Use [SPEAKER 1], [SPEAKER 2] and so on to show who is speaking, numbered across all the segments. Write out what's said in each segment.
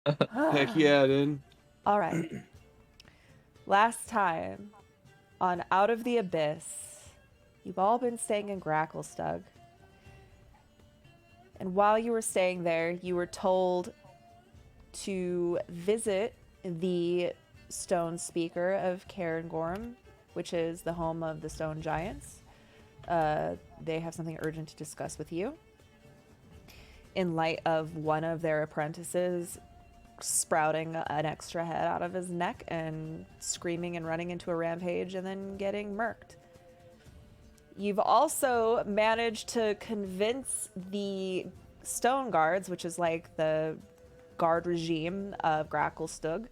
[SPEAKER 1] Heck yeah, dude.
[SPEAKER 2] All right. Last time on Out of the Abyss, you've all been staying in Gracklestug. And while you were staying there, you were told to visit the stone speaker of Cairngorm, which is the home of the stone giants. They have something urgent to discuss with you in light of one of their apprentices sprouting an extra head out of his neck and screaming and running into a rampage and then getting murked. You've also managed to convince the Stone Guards, which is like the guard regime of Gracklestug,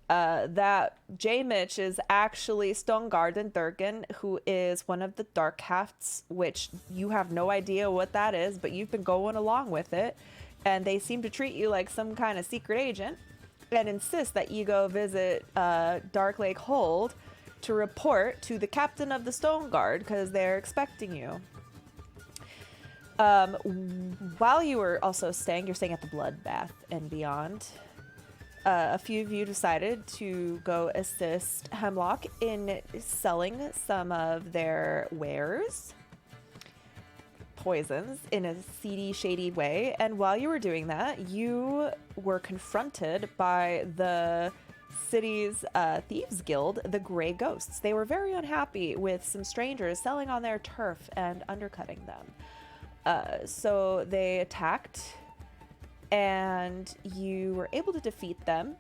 [SPEAKER 2] that J. Mitch is actually Stonegarden Durgan, who is one of the Dark Hafts, which you have no idea what that is, but you've been going along with it. And they seem to treat you like some kind of secret agent and insist that you go visit Dark Lake Hold to report to the captain of the Stone Guard because they're expecting you. While you were also staying, you're staying at the Bloodbath and beyond. A few of you decided to go assist Hemlock in selling some of their wares, poisons, in a seedy, shady way. And while you were doing that, you were confronted by the city's thieves guild, the Grey Ghosts. They were very unhappy with some strangers selling on their turf and undercutting them. So they attacked, and you were able to defeat them,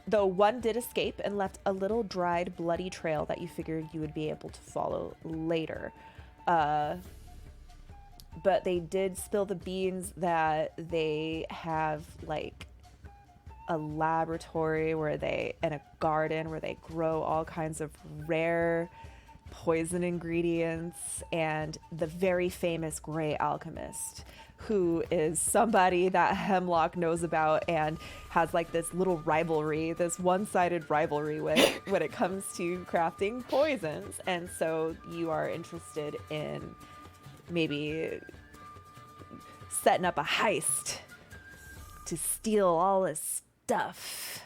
[SPEAKER 2] though one did escape and left a little dried, bloody trail that you figured you would be able to follow later. But they did spill the beans that they have like a laboratory where they and a garden where they grow all kinds of rare poison ingredients, and the very famous Grey Alchemist, who is somebody that Hemlock knows about and has like this little rivalry, this one-sided rivalry with when it comes to crafting poisons. And so you are interested in maybe setting up a heist to steal all this stuff.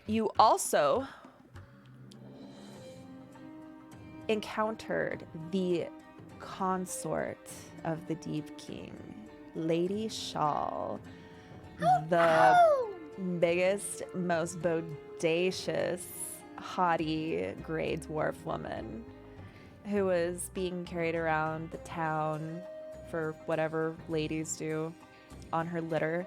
[SPEAKER 2] You also encountered the consort of the Deep King, Lady Shawl, the biggest, most bodacious, haughty gray dwarf woman who was being carried around the town for whatever ladies do on her litter.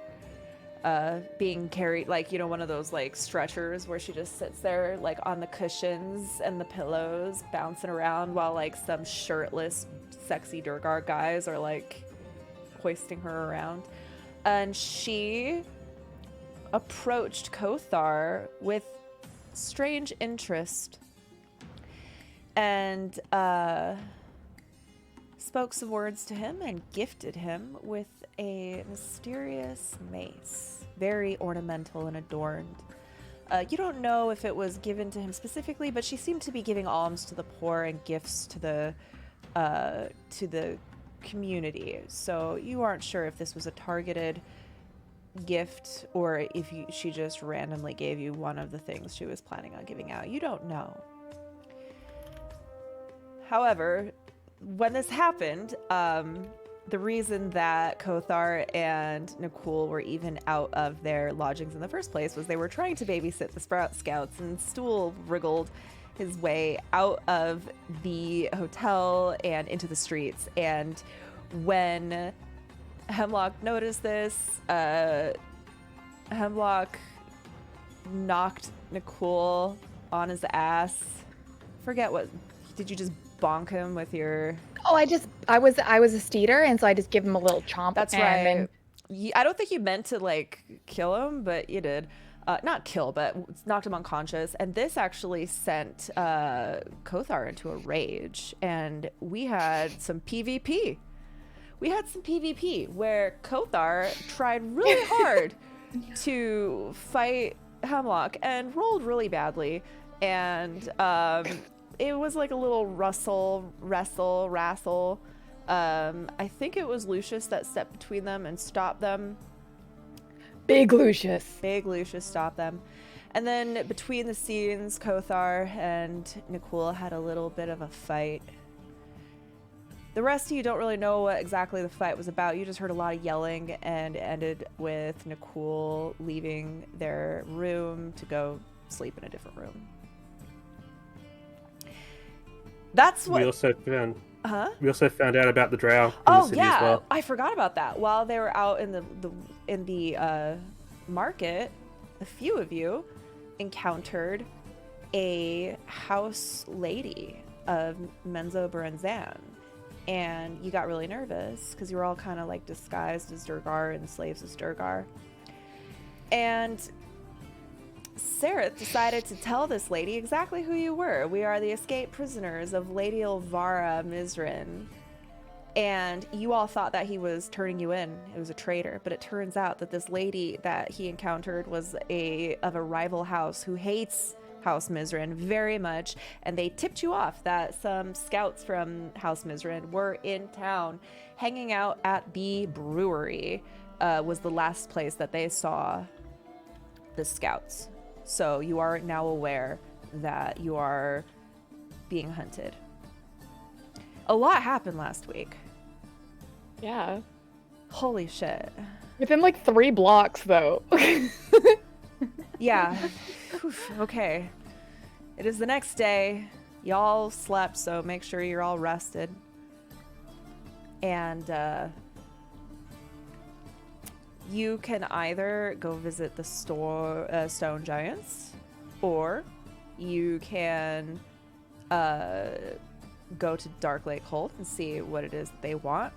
[SPEAKER 2] Being carried, like, you know, one of those like stretchers where she just sits there like on the cushions and the pillows bouncing around while like some shirtless sexy Durgar guys are like hoisting her around. And she approached Kothar with strange interest and spoke some words to him and gifted him with a mysterious mace, very ornamental and adorned. You don't know if it was given to him specifically, but she seemed to be giving alms to the poor and gifts to the community. So you aren't sure if this was a targeted gift or if she just randomly gave you one of the things she was planning on giving out. You don't know. However, when this happened, the reason that Kothar and Nikul were even out of their lodgings in the first place was they were trying to babysit the Sprout Scouts, and Stool wriggled his way out of the hotel and into the streets. And when Hemlock noticed this, Hemlock knocked Nikul on his ass. Forget what, did you just bonk him with your...
[SPEAKER 3] Oh, I was a steeder, and so I just give him a little chomp.
[SPEAKER 2] That's
[SPEAKER 3] and
[SPEAKER 2] right.
[SPEAKER 3] Then...
[SPEAKER 2] I don't think you meant to like kill him, but you did. Not kill, but knocked him unconscious. And this actually sent Kothar into a rage. And we had some PvP. Where Kothar tried really hard to fight Hemlock and rolled really badly. And it was like a little wrestle. I think it was Lucius that stepped between them and stopped them.
[SPEAKER 3] Big Lucius.
[SPEAKER 2] Big Lucius stopped them. And then between the scenes, Kothar and Nikul had a little bit of a fight. The rest of you don't really know what exactly the fight was about. You just heard a lot of yelling, and it ended with Nikul leaving their room to go sleep in a different room. That's what...
[SPEAKER 4] We also found out about the drow in the
[SPEAKER 2] Oh
[SPEAKER 4] city
[SPEAKER 2] yeah,
[SPEAKER 4] as well.
[SPEAKER 2] I forgot about that. While they were out in the market, a few of you encountered a house lady of Menzo Berenzan, and you got really nervous because you were all kind of like disguised as Durgar and slaves of Durgar. And Sareth decided to tell this lady exactly who you were. We are the escaped prisoners of Lady Elvara Mizrin. And you all thought that he was turning you in. It was a traitor. But it turns out that this lady that he encountered was of a rival house who hates House Mizrin very much. And they tipped you off that some scouts from House Mizrin were in town hanging out at the brewery. Was the last place that they saw the scouts. So you are now aware that you are being hunted. A lot happened last week.
[SPEAKER 3] Yeah.
[SPEAKER 2] Holy shit.
[SPEAKER 3] Within like 3 blocks, though.
[SPEAKER 2] Yeah. Oof, okay. It is the next day. Y'all slept, so make sure you're all rested. And you can either go visit the Stone Giants, or you can go to Dark Lake Holt and see what it is that they want.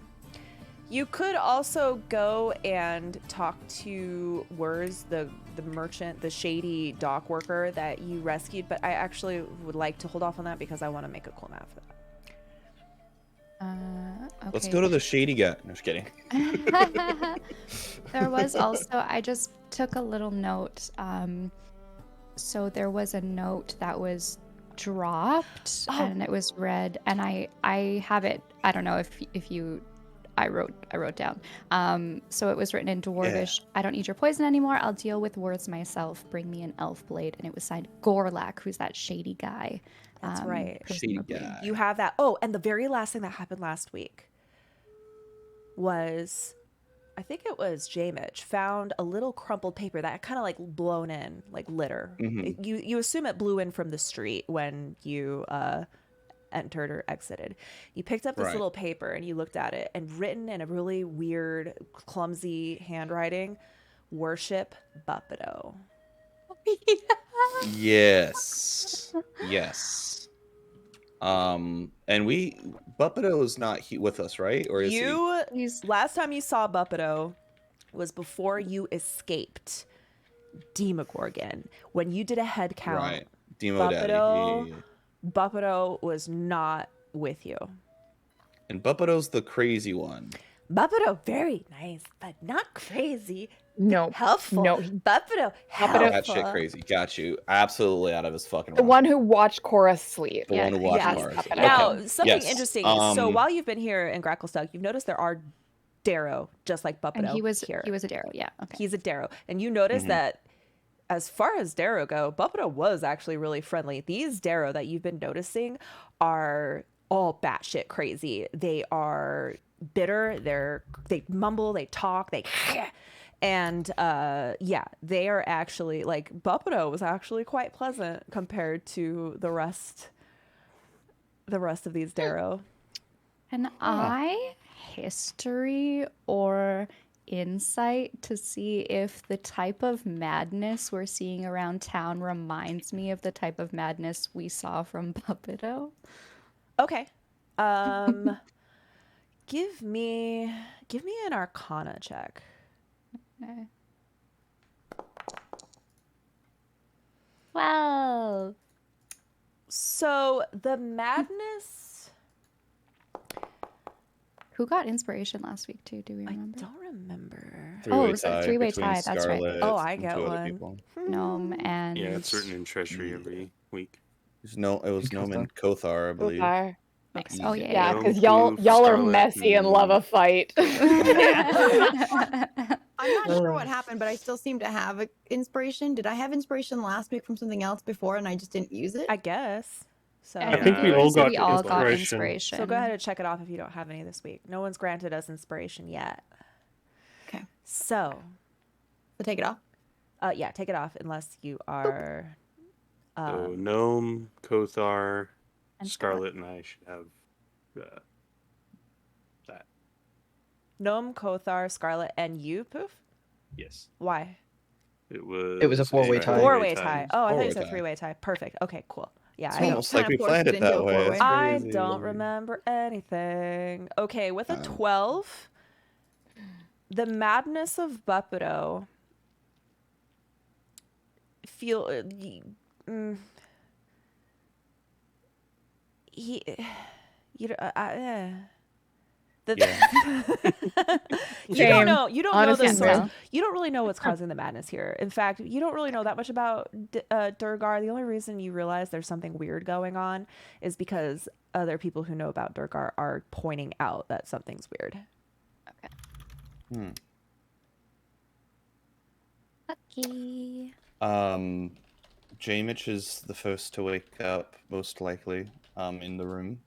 [SPEAKER 2] You could also go and talk to Wurs, the merchant, the shady dock worker that you rescued, but I actually would like to hold off on that because I want to make a cool map for that.
[SPEAKER 5] Okay.
[SPEAKER 1] Let's go to the shady guy. No, just kidding.
[SPEAKER 5] There was also, I just took a little note. So there was a note that was dropped and it was read, and I have it. I don't know if you. I wrote down. So it was written in Dwarvish. Yeah. I don't need your poison anymore. I'll deal with words myself. Bring me an elf blade. And it was signed Gorlak, who's that shady guy.
[SPEAKER 2] That's right.
[SPEAKER 1] Shady guy.
[SPEAKER 2] You have that. Oh, and the very last thing that happened last week was, I think it was Jamich found a little crumpled paper that kind of like blown in, like litter.
[SPEAKER 1] Mm-hmm.
[SPEAKER 2] You assume it blew in from the street when you entered or exited. You picked up this little paper and you looked at it, and written in a really weird, clumsy handwriting, "Worship Buppido."
[SPEAKER 1] Yes. And Buppido is not with us, right? Or is he?
[SPEAKER 2] Last time you saw Buppido was before you escaped Demogorgon. When you did a head count,
[SPEAKER 1] right? Demo Daddy.
[SPEAKER 2] Buppido was not with you.
[SPEAKER 1] And Buppido's the crazy one.
[SPEAKER 2] Buppido, very nice, but not crazy.
[SPEAKER 3] No.
[SPEAKER 2] Helpful.
[SPEAKER 3] No.
[SPEAKER 2] Buppido, helpful.
[SPEAKER 1] That shit crazy. Got you. Absolutely out of his fucking
[SPEAKER 3] The
[SPEAKER 1] mind.
[SPEAKER 3] one who watched Cora sleep.
[SPEAKER 1] The one who watched Cora sleep.
[SPEAKER 2] Now,
[SPEAKER 1] Okay.
[SPEAKER 2] something interesting. So while you've been here in Gracklestug, you've noticed there are Darrow, just like Buppido.
[SPEAKER 5] And he was
[SPEAKER 2] here.
[SPEAKER 5] a Darrow, yeah. Okay.
[SPEAKER 2] He's a Darrow. And you notice that as far as Darrow go, Buppido was actually really friendly. These Darrow that you've been noticing are all batshit crazy. They are bitter. They mumble, they talk, and they are actually, like, Buppido was actually quite pleasant compared to the rest of these Darrow.
[SPEAKER 5] Can I history or insight to see if the type of madness we're seeing around town reminds me of the type of madness we saw from Buppido?
[SPEAKER 2] Okay. Give me an Arcana check.
[SPEAKER 5] Okay. 12.
[SPEAKER 2] So the madness.
[SPEAKER 5] Who got inspiration last week too? Do we remember?
[SPEAKER 2] I don't remember.
[SPEAKER 5] It was a three-way tie. That's right.
[SPEAKER 2] Oh, I get one.
[SPEAKER 5] Gnome and
[SPEAKER 6] it's written in treasury every week.
[SPEAKER 1] It was Gnome and Kothar, I believe.
[SPEAKER 3] Kothar.
[SPEAKER 5] Nice.
[SPEAKER 1] Easy.
[SPEAKER 5] Oh yeah.
[SPEAKER 3] Yeah,
[SPEAKER 6] Gnome,
[SPEAKER 3] because y'all
[SPEAKER 6] Poof,
[SPEAKER 3] are
[SPEAKER 6] Scarlet,
[SPEAKER 3] messy and love a fight.
[SPEAKER 5] yeah.
[SPEAKER 7] I'm not sure what happened, but I still seem to have inspiration. Did I have inspiration last week from something else before and I just didn't use it?
[SPEAKER 2] I guess. So
[SPEAKER 4] I think we
[SPEAKER 6] Yeah,
[SPEAKER 4] all got
[SPEAKER 5] we all got
[SPEAKER 4] inspiration.
[SPEAKER 5] inspiration.
[SPEAKER 2] So go ahead and check it off if you don't have any this week. No one's granted us inspiration yet.
[SPEAKER 7] Okay.
[SPEAKER 2] So,
[SPEAKER 7] So take it off.
[SPEAKER 2] yeah, take it off unless you are.
[SPEAKER 6] So Gnome, Kothar,
[SPEAKER 5] And
[SPEAKER 6] Scarlet, and I should have that.
[SPEAKER 2] Gnome, Kothar, Scarlet, and you, Poof?
[SPEAKER 6] Yes.
[SPEAKER 2] Why?
[SPEAKER 6] It was
[SPEAKER 8] a four-way tie.
[SPEAKER 2] Four-way tie. Oh, I thought you
[SPEAKER 1] Four-way
[SPEAKER 2] said
[SPEAKER 1] tie.
[SPEAKER 2] three-way tie. Perfect. Okay, cool. Yeah,
[SPEAKER 1] It's
[SPEAKER 2] I don't.
[SPEAKER 1] almost like we
[SPEAKER 7] Kinda forced
[SPEAKER 1] planned
[SPEAKER 7] it
[SPEAKER 1] it that
[SPEAKER 7] into a
[SPEAKER 1] way.
[SPEAKER 7] four-way.
[SPEAKER 1] That's
[SPEAKER 2] I
[SPEAKER 1] crazy.
[SPEAKER 2] don't remember anything. Okay, with a
[SPEAKER 1] Oh.
[SPEAKER 2] 12, the madness of Buppido feel he you the, you
[SPEAKER 3] Same.
[SPEAKER 2] don't know
[SPEAKER 3] Honestly,
[SPEAKER 2] the source.
[SPEAKER 5] no.
[SPEAKER 2] You don't really know what's causing the madness here. In fact, you don't really know that much about Durgar. The only reason you realize there's something weird going on is because other people who know about Durgar are pointing out that something's weird.
[SPEAKER 1] Hmm.
[SPEAKER 5] Lucky.
[SPEAKER 1] Jamich is the first to wake up, most likely, in the room.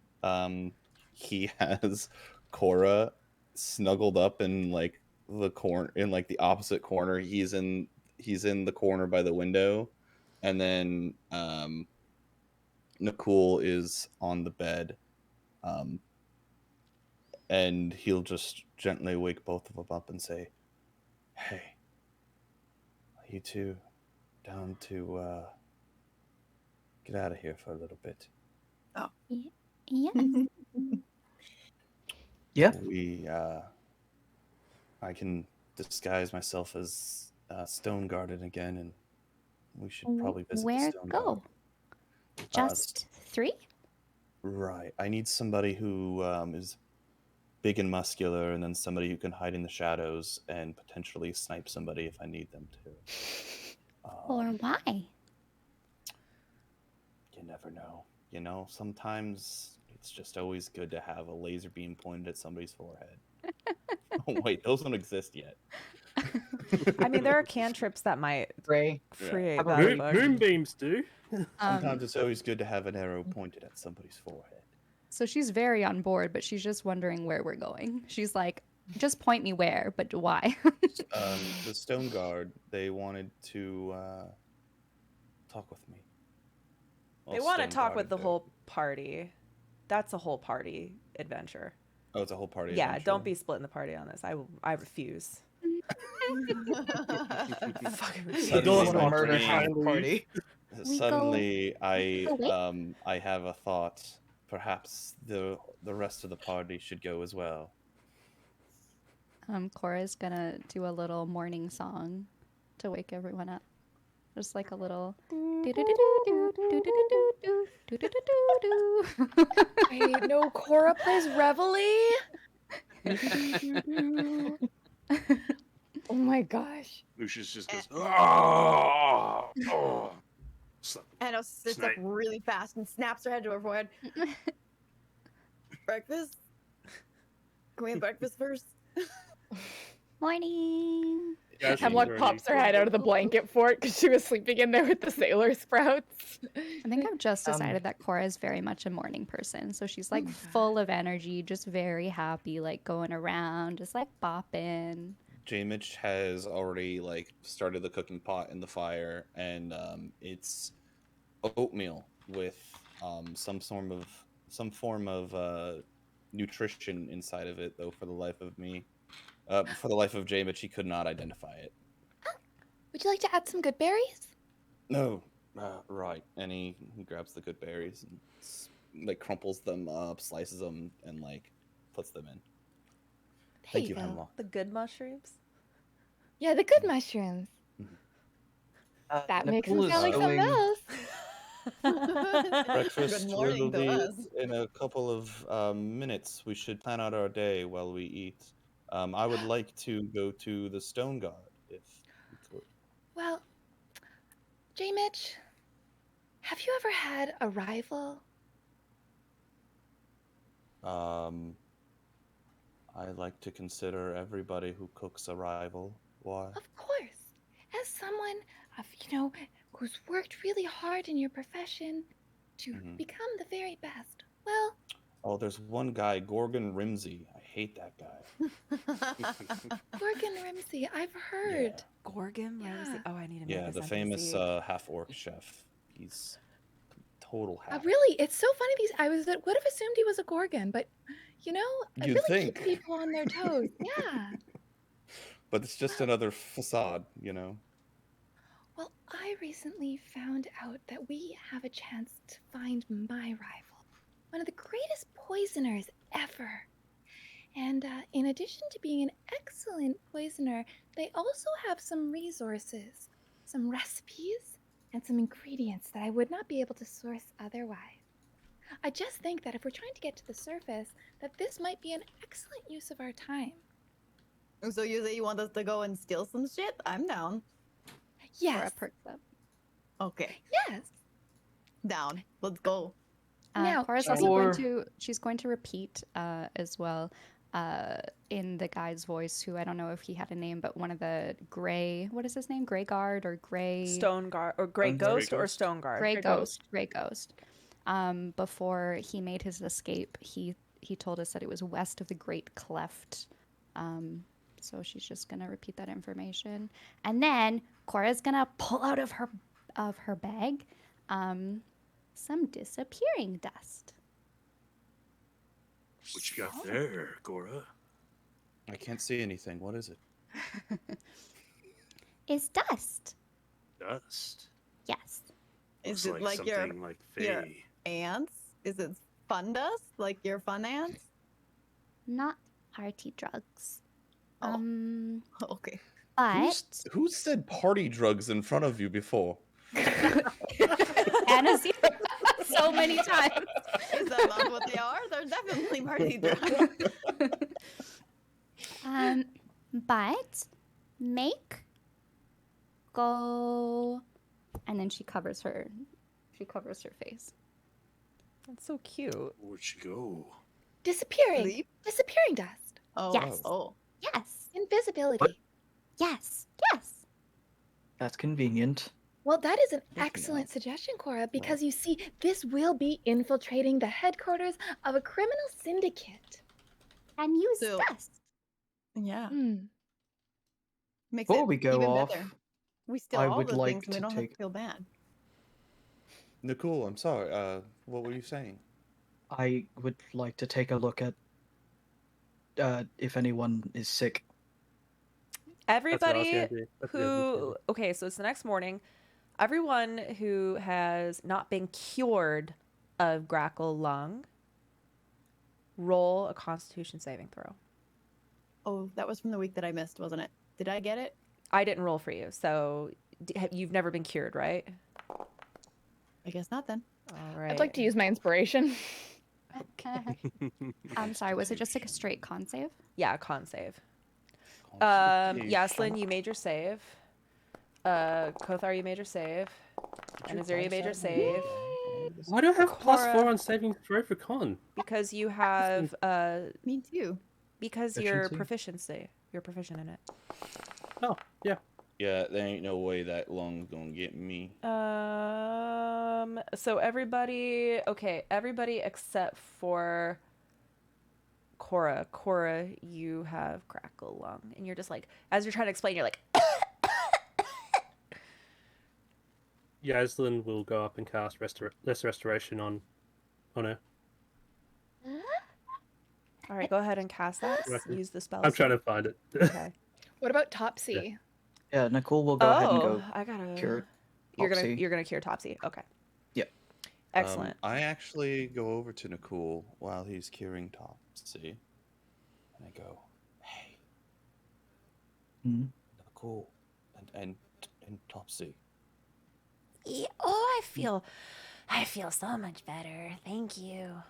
[SPEAKER 1] He has Cora snuggled up in like the corner, in like the opposite corner. He's in the corner by the window, and then Nakul is on the bed, and he'll just gently wake both of them up and say, "Hey, you two, down to get out of here for a little bit."
[SPEAKER 5] Yeah.
[SPEAKER 8] Yeah.
[SPEAKER 1] We I can disguise myself as Stone Garden again, and we should probably visit
[SPEAKER 5] Where
[SPEAKER 1] the Stone
[SPEAKER 5] go?
[SPEAKER 1] Garden.
[SPEAKER 5] Just 3?
[SPEAKER 1] Right. I need somebody who is big and muscular, and then somebody who can hide in the shadows and potentially snipe somebody if I need them to.
[SPEAKER 5] Or why?
[SPEAKER 1] You never know. You know, sometimes it's just always good to have a laser beam pointed at somebody's forehead. Oh, wait, those don't exist yet.
[SPEAKER 2] I mean, there are cantrips that might
[SPEAKER 8] Ray.
[SPEAKER 2] create
[SPEAKER 8] How about
[SPEAKER 2] that
[SPEAKER 4] Moon,
[SPEAKER 2] effect.
[SPEAKER 4] moonbeams do.
[SPEAKER 1] Sometimes it's always good to have an arrow pointed at somebody's forehead.
[SPEAKER 5] So she's very on board, but she's just wondering where we're going. She's like, just point me where, but why?
[SPEAKER 1] The Stone Guard, they wanted to talk with me. Well,
[SPEAKER 2] They want to
[SPEAKER 1] Stone
[SPEAKER 2] talk
[SPEAKER 1] Guard
[SPEAKER 2] with the
[SPEAKER 1] and
[SPEAKER 2] whole party. That's a whole party adventure.
[SPEAKER 1] Oh, it's a whole party.
[SPEAKER 2] Yeah,
[SPEAKER 1] adventure.
[SPEAKER 2] don't be splitting the party on this. I refuse. Fucking refuse.
[SPEAKER 8] The goal is
[SPEAKER 1] Suddenly
[SPEAKER 8] to
[SPEAKER 1] my
[SPEAKER 8] murder
[SPEAKER 1] brain-
[SPEAKER 8] half the party.
[SPEAKER 1] Suddenly,
[SPEAKER 5] we go away?
[SPEAKER 1] I have a thought. Perhaps the rest of the party should go as well.
[SPEAKER 5] Cora's gonna do a little morning song to wake everyone up. Just like a little
[SPEAKER 3] Wait, no, Cora plays Reveille? Oh my gosh.
[SPEAKER 6] Lucius just goes, "Ah! Oh."
[SPEAKER 7] Anna sits up
[SPEAKER 6] Snipe.
[SPEAKER 7] really fast and snaps her head to her forehead. Breakfast? Can we have breakfast first?
[SPEAKER 5] Morning.
[SPEAKER 4] Yeah, she's
[SPEAKER 3] Hemlock
[SPEAKER 4] already-
[SPEAKER 3] pops her head out of the blanket fort because she was sleeping in there with the sailor sprouts.
[SPEAKER 5] I think I've just decided that Cora is very much a morning person. So she's like full of energy, just very happy, like going around, just like bopping.
[SPEAKER 1] Jamich has already like started the cooking pot in the fire, and it's oatmeal with some form of nutrition inside of it. Though for the life of Jamich, he could not identify it.
[SPEAKER 3] Would you like to add some good berries?
[SPEAKER 1] No, right. And he grabs the good berries and like crumples them up, slices them, and like puts them in.
[SPEAKER 3] There
[SPEAKER 1] Thank you,
[SPEAKER 3] go.
[SPEAKER 1] Hemlock.
[SPEAKER 2] The good mushrooms.
[SPEAKER 3] Yeah, the good mushrooms. That makes
[SPEAKER 8] Nicole
[SPEAKER 3] them
[SPEAKER 8] is
[SPEAKER 3] sound like something
[SPEAKER 8] sewing-
[SPEAKER 3] else.
[SPEAKER 1] Breakfast
[SPEAKER 7] Good morning
[SPEAKER 1] will
[SPEAKER 7] to
[SPEAKER 1] be
[SPEAKER 7] us.
[SPEAKER 1] in a couple of minutes. We should plan out our day while we eat. I would like to go to the Stone Guard if we could.
[SPEAKER 3] Well, J. Mitch, have you ever had a rival?
[SPEAKER 1] I like to consider everybody who cooks a rival. Why?
[SPEAKER 8] Of course. As someone of, who's worked really hard in your profession to become the very best. Well,
[SPEAKER 1] Oh, there's one guy, Gorgon Rimsey. I hate that guy.
[SPEAKER 8] Gorgon Ramsay, I've heard.
[SPEAKER 2] Gorgon Ramsay. Oh, I need to make
[SPEAKER 1] Yeah,
[SPEAKER 2] this
[SPEAKER 1] the famous
[SPEAKER 2] NPC.
[SPEAKER 1] half-orc chef. He's total half.
[SPEAKER 8] Really, it's so funny. I would have assumed he was a Gorgon, but I
[SPEAKER 1] You'd
[SPEAKER 8] really
[SPEAKER 1] think.
[SPEAKER 8] keep people on their toes. Yeah.
[SPEAKER 1] But it's just another facade, you know?
[SPEAKER 8] Well, I recently found out that we have a chance to find my rival, one of the greatest poisoners ever. And in addition to being an excellent poisoner, they also have some resources, some recipes, and some ingredients that I would not be able to source otherwise. I just think that if we're trying to get to the surface, that this might be an excellent use of our time.
[SPEAKER 7] So you say you want us to go and steal some shit? I'm down.
[SPEAKER 8] Yes.
[SPEAKER 5] Cora perks up.
[SPEAKER 7] Okay,
[SPEAKER 8] Yes.
[SPEAKER 7] down. Let's go.
[SPEAKER 8] Now,
[SPEAKER 5] Cora's
[SPEAKER 6] Or-
[SPEAKER 5] also she's going to repeat as well in the guy's voice, who I don't know if he had a name, but one of the gray, what is his name? Grey Guard or Grey
[SPEAKER 2] Stone Guard or Grey Ghost or Stone Guard?
[SPEAKER 5] Grey Ghost. Grey Ghost. Before he made his escape, he told us that it was west of the Great Cleft. So she's just gonna repeat that information, and then Cora's gonna pull out of her bag some disappearing dust.
[SPEAKER 6] What you got there, Cora?
[SPEAKER 1] I can't see anything. What is it?
[SPEAKER 5] It's dust.
[SPEAKER 6] Dust.
[SPEAKER 5] Yes.
[SPEAKER 7] Is
[SPEAKER 6] Looks
[SPEAKER 7] it like your
[SPEAKER 6] something like
[SPEAKER 7] your-
[SPEAKER 6] Faye.
[SPEAKER 7] ants? Is it fun dust? Like your fun ants?
[SPEAKER 5] Not party drugs.
[SPEAKER 7] Oh. Okay.
[SPEAKER 5] But
[SPEAKER 1] Who said party drugs in front of you before?
[SPEAKER 5] Anna's seen that so many times.
[SPEAKER 7] Is that not what they are? They're definitely party drugs.
[SPEAKER 5] But make go, and then she covers her face.
[SPEAKER 2] That's so cute.
[SPEAKER 6] Where'd she go?
[SPEAKER 8] Disappearing.
[SPEAKER 7] Sleep?
[SPEAKER 8] Disappearing dust.
[SPEAKER 7] Oh.
[SPEAKER 5] Yes.
[SPEAKER 7] Oh.
[SPEAKER 5] Yes.
[SPEAKER 8] Invisibility.
[SPEAKER 6] What?
[SPEAKER 5] Yes. Yes.
[SPEAKER 9] That's convenient.
[SPEAKER 8] Well, that is an
[SPEAKER 1] Maybe
[SPEAKER 8] excellent
[SPEAKER 1] not.
[SPEAKER 8] suggestion, Cora, because you see, this will be infiltrating the headquarters of a criminal syndicate.
[SPEAKER 5] And use
[SPEAKER 7] So-
[SPEAKER 5] dust.
[SPEAKER 7] Yeah.
[SPEAKER 8] Hmm.
[SPEAKER 7] Makes
[SPEAKER 9] Before
[SPEAKER 7] it
[SPEAKER 9] we go
[SPEAKER 7] even
[SPEAKER 9] off,
[SPEAKER 7] better. We steal
[SPEAKER 9] I
[SPEAKER 7] all
[SPEAKER 9] would
[SPEAKER 7] the
[SPEAKER 9] like
[SPEAKER 7] things and we
[SPEAKER 9] to
[SPEAKER 7] don't have
[SPEAKER 9] take-
[SPEAKER 7] to feel bad.
[SPEAKER 1] Nicole, I'm sorry. What were you saying?
[SPEAKER 9] I would like to take a look at if anyone is sick.
[SPEAKER 4] That's what I was
[SPEAKER 2] Everybody
[SPEAKER 4] gonna do. That's what I was gonna
[SPEAKER 2] who okay, so it's the next morning. Everyone who has not been cured of Grackle Lung, roll a Constitution saving throw.
[SPEAKER 7] Oh, that was from the week that I missed, wasn't it? Did I get it?
[SPEAKER 2] I didn't roll for you, so you've never been cured, right?
[SPEAKER 7] I guess not then.
[SPEAKER 2] All right.
[SPEAKER 3] I'd like to use my inspiration.
[SPEAKER 5] I'm sorry, was it just like a straight con save?
[SPEAKER 2] Yeah, con save.
[SPEAKER 1] Constitution.
[SPEAKER 2] Yaslin, you made your save. Kothar, you made your save. And Azuri, you made your save.
[SPEAKER 4] Why do I have +4
[SPEAKER 2] Cora-
[SPEAKER 4] on saving throw for con?
[SPEAKER 2] Because you have
[SPEAKER 7] Me too.
[SPEAKER 2] because your
[SPEAKER 9] Proficiency?
[SPEAKER 2] proficiency. You're proficient in it.
[SPEAKER 4] Oh, yeah.
[SPEAKER 1] Yeah, there ain't no way that lung's gonna get me.
[SPEAKER 2] So everybody except for Cora. Cora, you have Crackle Lung. And you're just like, as you're trying to explain, you're like,
[SPEAKER 4] Yaslin will go up and cast Lesser Restoration on her.
[SPEAKER 2] all right, go ahead and cast that.
[SPEAKER 4] Right.
[SPEAKER 2] Use the spell.
[SPEAKER 4] I'm trying to find it.
[SPEAKER 2] Okay.
[SPEAKER 3] What about Topsy?
[SPEAKER 9] Yeah, Nicole will go ahead and
[SPEAKER 2] Oh,
[SPEAKER 9] go
[SPEAKER 2] I gotta.
[SPEAKER 9] cure
[SPEAKER 2] You're
[SPEAKER 9] Topsy.
[SPEAKER 2] gonna cure Topsy. Okay.
[SPEAKER 9] Yep.
[SPEAKER 2] Excellent.
[SPEAKER 1] I actually go over to Nicole while he's curing Topsy, and I go, "Hey,
[SPEAKER 9] Hmm?
[SPEAKER 1] Nicole, and Topsy.
[SPEAKER 2] Yeah, oh, I feel so much better. Thank you.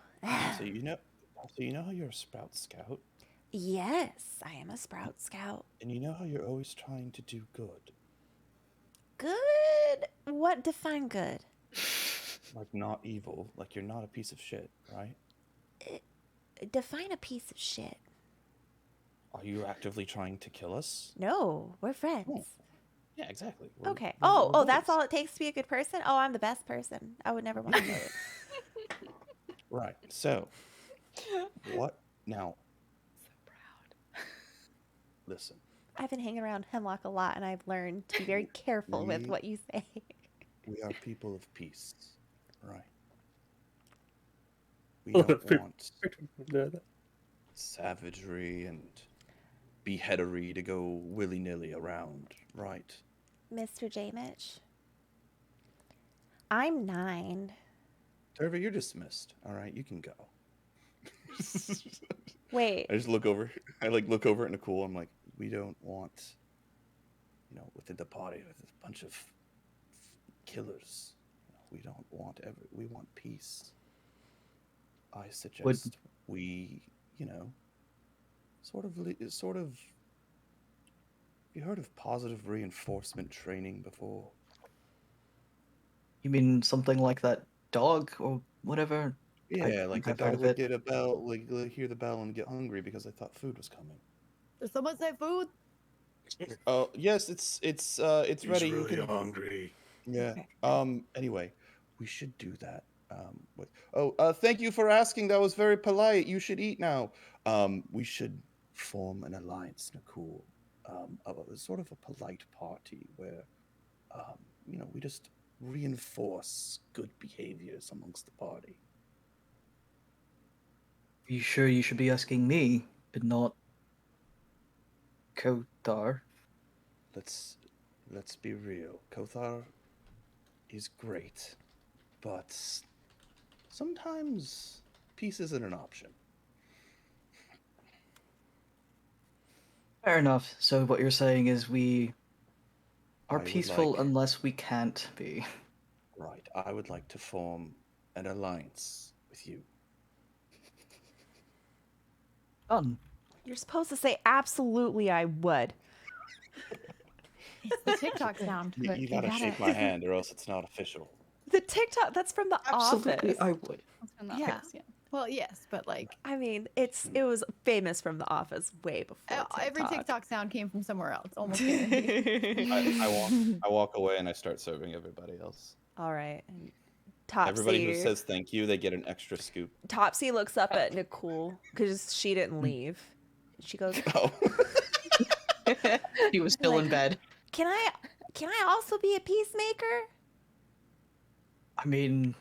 [SPEAKER 1] So you know how you're a Sprout Scout,
[SPEAKER 2] Yes, I am a Sprout Scout.
[SPEAKER 1] and you know how you're always trying to do good,
[SPEAKER 2] Good. What define good?
[SPEAKER 1] like not evil, like you're not a piece of shit, right?
[SPEAKER 2] define a piece of shit.
[SPEAKER 1] Are you actively trying to kill us?
[SPEAKER 2] No, we're friends.
[SPEAKER 1] Yeah, exactly.
[SPEAKER 2] Okay.
[SPEAKER 1] we're
[SPEAKER 2] Oh, that's
[SPEAKER 1] buddies.
[SPEAKER 2] all it takes to be a good person? Oh, I'm the best person. I would never want to kill you.
[SPEAKER 1] Right. So, what now?
[SPEAKER 8] So proud.
[SPEAKER 1] Listen,
[SPEAKER 2] I've been hanging around Hemlock a lot, and I've learned to be very careful with what you say.
[SPEAKER 1] we are people of peace, right? We
[SPEAKER 4] Oh,
[SPEAKER 1] don't
[SPEAKER 4] that's
[SPEAKER 1] want
[SPEAKER 4] No, that-
[SPEAKER 1] savagery and beheadery to go willy-nilly around, right?
[SPEAKER 2] Mr. Jamich, I'm 9.
[SPEAKER 1] Turvey, you're dismissed. All right, you can go.
[SPEAKER 2] Wait,
[SPEAKER 1] I just look over. I like look over at Nicole. I'm like, we don't want, within the party with a bunch of killers. We don't want we want peace. I suggest we, sort of. You heard of positive reinforcement training before?
[SPEAKER 9] You mean something like that dog or whatever?
[SPEAKER 1] Yeah, like the
[SPEAKER 9] I've heard
[SPEAKER 1] dog
[SPEAKER 9] of
[SPEAKER 1] would
[SPEAKER 9] it.
[SPEAKER 1] get a bell, like hear the bell and get hungry because they thought food was coming.
[SPEAKER 7] Did someone say food?
[SPEAKER 1] Oh yes, it's
[SPEAKER 6] He's
[SPEAKER 1] ready. You
[SPEAKER 6] really
[SPEAKER 1] can-
[SPEAKER 6] hungry.
[SPEAKER 1] Yeah. Anyway, we should do that. Thank you for asking. That was very polite. You should eat now. We should form an alliance, Nicole. Sort of a polite party where, we just reinforce good behaviors amongst the party.
[SPEAKER 9] Are you sure you should be asking me, but not Kothar?
[SPEAKER 1] Let's be real. Kothar is great, but sometimes peace isn't an option.
[SPEAKER 9] Fair enough. So what you're saying is we
[SPEAKER 1] I
[SPEAKER 9] are
[SPEAKER 1] would
[SPEAKER 9] peaceful
[SPEAKER 1] like-
[SPEAKER 9] unless we can't be.
[SPEAKER 1] Right. I would like to form an alliance with you.
[SPEAKER 9] Done.
[SPEAKER 2] you're supposed to say absolutely I would.
[SPEAKER 7] It's the TikTok sound.
[SPEAKER 1] You,
[SPEAKER 2] But
[SPEAKER 1] you
[SPEAKER 2] you
[SPEAKER 1] gotta
[SPEAKER 2] gotta-
[SPEAKER 1] shake my hand, or else it's not official.
[SPEAKER 2] The TikTok, that's from the
[SPEAKER 9] Absolutely,
[SPEAKER 2] office.
[SPEAKER 9] I would.
[SPEAKER 8] That's from the
[SPEAKER 7] Yeah.
[SPEAKER 8] office, yeah.
[SPEAKER 7] Well, yes, but like
[SPEAKER 2] I mean, it was famous from the office way before
[SPEAKER 7] every
[SPEAKER 2] TikTok.
[SPEAKER 7] TikTok sound came from somewhere else. Almost guaranteed.
[SPEAKER 1] I walk away and I start serving everybody else.
[SPEAKER 2] All right. And Topsy,
[SPEAKER 1] Everybody who says thank you, they get an extra scoop.
[SPEAKER 2] Topsy looks up at Nicole because she didn't leave. She goes,
[SPEAKER 1] Oh.
[SPEAKER 9] He was still in bed.
[SPEAKER 2] Can I also be a peacemaker?
[SPEAKER 9] I mean,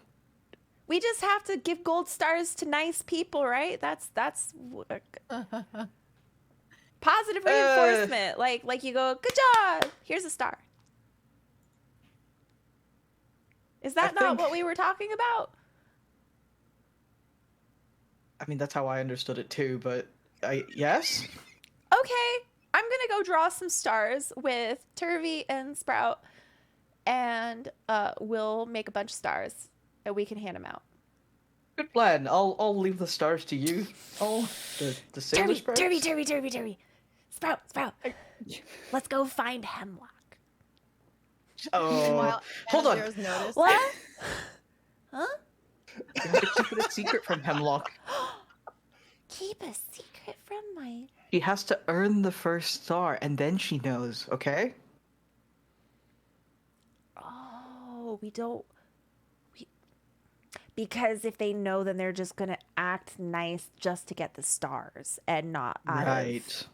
[SPEAKER 2] We just have to give gold stars to nice people, right? That's positive reinforcement. Like you go, good job. Here's a star. Is that not
[SPEAKER 9] think-
[SPEAKER 2] what we were talking about?
[SPEAKER 9] I mean that's how I understood it too. But yes.
[SPEAKER 2] Okay, I'm gonna go draw some stars with Turvy and Sprout, and we'll make a bunch of stars, and we can hand them out.
[SPEAKER 9] Good plan. I'll leave the stars to you. The sailor sprouts?
[SPEAKER 2] Turvy. Sprout. Let's go find Hemlock.
[SPEAKER 9] Oh,
[SPEAKER 7] Meanwhile,
[SPEAKER 9] hold on.
[SPEAKER 7] Anazira's noticed.
[SPEAKER 2] What? Huh?
[SPEAKER 9] You have to keep it a secret from Hemlock.
[SPEAKER 2] Keep a secret from my...
[SPEAKER 9] She has to earn the first star, and then she knows. Okay?
[SPEAKER 2] Oh, we don't... Because if they know, then they're just gonna act nice just to get the stars and not out of-
[SPEAKER 9] Right.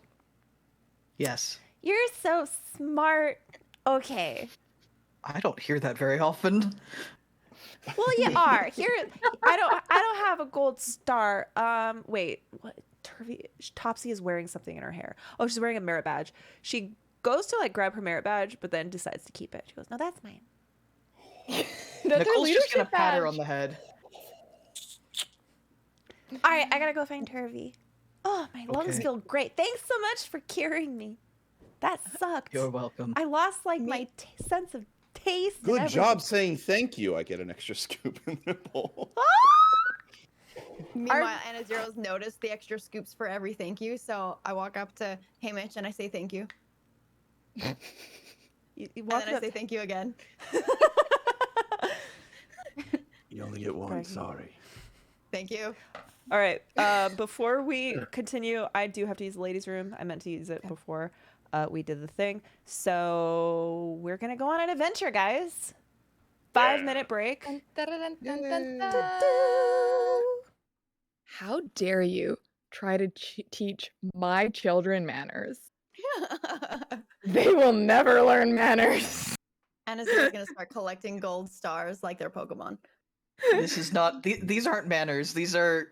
[SPEAKER 9] Yes.
[SPEAKER 2] You're so smart. Okay.
[SPEAKER 9] I don't hear that very often.
[SPEAKER 2] Well, you are. Here, I don't have a gold star. Wait, what? Topsy is wearing something in her hair. Oh, she's wearing a merit badge. She goes to like grab her merit badge, but then decides to keep it. She goes, "No, that's mine."
[SPEAKER 3] That's her
[SPEAKER 9] Nicole's just gonna
[SPEAKER 3] leadership
[SPEAKER 9] pat her
[SPEAKER 3] badge.
[SPEAKER 9] on the head.
[SPEAKER 2] All right, I gotta go find Turvy. Oh, my lungs
[SPEAKER 9] Okay.
[SPEAKER 2] feel great. Thanks so much for curing me. That sucked.
[SPEAKER 9] You're welcome.
[SPEAKER 2] I lost like my sense of taste. and
[SPEAKER 1] Good
[SPEAKER 2] everything.
[SPEAKER 1] job saying thank you. I get an extra scoop in the bowl.
[SPEAKER 7] Meanwhile, Anaziro's noticed the extra scoops for every thank you, so I walk up to Hamish and I say thank you.
[SPEAKER 2] You
[SPEAKER 7] And
[SPEAKER 2] walk
[SPEAKER 7] then I
[SPEAKER 2] up-
[SPEAKER 7] say thank you again.
[SPEAKER 1] You only get one.
[SPEAKER 2] Right.
[SPEAKER 1] Sorry.
[SPEAKER 7] Thank you.
[SPEAKER 2] All right. Before we continue, I do have to use the ladies' room. I meant to use it before we did the thing. So we're gonna go on an adventure, guys. 5-minute break.
[SPEAKER 3] Dun, dun, dun, dun, dun,
[SPEAKER 1] Yay.
[SPEAKER 3] dun. How dare you try to teach my children manners? They will never learn manners.
[SPEAKER 7] Anna's just gonna start collecting gold stars like they're Pokemon.
[SPEAKER 9] This is not. These aren't manners. These are.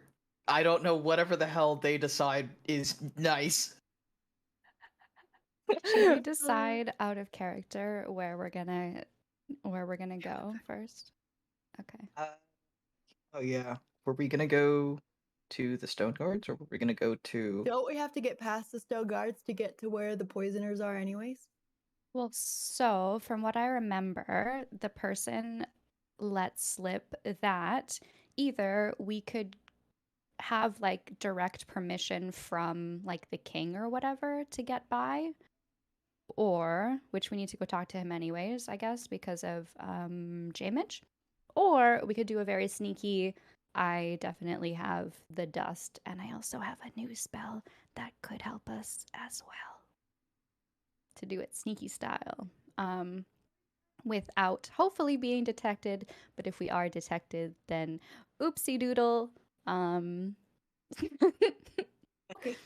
[SPEAKER 9] I don't know. Whatever the hell they decide is nice.
[SPEAKER 5] Should we decide out of character where we're gonna go first? Okay.
[SPEAKER 9] Oh yeah. Were we gonna go to the Stone Guards, or were we gonna go to?
[SPEAKER 7] Don't we have to get past the Stone Guards to get to where the poisoners are, anyways?
[SPEAKER 5] Well, so from what I remember, the person let slip that either we could have like direct permission from like the king or whatever to get by, or which we need to go talk to him anyways, I guess, because of Jamage. Or we could do a very sneaky, I definitely have the dust, and I also have a new spell that could help us as well. To do it sneaky style. Without hopefully being detected, but if we are detected, then oopsie doodle.
[SPEAKER 7] Okay.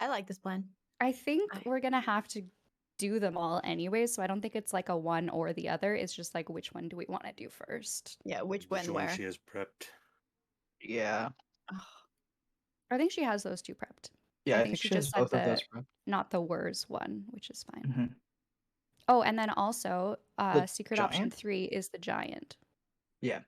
[SPEAKER 7] I like this plan.
[SPEAKER 5] I think we're gonna have to do them all anyway, so I don't think it's like a one or the other. It's just like, which one do we want to do first?
[SPEAKER 7] Yeah, which one,
[SPEAKER 6] Which one
[SPEAKER 7] where?
[SPEAKER 6] she has prepped.
[SPEAKER 9] Yeah.
[SPEAKER 5] I think she has those two prepped.
[SPEAKER 9] Yeah,
[SPEAKER 5] I
[SPEAKER 9] I
[SPEAKER 5] think
[SPEAKER 9] think
[SPEAKER 5] she
[SPEAKER 9] she has
[SPEAKER 5] just said
[SPEAKER 9] both of those.
[SPEAKER 5] not the words one, which is fine.
[SPEAKER 9] Mm-hmm.
[SPEAKER 5] Oh, and then also,
[SPEAKER 9] The
[SPEAKER 5] secret option
[SPEAKER 9] giant?
[SPEAKER 5] 3 is the giant.
[SPEAKER 9] Yeah.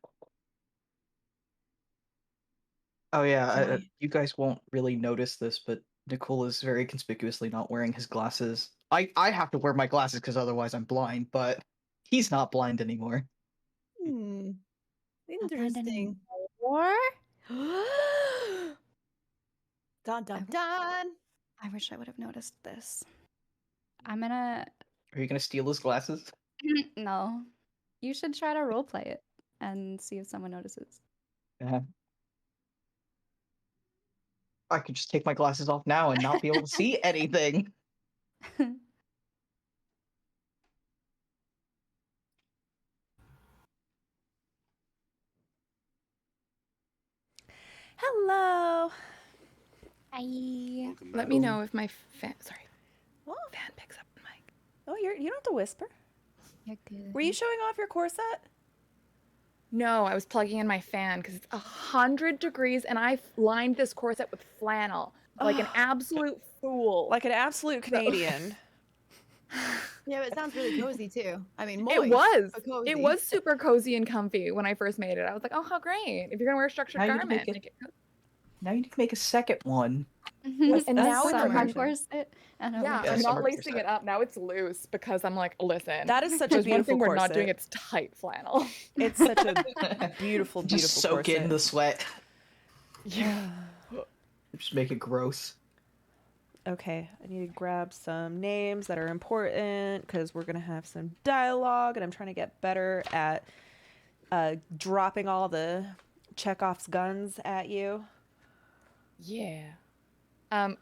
[SPEAKER 9] Oh yeah.
[SPEAKER 7] Giant.
[SPEAKER 9] You guys won't really notice this, but Nicole is very conspicuously not wearing his glasses. I have to wear my glasses because otherwise I'm blind, but he's not blind anymore.
[SPEAKER 7] Hmm.
[SPEAKER 5] Not blind
[SPEAKER 7] Interesting.
[SPEAKER 3] Or
[SPEAKER 7] Dun dun dun.
[SPEAKER 5] I wish I would have noticed this. I'm gonna.
[SPEAKER 9] Are you gonna steal his glasses?
[SPEAKER 5] No. You should try to roleplay it and see if someone notices.
[SPEAKER 9] Yeah. I could just take my glasses off now and not be able to see anything.
[SPEAKER 2] Hello.
[SPEAKER 5] Hi.
[SPEAKER 6] Welcome
[SPEAKER 3] let
[SPEAKER 6] back.
[SPEAKER 3] me know if my fan
[SPEAKER 2] Oh,
[SPEAKER 3] picks up the mic.
[SPEAKER 2] oh, you don't have to whisper.
[SPEAKER 5] You're good.
[SPEAKER 2] Were you showing off your corset?
[SPEAKER 3] No, I was plugging in my fan because it's 100 degrees and I lined this corset with flannel like an absolute fool.
[SPEAKER 2] Like an absolute Canadian.
[SPEAKER 7] Yeah, but it sounds really cozy too. I mean,
[SPEAKER 3] It
[SPEAKER 7] moist,
[SPEAKER 3] was.
[SPEAKER 7] but cozy.
[SPEAKER 3] It was super cozy and comfy when I first made it. I was like, oh, how great. If you're going to wear a structured
[SPEAKER 9] Now you can
[SPEAKER 3] garment,
[SPEAKER 9] make it-
[SPEAKER 3] make it cozy.
[SPEAKER 9] Now you need to make a second one.
[SPEAKER 3] And now it's
[SPEAKER 2] summer.
[SPEAKER 3] I'm-
[SPEAKER 5] corset. And a
[SPEAKER 3] Yeah,
[SPEAKER 9] Yeah,
[SPEAKER 3] I'm
[SPEAKER 9] summer
[SPEAKER 3] not lacing
[SPEAKER 9] corset.
[SPEAKER 3] it up. Now it's loose because I'm like, listen.
[SPEAKER 2] That is such a
[SPEAKER 3] there's one
[SPEAKER 2] beautiful
[SPEAKER 3] thing we're
[SPEAKER 2] corset.
[SPEAKER 3] not doing. It's tight flannel.
[SPEAKER 2] It's such a beautiful, beautiful
[SPEAKER 9] Just soak
[SPEAKER 2] corset.
[SPEAKER 9] in the sweat.
[SPEAKER 3] Yeah.
[SPEAKER 9] Just make it gross.
[SPEAKER 2] Okay, I need to grab some names that are important because we're gonna have some dialogue, and I'm trying to get better at dropping all the Chekhov's guns at you.
[SPEAKER 3] Yeah.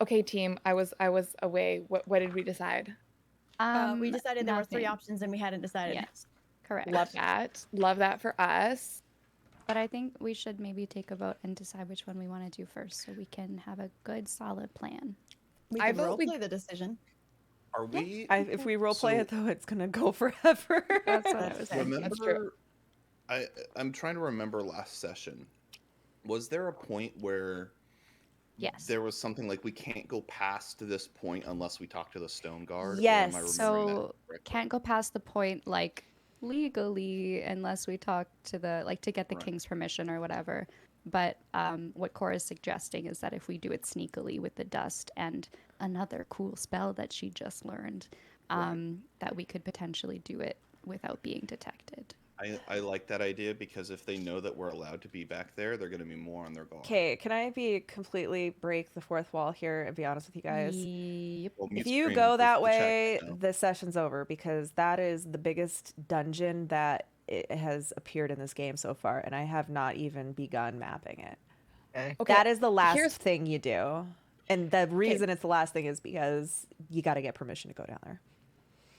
[SPEAKER 3] Okay, team. I was away. What did we decide?
[SPEAKER 7] We decided there were 3
[SPEAKER 5] nothing.
[SPEAKER 7] options and we hadn't decided.
[SPEAKER 5] Yes, correct.
[SPEAKER 3] Love that. Love that for us.
[SPEAKER 5] But I think we should maybe take a vote and decide which one we want to do first so we can have a good, solid plan.
[SPEAKER 7] We
[SPEAKER 3] I
[SPEAKER 7] can
[SPEAKER 3] vote we-
[SPEAKER 7] roleplay the decision.
[SPEAKER 1] Are we?
[SPEAKER 2] If we roleplay
[SPEAKER 1] So-
[SPEAKER 2] it though, it's gonna go forever.
[SPEAKER 5] That's what I
[SPEAKER 7] That's
[SPEAKER 5] was
[SPEAKER 7] fair.
[SPEAKER 5] thinking.
[SPEAKER 1] Remember,
[SPEAKER 3] That's true.
[SPEAKER 1] I'm trying to remember last session. Was there a point where
[SPEAKER 5] Yes.
[SPEAKER 1] there was something like we can't go past this point unless we talk to the Stone Guard?
[SPEAKER 2] Yes.
[SPEAKER 1] Or am I remembering that
[SPEAKER 5] So
[SPEAKER 1] correctly?
[SPEAKER 5] can't go past the point like legally unless we talk to the to get the
[SPEAKER 1] Right.
[SPEAKER 5] king's permission or whatever. But what Cora's suggesting is that if we do it sneakily with the dust and another cool spell that she just learned, that we could potentially do it without being detected.
[SPEAKER 1] I like that idea because if they know that we're allowed to be back there, they're going to be more on their guard.
[SPEAKER 2] Okay, can I completely break the fourth wall here and be honest with you guys?
[SPEAKER 5] Yep.
[SPEAKER 1] Well,
[SPEAKER 2] If
[SPEAKER 1] mute
[SPEAKER 2] you
[SPEAKER 1] screen
[SPEAKER 2] go
[SPEAKER 1] is
[SPEAKER 2] that
[SPEAKER 1] the
[SPEAKER 2] way,
[SPEAKER 1] check, no?
[SPEAKER 2] the session's over because that is the biggest dungeon that it has appeared in this game so far, and I have not even begun mapping it.
[SPEAKER 9] Okay.
[SPEAKER 3] Okay.
[SPEAKER 2] That is the last
[SPEAKER 3] here's-
[SPEAKER 2] thing you do. And the reason it's the last thing is because you got to get permission to go down there.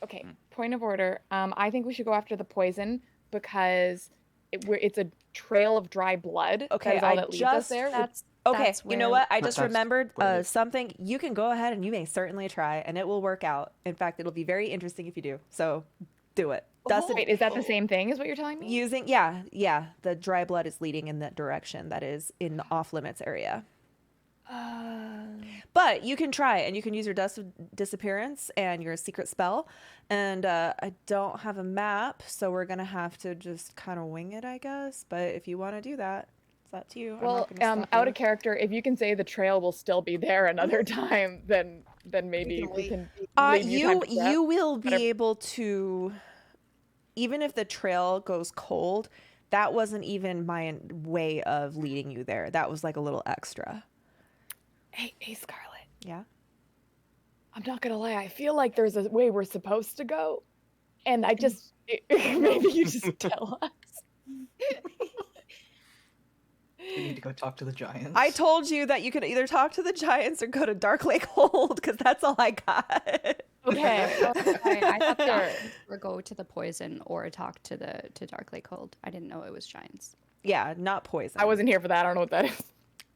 [SPEAKER 3] Okay, point of order. I think we should go after the poison because it's a trail of dry blood.
[SPEAKER 2] Okay,
[SPEAKER 3] that is all
[SPEAKER 2] I
[SPEAKER 3] that leads us
[SPEAKER 2] just-
[SPEAKER 3] there.
[SPEAKER 2] Okay,
[SPEAKER 5] That's
[SPEAKER 2] you know
[SPEAKER 5] where-
[SPEAKER 2] what? I just
[SPEAKER 9] That's
[SPEAKER 2] remembered
[SPEAKER 9] where it is.
[SPEAKER 2] something. You can go ahead and you may certainly try, and it will work out. In fact, it'll be very interesting if you do. So do it. Dustin,
[SPEAKER 3] Wait, is that the same thing as what you're telling me?
[SPEAKER 2] using, yeah, the dry blood is leading in that direction. That is in the off limits area. But you can try it, and you can use your dust of disappearance and your secret spell. And I don't have a map, so we're gonna have to just kind of wing it, I guess. But if you want to do that, it's up to you. I'm
[SPEAKER 3] Well,
[SPEAKER 2] not gonna stop
[SPEAKER 3] out
[SPEAKER 2] you.
[SPEAKER 3] of character, if you can say the trail will still be there another time, then maybe
[SPEAKER 7] can
[SPEAKER 3] we
[SPEAKER 7] wait.
[SPEAKER 3] can. leave
[SPEAKER 2] You
[SPEAKER 3] time to prep.
[SPEAKER 2] you will be
[SPEAKER 3] Whatever.
[SPEAKER 2] able to, even if the trail goes cold, that wasn't even my way of leading you there. That was like a little extra.
[SPEAKER 3] Hey, Scarlet.
[SPEAKER 2] Yeah.
[SPEAKER 3] I'm not gonna lie. I feel like there's a way we're supposed to go, and I just maybe you just tell us.
[SPEAKER 9] We need to go talk to the giants.
[SPEAKER 2] I told you that you could either talk to the giants or go to Dark Lake Hold because that's all I got.
[SPEAKER 3] Okay.
[SPEAKER 5] I thought the
[SPEAKER 3] Sure.
[SPEAKER 5] options were go to the poison or talk to Dark Lake Hold. I didn't know it was giants.
[SPEAKER 2] Yeah, not poison.
[SPEAKER 3] I wasn't here for that. I don't know what that is.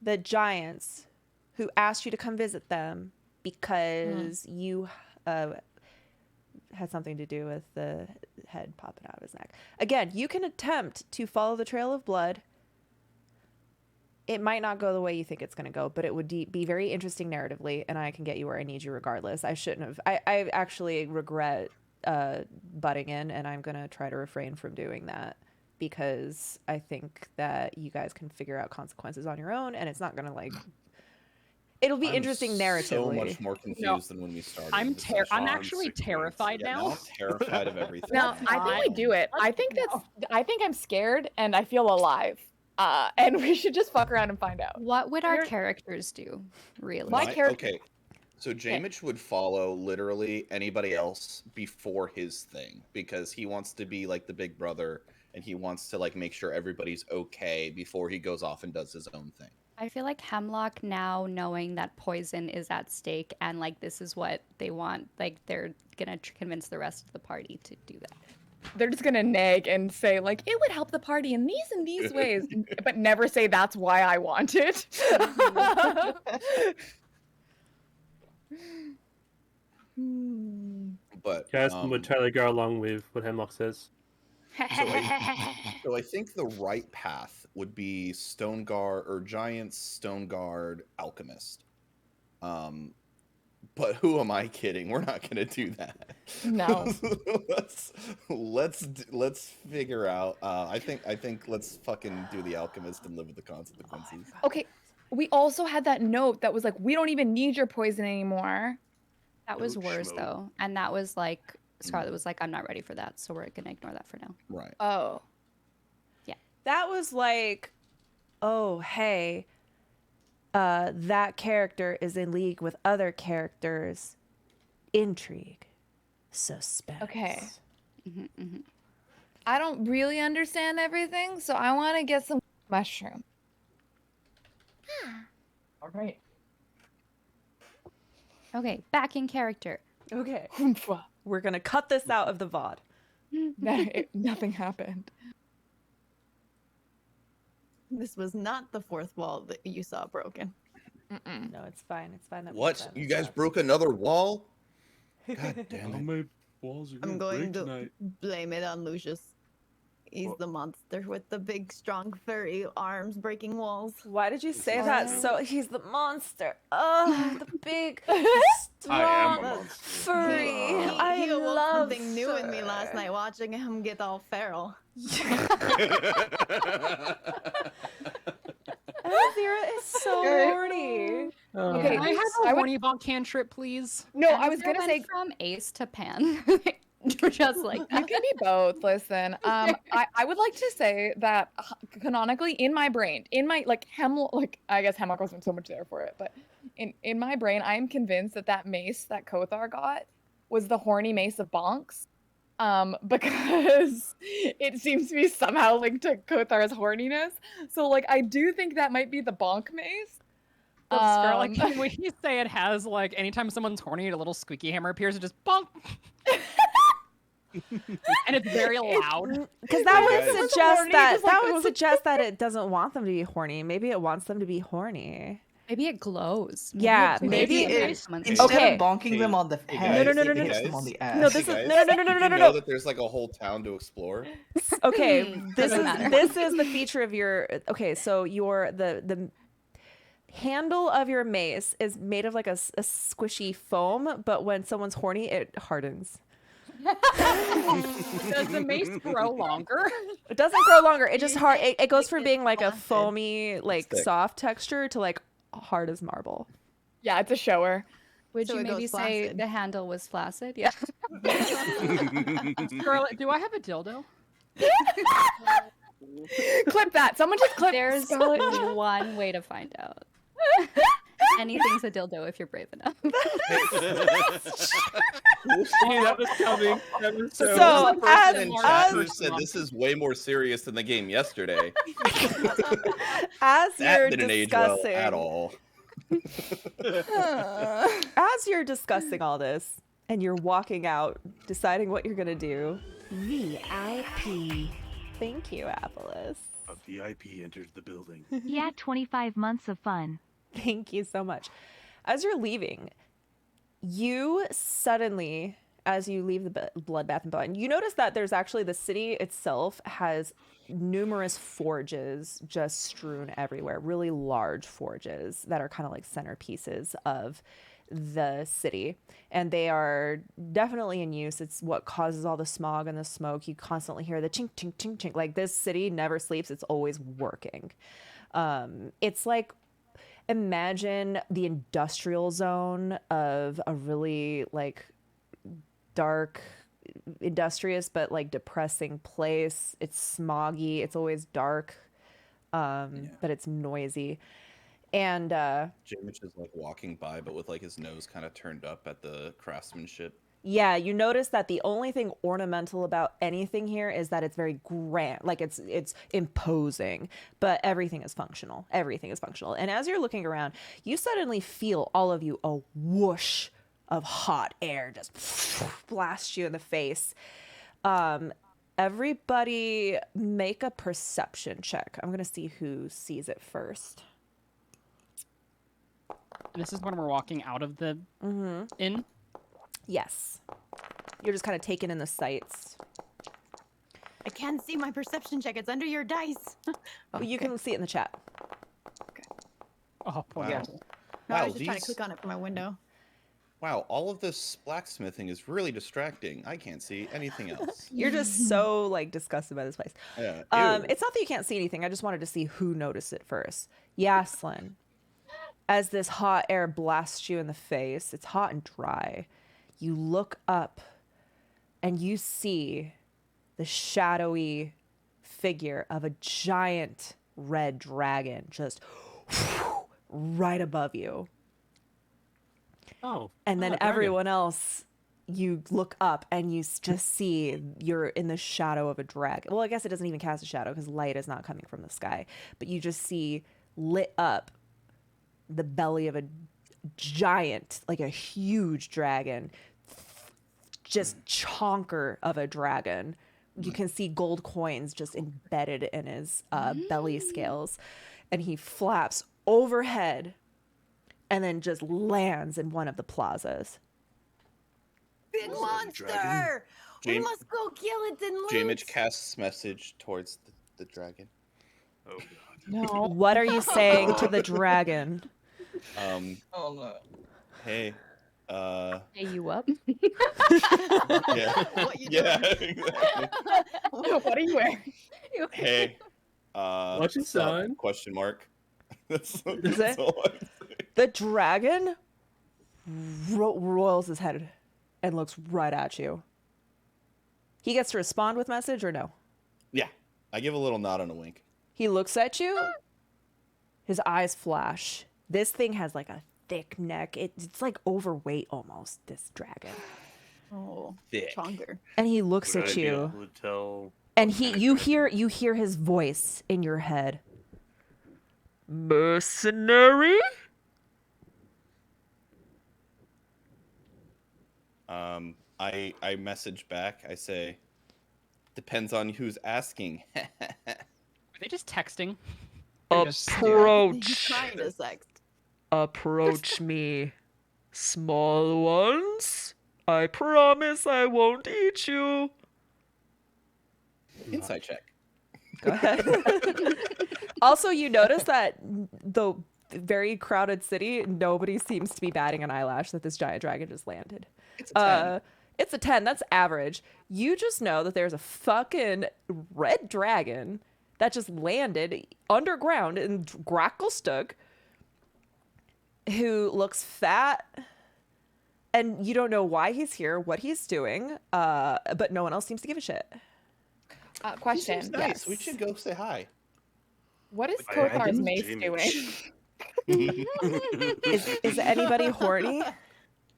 [SPEAKER 2] The giants who asked you to come visit them because you had something to do with the head popping out of his neck. Again, you can attempt to follow the trail of blood. It might not go the way you think it's going to go, but it would be very interesting narratively, and I can get you where I need you regardless. I shouldn't have. I actually regret butting in, and I'm going to try to refrain from doing that because I think that you guys can figure out consequences on your own, and it's not going to like... It'll be
[SPEAKER 1] I'm
[SPEAKER 2] interesting
[SPEAKER 1] so
[SPEAKER 2] narratively.
[SPEAKER 1] much more confused than when we started.
[SPEAKER 10] I'm
[SPEAKER 1] this
[SPEAKER 10] I'm
[SPEAKER 1] session.
[SPEAKER 10] actually
[SPEAKER 6] 6
[SPEAKER 10] terrified
[SPEAKER 1] Yeah,
[SPEAKER 10] now.
[SPEAKER 1] I'm terrified of everything.
[SPEAKER 3] No, I think we do it. I think I'm scared and I feel alive. And we should just fuck around and find out.
[SPEAKER 5] What would our
[SPEAKER 3] You're-
[SPEAKER 5] characters do, really?
[SPEAKER 3] My character-
[SPEAKER 1] Okay, so Jamich would follow literally anybody else before his thing because he wants to be like the big brother and he wants to like make sure everybody's okay before he goes off and does his own thing.
[SPEAKER 5] I feel like Hemlock, now knowing that poison is at stake and like this is what they want, like they're gonna convince the rest of the party to do that.
[SPEAKER 3] They're just gonna nag and say like it would help the party in these ways, but never say that's why I want it.
[SPEAKER 1] But
[SPEAKER 4] Kirsten would totally go along with what Hemlock says.
[SPEAKER 1] so I think the right path would be Stone Guard or Giants, Stone Guard, Alchemist. But who am I kidding? We're not gonna do that.
[SPEAKER 3] No.
[SPEAKER 1] let's figure out. I think let's fucking do the Alchemist and live with the consequences.
[SPEAKER 3] Okay, we also had that note that was like, we don't even need your poison anymore.
[SPEAKER 5] That was
[SPEAKER 6] No
[SPEAKER 5] worse
[SPEAKER 6] schmo.
[SPEAKER 5] though, and that was like Scarlet was like, "I'm not ready for that," so we're gonna ignore that for now.
[SPEAKER 1] Right.
[SPEAKER 3] Oh.
[SPEAKER 2] That was like, oh, hey, that character is in league with other characters. Intrigue. Suspense.
[SPEAKER 3] Okay.
[SPEAKER 5] Mm-hmm.
[SPEAKER 3] I don't really understand everything, so I want to get some mushroom.
[SPEAKER 9] All right.
[SPEAKER 5] Okay, back in character.
[SPEAKER 2] Okay.
[SPEAKER 3] Oomphwa.
[SPEAKER 2] We're going to cut this out of the VOD.
[SPEAKER 3] Nothing happened.
[SPEAKER 7] This was not the fourth wall that you saw broken.
[SPEAKER 3] Mm-mm.
[SPEAKER 2] No, it's fine. It's fine. That we
[SPEAKER 1] What?
[SPEAKER 2] did
[SPEAKER 1] You
[SPEAKER 2] that.
[SPEAKER 1] guys broke another wall? God damn
[SPEAKER 6] How
[SPEAKER 1] it.
[SPEAKER 6] many walls are
[SPEAKER 7] I'm
[SPEAKER 6] gonna
[SPEAKER 7] going
[SPEAKER 6] break
[SPEAKER 7] to
[SPEAKER 6] tonight?
[SPEAKER 7] blame it on Lucius. He's
[SPEAKER 6] What?
[SPEAKER 7] the monster with the big, strong, furry arms breaking walls.
[SPEAKER 2] Why did you say that? So he's the monster. The big,
[SPEAKER 6] I am a
[SPEAKER 2] strong,
[SPEAKER 6] monster.
[SPEAKER 2] furry. I
[SPEAKER 7] he awoke
[SPEAKER 2] love
[SPEAKER 7] something new in me last
[SPEAKER 2] fur.
[SPEAKER 7] night watching him get all feral.
[SPEAKER 2] Azira is so horny.
[SPEAKER 3] Okay,
[SPEAKER 10] Can I have
[SPEAKER 3] I
[SPEAKER 10] a
[SPEAKER 3] would-
[SPEAKER 10] horny bonk cantrip, please?
[SPEAKER 3] No, I was
[SPEAKER 5] Azura
[SPEAKER 3] gonna
[SPEAKER 5] went
[SPEAKER 3] say
[SPEAKER 5] from Ace to Pan, just like
[SPEAKER 3] you
[SPEAKER 5] that.
[SPEAKER 3] can be both. Listen, I would like to say that canonically in my brain, in my I guess Hemlock wasn't so much there for it, but in my brain, I am convinced that mace that Kothar got was the horny mace of Bonks. because it seems to be somehow linked to Kothar's horniness. So like I do think that might be the bonk mace.
[SPEAKER 10] Scarlet, can we say it has like anytime someone's horny, a little squeaky hammer appears and just bonk, and it's very loud.
[SPEAKER 2] Because that would
[SPEAKER 1] Yeah.
[SPEAKER 2] suggest
[SPEAKER 3] Horny,
[SPEAKER 2] that
[SPEAKER 3] just like
[SPEAKER 2] that
[SPEAKER 3] it
[SPEAKER 2] would
[SPEAKER 3] was-
[SPEAKER 2] suggest that it doesn't want them to be horny. Maybe it wants them to be horny.
[SPEAKER 5] Maybe it glows.
[SPEAKER 2] Yeah,
[SPEAKER 5] it glows
[SPEAKER 2] maybe
[SPEAKER 5] when
[SPEAKER 9] it-
[SPEAKER 5] there's someone's
[SPEAKER 9] Instead
[SPEAKER 2] Okay.
[SPEAKER 9] of bonking them on the
[SPEAKER 1] Hey,
[SPEAKER 9] head,
[SPEAKER 1] guys,
[SPEAKER 2] No, no, no,
[SPEAKER 9] it
[SPEAKER 2] no,
[SPEAKER 9] hits
[SPEAKER 1] no.
[SPEAKER 9] them on the ass.
[SPEAKER 2] No, this
[SPEAKER 1] Hey,
[SPEAKER 2] is
[SPEAKER 1] guys,
[SPEAKER 2] no.
[SPEAKER 1] did you
[SPEAKER 2] No.
[SPEAKER 1] know that there's like a whole town to explore?
[SPEAKER 2] Okay, this
[SPEAKER 5] Doesn't
[SPEAKER 2] is
[SPEAKER 5] matter.
[SPEAKER 2] this is the feature of your. Okay, so your the handle of your mace is made of like a squishy foam, but when someone's horny, it hardens.
[SPEAKER 10] Does the mace grow longer?
[SPEAKER 2] It doesn't grow longer. It just hard. It goes from being like a
[SPEAKER 7] flaccid.
[SPEAKER 2] foamy, like
[SPEAKER 1] Thick.
[SPEAKER 2] soft texture to like hard as marble.
[SPEAKER 3] Yeah, it's a shower.
[SPEAKER 5] Would
[SPEAKER 7] So
[SPEAKER 5] you
[SPEAKER 7] it goes
[SPEAKER 5] maybe say
[SPEAKER 7] flaccid.
[SPEAKER 5] the handle was flaccid? Yeah.
[SPEAKER 10] Scarlet, do I have a dildo?
[SPEAKER 3] Clip that. Someone just clip
[SPEAKER 5] There's
[SPEAKER 3] Scarlet.
[SPEAKER 5] one way to find out. Anything's a dildo if you're brave enough.
[SPEAKER 4] That was coming. That was
[SPEAKER 2] So,
[SPEAKER 1] One person
[SPEAKER 2] as-
[SPEAKER 1] in chat who
[SPEAKER 2] as-
[SPEAKER 1] said this is way more serious than the game yesterday.
[SPEAKER 2] As
[SPEAKER 1] That
[SPEAKER 2] you're
[SPEAKER 1] didn't age well
[SPEAKER 2] discussing,
[SPEAKER 1] at all.
[SPEAKER 2] as you're discussing all this, and you're walking out, deciding what you're gonna do. VIP. Thank you, Apollos.
[SPEAKER 6] A VIP enters the building.
[SPEAKER 11] Yeah, 25 months of fun.
[SPEAKER 2] Thank you so much. As you're leaving, you suddenly, as you leave the Bloodbath and Beyond, you notice that there's actually the city itself has numerous forges just strewn everywhere, really large forges that are kind of like centerpieces of the city. And they are definitely in use. It's what causes all the smog and the smoke. You constantly hear the chink, chink, chink, chink. Like this city never sleeps. It's always working. It's like, imagine the industrial zone of a really like dark, industrious but like depressing place. It's smoggy, it's always dark, but it's noisy. And
[SPEAKER 1] James is like walking by, but with like his nose kind of turned up at the craftsmanship.
[SPEAKER 2] yeah, you notice that the only thing ornamental about anything here is that it's very grand, like it's imposing, but everything is functional. Everything is functional. And as you're looking around, you suddenly feel, all of you, a whoosh of hot air just blast you in the face. Everybody make a perception check. I'm gonna see who sees it first.
[SPEAKER 10] This is when we're walking out of the inn.
[SPEAKER 2] Yes. You're just kind of taking in the sights.
[SPEAKER 7] I can't see my perception check. It's under your dice.
[SPEAKER 2] Well, you can see it in the chat.
[SPEAKER 10] Oh, poor
[SPEAKER 1] Wow.
[SPEAKER 10] yeah.
[SPEAKER 7] No, I
[SPEAKER 1] Wow,
[SPEAKER 7] was just trying to
[SPEAKER 1] these-
[SPEAKER 7] click on it from my window.
[SPEAKER 1] Wow, all of this blacksmithing is really distracting. I can't see anything else.
[SPEAKER 2] You're just so like disgusted by this place.
[SPEAKER 1] Yeah. Ew.
[SPEAKER 2] It's not that you can't see anything. I just wanted to see who noticed it first. Yaslin, as this hot air blasts you in the face, it's hot and dry. You look up and you see the shadowy figure of a giant red dragon just right above you.
[SPEAKER 4] Oh.
[SPEAKER 2] And then
[SPEAKER 4] dragon.
[SPEAKER 2] everyone else, you look up and you just see you're in the shadow of a dragon. Well, I guess it doesn't even cast a shadow because light is not coming from the sky. But you just see lit up the belly of a giant, like a huge dragon, just chonker of a dragon. You can see gold coins just embedded in his belly scales. And he flaps overhead and then just lands in one of the plazas.
[SPEAKER 7] Big
[SPEAKER 6] Was it a
[SPEAKER 7] monster!
[SPEAKER 6] dragon?
[SPEAKER 7] We
[SPEAKER 1] Jam-
[SPEAKER 7] must go kill it and loot.
[SPEAKER 1] Jamage casts message towards the dragon.
[SPEAKER 6] Oh god.
[SPEAKER 3] No.
[SPEAKER 2] What are you saying to the dragon?
[SPEAKER 1] Oh no. Hey.
[SPEAKER 5] Hey, you up?
[SPEAKER 1] Yeah.
[SPEAKER 7] What you
[SPEAKER 1] Yeah.
[SPEAKER 7] doing?
[SPEAKER 1] Exactly.
[SPEAKER 3] What are you wearing?
[SPEAKER 1] Hey.
[SPEAKER 4] What's your
[SPEAKER 1] sup?
[SPEAKER 4] sign?
[SPEAKER 1] Question mark. That's
[SPEAKER 2] it?
[SPEAKER 1] all I'm saying.
[SPEAKER 2] The dragon rolls his head and looks right at you. He gets to respond with message or no?
[SPEAKER 1] Yeah. I give a little nod and a wink.
[SPEAKER 2] He looks at you. His eyes flash. This thing has like a thick neck. It's like overweight almost, this dragon.
[SPEAKER 7] Oh,
[SPEAKER 1] thick.
[SPEAKER 7] Chonger.
[SPEAKER 2] And he looks
[SPEAKER 6] Would
[SPEAKER 2] at
[SPEAKER 6] I be
[SPEAKER 2] you.
[SPEAKER 6] able to tell
[SPEAKER 2] And
[SPEAKER 6] what
[SPEAKER 2] he
[SPEAKER 6] kind of
[SPEAKER 2] you
[SPEAKER 6] dragon?
[SPEAKER 2] hear his voice in your head. Mercenary?
[SPEAKER 1] I message back. I say, depends on who's asking.
[SPEAKER 10] Are they just texting?
[SPEAKER 7] He's trying to sext.
[SPEAKER 2] Approach me, small ones. I promise I won't eat you.
[SPEAKER 1] Insight check.
[SPEAKER 2] Go ahead. Also, you notice that the very crowded city, nobody seems to be batting an eyelash that this giant dragon just landed.
[SPEAKER 1] It's a 10.
[SPEAKER 2] It's a 10. That's average. You just know that there's a fucking red dragon that just landed underground in Gracklestug, who looks fat, and you don't know why he's here, what he's doing, but no one else seems to give a shit.
[SPEAKER 1] He
[SPEAKER 3] Question.
[SPEAKER 1] seems nice.
[SPEAKER 2] yes.
[SPEAKER 1] We should go say hi.
[SPEAKER 3] What is
[SPEAKER 6] I
[SPEAKER 3] Kothar's
[SPEAKER 6] didn't
[SPEAKER 3] mace
[SPEAKER 6] dream
[SPEAKER 3] doing?
[SPEAKER 2] Is anybody horny?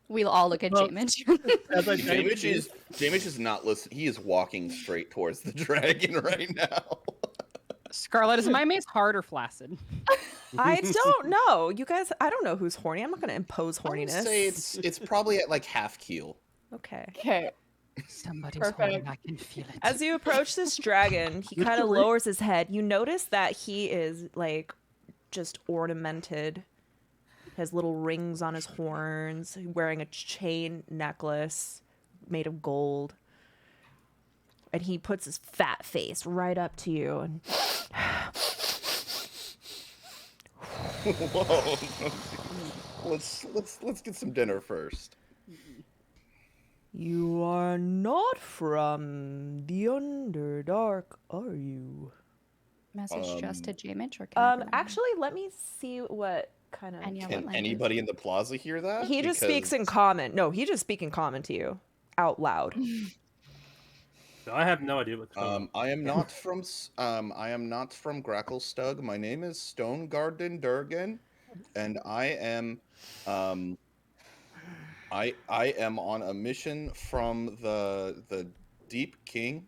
[SPEAKER 5] We'll all look at
[SPEAKER 4] Well,
[SPEAKER 5] Jamage.
[SPEAKER 4] As I
[SPEAKER 1] Jamage is not listening. He is walking straight towards the dragon right now.
[SPEAKER 10] Scarlet, is my mace hard or flaccid?
[SPEAKER 2] I don't know. You guys, I don't know who's horny. I'm not going to impose
[SPEAKER 1] I would
[SPEAKER 2] horniness.
[SPEAKER 1] say it's probably at like half keel.
[SPEAKER 2] Okay.
[SPEAKER 3] Okay.
[SPEAKER 10] Somebody's
[SPEAKER 3] Perfect.
[SPEAKER 10] horny. I can feel it.
[SPEAKER 2] As you approach this dragon, he kind of lowers his head. You notice that he is like just ornamented. Has little rings on his horns, wearing a chain necklace made of gold. And he puts his fat face right up to you and
[SPEAKER 1] Whoa. Let's get some dinner first.
[SPEAKER 2] you are not from the Underdark, are you?
[SPEAKER 5] Message just to Jamage or can everyone-
[SPEAKER 2] Actually, let me see what kind of.
[SPEAKER 5] And yeah, what
[SPEAKER 1] Can
[SPEAKER 5] language?
[SPEAKER 1] anybody in the plaza hear that?
[SPEAKER 2] He just speaks in
[SPEAKER 1] Because-
[SPEAKER 2] common. No, he just speaks in common to you, out loud.
[SPEAKER 4] I have no idea what's going on.
[SPEAKER 1] I am not from Gracklestug. My name is Stonegarden Durgan, and I am I am on a mission from the Deep King.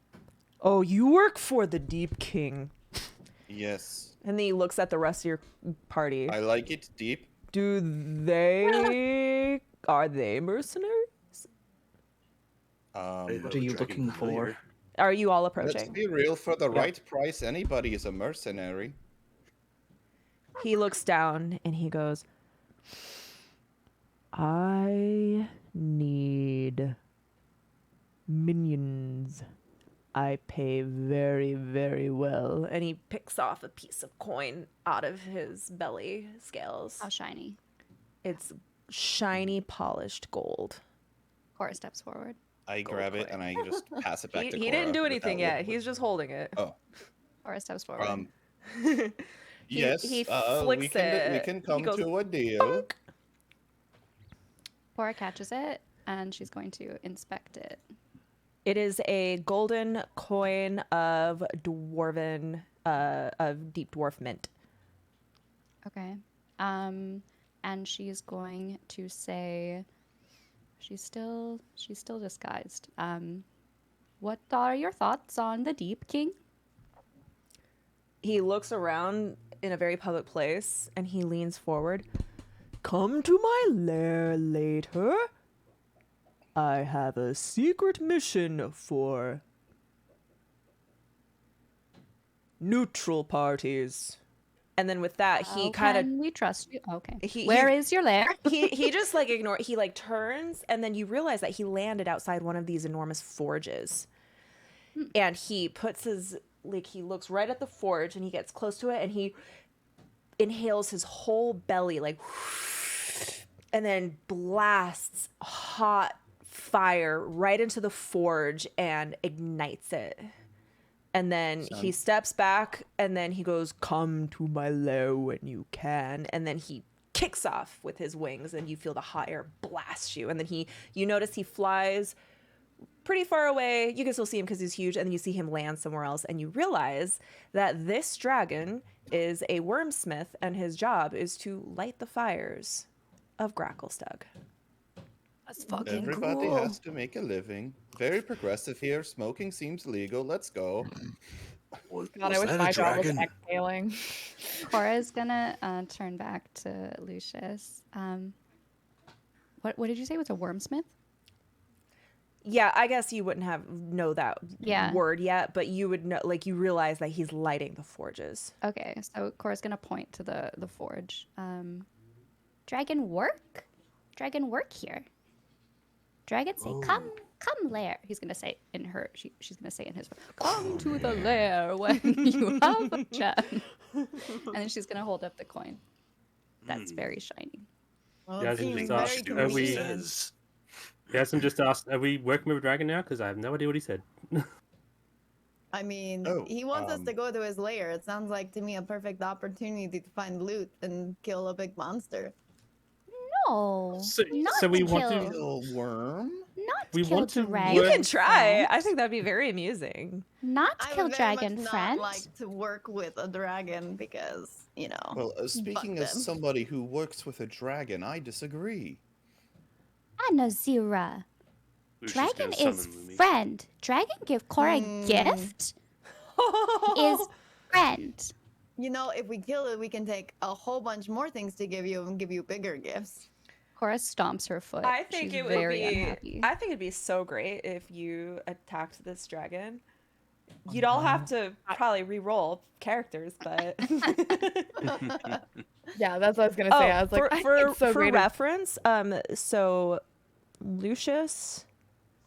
[SPEAKER 2] Oh, you work for the Deep King.
[SPEAKER 1] Yes,
[SPEAKER 2] And then he looks at the rest of your party.
[SPEAKER 1] I like it deep.
[SPEAKER 2] Do they are they mercenaries?
[SPEAKER 9] What are you looking for?
[SPEAKER 2] Are you all
[SPEAKER 1] Let's
[SPEAKER 2] approaching?
[SPEAKER 1] be real. For the right price, anybody is a mercenary.
[SPEAKER 2] He looks down and he goes, I need minions. I pay very, very well. And he picks off a piece of coin out of his belly scales.
[SPEAKER 5] How shiny?
[SPEAKER 2] It's shiny, polished gold.
[SPEAKER 5] Cora steps forward.
[SPEAKER 1] I grab it and I just pass it back to
[SPEAKER 2] He
[SPEAKER 1] Cora
[SPEAKER 2] didn't do
[SPEAKER 1] without
[SPEAKER 2] anything yet.
[SPEAKER 1] looking.
[SPEAKER 2] He's just holding it.
[SPEAKER 1] Oh,
[SPEAKER 5] Cora steps forward.
[SPEAKER 1] yes.
[SPEAKER 2] he
[SPEAKER 1] we
[SPEAKER 2] flicks
[SPEAKER 1] can
[SPEAKER 2] it.
[SPEAKER 1] we can
[SPEAKER 2] He
[SPEAKER 1] come
[SPEAKER 2] goes,
[SPEAKER 1] to a deal.
[SPEAKER 2] "Bonk."
[SPEAKER 5] Cora catches it and she's going to inspect it.
[SPEAKER 2] It is a golden coin of dwarven, of deep dwarf mint.
[SPEAKER 5] Okay. And she's going to say, she's still disguised. What are your thoughts on the Deep King?
[SPEAKER 2] He looks around in a very public place and he leans forward. Come to my lair later. I have a secret mission for neutral parties. And then with that, he kind of
[SPEAKER 5] we trust you. Okay.
[SPEAKER 2] He-
[SPEAKER 5] Where
[SPEAKER 2] he-
[SPEAKER 5] is your lair?
[SPEAKER 2] he just like he like turns and then you realize that he landed outside one of these enormous forges. And he puts his like he looks right at the forge and he gets close to it and he inhales his whole belly like and then blasts hot fire right into the forge and ignites it. And then he steps back and then he goes, come to my lair when you can. And then he kicks off with his wings and you feel the hot air blast you. And then you notice he flies pretty far away. You can still see him because he's huge. And then you see him land somewhere else. And you realize that this dragon is a wormsmith and his job is to light the fires of Gracklestug.
[SPEAKER 7] That's fucking
[SPEAKER 1] Everybody
[SPEAKER 7] cool.
[SPEAKER 1] has to make a living. Very progressive here. Smoking seems legal. Let's go.
[SPEAKER 3] God, I wish my job was exhaling.
[SPEAKER 5] Cora's gonna turn back to Lucius. What did you say was a wormsmith?
[SPEAKER 2] Yeah, I guess you wouldn't know that
[SPEAKER 5] Yeah.
[SPEAKER 2] word yet, but you would know, like, you realize that he's lighting the forges.
[SPEAKER 5] Okay, so Cora's gonna point to the forge. Dragon work? Dragon work here. Dragon say, come lair. He's gonna say in her. She's gonna say in his. Come to the lair when you have a chance. And then she's gonna hold up the coin. That's very shiny.
[SPEAKER 7] Well,
[SPEAKER 4] Yeah, I
[SPEAKER 7] it
[SPEAKER 4] think
[SPEAKER 7] seems
[SPEAKER 4] just
[SPEAKER 7] very
[SPEAKER 4] asked, are we-
[SPEAKER 7] convenient.
[SPEAKER 4] Yasin just asked, are we working with a dragon now? Because I have no idea what he said.
[SPEAKER 7] I mean,
[SPEAKER 1] Oh,
[SPEAKER 7] he wants us to go to his lair. It sounds like to me a perfect opportunity to find loot and kill a big monster.
[SPEAKER 5] No,
[SPEAKER 4] So-
[SPEAKER 5] not
[SPEAKER 4] so we
[SPEAKER 5] to
[SPEAKER 4] want to-
[SPEAKER 5] kill,
[SPEAKER 1] Little worm.
[SPEAKER 5] not to
[SPEAKER 4] we
[SPEAKER 5] kill
[SPEAKER 4] want to
[SPEAKER 5] dragon.
[SPEAKER 2] You
[SPEAKER 4] work-
[SPEAKER 2] can try.
[SPEAKER 5] friend.
[SPEAKER 2] I think that'd be very amusing.
[SPEAKER 5] Not to
[SPEAKER 7] I
[SPEAKER 5] kill
[SPEAKER 7] would very
[SPEAKER 5] dragon
[SPEAKER 7] much
[SPEAKER 5] friend.
[SPEAKER 7] not like to work with a dragon because, you know.
[SPEAKER 1] Well, speaking
[SPEAKER 7] fuck
[SPEAKER 1] as
[SPEAKER 7] them.
[SPEAKER 1] somebody who works with a dragon, I disagree.
[SPEAKER 5] Anazira.
[SPEAKER 6] Lucius
[SPEAKER 5] Dragon
[SPEAKER 6] goes,
[SPEAKER 5] is
[SPEAKER 6] "Summon Lumi."
[SPEAKER 5] friend. Dragon give Cora gift is friend.
[SPEAKER 7] You know, if we kill it, we can take a whole bunch more things to give you and give you bigger gifts.
[SPEAKER 5] Cora stomps her foot.
[SPEAKER 2] I think
[SPEAKER 5] She's
[SPEAKER 2] it would
[SPEAKER 5] very
[SPEAKER 2] be.
[SPEAKER 5] unhappy.
[SPEAKER 2] I think it'd be so great if you attacked this dragon. You'd all have to probably re-roll characters, but
[SPEAKER 3] Yeah, that's what I was gonna say. I was like, I think it's so
[SPEAKER 2] for
[SPEAKER 3] great. if-
[SPEAKER 2] reference, so Lucius,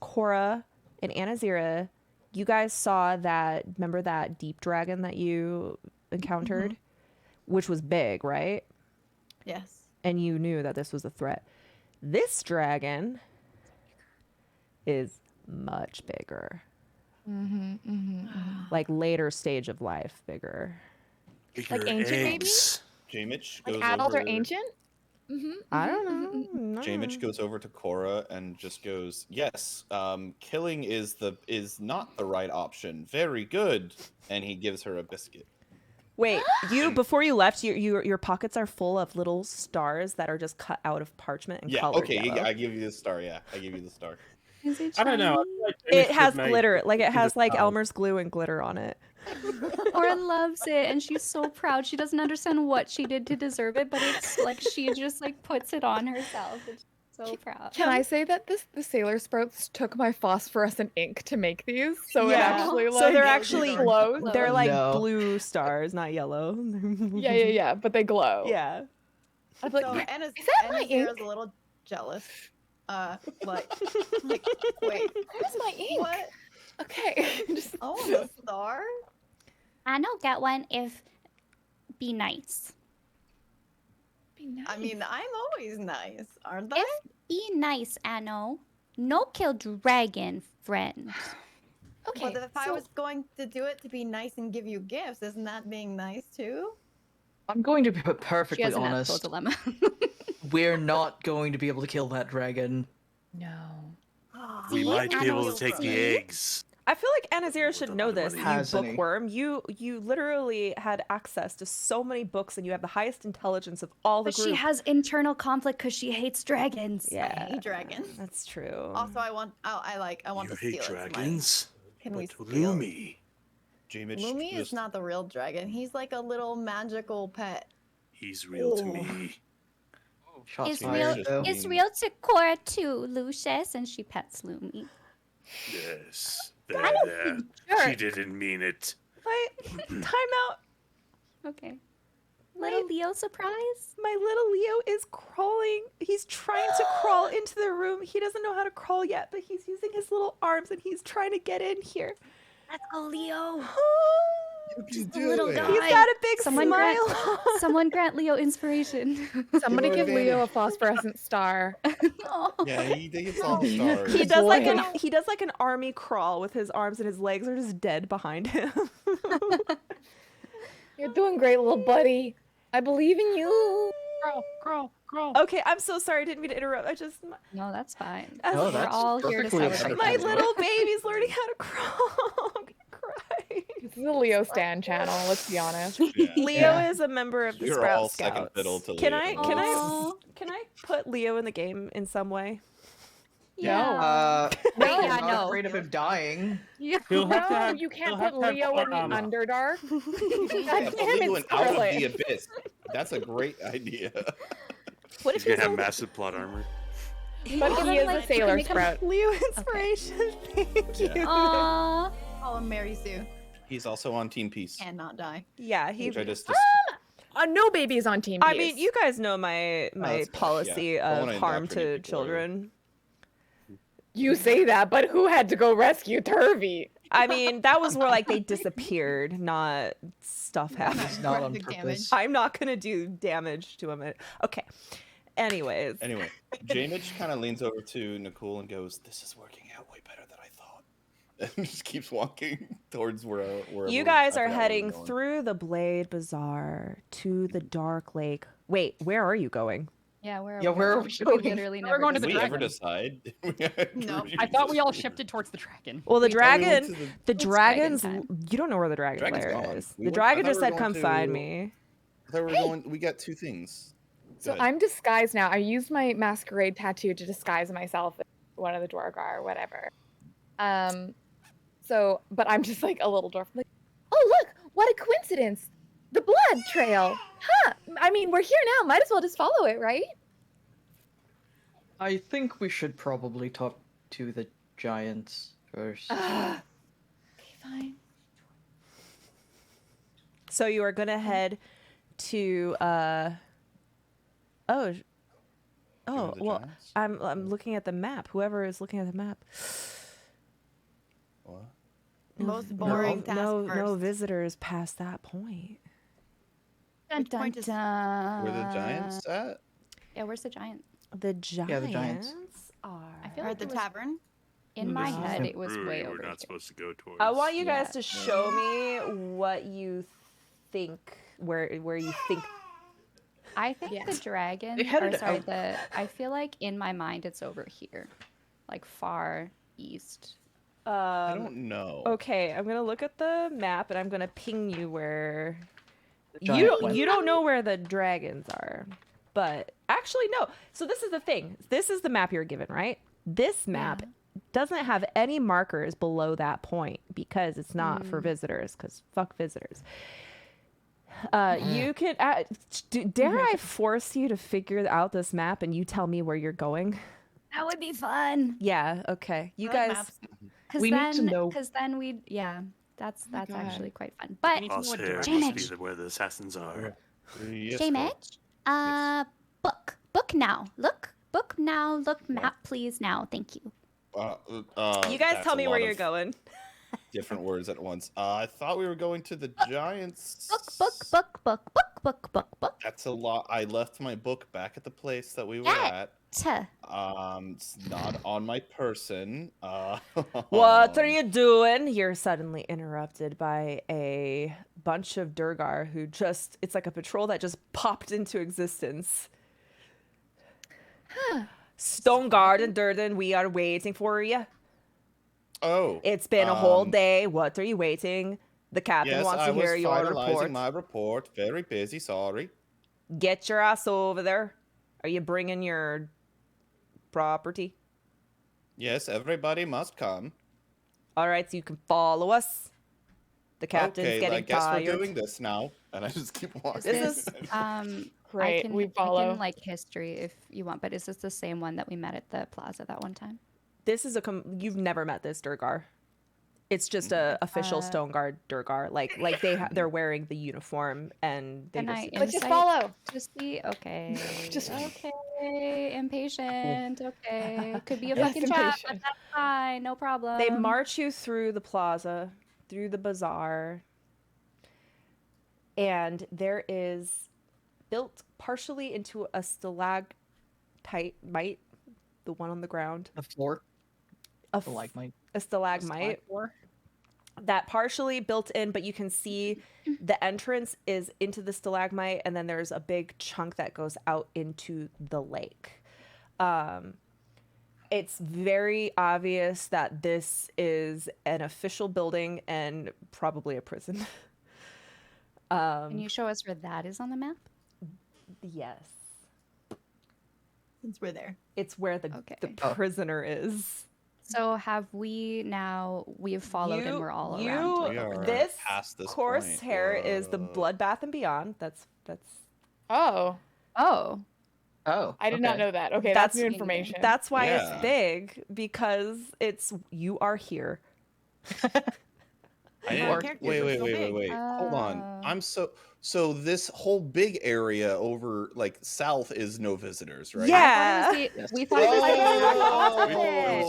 [SPEAKER 2] Cora, and Anazira, you guys saw that. Remember that deep dragon that you encountered, which was big, right?
[SPEAKER 7] Yes.
[SPEAKER 2] And you knew that this was a threat. This dragon is much bigger. Like later stage of life, bigger.
[SPEAKER 3] Like ancient, maybe?
[SPEAKER 6] eggs.
[SPEAKER 1] Jamich
[SPEAKER 3] Like
[SPEAKER 1] goes
[SPEAKER 3] adult
[SPEAKER 1] over.
[SPEAKER 3] or ancient?
[SPEAKER 2] I don't know. No.
[SPEAKER 1] Jamich goes over to Cora and just goes, "Yes, killing is not the right option. Very good." And he gives her a biscuit.
[SPEAKER 2] Wait, you before you left, your pockets are full of little stars that are just cut out of parchment and
[SPEAKER 1] Yeah.
[SPEAKER 2] colored
[SPEAKER 1] Okay.
[SPEAKER 2] yellow.
[SPEAKER 1] I give you the star. Yeah. I give you the star.
[SPEAKER 5] Is it
[SPEAKER 4] I don't know. I
[SPEAKER 5] shiny?
[SPEAKER 4] feel like
[SPEAKER 2] It
[SPEAKER 4] Dennis
[SPEAKER 2] has
[SPEAKER 4] would make
[SPEAKER 2] glitter, like it
[SPEAKER 4] things
[SPEAKER 2] has
[SPEAKER 4] of
[SPEAKER 2] like
[SPEAKER 4] power.
[SPEAKER 2] Elmer's glue and glitter on it.
[SPEAKER 5] Cora loves it, and she's so proud. She doesn't understand what she did to deserve it, but it's like she just like puts it on herself. It's so proud.
[SPEAKER 3] Can I say that the Sailor Sprouts took my phosphorescent ink to make these, so it
[SPEAKER 2] Yeah.
[SPEAKER 3] actually like
[SPEAKER 2] So they're actually
[SPEAKER 3] glows.
[SPEAKER 2] they're like
[SPEAKER 9] No.
[SPEAKER 2] blue stars, not yellow.
[SPEAKER 3] Yeah, but they glow.
[SPEAKER 2] Yeah.
[SPEAKER 3] I was like,
[SPEAKER 7] So
[SPEAKER 3] "Yeah,
[SPEAKER 7] Anna's,
[SPEAKER 3] is that my
[SPEAKER 7] Anazira's
[SPEAKER 3] ink?
[SPEAKER 7] a little jealous. Like wait,
[SPEAKER 3] Where's my ink?
[SPEAKER 7] what?
[SPEAKER 3] Okay. Just
[SPEAKER 7] Oh, the star?
[SPEAKER 5] I know get one if be nice.
[SPEAKER 3] be nice.
[SPEAKER 7] I mean, I'm always nice, aren't I?
[SPEAKER 5] If be nice, Anno. No kill dragon friend.
[SPEAKER 3] okay.
[SPEAKER 7] But if I
[SPEAKER 3] so
[SPEAKER 7] was going to do it to be nice and give you gifts, isn't that being nice too?
[SPEAKER 9] I'm going to be
[SPEAKER 5] She
[SPEAKER 9] perfectly
[SPEAKER 5] has an ethical
[SPEAKER 9] honest.
[SPEAKER 5] dilemma.
[SPEAKER 9] We're not going to be able to kill that dragon.
[SPEAKER 3] no.
[SPEAKER 6] We
[SPEAKER 5] See,
[SPEAKER 6] might be able to
[SPEAKER 5] Anno,
[SPEAKER 6] take the
[SPEAKER 5] see?
[SPEAKER 6] eggs.
[SPEAKER 2] I feel like Anazira should know this, you
[SPEAKER 9] Hasn't he?
[SPEAKER 2] bookworm. You literally had access to so many books, and you have the highest intelligence of all the
[SPEAKER 5] But
[SPEAKER 2] group.
[SPEAKER 5] she has internal conflict because she hates dragons.
[SPEAKER 7] I
[SPEAKER 2] Yeah,
[SPEAKER 7] hate dragons.
[SPEAKER 2] that's true.
[SPEAKER 7] Also, I want
[SPEAKER 6] You
[SPEAKER 7] to
[SPEAKER 6] hate
[SPEAKER 7] steal it.
[SPEAKER 6] dragons?
[SPEAKER 7] Can we
[SPEAKER 6] But
[SPEAKER 7] steal?
[SPEAKER 6] Lumi,
[SPEAKER 1] Jamich
[SPEAKER 7] Lumi
[SPEAKER 1] goes,
[SPEAKER 7] is not the real dragon. He's like a little magical pet.
[SPEAKER 6] he's real to
[SPEAKER 7] Oh.
[SPEAKER 6] me.
[SPEAKER 9] Shots
[SPEAKER 5] Is
[SPEAKER 9] fired,
[SPEAKER 5] real
[SPEAKER 9] though.
[SPEAKER 5] is real to Cora too, Lucius, and she pets Lumi.
[SPEAKER 6] Yes. There. She didn't mean it.
[SPEAKER 2] Wait, time out.
[SPEAKER 5] Okay. Little Leo surprise?
[SPEAKER 2] My little Leo is crawling. He's trying to crawl into the room. He doesn't know how to crawl yet, but he's using his little arms and he's trying to get in here.
[SPEAKER 5] Let's go, Leo.
[SPEAKER 1] "You can
[SPEAKER 5] the
[SPEAKER 1] do
[SPEAKER 5] little
[SPEAKER 1] it."
[SPEAKER 5] guy.
[SPEAKER 2] He's got a big
[SPEAKER 5] Someone
[SPEAKER 2] smile.
[SPEAKER 5] Someone grant Leo inspiration.
[SPEAKER 3] Somebody
[SPEAKER 1] Give
[SPEAKER 3] give
[SPEAKER 1] her
[SPEAKER 3] Leo a
[SPEAKER 1] advantage.
[SPEAKER 3] phosphorescent star.
[SPEAKER 5] Oh.
[SPEAKER 1] Yeah, he gets all the stars.
[SPEAKER 2] He does like
[SPEAKER 3] Boy.
[SPEAKER 2] he does like an army crawl with his arms and his legs are just dead behind him.
[SPEAKER 3] You're doing great, little buddy. I believe in you.
[SPEAKER 10] Crawl.
[SPEAKER 2] Okay, I'm so sorry. I didn't mean to interrupt. I just
[SPEAKER 5] No, that's fine.
[SPEAKER 2] No,
[SPEAKER 5] We're
[SPEAKER 9] that's
[SPEAKER 5] all here to
[SPEAKER 9] perfectly
[SPEAKER 5] celebrate.
[SPEAKER 2] my
[SPEAKER 9] acceptable.
[SPEAKER 2] little baby's learning how to crawl. I'm gonna cry.
[SPEAKER 3] This is a Leo Stan channel. Let's be honest.
[SPEAKER 1] Yeah.
[SPEAKER 2] Leo
[SPEAKER 9] Yeah.
[SPEAKER 2] is a member of the
[SPEAKER 1] You're
[SPEAKER 2] Sprout
[SPEAKER 1] all second
[SPEAKER 2] Scouts.
[SPEAKER 1] fiddle to
[SPEAKER 2] Can
[SPEAKER 1] Leo.
[SPEAKER 2] I
[SPEAKER 5] Aw.
[SPEAKER 2] can I put Leo in the game in some way?
[SPEAKER 5] Yeah.
[SPEAKER 3] No,
[SPEAKER 5] yeah,
[SPEAKER 9] I'm not
[SPEAKER 5] no.
[SPEAKER 9] afraid of him dying.
[SPEAKER 5] Yeah.
[SPEAKER 4] He'll have to
[SPEAKER 3] No,
[SPEAKER 4] have.
[SPEAKER 3] you can't
[SPEAKER 4] he'll have
[SPEAKER 3] put
[SPEAKER 4] to have
[SPEAKER 3] Leo in
[SPEAKER 4] plot
[SPEAKER 3] the
[SPEAKER 4] armor.
[SPEAKER 3] Underdark.
[SPEAKER 1] Yeah,
[SPEAKER 3] God
[SPEAKER 1] put
[SPEAKER 3] damn
[SPEAKER 1] Leo
[SPEAKER 3] it,
[SPEAKER 1] in Out of the
[SPEAKER 3] Scarlet.
[SPEAKER 1] Abyss. That's a great idea.
[SPEAKER 2] What
[SPEAKER 6] He's
[SPEAKER 2] if he's
[SPEAKER 6] gonna have
[SPEAKER 2] a
[SPEAKER 6] massive plot armor.
[SPEAKER 3] But
[SPEAKER 5] Give
[SPEAKER 3] he
[SPEAKER 5] him,
[SPEAKER 3] is a
[SPEAKER 5] like,
[SPEAKER 3] sailor
[SPEAKER 5] make him-
[SPEAKER 3] sprout.
[SPEAKER 2] Leo inspiration? Thank you.
[SPEAKER 5] Aw.
[SPEAKER 7] Oh, Mary Sue
[SPEAKER 1] He's also on Team Peace,
[SPEAKER 7] cannot die.
[SPEAKER 2] Yeah, he.
[SPEAKER 1] which I just.
[SPEAKER 3] No babies on Team
[SPEAKER 2] I
[SPEAKER 3] Peace.
[SPEAKER 2] mean, you guys know my
[SPEAKER 1] that's fine, yeah.
[SPEAKER 2] policy
[SPEAKER 1] Don't
[SPEAKER 2] of
[SPEAKER 1] wanna
[SPEAKER 2] harm
[SPEAKER 1] indoctrinate
[SPEAKER 2] to
[SPEAKER 1] people or-
[SPEAKER 2] children.
[SPEAKER 3] You say that, but who had to go rescue Turvy?
[SPEAKER 2] I mean, that was more like they disappeared, not stuff happened.
[SPEAKER 9] It's not on
[SPEAKER 7] Graphic
[SPEAKER 9] purpose.
[SPEAKER 2] I'm not gonna do damage to him. Okay. Anyways.
[SPEAKER 1] Anyway, Jamich kind of leans over to Nicole and goes, "This is working out way better than I thought," and just keeps walking towards where.
[SPEAKER 2] You guys are heading through the Blade Bazaar to the Dark Lake. Wait, where are you going?
[SPEAKER 5] Yeah, where
[SPEAKER 9] are we going?
[SPEAKER 5] Literally
[SPEAKER 10] We're
[SPEAKER 5] never
[SPEAKER 10] going to
[SPEAKER 1] Did
[SPEAKER 10] the
[SPEAKER 1] we ever
[SPEAKER 10] dragon.
[SPEAKER 1] decide?
[SPEAKER 7] No.
[SPEAKER 10] I thought we all shifted towards the dragon.
[SPEAKER 2] Well, the
[SPEAKER 1] We thought we went
[SPEAKER 2] dragon,
[SPEAKER 1] to
[SPEAKER 2] the
[SPEAKER 5] It's
[SPEAKER 2] dragon's.
[SPEAKER 5] dragon time.
[SPEAKER 2] You don't know where the dragon
[SPEAKER 1] Dragon's
[SPEAKER 2] lair
[SPEAKER 1] gone.
[SPEAKER 2] is.
[SPEAKER 1] We
[SPEAKER 2] The
[SPEAKER 1] went- I
[SPEAKER 2] dragon
[SPEAKER 1] thought
[SPEAKER 2] just
[SPEAKER 1] we were
[SPEAKER 2] said, "Come
[SPEAKER 1] going
[SPEAKER 2] find
[SPEAKER 1] to-
[SPEAKER 2] me."
[SPEAKER 1] I thought we were going. We got 2 things.
[SPEAKER 3] So
[SPEAKER 1] Go ahead.
[SPEAKER 3] I'm disguised now. I used my masquerade tattoo to disguise myself as one of the Dwargar or whatever. So, but I'm just like a little dwarf. Like, oh look, what a coincidence! The blood trail. Huh? I mean, we're here now. Might as well just follow it, right?
[SPEAKER 9] I think we should probably talk to the giants first.
[SPEAKER 3] Okay, fine.
[SPEAKER 2] So you are gonna head to. Oh. Oh.
[SPEAKER 1] the
[SPEAKER 2] Well,
[SPEAKER 1] giants?
[SPEAKER 2] I'm looking at the map. Whoever is looking at the map.
[SPEAKER 1] What?
[SPEAKER 7] Most boring task
[SPEAKER 2] no
[SPEAKER 7] first.
[SPEAKER 2] visitors past that point.
[SPEAKER 5] Dun,
[SPEAKER 7] Which
[SPEAKER 5] dun,
[SPEAKER 7] point is-
[SPEAKER 5] dun.
[SPEAKER 1] Where the giants at?
[SPEAKER 5] Yeah, where's the giant?
[SPEAKER 2] The giants,
[SPEAKER 9] Yeah, the giants.
[SPEAKER 2] are.
[SPEAKER 5] I feel
[SPEAKER 7] Or
[SPEAKER 5] like
[SPEAKER 7] at the
[SPEAKER 5] it was-
[SPEAKER 7] tavern.
[SPEAKER 5] In my
[SPEAKER 9] This is
[SPEAKER 5] head,
[SPEAKER 9] the
[SPEAKER 5] it was
[SPEAKER 6] Brewery
[SPEAKER 5] way
[SPEAKER 6] we're
[SPEAKER 5] over
[SPEAKER 6] not
[SPEAKER 5] here.
[SPEAKER 6] supposed to go towards.
[SPEAKER 2] I want you guys
[SPEAKER 5] Yeah.
[SPEAKER 2] to show me what you think, where you think.
[SPEAKER 5] I think
[SPEAKER 3] Yeah.
[SPEAKER 5] the dragon.
[SPEAKER 9] They headed
[SPEAKER 5] Or sorry,
[SPEAKER 9] out.
[SPEAKER 5] I feel like in my mind it's over here, like far east.
[SPEAKER 1] I don't know.
[SPEAKER 2] Okay, I'm gonna look at the map and I'm gonna ping you where. You
[SPEAKER 9] giant
[SPEAKER 2] don't,
[SPEAKER 9] went.
[SPEAKER 2] you don't know where the dragons are, but actually no. So this is the thing. This is the map you're given, right? This map doesn't have any markers below that point because it's not for visitors. Because fuck visitors. You can. Dare I force you to figure out this map and you tell me where you're going?
[SPEAKER 5] That would be fun.
[SPEAKER 2] Yeah. Okay. You
[SPEAKER 7] I like
[SPEAKER 2] guys.
[SPEAKER 7] maps.
[SPEAKER 5] Cause
[SPEAKER 9] We need to know-
[SPEAKER 5] Cause then we'd that's
[SPEAKER 3] God.
[SPEAKER 5] actually quite fun. But
[SPEAKER 10] need to know
[SPEAKER 6] Us
[SPEAKER 10] what
[SPEAKER 6] here
[SPEAKER 10] direction-
[SPEAKER 6] must be
[SPEAKER 5] Jamich.
[SPEAKER 6] where the assassins are.
[SPEAKER 1] Yes,
[SPEAKER 5] J
[SPEAKER 1] Cole.
[SPEAKER 5] Mitch, book now. Book now. Look map, please now. Thank you.
[SPEAKER 2] You guys
[SPEAKER 1] That's
[SPEAKER 2] tell
[SPEAKER 1] a
[SPEAKER 2] me where
[SPEAKER 1] lot
[SPEAKER 2] you're
[SPEAKER 1] of
[SPEAKER 2] going.
[SPEAKER 1] Different words at once. I thought we were going to the giants.
[SPEAKER 5] Book.
[SPEAKER 1] That's a lot. I left my book back at the place that we were
[SPEAKER 5] Yeah.
[SPEAKER 1] at.
[SPEAKER 5] Tuh.
[SPEAKER 1] It's not on my person.
[SPEAKER 2] What are you doing? You're suddenly interrupted by a bunch of Durgar who just, it's like a patrol that just popped into existence. Stoneguard and Durden, we are waiting for you.
[SPEAKER 1] Oh,
[SPEAKER 2] It's been a whole
[SPEAKER 1] um,
[SPEAKER 2] day. What are you waiting? The captain
[SPEAKER 1] Yes,
[SPEAKER 2] wants
[SPEAKER 1] I
[SPEAKER 2] to
[SPEAKER 1] was
[SPEAKER 2] hear your
[SPEAKER 1] finalizing
[SPEAKER 2] report.
[SPEAKER 1] my report. Very busy. Sorry.
[SPEAKER 2] Get your ass over there. Are you bringing your property?
[SPEAKER 1] Yes, everybody must come.
[SPEAKER 2] All right, so you can follow us. The captain's
[SPEAKER 1] Okay,
[SPEAKER 2] getting
[SPEAKER 1] I guess
[SPEAKER 2] tired.
[SPEAKER 1] we're doing this now, and I just keep walking.
[SPEAKER 2] This is
[SPEAKER 3] Great,
[SPEAKER 5] I can,
[SPEAKER 3] we follow.
[SPEAKER 5] I can like history if you want, but is this the same one that we met at the plaza that one time?
[SPEAKER 2] This is you've never met this Durgar. It's just a official Stoneguard Durgar. Like they're wearing the uniform and they
[SPEAKER 5] Can I
[SPEAKER 3] Let's just
[SPEAKER 5] insight
[SPEAKER 3] follow.
[SPEAKER 5] to see? Okay.
[SPEAKER 3] Just-
[SPEAKER 5] okay. Impatient. Okay. Could be a
[SPEAKER 3] Yes,
[SPEAKER 5] fucking trap, but
[SPEAKER 3] impatient.
[SPEAKER 5] that's fine. No problem.
[SPEAKER 2] they march you through the plaza, through the bazaar, and there is built partially into a stalactite, the one on the ground,
[SPEAKER 9] The floor.
[SPEAKER 2] a
[SPEAKER 9] Stalagmite.
[SPEAKER 2] a stalagmite that partially built in, but you can see the entrance is into the stalagmite, and then there's a big chunk that goes out into the lake. It's very obvious that this is an official building and probably a prison.
[SPEAKER 5] Can you show us where that is on the map?
[SPEAKER 2] Yes.
[SPEAKER 7] Since we're there.
[SPEAKER 2] It's where the
[SPEAKER 5] Okay.
[SPEAKER 2] prisoner is.
[SPEAKER 5] So have we've followed and we're all around.
[SPEAKER 1] We are
[SPEAKER 2] This
[SPEAKER 1] past this
[SPEAKER 2] Corsair
[SPEAKER 1] point.
[SPEAKER 2] is the
[SPEAKER 1] Whoa.
[SPEAKER 2] Bloodbath and Beyond. That's
[SPEAKER 3] Oh,
[SPEAKER 5] Oh,
[SPEAKER 3] I did not
[SPEAKER 9] okay.
[SPEAKER 3] know that. Okay, that's new information.
[SPEAKER 2] That's why
[SPEAKER 1] Yeah.
[SPEAKER 2] it's big, because you are here.
[SPEAKER 1] I
[SPEAKER 7] Our
[SPEAKER 1] didn't,
[SPEAKER 7] characters
[SPEAKER 1] wait,
[SPEAKER 7] are
[SPEAKER 1] wait,
[SPEAKER 7] so
[SPEAKER 1] wait,
[SPEAKER 7] big.
[SPEAKER 1] wait, wait. Hold on.
[SPEAKER 5] Oh.
[SPEAKER 1] I'm so this whole big area over like south is no visitors, right?
[SPEAKER 2] Yeah.
[SPEAKER 5] we thought it was the exact opposite.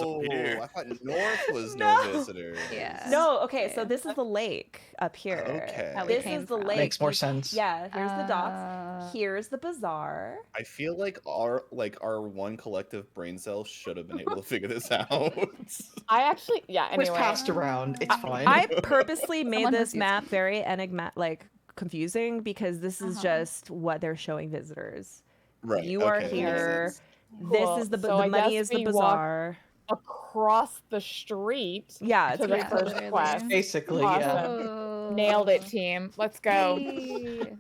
[SPEAKER 1] Oh,
[SPEAKER 6] here.
[SPEAKER 1] I thought north was
[SPEAKER 2] No.
[SPEAKER 1] no visitors.
[SPEAKER 5] Yeah.
[SPEAKER 2] No, okay, so
[SPEAKER 5] Yeah.
[SPEAKER 2] this is the lake up here.
[SPEAKER 1] Okay.
[SPEAKER 5] That we
[SPEAKER 2] This
[SPEAKER 5] came
[SPEAKER 2] is the
[SPEAKER 5] from.
[SPEAKER 2] lake.
[SPEAKER 9] Makes more
[SPEAKER 2] You-
[SPEAKER 9] sense.
[SPEAKER 2] Yeah, here's the
[SPEAKER 5] Uh,
[SPEAKER 2] docks. Here's the bazaar.
[SPEAKER 1] I feel like our one collective brain cell should have been able to figure this out.
[SPEAKER 3] I actually, yeah.
[SPEAKER 9] It was
[SPEAKER 3] Anyway,
[SPEAKER 9] passed around. It's fine.
[SPEAKER 2] I purposely made
[SPEAKER 5] Someone
[SPEAKER 2] this
[SPEAKER 5] refused
[SPEAKER 2] map very confusing, because this is
[SPEAKER 5] Uh-huh.
[SPEAKER 2] just what they're showing visitors.
[SPEAKER 1] Right.
[SPEAKER 2] You are
[SPEAKER 1] okay, that makes
[SPEAKER 2] here.
[SPEAKER 1] sense.
[SPEAKER 2] This
[SPEAKER 3] Cool.
[SPEAKER 2] is the
[SPEAKER 3] So I
[SPEAKER 2] money
[SPEAKER 3] guess
[SPEAKER 2] is the
[SPEAKER 3] we walk-
[SPEAKER 2] bazaar.
[SPEAKER 3] across the street
[SPEAKER 2] Yeah, it's
[SPEAKER 3] to the
[SPEAKER 2] yeah.
[SPEAKER 3] first
[SPEAKER 5] Literally.
[SPEAKER 3] quest.
[SPEAKER 9] Basically, yeah.
[SPEAKER 5] Oh.
[SPEAKER 3] Nailed it, team. Let's go.
[SPEAKER 5] Yay.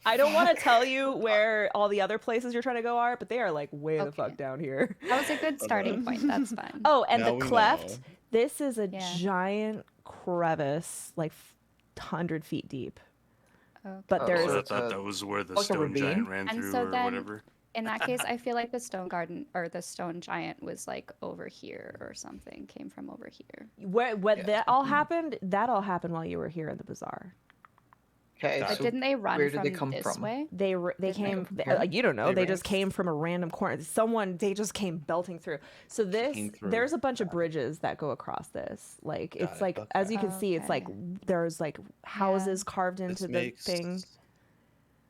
[SPEAKER 2] I don't want to tell you where all the other places you're trying to go are, but they are like way the
[SPEAKER 5] Okay.
[SPEAKER 2] fuck down here.
[SPEAKER 5] That was a good starting point. That's fun.
[SPEAKER 2] Oh, and
[SPEAKER 1] Now
[SPEAKER 2] the
[SPEAKER 1] we
[SPEAKER 2] cleft.
[SPEAKER 1] know.
[SPEAKER 2] This is a
[SPEAKER 5] Yeah.
[SPEAKER 2] giant crevice, like 100 feet deep.
[SPEAKER 5] Okay.
[SPEAKER 2] But
[SPEAKER 9] Oh,
[SPEAKER 2] there's
[SPEAKER 6] So I
[SPEAKER 9] it's
[SPEAKER 6] thought
[SPEAKER 9] a-
[SPEAKER 6] that was where the
[SPEAKER 9] like a
[SPEAKER 6] stone
[SPEAKER 9] ravine?
[SPEAKER 6] giant ran
[SPEAKER 5] And
[SPEAKER 6] through
[SPEAKER 5] so
[SPEAKER 6] or
[SPEAKER 5] then-
[SPEAKER 6] whatever.
[SPEAKER 5] In that case, I feel like the stone garden or the stone giant was like over here or something. Came from over here.
[SPEAKER 2] where
[SPEAKER 9] Yeah.
[SPEAKER 2] that all happened. That all happened while you were here in the bazaar.
[SPEAKER 9] Okay,
[SPEAKER 5] But
[SPEAKER 9] so
[SPEAKER 5] didn't they run
[SPEAKER 9] where did
[SPEAKER 5] from
[SPEAKER 9] they come
[SPEAKER 5] this
[SPEAKER 9] from?
[SPEAKER 5] way?
[SPEAKER 2] They
[SPEAKER 5] Didn't they
[SPEAKER 2] came.
[SPEAKER 9] come from here?
[SPEAKER 2] You don't know.
[SPEAKER 1] They
[SPEAKER 2] They
[SPEAKER 1] ran
[SPEAKER 2] just came from a random corner. They just came belting through. So
[SPEAKER 1] Came through.
[SPEAKER 2] there's a bunch of bridges that go across this. Like
[SPEAKER 1] Got
[SPEAKER 2] it's
[SPEAKER 1] it,
[SPEAKER 2] like, as you
[SPEAKER 1] okay.
[SPEAKER 2] can see, it's like there's like houses carved
[SPEAKER 1] This
[SPEAKER 2] into the
[SPEAKER 1] makes
[SPEAKER 2] thing.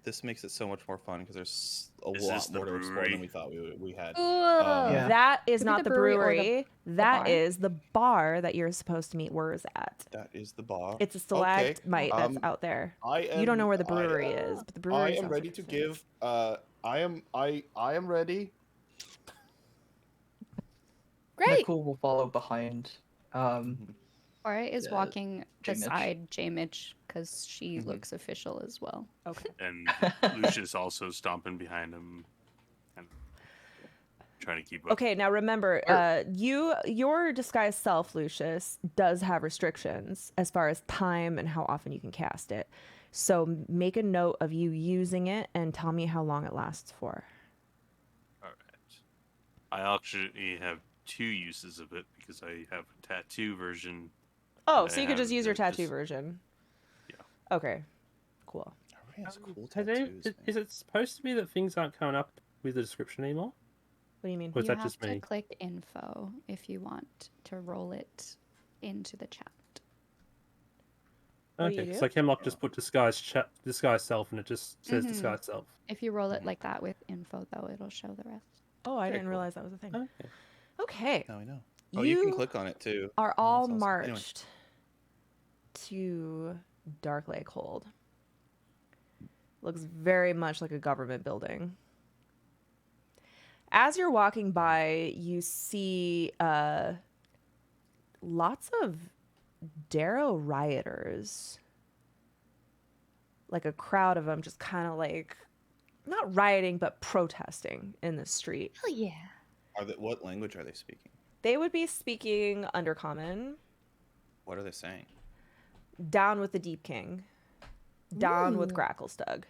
[SPEAKER 1] this makes it so much more fun because there's a
[SPEAKER 6] Is this
[SPEAKER 1] lot
[SPEAKER 6] the
[SPEAKER 1] more to explore
[SPEAKER 6] brewery?
[SPEAKER 1] than we thought we had.
[SPEAKER 9] Yeah.
[SPEAKER 2] That is
[SPEAKER 5] Could be
[SPEAKER 2] not
[SPEAKER 5] the
[SPEAKER 2] the
[SPEAKER 5] brewery or
[SPEAKER 2] brewery. That
[SPEAKER 5] bar.
[SPEAKER 2] is the bar that you're supposed to meet Wurs at.
[SPEAKER 1] That is the bar.
[SPEAKER 2] It's a
[SPEAKER 1] Okay,
[SPEAKER 2] stalagmite that's out there. You don't know where the brewery is, but the brewery.
[SPEAKER 1] I am
[SPEAKER 2] sounds
[SPEAKER 1] ready
[SPEAKER 2] like
[SPEAKER 1] to
[SPEAKER 2] it's there.
[SPEAKER 1] give. I am ready.
[SPEAKER 3] Great.
[SPEAKER 9] Nicole will follow behind.
[SPEAKER 5] Or is
[SPEAKER 9] Yeah,
[SPEAKER 5] walking
[SPEAKER 9] J-Mitch.
[SPEAKER 5] beside J-Mitch because she
[SPEAKER 1] Mhm.
[SPEAKER 5] looks official as well.
[SPEAKER 2] Okay.
[SPEAKER 6] And Lucius also stomping behind him and trying to keep up.
[SPEAKER 2] Okay, now remember, your disguised self, Lucius, does have restrictions as far as time and how often you can cast it. So make a note of you using it and tell me how long it lasts for.
[SPEAKER 6] All right. I actually have 2 uses of it because I have a tattoo version.
[SPEAKER 2] Oh,
[SPEAKER 6] that
[SPEAKER 2] so
[SPEAKER 6] I
[SPEAKER 2] you could
[SPEAKER 6] have
[SPEAKER 2] just use your
[SPEAKER 6] that
[SPEAKER 2] tattoo
[SPEAKER 6] just-
[SPEAKER 2] version.
[SPEAKER 6] Yeah.
[SPEAKER 2] Okay, cool.
[SPEAKER 1] Everybody has cool
[SPEAKER 4] Has any-
[SPEAKER 1] tattoos.
[SPEAKER 4] is it supposed to be that things aren't coming up with the description anymore?
[SPEAKER 2] What do you mean?
[SPEAKER 4] Or is
[SPEAKER 5] you
[SPEAKER 4] that
[SPEAKER 5] have
[SPEAKER 4] just
[SPEAKER 5] to
[SPEAKER 4] me?
[SPEAKER 5] click info if you want to roll it into the chat.
[SPEAKER 2] What do you
[SPEAKER 4] Okay,
[SPEAKER 2] do?
[SPEAKER 4] so Hemlock just put disguise self, and it just says
[SPEAKER 5] Mhm.
[SPEAKER 4] disguise self.
[SPEAKER 5] If you roll it like that with info, though, it'll show the rest.
[SPEAKER 2] Oh, I
[SPEAKER 1] Very
[SPEAKER 2] didn't
[SPEAKER 1] cool.
[SPEAKER 2] realize that was a thing.
[SPEAKER 4] Okay.
[SPEAKER 2] Okay.
[SPEAKER 1] Now we know. Oh, you can click on it too.
[SPEAKER 2] Are
[SPEAKER 1] Oh,
[SPEAKER 2] all
[SPEAKER 1] that's awesome. Anyway.
[SPEAKER 2] marched to Dark Lake Hold. Looks very much like a government building. As you're walking by, you see lots of Darrow rioters. Like a crowd of them just kind of like, not rioting, but protesting in the street.
[SPEAKER 8] Hell yeah.
[SPEAKER 1] What language are they speaking?
[SPEAKER 2] They would be speaking Undercommon.
[SPEAKER 1] What are they saying?
[SPEAKER 2] Down with the Deep King. Down with Gracklestug.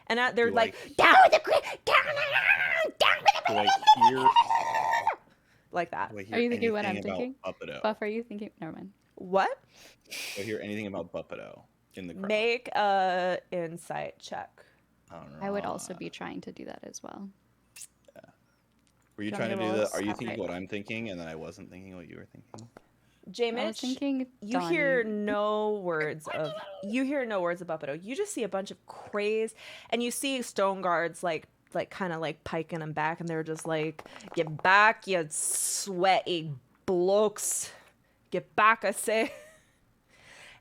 [SPEAKER 2] And they're
[SPEAKER 1] Do
[SPEAKER 2] like,
[SPEAKER 1] I-
[SPEAKER 2] down with the down with
[SPEAKER 1] Do I hear,
[SPEAKER 2] like that.
[SPEAKER 1] do I hear
[SPEAKER 5] Are you thinking what I'm
[SPEAKER 1] anything about
[SPEAKER 5] thinking?
[SPEAKER 1] Buppedo?
[SPEAKER 5] Buff, are you thinking? Never mind.
[SPEAKER 2] What?
[SPEAKER 1] Do I hear anything about Buppedo in the crowd?
[SPEAKER 2] Make a insight check.
[SPEAKER 5] I would also be trying to do that as well.
[SPEAKER 1] Were you
[SPEAKER 2] Do you
[SPEAKER 1] trying
[SPEAKER 2] want
[SPEAKER 1] to
[SPEAKER 2] me
[SPEAKER 1] do
[SPEAKER 2] to roll
[SPEAKER 1] that? Are you
[SPEAKER 2] this?
[SPEAKER 1] thinking
[SPEAKER 2] Okay.
[SPEAKER 1] what I'm thinking, and then I wasn't thinking what you were thinking?
[SPEAKER 2] J.
[SPEAKER 5] I was
[SPEAKER 2] Mitch,
[SPEAKER 5] thinking
[SPEAKER 2] you
[SPEAKER 5] Donnie.
[SPEAKER 2] hear no words of Buppedo. You just see a bunch of craze, and you see stone guards like kind of like piking them back, and they're just like, "Get back, you sweaty blokes! Get back, I say!"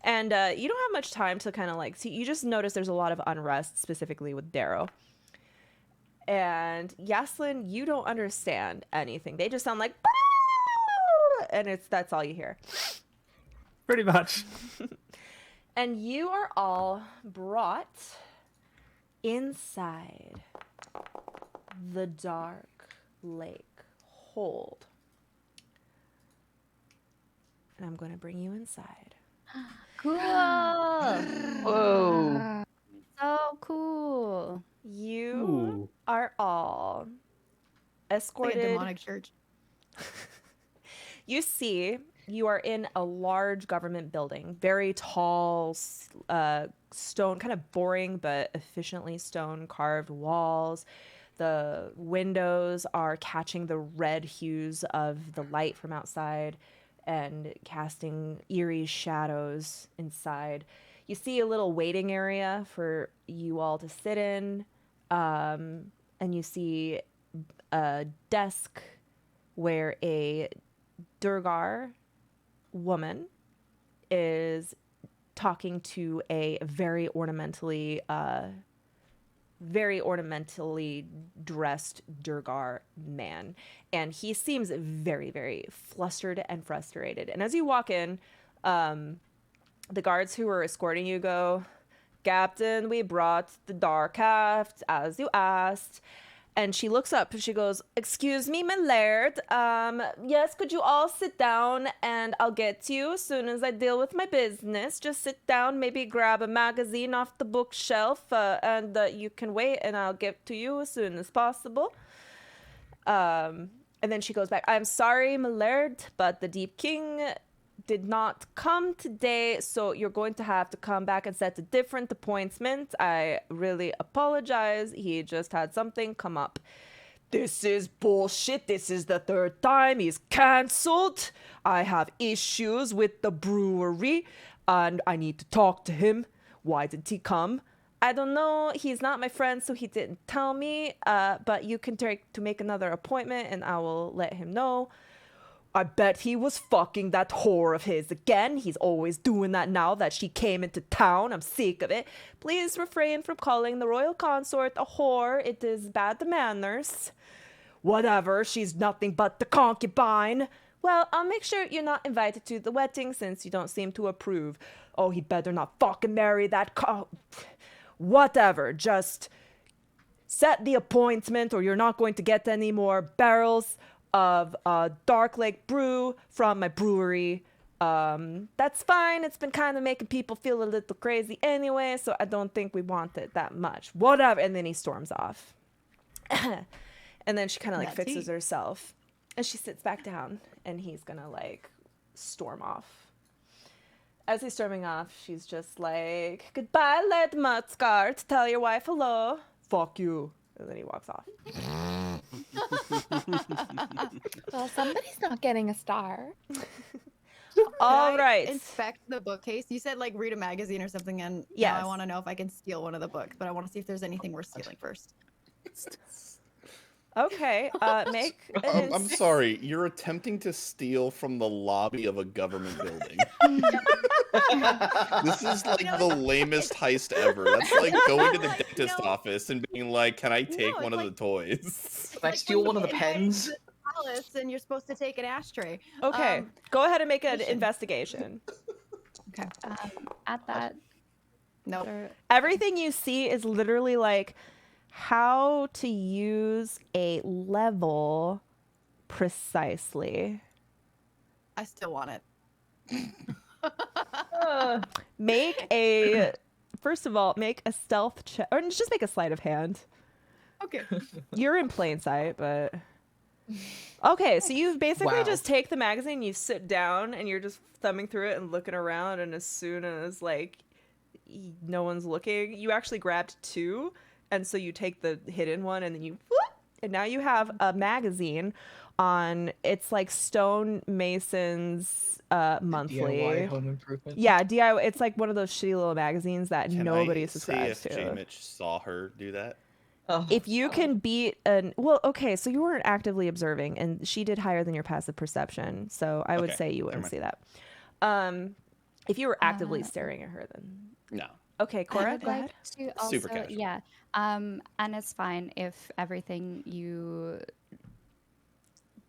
[SPEAKER 2] And you don't have much time to kind of like see. You just notice there's a lot of unrest, specifically with Darrow. And Yaslin, you don't understand anything. They just sound like, and that's all you hear.
[SPEAKER 4] Pretty much.
[SPEAKER 2] And you are all brought inside the dark lake. Hold. And I'm going to bring you inside.
[SPEAKER 5] Cool.
[SPEAKER 9] Whoa.
[SPEAKER 5] So cool.
[SPEAKER 2] You
[SPEAKER 4] Ooh.
[SPEAKER 2] are all
[SPEAKER 7] Like a
[SPEAKER 2] escorted.
[SPEAKER 7] demonic church.
[SPEAKER 2] You see, you are in a large government building, very tall, stone, kind of boring but efficiently stone carved walls. The windows are catching the red hues of the light from outside and casting eerie shadows inside. You see a little waiting area for you all to sit in, and you see a desk where a Durgar woman is talking to a very ornamentally dressed Durgar man, and he seems very, very flustered and frustrated. And as you walk in, the guards who were escorting you go, "Captain, we brought the Darkhaft as you asked." And she looks up and she goes, "Excuse me, my laird. Yes, could you all sit down and I'll get to you as soon as I deal with my business. Just sit down, maybe grab a magazine off the bookshelf, and you can wait and I'll get to you as soon as possible." And then she goes back, "I'm sorry, my laird, but the Deep King did not come today, so you're going to have to come back and set a different appointment. I really apologize. He just had something come up." "This is bullshit. This is the third time he's cancelled. I have issues with the brewery and I need to talk to him. Why didn't he come?" "I don't know. He's not my friend, so he didn't tell me. But you can make another appointment and I will let him know." "I bet he was fucking that whore of his again. He's always doing that now that she came into town. I'm sick of it. Please refrain from calling the royal consort a whore. It is bad manners." "Whatever. She's nothing but the concubine." "Well, I'll make sure you're not invited to the wedding since you don't seem to approve." "Oh, he better not fucking marry that Whatever. Just set the appointment or you're not going to get any more barrels of Dark Lake brew from my brewery. That's fine. It's been kind of making people feel a little crazy anyway, so I don't think we want it that much. Whatever." And then he storms off. And then she kind of like
[SPEAKER 7] That
[SPEAKER 2] fixes
[SPEAKER 7] tea.
[SPEAKER 2] herself and she sits back down and he's gonna like storm off. As he's storming off, she's just like, "Goodbye, Led Mudscart. Tell your wife hello." "Fuck you." And then he walks off.
[SPEAKER 3] Well, somebody's not getting a star.
[SPEAKER 2] All
[SPEAKER 7] Can I
[SPEAKER 2] right.
[SPEAKER 7] inspect the bookcase. You said like read a magazine or something, and now
[SPEAKER 2] Yes.
[SPEAKER 7] I want to know if I can steal one of the books, but I want to see if there's anything worth stealing first.
[SPEAKER 2] Okay, make
[SPEAKER 1] I'm sorry, you're attempting to steal from the lobby of a government building. This is like the lamest heist ever. That's like going to the dentist office and being like, "Can I take one of the toys?"
[SPEAKER 9] Can I steal one of the pens?
[SPEAKER 7] Palace, and you're supposed to take an ashtray.
[SPEAKER 2] Okay, go ahead and make an
[SPEAKER 7] mission.
[SPEAKER 2] investigation.
[SPEAKER 7] Okay.
[SPEAKER 5] At that,
[SPEAKER 7] Nope.
[SPEAKER 2] Everything you see is literally like how to use a level precisely.
[SPEAKER 7] I still want it.
[SPEAKER 2] Make a first of all, make a stealth check, or just make a sleight of hand.
[SPEAKER 7] Okay.
[SPEAKER 2] You're in plain sight, but okay. So you basically
[SPEAKER 9] Wow.
[SPEAKER 2] just take the magazine, you sit down, and you're just thumbing through it and looking around. And as soon as like no one's looking, you actually grabbed two, and so you take the hidden one, and then you whoop, and now you have a magazine on. It's like Stonemason's monthly.
[SPEAKER 9] DIY home improvement.
[SPEAKER 2] Yeah, DIY. It's like one of those shitty little magazines that
[SPEAKER 1] Can
[SPEAKER 2] nobody
[SPEAKER 1] I see
[SPEAKER 2] subscribes
[SPEAKER 1] if
[SPEAKER 2] to.
[SPEAKER 1] J-Mitch saw her do that?
[SPEAKER 9] Oh,
[SPEAKER 2] If you can beat an okay, so you weren't actively observing, and she did higher than your passive perception, so I would
[SPEAKER 1] Okay,
[SPEAKER 2] say you
[SPEAKER 1] never
[SPEAKER 2] wouldn't see that. If you were actively staring at her, then
[SPEAKER 1] No.
[SPEAKER 2] okay,
[SPEAKER 5] I
[SPEAKER 2] Cora,
[SPEAKER 5] would
[SPEAKER 2] go
[SPEAKER 5] like
[SPEAKER 2] ahead.
[SPEAKER 5] to also,
[SPEAKER 1] Super casual.
[SPEAKER 5] yeah. And it's fine if everything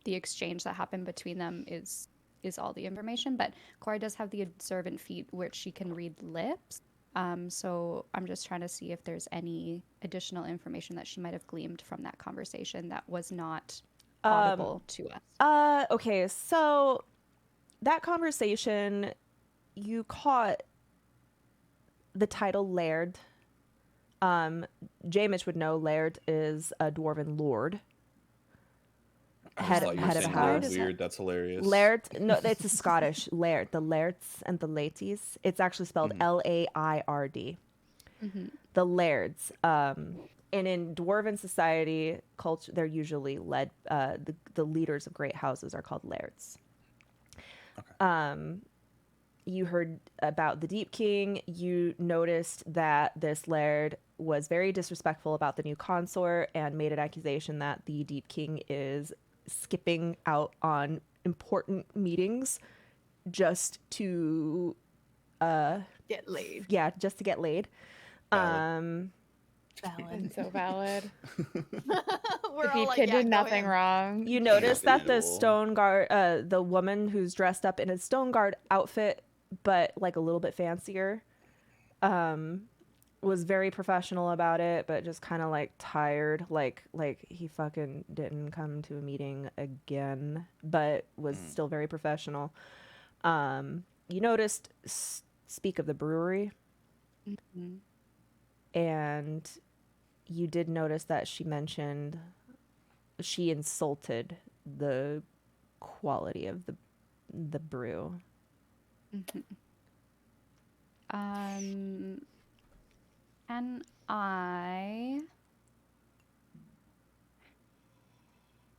[SPEAKER 5] the exchange that happened between them is all the information, but Cora does have the observant feat which she can read lips. So I'm just trying to see if there's any additional information that she might have gleaned from that conversation that was not audible to us.
[SPEAKER 2] Okay, so that conversation, you caught the title Laird. Jameis would know Laird is a dwarven lord.
[SPEAKER 1] I
[SPEAKER 2] Head,
[SPEAKER 1] just thought you were
[SPEAKER 2] head of a
[SPEAKER 1] saying Laird
[SPEAKER 2] house.
[SPEAKER 1] weird. That's hilarious.
[SPEAKER 2] Laird, no, it's a Scottish Laird. The Lairds and the Laities. It's actually spelled Laird.
[SPEAKER 5] Mm-hmm.
[SPEAKER 2] The Lairds. And in dwarven society culture, they're usually led. The leaders of great houses are called Lairds.
[SPEAKER 1] Okay.
[SPEAKER 2] You heard about the Deep King. You noticed that this Laird was very disrespectful about the new consort and made an accusation that the Deep King is skipping out on important meetings just to
[SPEAKER 7] Get laid.
[SPEAKER 2] yeah, just to get laid.
[SPEAKER 1] Valid.
[SPEAKER 7] Valid.
[SPEAKER 3] So valid.
[SPEAKER 7] We're
[SPEAKER 3] The
[SPEAKER 7] all like,
[SPEAKER 3] kid
[SPEAKER 7] yeah,
[SPEAKER 3] did
[SPEAKER 7] go
[SPEAKER 3] nothing
[SPEAKER 7] him.
[SPEAKER 3] wrong.
[SPEAKER 2] You notice that the
[SPEAKER 1] Individual.
[SPEAKER 2] stone guard, the woman who's dressed up in a stone guard outfit, but like a little bit fancier, was very professional about it, but just kind of like tired, like he fucking didn't come to a meeting again, but was still very professional. You noticed speak of the brewery,
[SPEAKER 5] Mm-hmm.
[SPEAKER 2] and you did notice that she mentioned she insulted the quality of the brew.
[SPEAKER 5] Mm-hmm. And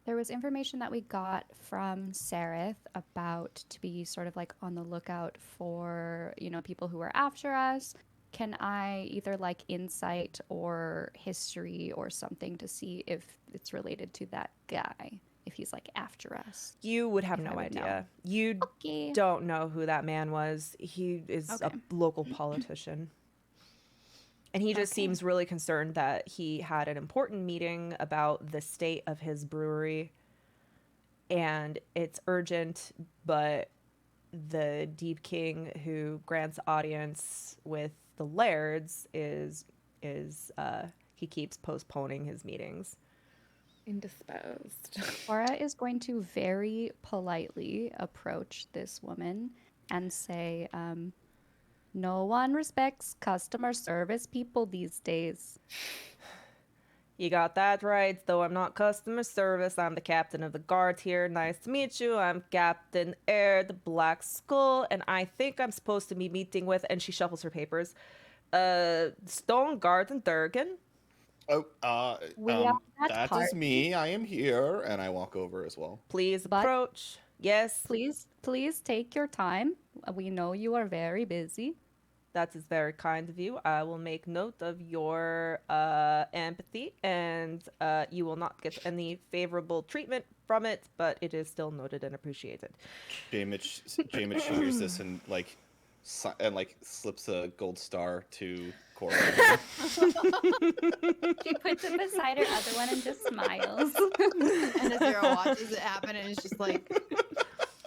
[SPEAKER 5] there was information that we got from Sarith about to be sort of like on the lookout for, people who are after us. Can I either like insight or history or something to see if it's related to that guy, if he's like after us?
[SPEAKER 2] You would have
[SPEAKER 5] If I
[SPEAKER 2] no
[SPEAKER 5] would know.
[SPEAKER 2] idea. You
[SPEAKER 5] Okay.
[SPEAKER 2] don't know who that man was. He is a
[SPEAKER 5] Okay.
[SPEAKER 2] local politician. And he just
[SPEAKER 5] Okay.
[SPEAKER 2] seems really concerned that he had an important meeting about the state of his brewery. And it's urgent, but the Deep King who grants audience with the Lairds is he keeps postponing his meetings.
[SPEAKER 3] Indisposed.
[SPEAKER 5] Cora is going to very politely approach this woman and say, no one respects customer service people these days.
[SPEAKER 2] You got that right, though I'm not customer service. I'm the captain of the guard here. Nice to meet you. I'm Captain Air, the Black Skull, and I think I'm supposed to be meeting with, and she shuffles her papers, Stone Garden Durgan.
[SPEAKER 1] Oh,
[SPEAKER 5] We are at
[SPEAKER 1] that
[SPEAKER 5] heart.
[SPEAKER 1] is me. I am here, and I walk over as well.
[SPEAKER 2] Please
[SPEAKER 5] But-
[SPEAKER 2] approach. Yes,
[SPEAKER 5] Please take your time. We know you are very busy.
[SPEAKER 2] that is very kind of you. I will make note of your empathy, and you will not get any favorable treatment from it, but it is still noted and appreciated.
[SPEAKER 1] Jameis hears this and slips a gold star to Cora.
[SPEAKER 5] She puts it beside her other one and just smiles.
[SPEAKER 7] And Azira watches it happen and it's just like,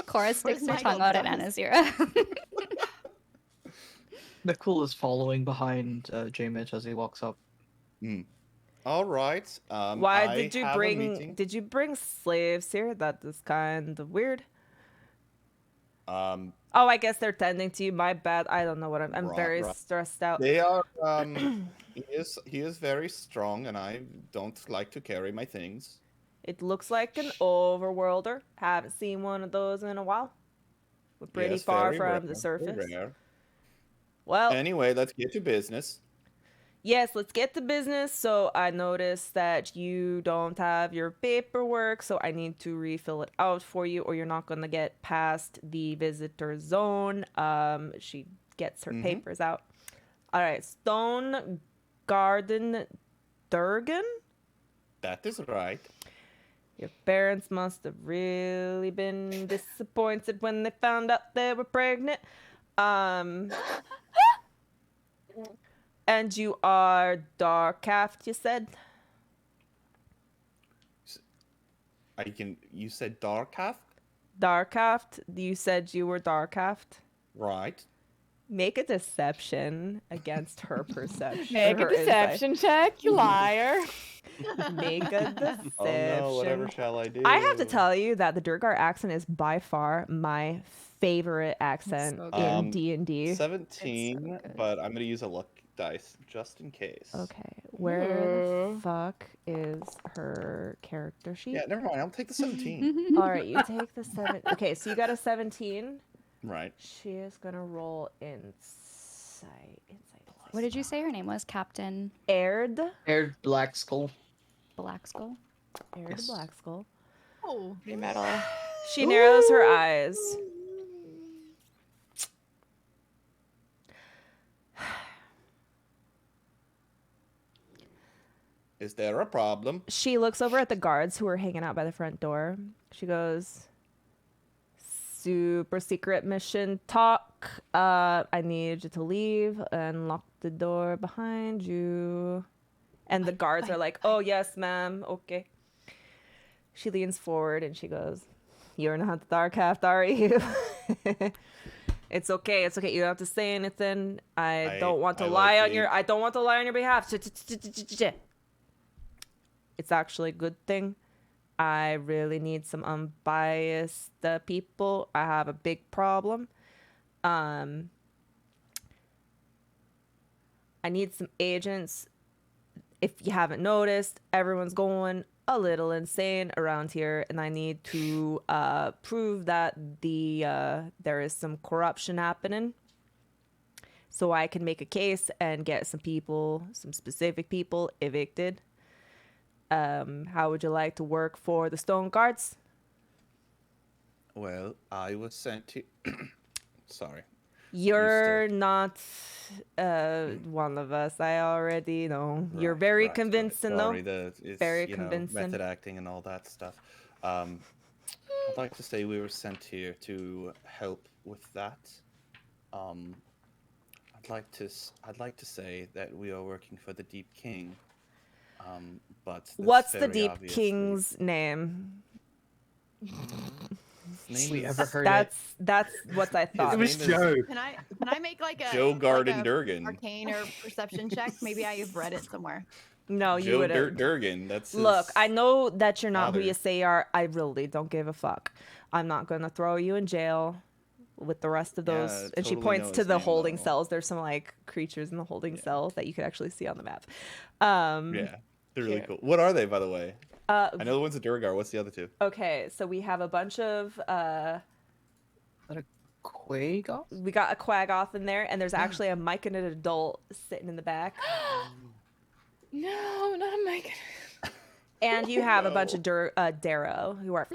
[SPEAKER 5] Cora sticks her
[SPEAKER 7] Where's
[SPEAKER 5] tongue
[SPEAKER 7] Michael
[SPEAKER 5] out at
[SPEAKER 7] Douglas?
[SPEAKER 5] Anazira.
[SPEAKER 9] Nicole is following behind Jameis as he walks up.
[SPEAKER 1] All right.
[SPEAKER 2] Why
[SPEAKER 1] I
[SPEAKER 2] did you
[SPEAKER 1] have a
[SPEAKER 2] bring?
[SPEAKER 1] meeting.
[SPEAKER 2] Did you bring slaves here? That is kind of weird. Oh, I guess they're tending to you. My bad. I don't know what I'm. I'm
[SPEAKER 1] Right,
[SPEAKER 2] very
[SPEAKER 1] right.
[SPEAKER 2] stressed out.
[SPEAKER 1] They are. He is very strong, and I don't like to carry my things.
[SPEAKER 2] It looks like an overworlder. Haven't seen one of those in a while. We're pretty
[SPEAKER 1] Yes,
[SPEAKER 2] far
[SPEAKER 1] very
[SPEAKER 2] from
[SPEAKER 1] rare,
[SPEAKER 2] the
[SPEAKER 1] very
[SPEAKER 2] surface.
[SPEAKER 1] rare.
[SPEAKER 2] Well,
[SPEAKER 1] Anyway, let's get to business.
[SPEAKER 2] yes, let's get to business. So I noticed that you don't have your paperwork, so I need to refill it out for you, or you're not going to get past the visitor zone. She gets her papers out. All right, Stone Garden Durgan?
[SPEAKER 1] That is right.
[SPEAKER 2] Your parents must have really been disappointed when they found out they were pregnant. And you are Darkaft, you said?
[SPEAKER 1] You said Darkath?
[SPEAKER 2] Darkaft? You said you were Darkaft?
[SPEAKER 1] Right.
[SPEAKER 2] Make a deception against her perception.
[SPEAKER 3] Make a
[SPEAKER 2] her insight.
[SPEAKER 3] deception check, you liar.
[SPEAKER 2] Make a deception.
[SPEAKER 1] Oh no, whatever shall I do?
[SPEAKER 2] I have to tell you that the Durgar accent is by far my favorite accent
[SPEAKER 5] so
[SPEAKER 2] in
[SPEAKER 1] good.
[SPEAKER 2] D&D.
[SPEAKER 1] 17,
[SPEAKER 5] good.
[SPEAKER 1] but I'm gonna use a luck dice just in case.
[SPEAKER 2] Okay, where the fuck is her character sheet?
[SPEAKER 1] Yeah, never mind. I'll take the 17.
[SPEAKER 2] All right, you take the 7. Okay, so you got a 17.
[SPEAKER 1] Right.
[SPEAKER 2] She is gonna roll insight.
[SPEAKER 5] What did you say her name was? Captain
[SPEAKER 2] Aird.
[SPEAKER 9] Aired Black Skull.
[SPEAKER 5] Black Skull?
[SPEAKER 2] Aird
[SPEAKER 9] Yes.
[SPEAKER 2] Black Skull.
[SPEAKER 7] Oh,
[SPEAKER 3] Pretty metal.
[SPEAKER 2] She narrows her eyes.
[SPEAKER 1] Is there a problem?
[SPEAKER 2] She looks over at the guards who are hanging out by the front door. She goes, super secret mission talk. I need you to leave and lock the door behind you. And the guards are like, oh, yes, ma'am. Okay. She leans forward and she goes, you're not the Dark Half, are you? It's okay. It's okay. You don't have to say anything. I don't want to lie on your. I don't want to lie on your behalf. It's actually a good thing. I really need some unbiased people. I have a big problem. I need some agents. If you haven't noticed, everyone's going a little insane around here, and I need to prove that there is some corruption happening, so I can make a case and get some people, some specific people, evicted. How would you like to work for the Stone Guards?
[SPEAKER 1] Well, I was sent to. Sorry.
[SPEAKER 2] You're not one of us. I already know. You're very convincing, though.
[SPEAKER 1] It's,
[SPEAKER 2] Very
[SPEAKER 1] you know,
[SPEAKER 2] convincing.
[SPEAKER 1] method acting and all that stuff. I'd like to say we were sent here to help with that. I'd like to say that we are working for the Deep King. But that's
[SPEAKER 2] What's the
[SPEAKER 1] very
[SPEAKER 2] Deep
[SPEAKER 1] obviously-
[SPEAKER 2] King's name?
[SPEAKER 1] His name
[SPEAKER 9] We
[SPEAKER 1] is
[SPEAKER 9] ever heard
[SPEAKER 2] That's what I thought.
[SPEAKER 4] It was
[SPEAKER 1] name is-
[SPEAKER 4] Joe.
[SPEAKER 7] can I make like a
[SPEAKER 1] Joe Garden
[SPEAKER 7] like a
[SPEAKER 1] Durgan.
[SPEAKER 7] arcane or perception check? Maybe I've read it somewhere.
[SPEAKER 2] No, you
[SPEAKER 1] Joe
[SPEAKER 2] wouldn't.
[SPEAKER 1] Durgan. That's his
[SPEAKER 2] Look, I know that you're not who
[SPEAKER 1] father.
[SPEAKER 2] you say you are. I really don't give a fuck. I'm not gonna throw you in jail with the rest of those.
[SPEAKER 1] Yeah,
[SPEAKER 2] And she
[SPEAKER 1] totally
[SPEAKER 2] points
[SPEAKER 1] know
[SPEAKER 2] to
[SPEAKER 1] his
[SPEAKER 2] the
[SPEAKER 1] name,
[SPEAKER 2] holding
[SPEAKER 1] though.
[SPEAKER 2] cells. There's some like creatures in the holding cells that you could actually see on the map.
[SPEAKER 1] Yeah, they're really cool. What are they, by the way? I know the one's a Durgar. What's the other two?
[SPEAKER 2] Okay, so we have a bunch of
[SPEAKER 9] Quagoth?
[SPEAKER 2] we got a Quagoth in there, and there's actually a Mike and an adult sitting in the back.
[SPEAKER 3] No, not a mic.
[SPEAKER 2] And you have a bunch of Darrow who are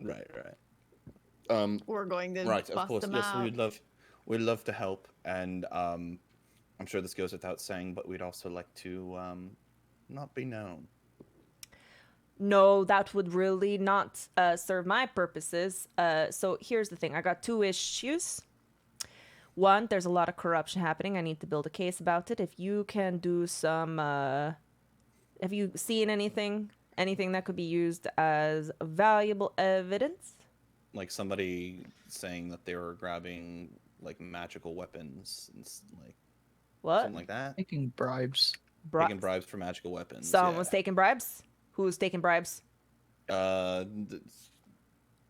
[SPEAKER 1] Right.
[SPEAKER 7] We're going to
[SPEAKER 1] Right,
[SPEAKER 7] bust
[SPEAKER 1] of course.
[SPEAKER 7] them
[SPEAKER 1] Yes,
[SPEAKER 7] out.
[SPEAKER 1] we'd love to help, and I'm sure this goes without saying, but we'd also like to not be known.
[SPEAKER 2] No, that would really not serve my purposes. So here's the thing. I got 2 issues. One, there's a lot of corruption happening. I need to build a case about it. If you can do some... have you seen anything that could be used as valuable evidence?
[SPEAKER 1] Like somebody saying that they were grabbing like magical weapons, and like
[SPEAKER 2] What?
[SPEAKER 1] something like that.
[SPEAKER 9] Taking bribes.
[SPEAKER 1] Taking bribes for magical weapons.
[SPEAKER 2] Someone's taking bribes? Who's taking bribes?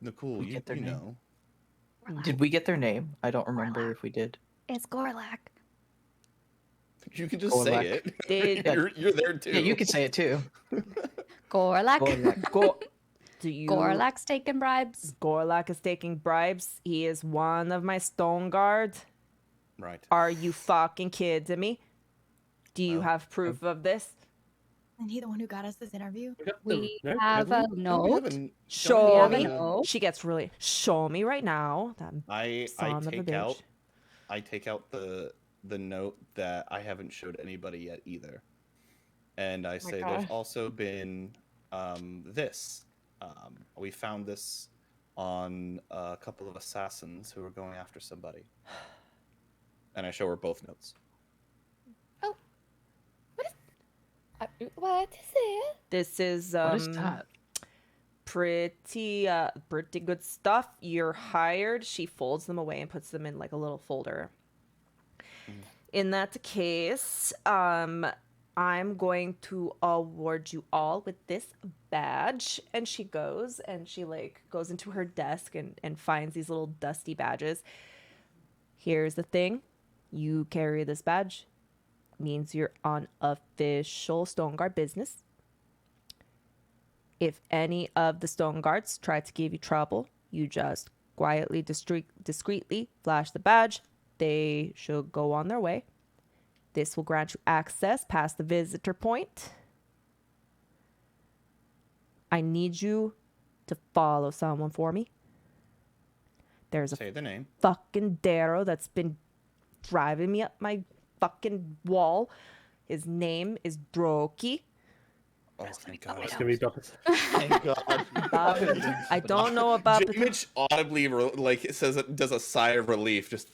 [SPEAKER 1] Nicole,
[SPEAKER 9] We
[SPEAKER 1] you
[SPEAKER 9] get their name?
[SPEAKER 1] know.
[SPEAKER 9] Did we get their name? I don't remember if we did.
[SPEAKER 8] It's Gorlak.
[SPEAKER 1] You can just
[SPEAKER 9] Gorlak.
[SPEAKER 1] say it.
[SPEAKER 2] Did
[SPEAKER 1] You're there too.
[SPEAKER 9] Yeah, you could say it too.
[SPEAKER 5] Gorlak.
[SPEAKER 9] Gorlak.
[SPEAKER 2] do you...
[SPEAKER 5] Gorlak's taking bribes.
[SPEAKER 2] Gorlak is taking bribes. He is one of my Stone Guard.
[SPEAKER 1] Right.
[SPEAKER 2] Are you fucking kidding me? Do you
[SPEAKER 1] Well,
[SPEAKER 2] have proof of this?
[SPEAKER 7] Isn't he the one who got us this interview?
[SPEAKER 5] We
[SPEAKER 4] No,
[SPEAKER 5] have a
[SPEAKER 1] We
[SPEAKER 5] note.
[SPEAKER 1] haven't-
[SPEAKER 2] Show
[SPEAKER 5] have a
[SPEAKER 2] me.
[SPEAKER 5] note.
[SPEAKER 2] She gets really. Show me right now. That
[SPEAKER 1] I
[SPEAKER 2] son of a bitch.
[SPEAKER 1] take out the note that I haven't showed anybody yet either, and I say there's
[SPEAKER 3] God.
[SPEAKER 1] also been this. We found this on a couple of assassins who were going after somebody, and I show her both notes.
[SPEAKER 8] What is it?
[SPEAKER 2] This is
[SPEAKER 9] What is that?
[SPEAKER 2] pretty good stuff. You're hired. She folds them away and puts them in like a little folder. In that case, I'm going to award you all with this badge. And she goes into her desk and finds these little dusty badges. Here's the thing. You carry this badge. Means you're on official Stoneguard business. If any of the Stoneguards try to give you trouble, you just quietly, discreetly flash the badge. They should go on their way. This will grant you access past the visitor point. I need you to follow someone for me. There's a
[SPEAKER 1] Say the name.
[SPEAKER 2] fucking Darrow that's been driving me up my fucking wall. His name is Droki.
[SPEAKER 1] Oh, thank God.
[SPEAKER 4] It's gonna be Doppers.
[SPEAKER 1] Thank God.
[SPEAKER 2] I don't know about
[SPEAKER 1] Mitch audibly it says it does a sigh of relief. Just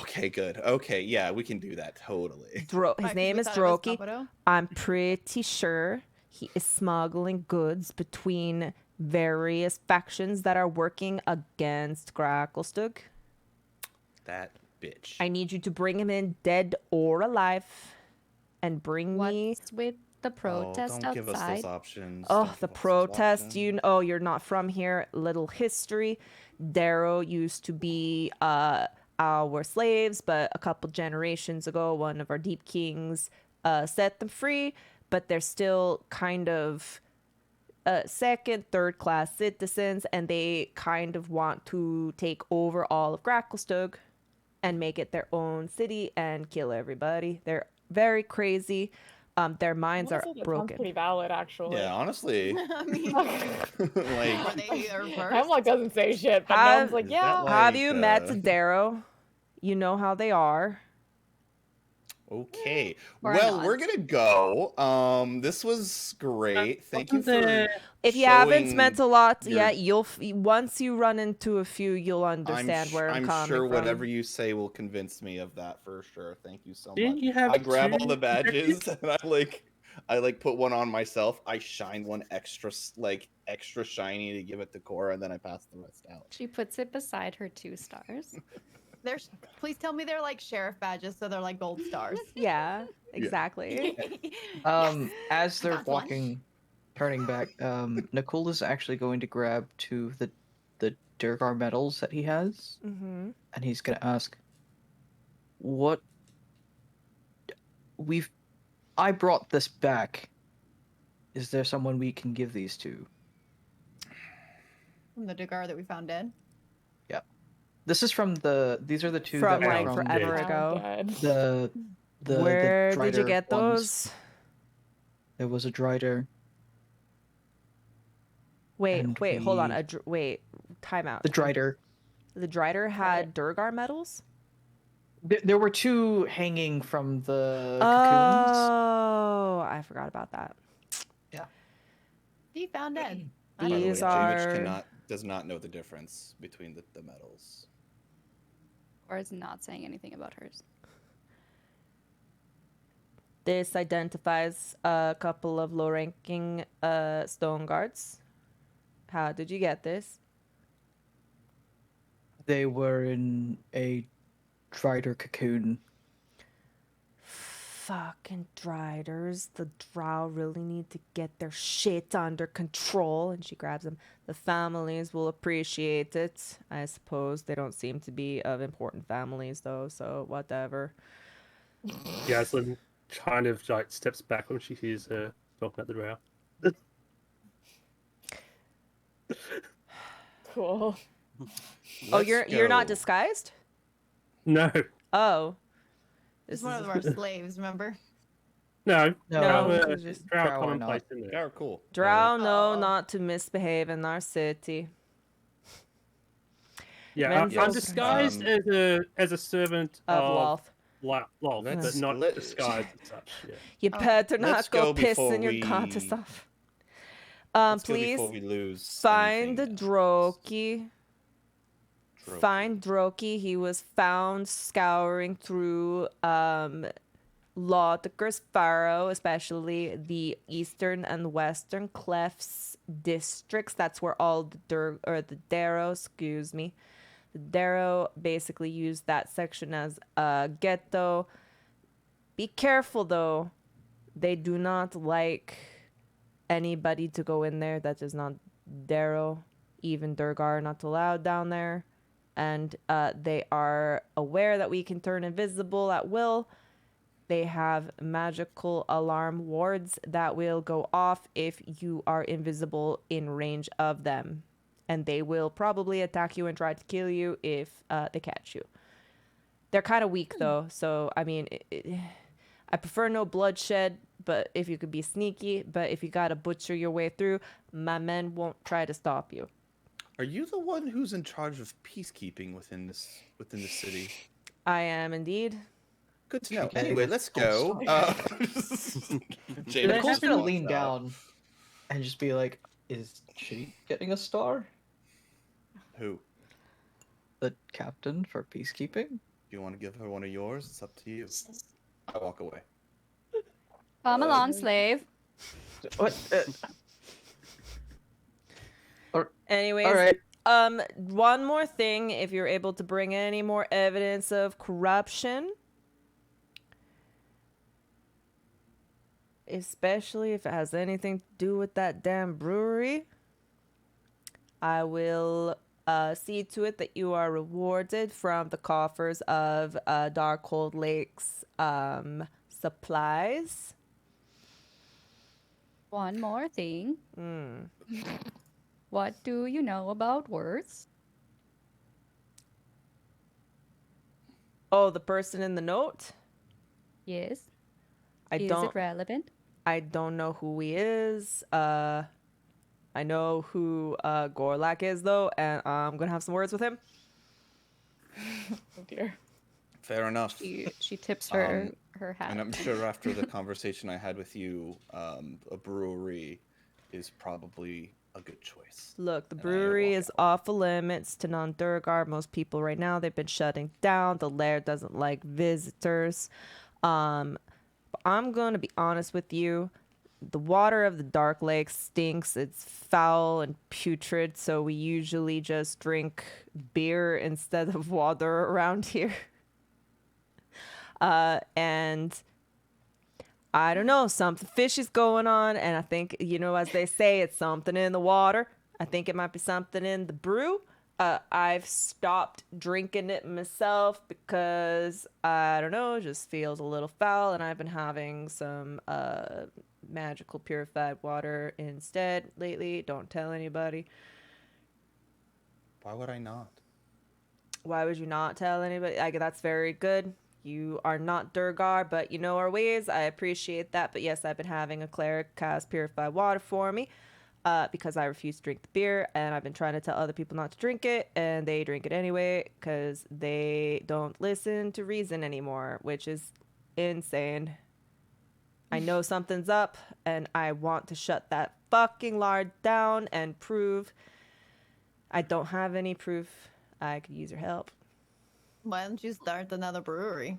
[SPEAKER 1] okay, good. Okay, yeah, we can do that totally.
[SPEAKER 2] His name is Droki. I'm pretty sure he is smuggling goods between various factions that are working against Gracklstugh.
[SPEAKER 1] That bitch.
[SPEAKER 2] I need you to bring him in dead or alive, and bring me.
[SPEAKER 5] What's with the protest
[SPEAKER 1] don't give us
[SPEAKER 5] outside?
[SPEAKER 1] those options.
[SPEAKER 2] Oh,
[SPEAKER 1] Don't
[SPEAKER 2] the
[SPEAKER 1] give us those
[SPEAKER 2] protest.
[SPEAKER 1] options.
[SPEAKER 2] You're not from here. Little history. Darrow used to be our slaves, but a couple generations ago, one of our deep kings set them free, but they're still kind of second, third class citizens, and they kind of want to take over all of Gracklstugh and make it their own city and kill everybody. They're very crazy. Their minds are
[SPEAKER 3] Sounds
[SPEAKER 2] broken.
[SPEAKER 3] pretty valid, actually.
[SPEAKER 1] Yeah, honestly.
[SPEAKER 7] I mean,
[SPEAKER 3] Hemlock doesn't say shit, but Gnome's like, yeah.
[SPEAKER 2] Have you met Darrow? You know how they are.
[SPEAKER 1] Okay.
[SPEAKER 2] Or
[SPEAKER 1] Well,
[SPEAKER 2] not.
[SPEAKER 1] we're gonna go. This was great. Thank you for.
[SPEAKER 2] If you haven't
[SPEAKER 1] showing
[SPEAKER 2] met a lot
[SPEAKER 1] your-
[SPEAKER 2] yet, once you run into a few, you'll understand where I'm coming
[SPEAKER 1] sure
[SPEAKER 2] from.
[SPEAKER 1] whatever you say will convince me of that for sure. Thank you so
[SPEAKER 4] Didn't
[SPEAKER 1] much.
[SPEAKER 4] you have
[SPEAKER 1] I grab all
[SPEAKER 4] two
[SPEAKER 1] the badges and I put one on myself. I shine one extra shiny to give it to Cora, and then I pass the rest out.
[SPEAKER 5] She puts it beside her 2 stars.
[SPEAKER 7] Please tell me they're like sheriff badges, so they're like gold stars.
[SPEAKER 2] Yeah, exactly.
[SPEAKER 9] As they're
[SPEAKER 7] got one.
[SPEAKER 9] walking, turning back, Nicole is actually going to grab 2 of the Durgar medals that he has,
[SPEAKER 2] Mm-hmm.
[SPEAKER 9] and he's gonna ask, "What? I brought this back. Is there someone we can give these to?"
[SPEAKER 7] From the Dugar that we found dead.
[SPEAKER 9] This is from these are the 2
[SPEAKER 2] From
[SPEAKER 9] that were
[SPEAKER 2] like
[SPEAKER 9] from
[SPEAKER 2] forever ago.
[SPEAKER 9] the
[SPEAKER 2] Where did you
[SPEAKER 9] Drider
[SPEAKER 2] get
[SPEAKER 9] ones.
[SPEAKER 2] those?
[SPEAKER 9] There was a Drider.
[SPEAKER 2] Wait,
[SPEAKER 9] And
[SPEAKER 2] hold on.
[SPEAKER 9] we-
[SPEAKER 2] Wait, time out.
[SPEAKER 9] The Drider.
[SPEAKER 2] The Drider had Durgar medals?
[SPEAKER 9] There were 2 hanging from the cocoons.
[SPEAKER 2] Oh, I forgot about that.
[SPEAKER 7] He found dead.
[SPEAKER 1] By the way,
[SPEAKER 2] These
[SPEAKER 1] J-Mitch
[SPEAKER 2] are
[SPEAKER 1] does not know the difference between the medals.
[SPEAKER 5] Or is not saying anything about hers.
[SPEAKER 2] This identifies a couple of low-ranking stone guards. How did you get this?
[SPEAKER 9] They were in a Drider cocoon.
[SPEAKER 2] Fucking Driders. The Drow really need to get their shit under control. And she grabs them. The families will appreciate it. I suppose they don't seem to be of important families, though, so whatever.
[SPEAKER 4] Yaslin kind of steps back when she hears her talking about the drow.
[SPEAKER 3] Cool.
[SPEAKER 2] Oh, you're not disguised?
[SPEAKER 4] No.
[SPEAKER 2] Oh.
[SPEAKER 7] This is one of our slaves, remember?
[SPEAKER 4] No.
[SPEAKER 2] No,
[SPEAKER 4] Drow
[SPEAKER 2] it's just-
[SPEAKER 4] drow
[SPEAKER 9] Drow are
[SPEAKER 4] commonplace
[SPEAKER 9] not.
[SPEAKER 4] in there.
[SPEAKER 1] They are cool.
[SPEAKER 2] Drow know not to misbehave in our city.
[SPEAKER 4] Yeah,
[SPEAKER 2] Men's
[SPEAKER 4] I'm
[SPEAKER 2] also-
[SPEAKER 4] disguised as a servant
[SPEAKER 2] Of Loth.
[SPEAKER 4] Loth, but
[SPEAKER 1] Let's-
[SPEAKER 4] not
[SPEAKER 1] let-
[SPEAKER 4] disguised as such. Yeah.
[SPEAKER 2] You better
[SPEAKER 1] Let's
[SPEAKER 2] not go
[SPEAKER 1] go before
[SPEAKER 2] pissing your
[SPEAKER 1] we-
[SPEAKER 2] goddess off.
[SPEAKER 1] Let's go
[SPEAKER 2] Please
[SPEAKER 1] before we lose
[SPEAKER 2] find
[SPEAKER 1] anything.
[SPEAKER 2] Droki.
[SPEAKER 1] Droki.
[SPEAKER 2] Find Droki. He was found scouring through Lauteker's Faro, especially the eastern and western clefts districts. That's where all the Darrow, excuse me. The Darrow basically used that section as a ghetto. Be careful though. They do not like anybody to go in there that is not Darrow. Even Durgar are not allowed down there. And they are aware that we can turn invisible at will. They have magical alarm wards that will go off if you are invisible in range of them. And they will probably attack you and try to kill you if they catch you. They're kind of weak though, so I mean, I prefer no bloodshed, but if you could be sneaky, but if you gotta butcher your way through, my men won't try to stop you.
[SPEAKER 1] Are you the one who's in charge of peacekeeping within the city?
[SPEAKER 2] I am indeed.
[SPEAKER 1] Good to know. Anyway, let's go.
[SPEAKER 9] Nicole's gonna lean down and just be like, "Is she getting a star?"
[SPEAKER 1] Who?
[SPEAKER 9] The captain for peacekeeping.
[SPEAKER 1] Do you want to give her one of yours? It's up to you. I walk away.
[SPEAKER 5] Come along, slave.
[SPEAKER 9] What?
[SPEAKER 2] Anyways,
[SPEAKER 9] all right.
[SPEAKER 2] One more thing, if you're able to bring any more evidence of corruption, especially if it has anything to do with that damn brewery, I will see to it that you are rewarded from the coffers of Darkhold Lake's supplies.
[SPEAKER 5] One more thing. What do you know about words?
[SPEAKER 2] Oh, the person in the note?
[SPEAKER 5] Yes.
[SPEAKER 2] Is
[SPEAKER 5] it relevant?
[SPEAKER 2] I don't know who he is. I know who Gorlak is though, and I'm gonna have some words with him.
[SPEAKER 3] Oh dear.
[SPEAKER 1] Fair enough.
[SPEAKER 5] She tips her hat.
[SPEAKER 1] And I'm sure after the conversation I had with you, a brewery is probably a good choice.
[SPEAKER 2] Look, the brewery is off the limits to non-Durgar. Most people right now, they've been shutting down. The lair doesn't like visitors. But I'm going to be honest with you. The water of the Dark Lake stinks. It's foul and putrid, so we usually just drink beer instead of water around here. And I don't know, something fishy's going on, and I think, you know, as they say, it's something in the water. I think it might be something in the brew. I've stopped drinking it myself because, I don't know, it just feels a little foul, and I've been having some magical purified water instead lately. Don't tell anybody.
[SPEAKER 1] Why would I not?
[SPEAKER 2] Why would you not tell anybody? That's very good. You are not Durgar, but you know our ways. I appreciate that. But yes, I've been having a cleric cast purified water for me because I refuse to drink the beer. And I've been trying to tell other people not to drink it. And they drink it anyway because they don't listen to reason anymore, which is insane. I know something's up and I want to shut that fucking lard down and prove. I don't have any proof. I could use your help.
[SPEAKER 7] Why don't you start another brewery?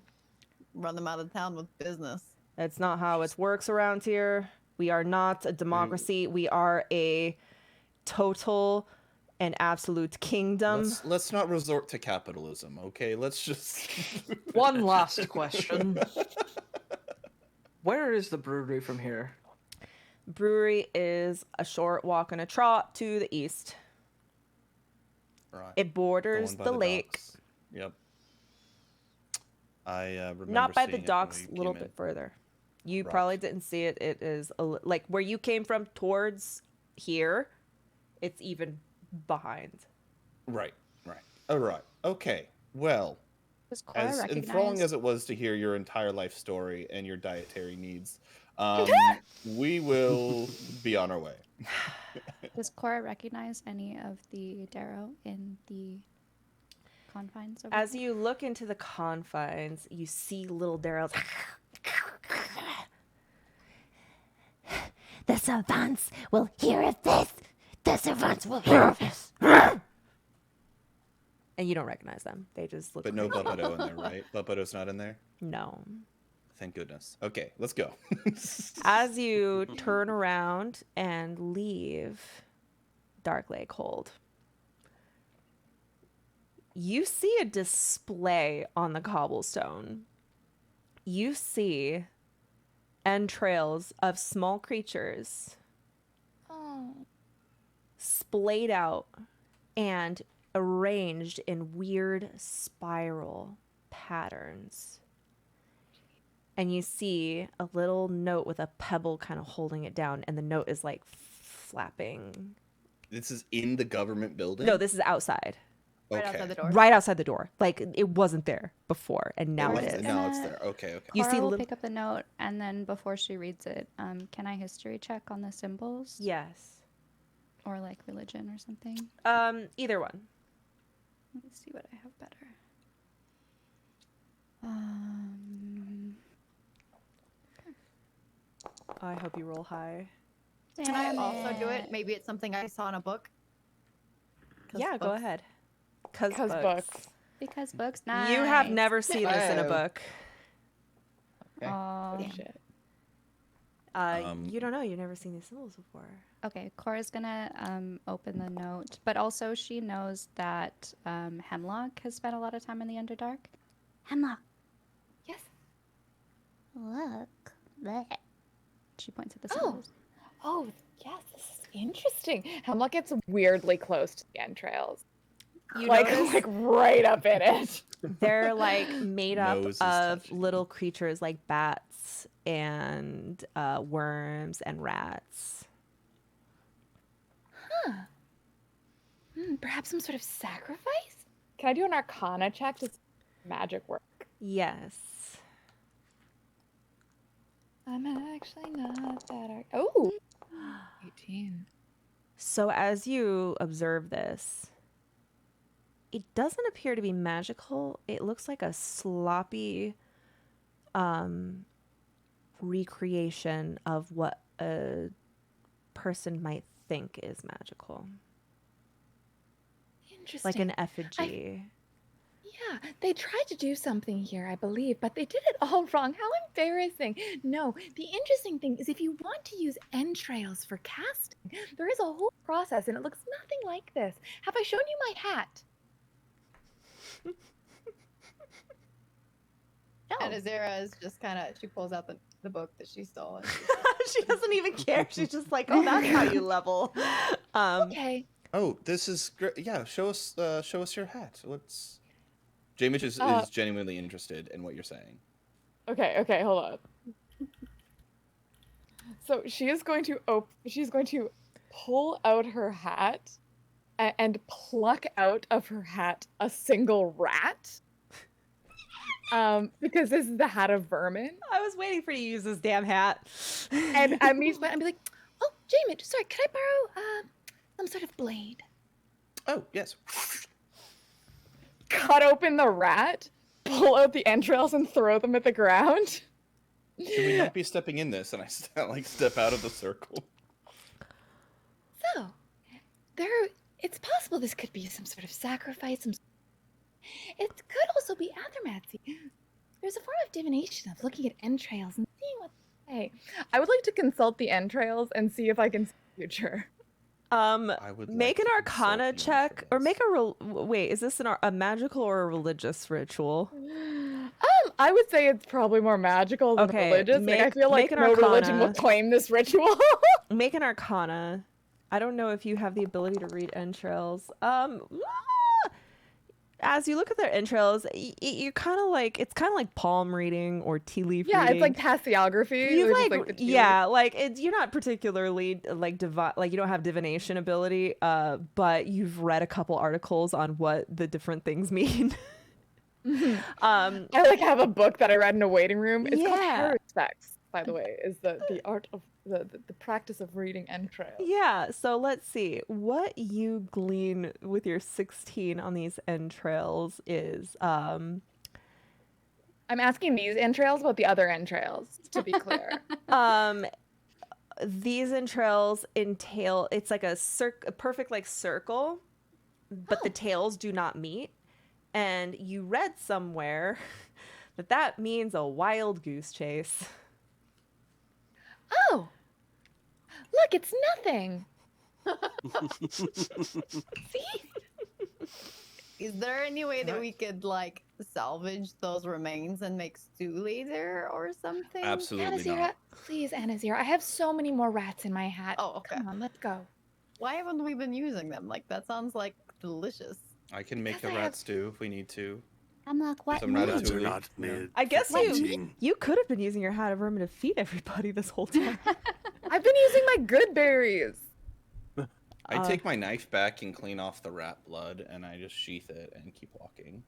[SPEAKER 7] Run them out of town with business.
[SPEAKER 2] That's not how it works around here. We are not a democracy. We are a total and absolute kingdom.
[SPEAKER 1] Let's not resort to capitalism, okay? Let's just...
[SPEAKER 9] One last question. Where is the brewery from here?
[SPEAKER 2] Brewery is a short walk and a trot to the east.
[SPEAKER 1] Right.
[SPEAKER 2] It borders
[SPEAKER 1] by
[SPEAKER 2] the lake.
[SPEAKER 1] docks. Yep. I remember
[SPEAKER 2] Not by the
[SPEAKER 1] seeing it when
[SPEAKER 2] docks,
[SPEAKER 1] we
[SPEAKER 2] a little
[SPEAKER 1] came in.
[SPEAKER 2] bit further. You
[SPEAKER 1] Right.
[SPEAKER 2] probably didn't see it. It is like where you came from towards here. It's even behind.
[SPEAKER 1] Right. All right. Okay. Well,
[SPEAKER 5] Does Cora
[SPEAKER 1] as
[SPEAKER 5] recognize?
[SPEAKER 1] enthralling as it was to hear your entire life story and your dietary needs, we will be on our way.
[SPEAKER 5] Does Cora recognize any of the Darrow in the confines? Over
[SPEAKER 2] As
[SPEAKER 5] there?
[SPEAKER 2] you look into the confines, you see little Darrell's.
[SPEAKER 12] The savants will hear of this. The savants will hear of this.
[SPEAKER 2] And you don't recognize them. They just look.
[SPEAKER 1] But no Bubbato in there, right? Bubbado's not in there?
[SPEAKER 2] No.
[SPEAKER 1] thank goodness. Okay, let's go.
[SPEAKER 2] As you turn around and leave Dark Lake Hold, you see a display on the cobblestone. You see entrails of small creatures splayed out and arranged in weird spiral patterns. And you see a little note with a pebble kind of holding it down, and the note is like flapping.
[SPEAKER 1] This is in the government building?
[SPEAKER 2] No, this is outside.
[SPEAKER 7] Right outside the door.
[SPEAKER 2] Right outside the door. Like it wasn't there before, and now it is.
[SPEAKER 1] Now it's there. Okay.
[SPEAKER 2] You
[SPEAKER 5] Cora
[SPEAKER 2] see
[SPEAKER 5] will
[SPEAKER 2] little...
[SPEAKER 5] pick up the note, and then before she reads it, can I history check on the symbols?
[SPEAKER 2] Yes.
[SPEAKER 5] Or like religion or something?
[SPEAKER 2] Either one.
[SPEAKER 5] Let me see what I have better.
[SPEAKER 2] I hope you roll high.
[SPEAKER 7] Can I also do it? Maybe it's something I saw in a book.
[SPEAKER 2] Yeah, go ahead. Because
[SPEAKER 3] books.
[SPEAKER 5] Because books. Nice.
[SPEAKER 2] You have never seen this in a
[SPEAKER 9] Oh.
[SPEAKER 2] book.
[SPEAKER 5] Oh.
[SPEAKER 3] Shit.
[SPEAKER 2] You don't know. You've never seen these symbols before.
[SPEAKER 5] Okay, Cora's gonna open the note, but also she knows that Hemlock has spent a lot of time in the Underdark.
[SPEAKER 12] Hemlock,
[SPEAKER 8] Yes.
[SPEAKER 12] look. Bleh.
[SPEAKER 5] She points at the symbols.
[SPEAKER 3] Oh, yes, this is interesting. Hemlock gets weirdly close to the entrails.
[SPEAKER 2] You
[SPEAKER 3] like
[SPEAKER 2] notice
[SPEAKER 3] right up in it.
[SPEAKER 2] they're like made up
[SPEAKER 1] Nose is
[SPEAKER 2] of
[SPEAKER 1] touching.
[SPEAKER 2] little creatures like bats and worms and rats.
[SPEAKER 8] Perhaps some sort of sacrifice?
[SPEAKER 3] Can I do an Arcana check to see if magic work?
[SPEAKER 2] Yes.
[SPEAKER 3] I'm actually not that Oh! 18.
[SPEAKER 2] So as you observe this, it doesn't appear to be magical. It looks like a sloppy recreation of what a person might think is magical.
[SPEAKER 8] Interesting.
[SPEAKER 2] Like an effigy.
[SPEAKER 8] Yeah, they tried to do something here, I believe, but they did it all wrong. How embarrassing. No, the interesting thing is if you want to use entrails for casting, there is a whole process and it looks nothing like this. Have I shown you my hat?
[SPEAKER 7] And Azera is just kind of, she pulls out the book that she stole. And
[SPEAKER 2] She doesn't even care. She's just like, oh, that's how you level.
[SPEAKER 8] Okay.
[SPEAKER 1] Oh, this is great. Yeah, show us your hat. What's Jamich is genuinely interested in what you're saying.
[SPEAKER 3] Okay, hold on. So she is going to pull out her hat and pluck out of her hat a single rat. Because this is the hat of vermin.
[SPEAKER 2] I was waiting for you to use this damn hat.
[SPEAKER 8] And I'd be like, oh, Jamie, sorry, could I borrow some sort of blade?
[SPEAKER 1] Oh, yes.
[SPEAKER 3] Cut open the rat, pull out the entrails, and throw them at the ground.
[SPEAKER 1] Should we not be stepping in this? And I step out of the circle.
[SPEAKER 8] So, it's possible this could be some sort of sacrifice. It could also be Athermatsy. There's a form of divination of looking at entrails and seeing what they say.
[SPEAKER 3] I would like to consult the entrails and see if I can see the future.
[SPEAKER 2] Make an Arcana check, or make a wait. Is this a magical or a religious ritual?
[SPEAKER 3] I would say it's probably more magical than religious. I feel like no religion will claim this ritual.
[SPEAKER 2] Make an Arcana. I don't know if you have the ability to read entrails. As you look at their entrails, you're kind of like, it's kind of like palm reading or tea leaf reading.
[SPEAKER 3] It's like tasseography.
[SPEAKER 2] You're not particularly like you don't have divination ability, but you've read a couple articles on what the different things mean.
[SPEAKER 3] I have a book that I read in a waiting room. It's called Herespex, by the way, is the art of the practice of reading entrails.
[SPEAKER 2] Yeah, so let's see. What you glean with your 16 on these entrails is
[SPEAKER 3] I'm asking these entrails about the other entrails, to be clear.
[SPEAKER 2] These entrails entail, it's like a perfect like circle, but the tails do not meet. And you read somewhere that means a wild goose chase.
[SPEAKER 8] Oh, look, it's nothing. See?
[SPEAKER 7] Is there any way that we could like salvage those remains and make stew later or something?
[SPEAKER 1] Absolutely
[SPEAKER 8] Anazira,
[SPEAKER 1] not.
[SPEAKER 8] please, Anazira. I have so many more rats in my hat.
[SPEAKER 7] Oh, okay.
[SPEAKER 8] Come on, let's go.
[SPEAKER 7] Why haven't we been using them? Like that sounds like delicious.
[SPEAKER 1] I can make a
[SPEAKER 8] Because I
[SPEAKER 1] rat
[SPEAKER 8] have-
[SPEAKER 1] stew if we need to.
[SPEAKER 12] Hemlock, what
[SPEAKER 1] Some
[SPEAKER 12] meat?
[SPEAKER 6] Rats are
[SPEAKER 1] ratatouille.
[SPEAKER 6] not
[SPEAKER 1] Yeah.
[SPEAKER 6] made.
[SPEAKER 2] I guess
[SPEAKER 6] for
[SPEAKER 2] you
[SPEAKER 6] eating.
[SPEAKER 2] you could have been using your hat of vermin to feed everybody this whole time.
[SPEAKER 3] I've been using my good berries.
[SPEAKER 1] I take my knife back and clean off the rat blood, and I just sheath it and keep walking.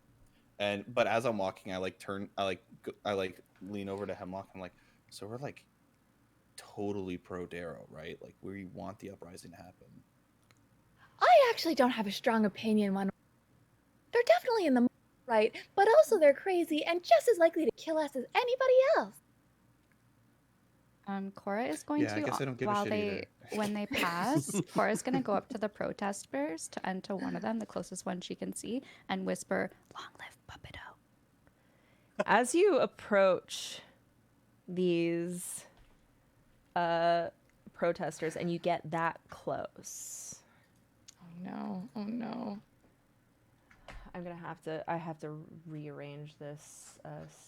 [SPEAKER 1] But as I'm walking, I lean over to Hemlock. I'm like, so we're like totally pro Darrow, right? Like we want the uprising to happen.
[SPEAKER 8] I actually don't have a strong opinion on. They're definitely in the right, but also they're crazy and just as likely to kill us as anybody else.
[SPEAKER 5] Cora is going
[SPEAKER 1] Yeah, I
[SPEAKER 5] to,
[SPEAKER 1] guess I don't give a
[SPEAKER 5] while
[SPEAKER 1] shit
[SPEAKER 5] they, when they pass, Cora's going to go up to the protesters and to one of them, the closest one she can see, and whisper, "Long live Puppeto."
[SPEAKER 2] As you approach these protesters and you get that close,
[SPEAKER 3] Oh no! Oh no!
[SPEAKER 2] I have to rearrange this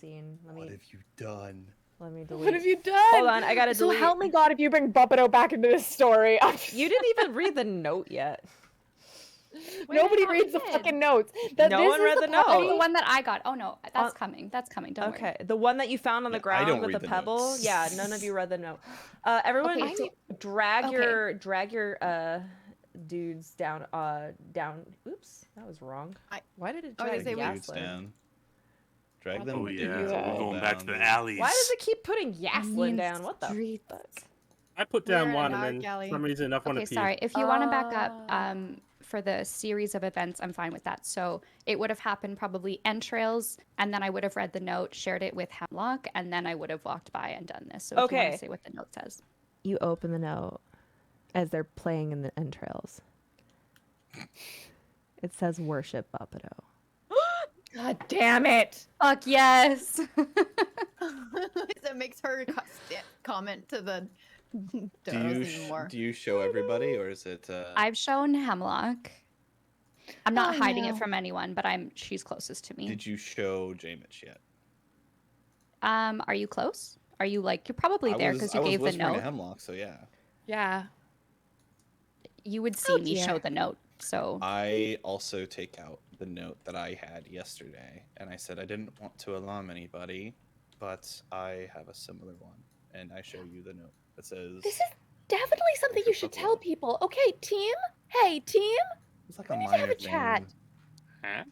[SPEAKER 2] scene.
[SPEAKER 1] What have you done?
[SPEAKER 2] Let me delete.
[SPEAKER 3] What have you done?
[SPEAKER 2] Hold on, I gotta
[SPEAKER 3] So
[SPEAKER 2] delete.
[SPEAKER 3] help me God if you bring Buppedo back into this story.
[SPEAKER 2] You didn't even read the note yet.
[SPEAKER 3] Nobody
[SPEAKER 5] I thought
[SPEAKER 3] reads the
[SPEAKER 5] we did.
[SPEAKER 3] fucking notes.
[SPEAKER 2] No one read the note.
[SPEAKER 5] Oh, the one that I got. Oh no, that's
[SPEAKER 2] Uh,
[SPEAKER 5] coming. That's coming. Don't worry.
[SPEAKER 2] Okay, the one that you found on the
[SPEAKER 1] Yeah, I
[SPEAKER 2] ground
[SPEAKER 1] don't
[SPEAKER 2] with the
[SPEAKER 1] read the
[SPEAKER 2] pebble.
[SPEAKER 1] notes.
[SPEAKER 2] Yeah, none of you read the note. Everyone,
[SPEAKER 5] Okay, so-
[SPEAKER 2] drag
[SPEAKER 5] okay.
[SPEAKER 2] your dudes down. Oops, that was wrong. Why did it
[SPEAKER 7] I was
[SPEAKER 2] drag
[SPEAKER 7] gonna say,
[SPEAKER 1] Drag the dudes
[SPEAKER 2] Yaslin?
[SPEAKER 1] down. Drag them.
[SPEAKER 6] Oh yeah,
[SPEAKER 3] Yeah.
[SPEAKER 6] we're going back to the
[SPEAKER 1] down.
[SPEAKER 6] alleys.
[SPEAKER 2] Why does it keep putting Yaslin
[SPEAKER 5] mean
[SPEAKER 2] down? What the
[SPEAKER 5] streets.
[SPEAKER 2] fuck?
[SPEAKER 4] I put
[SPEAKER 7] We're
[SPEAKER 4] down
[SPEAKER 7] in
[SPEAKER 4] one,
[SPEAKER 7] an
[SPEAKER 4] and then
[SPEAKER 7] arc alley.
[SPEAKER 4] for some reason another one
[SPEAKER 5] Okay,
[SPEAKER 4] appeared.
[SPEAKER 5] sorry. If you want to back up
[SPEAKER 2] Ah.
[SPEAKER 5] for the series of events, I'm fine with that. So it would have happened probably entrails, and then I would have read the note, shared it with Hemlock, and then I would have walked by and done this. So if you want
[SPEAKER 2] Okay.
[SPEAKER 5] to say what the note says.
[SPEAKER 2] You open the note as they're playing in the entrails. It says "Worship Buppedo."
[SPEAKER 3] God damn it!
[SPEAKER 5] Fuck yes.
[SPEAKER 7] That makes her comment to the
[SPEAKER 1] Do
[SPEAKER 7] Darrows
[SPEAKER 1] you
[SPEAKER 7] even more.
[SPEAKER 1] do you show everybody, or is it?
[SPEAKER 5] I've shown Hemlock. I'm not
[SPEAKER 8] Oh,
[SPEAKER 5] hiding
[SPEAKER 8] no.
[SPEAKER 5] it from anyone, but she's closest to me.
[SPEAKER 1] Did you show Jamitch yet?
[SPEAKER 5] Are you close? Are you like you're probably there because you gave the
[SPEAKER 1] whispering to
[SPEAKER 5] note?
[SPEAKER 1] Hemlock, so yeah.
[SPEAKER 3] Yeah.
[SPEAKER 5] You would see
[SPEAKER 8] Oh,
[SPEAKER 5] me show
[SPEAKER 8] dear.
[SPEAKER 5] the note. So
[SPEAKER 1] I also take out the note that I had yesterday, and I said I didn't want to alarm anybody, but I have a similar one, and I show you the note that says.
[SPEAKER 8] This is definitely something you should tell people. Okay, team? Hey, team?
[SPEAKER 1] It's like
[SPEAKER 8] we
[SPEAKER 1] a
[SPEAKER 8] need to
[SPEAKER 1] minor
[SPEAKER 8] have a
[SPEAKER 1] thing.
[SPEAKER 8] chat.
[SPEAKER 6] Huh?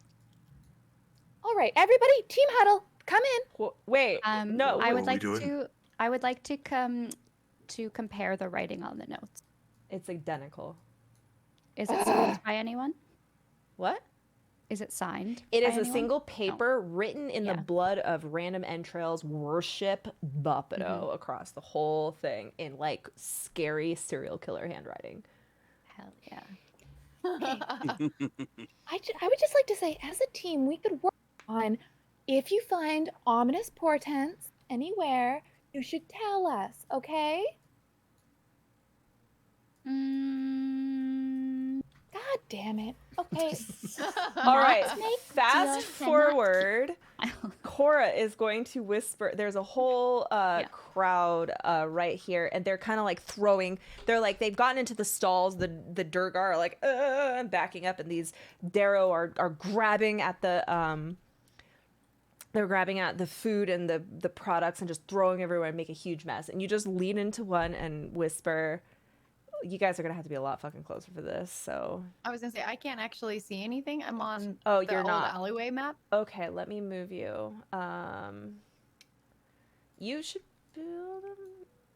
[SPEAKER 8] All right, everybody, team huddle. Come in.
[SPEAKER 2] Wait, no.
[SPEAKER 5] I
[SPEAKER 6] what
[SPEAKER 5] would
[SPEAKER 6] are we
[SPEAKER 5] like
[SPEAKER 6] doing?
[SPEAKER 5] to compare the writing on the notes.
[SPEAKER 2] It's identical.
[SPEAKER 5] Is it signed by anyone?
[SPEAKER 2] What?
[SPEAKER 5] Is it signed?
[SPEAKER 2] It
[SPEAKER 5] by
[SPEAKER 2] is a
[SPEAKER 5] anyone?
[SPEAKER 2] single paper written in the
[SPEAKER 5] Yeah.
[SPEAKER 2] blood of random entrails. Worship Buppedo across the whole thing in like scary serial killer handwriting.
[SPEAKER 5] Hell yeah.
[SPEAKER 8] I would just like to say, as a team, we could work on if you find ominous portents anywhere, you should tell us, okay? God damn it. Okay.
[SPEAKER 2] All right,
[SPEAKER 8] Snake
[SPEAKER 2] fast
[SPEAKER 8] deals and
[SPEAKER 2] forward. Cora is going to whisper. There's a whole crowd right here, and they're kind of like throwing. They're like they've gotten into the stalls. The Durgar are like and backing up, and these Darrow are grabbing at the They're grabbing at the food and the products and just throwing everywhere and make a huge mess. And you just lean into one and whisper. You guys are gonna have to be a lot fucking closer for this. So
[SPEAKER 7] I was gonna say I can't actually see anything. I'm on
[SPEAKER 2] Oh,
[SPEAKER 7] the
[SPEAKER 2] you're
[SPEAKER 7] old
[SPEAKER 2] not.
[SPEAKER 7] alleyway map.
[SPEAKER 2] okay, let me move you. You should build.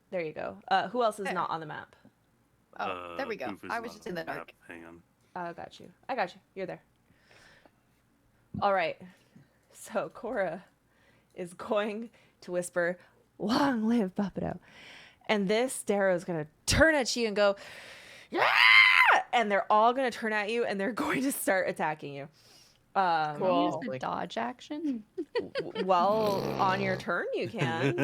[SPEAKER 2] There you go. Who else is
[SPEAKER 7] There.
[SPEAKER 2] not on the map?
[SPEAKER 7] Oh, there we go.
[SPEAKER 6] Goof is
[SPEAKER 7] I was
[SPEAKER 6] not
[SPEAKER 7] just
[SPEAKER 6] on
[SPEAKER 7] in the
[SPEAKER 6] map.
[SPEAKER 7] dark.
[SPEAKER 6] Hang on.
[SPEAKER 2] I got you. I got you. You're there. All right. So Cora is going to whisper, "Long live Buppedo," and this Darrow is gonna turn at you and go, "Yeah!" And they're all gonna turn at you and they're going to start attacking you.
[SPEAKER 5] Can you use the
[SPEAKER 9] Like-
[SPEAKER 5] dodge action?
[SPEAKER 2] Well, on your turn you can.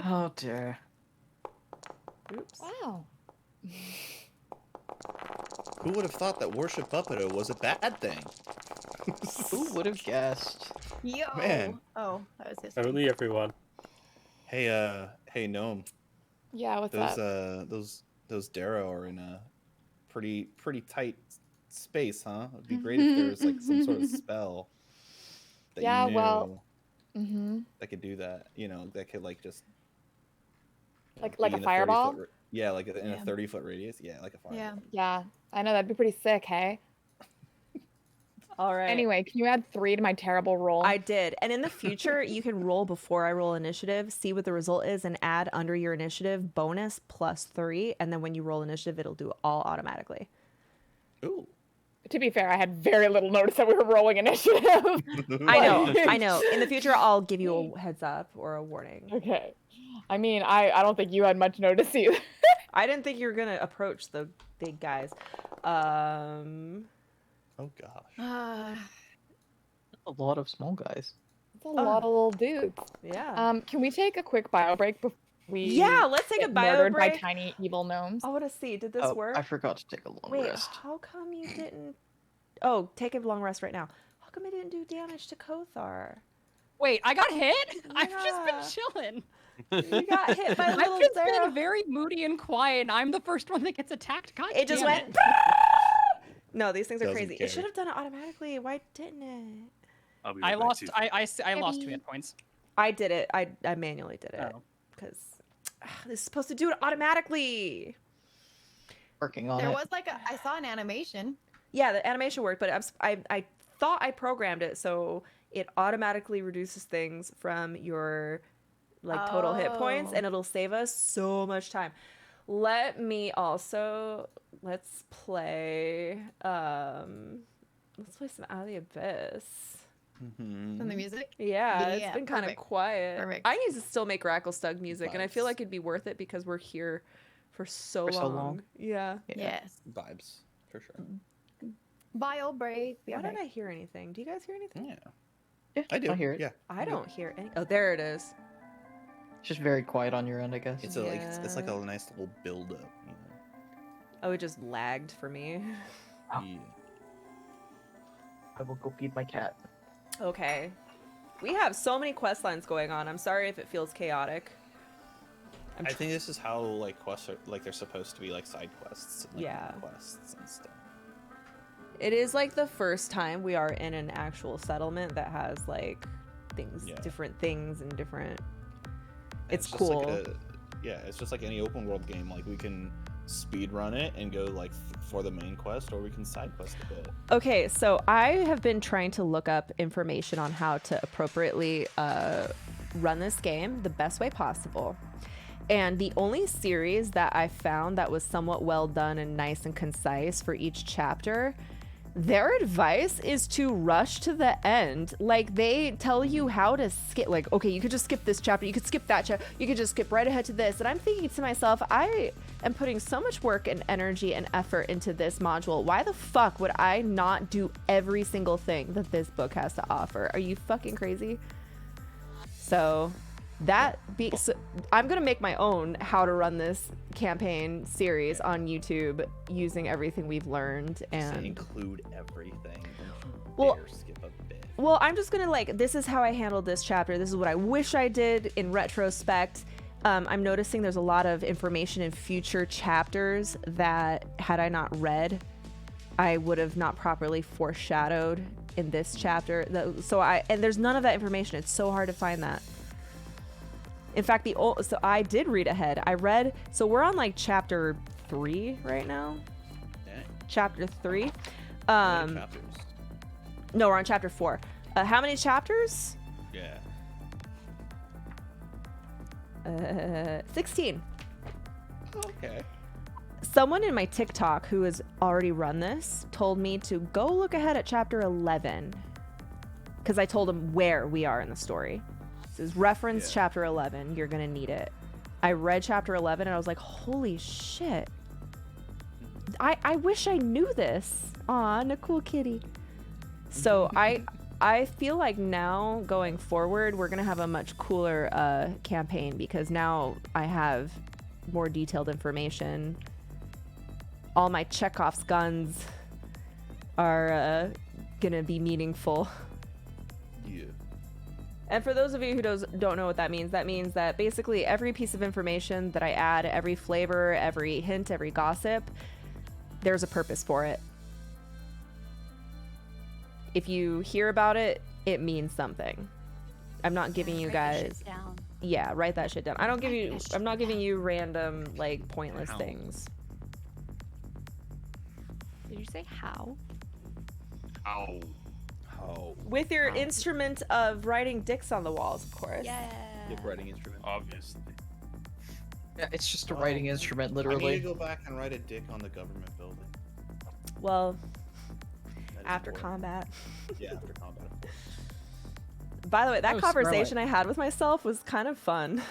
[SPEAKER 9] Oh dear.
[SPEAKER 2] Oops.
[SPEAKER 3] Wow.
[SPEAKER 1] Who would have thought that worship Puppeto was a bad thing?
[SPEAKER 9] Who would have guessed?
[SPEAKER 7] Yo.
[SPEAKER 1] Man.
[SPEAKER 7] Oh, that was his. thing.
[SPEAKER 4] Only everyone.
[SPEAKER 1] Hey gnome.
[SPEAKER 3] Yeah, what's
[SPEAKER 1] Those
[SPEAKER 3] that?
[SPEAKER 1] those Darrow are in a pretty tight space, huh? It'd be great if there was like some sort of spell that
[SPEAKER 3] Yeah,
[SPEAKER 1] you
[SPEAKER 3] well,
[SPEAKER 1] knew
[SPEAKER 3] Mm-hmm.
[SPEAKER 1] that could do that. You know, that could like just
[SPEAKER 3] Like
[SPEAKER 1] be
[SPEAKER 3] a
[SPEAKER 1] in 30
[SPEAKER 3] fireball?
[SPEAKER 1] foot yeah, like in a
[SPEAKER 7] Yeah.
[SPEAKER 1] 30-foot radius. Yeah, like a fireball.
[SPEAKER 7] Yeah.
[SPEAKER 3] Yeah, I know that'd be pretty sick. Hey.
[SPEAKER 2] All right.
[SPEAKER 3] Anyway, can you add 3 to my terrible roll?
[SPEAKER 2] I did. And in the future, you can roll before I roll initiative, see what the result is, and add under your initiative bonus +3. And then when you roll initiative, it'll do it all automatically.
[SPEAKER 1] Ooh.
[SPEAKER 3] To be fair, I had very little notice that we were rolling initiative.
[SPEAKER 2] I know. I know. In the future, I'll give you a heads up or a warning.
[SPEAKER 3] Okay. I mean, I don't think you had much notice either.
[SPEAKER 2] I didn't think you were going to approach the big guys.
[SPEAKER 1] Oh gosh.
[SPEAKER 7] Uh,
[SPEAKER 9] A lot of small guys.
[SPEAKER 3] It's a lot of little dudes.
[SPEAKER 2] Yeah.
[SPEAKER 3] Can we take a quick bio break before we
[SPEAKER 2] Yeah, let's take a
[SPEAKER 3] get
[SPEAKER 2] bio
[SPEAKER 3] murdered
[SPEAKER 2] break.
[SPEAKER 3] by tiny evil gnomes?
[SPEAKER 2] I want to see. Did this
[SPEAKER 9] Oh,
[SPEAKER 2] work?
[SPEAKER 9] I forgot to take a long
[SPEAKER 2] Wait,
[SPEAKER 9] rest.
[SPEAKER 2] how come you didn't? Oh, take a long rest right now. How come it didn't do damage to Kothar?
[SPEAKER 10] Wait, I got hit? I've
[SPEAKER 2] Yeah.
[SPEAKER 10] just been chilling.
[SPEAKER 2] You got hit by a little
[SPEAKER 10] I've just
[SPEAKER 2] Zara.
[SPEAKER 10] been very moody and quiet, and I'm the first one that gets attacked. God
[SPEAKER 2] It just
[SPEAKER 10] damn
[SPEAKER 2] went.
[SPEAKER 10] it.
[SPEAKER 2] No, these things are
[SPEAKER 1] Doesn't
[SPEAKER 2] crazy.
[SPEAKER 1] care.
[SPEAKER 2] It should have done it automatically. Why didn't it?
[SPEAKER 6] I'll be
[SPEAKER 10] I
[SPEAKER 6] right back,
[SPEAKER 10] lost.
[SPEAKER 6] too.
[SPEAKER 10] I lost 2
[SPEAKER 8] Heavy.
[SPEAKER 10] hit points.
[SPEAKER 2] I did it. I manually did it
[SPEAKER 10] Oh.
[SPEAKER 2] because this is supposed to do it automatically.
[SPEAKER 9] Working on
[SPEAKER 7] there
[SPEAKER 9] it.
[SPEAKER 7] was like I saw an animation.
[SPEAKER 2] Yeah, the animation worked, but I thought I programmed it so it automatically reduces things from your like total hit points,
[SPEAKER 7] Oh.
[SPEAKER 2] and it'll save us so much time. Let's play some Out of the Abyss.
[SPEAKER 1] Mm-hmm.
[SPEAKER 7] From the music.
[SPEAKER 2] Yeah, it's
[SPEAKER 7] Yeah,
[SPEAKER 2] been kind of
[SPEAKER 7] perfect.
[SPEAKER 2] quiet.
[SPEAKER 7] Perfect.
[SPEAKER 2] I need to still make Rackle-Stug music, and I feel
[SPEAKER 1] Vibes.
[SPEAKER 2] like it'd be worth it because we're here for so
[SPEAKER 9] For so
[SPEAKER 2] long.
[SPEAKER 9] long.
[SPEAKER 2] Yeah.
[SPEAKER 7] Yes.
[SPEAKER 1] Vibes for sure.
[SPEAKER 7] Bio break.
[SPEAKER 2] Why don't I hear anything? Do you guys hear anything?
[SPEAKER 1] Yeah,
[SPEAKER 9] Yeah,
[SPEAKER 1] I do.
[SPEAKER 9] I hear it.
[SPEAKER 1] Yeah,
[SPEAKER 2] I don't hear any. Oh, there it is.
[SPEAKER 9] It's just very quiet on your end, I guess.
[SPEAKER 1] it's a, like it's like
[SPEAKER 2] Yeah.
[SPEAKER 1] a nice little build up. You
[SPEAKER 2] Oh, it just lagged for me.
[SPEAKER 9] Oh.
[SPEAKER 1] know? Yeah.
[SPEAKER 9] I will go feed my cat.
[SPEAKER 2] Okay. We have so many quest lines going on. I'm sorry if it feels chaotic.
[SPEAKER 1] I think this is how like quests are like they're supposed to be like side quests. And, like,
[SPEAKER 2] Yeah.
[SPEAKER 1] main quests and stuff.
[SPEAKER 2] It is like the first time we are in an actual settlement that has like things,
[SPEAKER 1] Yeah.
[SPEAKER 2] different things, and different.
[SPEAKER 1] And
[SPEAKER 2] It's
[SPEAKER 1] just
[SPEAKER 2] cool.
[SPEAKER 1] Like it's just like any open world game. Like we can speed run it and go like for the main quest, or we can side quest a bit.
[SPEAKER 2] Okay, so I have been trying to look up information on how to appropriately run this game the best way possible. And the only series that I found that was somewhat well done and nice and concise for each chapter, their advice is to rush to the end. Like, they tell you how to skip, like, okay, you could just skip this chapter, you could skip that chapter, you could just skip right ahead to this. And I'm thinking to myself, I am putting so much work and energy and effort into this module. Why the fuck would I not do every single thing that this book has to offer? Are you fucking crazy? So so I'm gonna make my own how to run this campaign series on YouTube using everything we've learned
[SPEAKER 1] Just
[SPEAKER 2] and
[SPEAKER 1] include everything. Don't
[SPEAKER 2] Well-
[SPEAKER 1] dare skip a bit.
[SPEAKER 2] well, I'm just gonna like, this is how I handled this chapter. This is what I wish I did in retrospect. I'm noticing there's a lot of information in future chapters that had I not read, I would have not properly foreshadowed in this chapter. And there's none of that information. It's so hard to find that. In fact, so I did read ahead. So we're on like chapter 3 right now.
[SPEAKER 1] Yeah.
[SPEAKER 2] Chapter 3.
[SPEAKER 1] How many chapters?
[SPEAKER 2] No, we're on chapter 4. How many chapters?
[SPEAKER 1] Yeah.
[SPEAKER 2] 16.
[SPEAKER 1] Okay.
[SPEAKER 2] Someone in my TikTok who has already run this told me to go look ahead at chapter 11 because I told him where we are in the story. It says reference chapter 11. You're going to need it. I read chapter 11 and I was like, holy shit. I wish I knew this. Aw, Nicole Kitty. So I feel like now going forward, we're gonna have a much cooler campaign because now I have more detailed information. All my Chekhov's guns are gonna be meaningful.
[SPEAKER 1] Yeah.
[SPEAKER 2] And for those of you who don't know what that means that basically every piece of information that I add, every flavor, every hint, every gossip, there's a purpose for it. If you hear about it, it means something. I'm not giving you guys. Yeah, write that shit down. I'm not giving you random, like, pointless things.
[SPEAKER 5] Did you say how?
[SPEAKER 6] Ow.
[SPEAKER 1] How?
[SPEAKER 2] With your instrument of writing dicks on the walls, of course.
[SPEAKER 5] Yeah.
[SPEAKER 1] Your writing instrument.
[SPEAKER 6] Obviously.
[SPEAKER 9] Yeah, it's just a writing instrument,
[SPEAKER 1] I
[SPEAKER 9] literally.
[SPEAKER 1] need to go back and write a dick on the government building.
[SPEAKER 2] Well,
[SPEAKER 1] That is
[SPEAKER 2] after
[SPEAKER 1] important.
[SPEAKER 2] combat.
[SPEAKER 1] Yeah, after combat, of course.
[SPEAKER 2] By the way, that
[SPEAKER 9] Oh,
[SPEAKER 2] conversation
[SPEAKER 9] Scarlet.
[SPEAKER 2] I had with myself was kind of fun.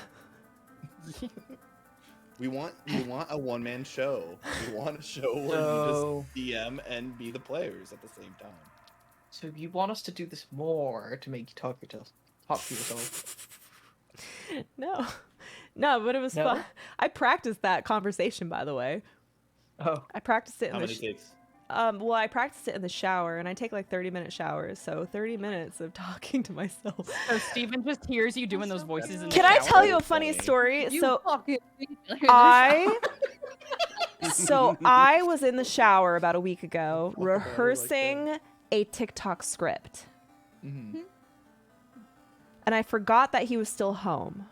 [SPEAKER 1] We want a one-man show. We want a show where
[SPEAKER 9] So-
[SPEAKER 1] you just DM and be the players at the same time.
[SPEAKER 9] So you want us to do this more to make you talk to yourself?
[SPEAKER 2] No. No, but it was
[SPEAKER 9] No?
[SPEAKER 2] fun. I practiced that conversation, by the way.
[SPEAKER 9] Oh.
[SPEAKER 2] I practiced it
[SPEAKER 1] How
[SPEAKER 2] in the
[SPEAKER 1] many takes?
[SPEAKER 2] well, I practiced it in the shower, and I take like 30-minute showers, so 30 minutes of talking to myself.
[SPEAKER 10] So Steven just hears you doing those voices in the
[SPEAKER 2] Can I
[SPEAKER 10] shower.
[SPEAKER 2] tell you a funny story?
[SPEAKER 3] You
[SPEAKER 2] So
[SPEAKER 3] fucking
[SPEAKER 2] I was in the shower about a week ago rehearsing a TikTok script.
[SPEAKER 9] Mm-hmm.
[SPEAKER 2] And I forgot that he was still home.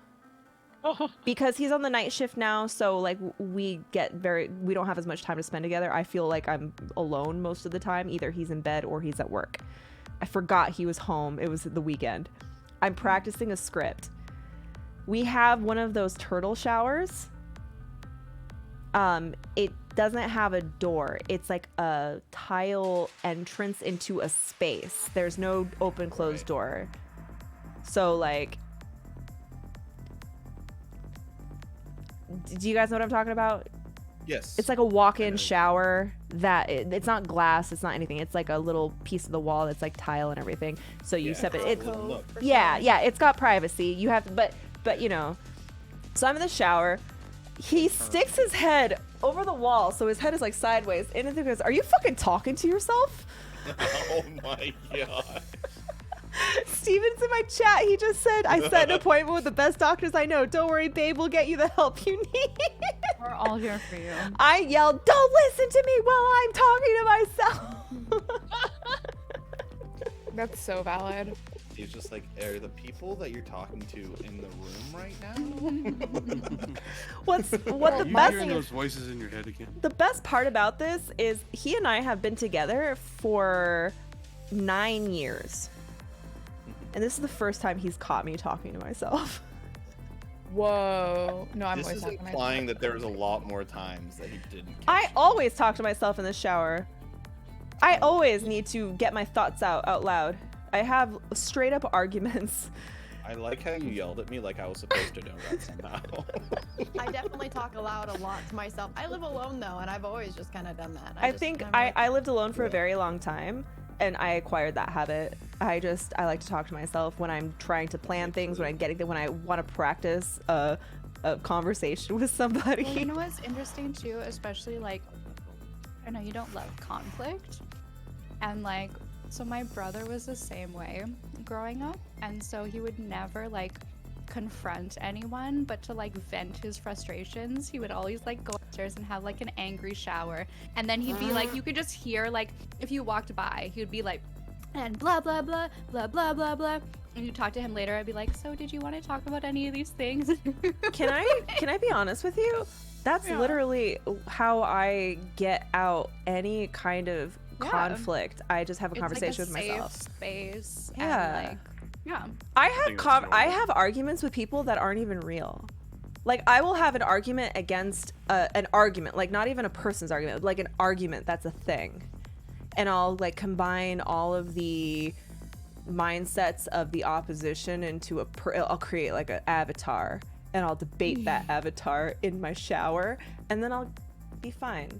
[SPEAKER 2] Because he's on the night shift now, so like we don't have as much time to spend together. I feel like I'm alone most of the time. Either he's in bed or he's at work. I forgot he was home. It was the weekend. I'm practicing a script. We have one of those turtle showers. It doesn't have a door. It's like a tile entrance into a space. There's no open closed door. So like, do you guys know what I'm talking about?
[SPEAKER 1] Yes.
[SPEAKER 2] It's like a walk-in shower that it's not glass, it's not anything. It's like a little piece of the wall that's like tile and everything. So you step it. It's yeah, it's got privacy. You have but you know. So I'm in the shower. He sticks his head over the wall, so his head is like sideways. And he goes, "Are you fucking talking to yourself?"
[SPEAKER 1] Oh my god.
[SPEAKER 2] Steven's in my chat. He just said, "I set an appointment with the best doctors I know. Don't worry, babe. We'll get you the help you need."
[SPEAKER 5] We're all here for you.
[SPEAKER 2] I yelled, "Don't listen to me while I'm talking to myself."
[SPEAKER 3] That's so valid.
[SPEAKER 1] He's just like, are the people that you're talking to in the room right now?
[SPEAKER 2] What the
[SPEAKER 6] Are you
[SPEAKER 2] best
[SPEAKER 6] hearing
[SPEAKER 2] thing
[SPEAKER 6] those voices in your head again?
[SPEAKER 2] The best part about this is he and I have been together for 9 years. And this is the first time he's caught me talking to myself.
[SPEAKER 3] Whoa. No, I'm
[SPEAKER 1] This
[SPEAKER 3] always
[SPEAKER 1] is
[SPEAKER 3] talking to myself.
[SPEAKER 1] implying that there was a lot more times that he didn't.
[SPEAKER 2] I always talk to myself in the shower. I always need to get my thoughts out loud. I have straight up arguments.
[SPEAKER 1] I like how you yelled at me like I was supposed to know that somehow.
[SPEAKER 7] I definitely talk aloud a lot to myself. I live alone though, and I've always just kind of done that.
[SPEAKER 2] I think I lived alone for a very long time, and I acquired that habit. I like to talk to myself when I'm trying to plan things, when I want to practice a conversation with somebody.
[SPEAKER 5] Well, you know what's interesting too, especially like, I know you don't love conflict, and like, so my brother was the same way growing up, and so he would never like confront anyone, but to like vent his frustrations, he would always like go upstairs and have like an angry shower, and then he'd be like, you could just hear like if you walked by, he would be like, and blah blah blah blah blah blah blah, and you talk to him later, I'd be like, so did you want to talk about any of these things?
[SPEAKER 2] Can I be honest with you? That's literally how I get out any kind of conflict. I just have a conversation with myself.
[SPEAKER 5] Safe space.
[SPEAKER 2] Yeah.
[SPEAKER 5] And, like, yeah.
[SPEAKER 2] I have arguments with people that aren't even real. Like I will have an argument against an argument, like not even a person's argument, like an argument that's a thing, and I'll like combine all of the mindsets of the opposition into I'll create like an avatar, and I'll debate that avatar in my shower, and then I'll be fine.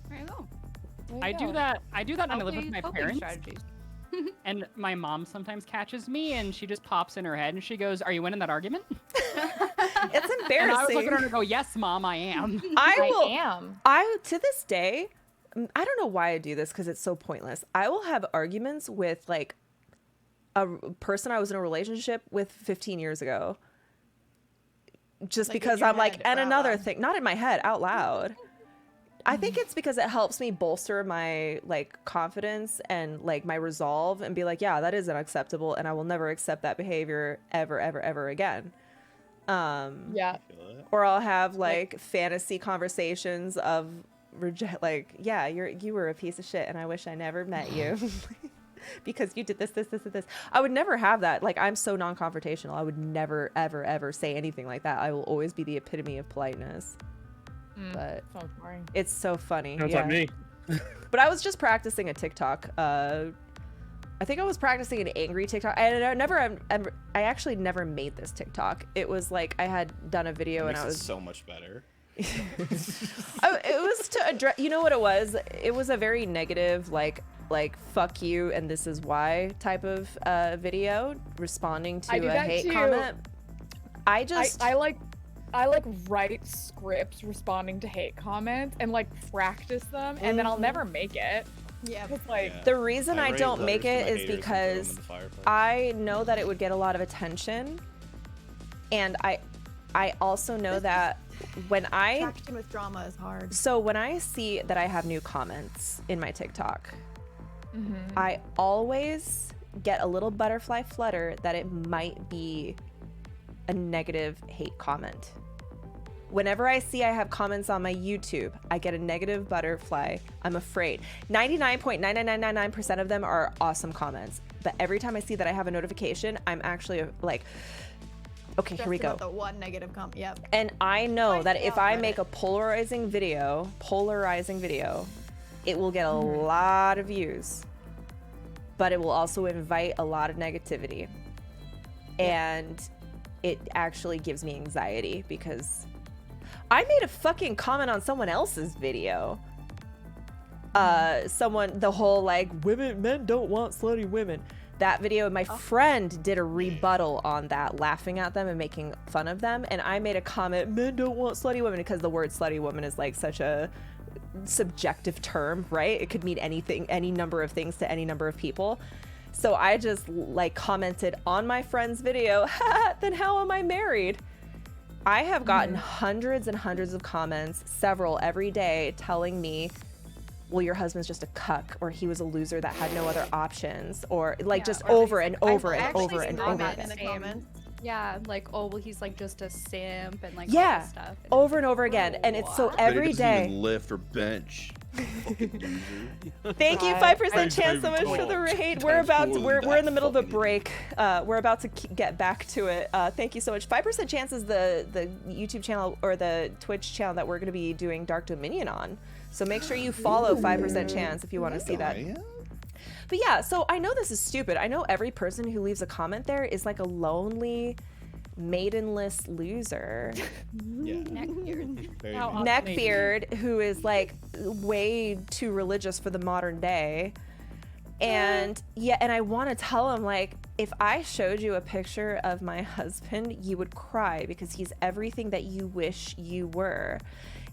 [SPEAKER 5] There you go.
[SPEAKER 3] There you
[SPEAKER 10] I do
[SPEAKER 3] go.
[SPEAKER 10] that. I do that when I live with
[SPEAKER 5] Healthy
[SPEAKER 10] my
[SPEAKER 5] coping
[SPEAKER 10] parents.
[SPEAKER 5] strategies.
[SPEAKER 10] And my mom sometimes catches me, and she just pops in her head, and she goes, "Are you winning that argument?"
[SPEAKER 2] It's
[SPEAKER 10] And
[SPEAKER 2] embarrassing.
[SPEAKER 10] I was looking at her and go, "Yes, mom, I am."
[SPEAKER 2] I
[SPEAKER 3] am.
[SPEAKER 2] To this day, I don't know why I do this because it's so pointless. I will have arguments with like a person I was in a relationship with 15 years ago. Just
[SPEAKER 7] Like, in
[SPEAKER 2] because
[SPEAKER 7] your
[SPEAKER 2] I'm like,
[SPEAKER 7] head
[SPEAKER 2] and
[SPEAKER 7] or out
[SPEAKER 2] another
[SPEAKER 7] loud?
[SPEAKER 2] thing, not in my head, out loud. I think it's because it helps me bolster my like confidence and like my resolve and be like, yeah, that is unacceptable and I will never accept that behavior ever, ever, ever again.
[SPEAKER 3] Yeah.
[SPEAKER 2] Or I'll have like fantasy conversations of like, yeah, you were a piece of shit and I wish I never met you. Because you did this, this, this, and this. I would never have that. Like, I'm so non-confrontational. I would never, ever, ever say anything like that. I will always be the epitome of politeness. But
[SPEAKER 3] So boring.
[SPEAKER 2] it's so funny.
[SPEAKER 4] Sounds
[SPEAKER 2] yeah.
[SPEAKER 4] like me.
[SPEAKER 2] But I was just practicing a TikTok. I think I was practicing an angry TikTok. I actually never made this TikTok. It was like I had done a video and
[SPEAKER 1] Makes
[SPEAKER 2] I
[SPEAKER 1] it
[SPEAKER 2] was
[SPEAKER 1] so much better.
[SPEAKER 2] it was to address. You know what it was? It was a very negative, like fuck you and this is why type of video, responding
[SPEAKER 3] I
[SPEAKER 2] to
[SPEAKER 3] do
[SPEAKER 2] a
[SPEAKER 3] that
[SPEAKER 2] hate
[SPEAKER 3] too.
[SPEAKER 2] comment. I just
[SPEAKER 3] I like write scripts responding to hate comments and like practice them, and then I'll never make it.
[SPEAKER 7] Yeah.
[SPEAKER 3] It's like
[SPEAKER 2] the reason I
[SPEAKER 1] write
[SPEAKER 2] don't make
[SPEAKER 1] letters to
[SPEAKER 2] it
[SPEAKER 1] my
[SPEAKER 2] is
[SPEAKER 1] haters and throw 'em in
[SPEAKER 2] because
[SPEAKER 1] the fireplace.
[SPEAKER 2] I know that it would get a lot of attention, and I also know that when I
[SPEAKER 7] Traction with drama is hard.
[SPEAKER 2] so when I see that I have new comments in my TikTok,
[SPEAKER 3] mm-hmm.
[SPEAKER 2] I always get a little butterfly flutter that it might be a negative hate comment. Whenever I see I have comments on my YouTube, I get a negative butterfly. I'm afraid. 99.99999% of them are awesome comments. But every time I see that I have a notification, I'm actually like, okay, here we
[SPEAKER 7] Just
[SPEAKER 2] go.
[SPEAKER 7] about the one negative comment. Yep.
[SPEAKER 2] And I know
[SPEAKER 7] Twice
[SPEAKER 2] that
[SPEAKER 7] the
[SPEAKER 2] if I
[SPEAKER 7] Reddit.
[SPEAKER 2] make a polarizing video, it will get a lot of views, but it will also invite a lot of negativity. And it actually gives me anxiety because I made a fucking comment on someone else's video. The whole like men don't want slutty women. That video, my friend did a rebuttal on that, laughing at them and making fun of them. And I made a comment, men don't want slutty women, because the word slutty woman is like such a subjective term, right? It could mean anything, any number of things to any number of people. So I just like commented on my friend's video, then how am I married? I have gotten hundreds and hundreds of comments, several every day, telling me, well, your husband's just a cuck, or he was a loser that had no other options, or like just over and over and over and over
[SPEAKER 7] that in
[SPEAKER 2] again.
[SPEAKER 7] the comments.
[SPEAKER 5] Yeah, like, oh, well, he's like just a simp and like all
[SPEAKER 2] Yeah,
[SPEAKER 5] this stuff.
[SPEAKER 2] over and over again. And it's so every day.
[SPEAKER 1] Lift or bench.
[SPEAKER 2] Thank you, 5% chance so much for the raid. We're in the middle of a break. We're about to get back to it. Thank you so much. 5% chance is the YouTube channel or the Twitch channel that we're going to be doing Dark Dominion on. So make sure you follow 5% chance if you want to see that. But yeah, so I know this is stupid. I know every person who leaves a comment there is like a lonely, maidenless loser.
[SPEAKER 1] Yeah.
[SPEAKER 5] Neckbeard.
[SPEAKER 1] Very
[SPEAKER 10] How
[SPEAKER 1] nice.
[SPEAKER 2] Neckbeard, who is like way too religious for the modern day. And yeah, and I want to tell him, like, if I showed you a picture of my husband, you would cry because he's everything that you wish you were.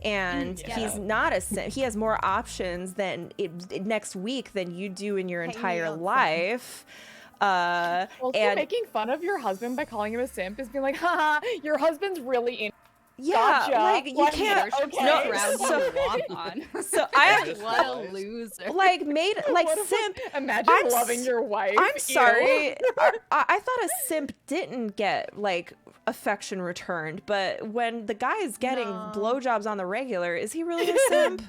[SPEAKER 2] And he's not a simp. He has more options than next week than you do in your
[SPEAKER 7] Hang me
[SPEAKER 2] entire
[SPEAKER 7] out,
[SPEAKER 2] life.
[SPEAKER 3] Also,
[SPEAKER 2] And
[SPEAKER 3] making fun of your husband by calling him a simp is being like, haha, your husband's really in.
[SPEAKER 2] yeah,
[SPEAKER 3] Gotcha.
[SPEAKER 2] like you
[SPEAKER 3] What
[SPEAKER 2] can't.
[SPEAKER 3] Okay.
[SPEAKER 2] No,
[SPEAKER 5] Ground
[SPEAKER 2] so,
[SPEAKER 5] you walk on.
[SPEAKER 2] so I
[SPEAKER 5] What a loser.
[SPEAKER 2] like made like
[SPEAKER 3] What if,
[SPEAKER 2] simp.
[SPEAKER 3] Imagine
[SPEAKER 2] I'm
[SPEAKER 3] loving
[SPEAKER 2] s-
[SPEAKER 3] your wife.
[SPEAKER 2] I'm
[SPEAKER 3] Ew.
[SPEAKER 2] sorry. I thought a simp didn't get like affection returned, but when the guy is getting
[SPEAKER 7] No.
[SPEAKER 2] blowjobs on the regular, is he really a simp?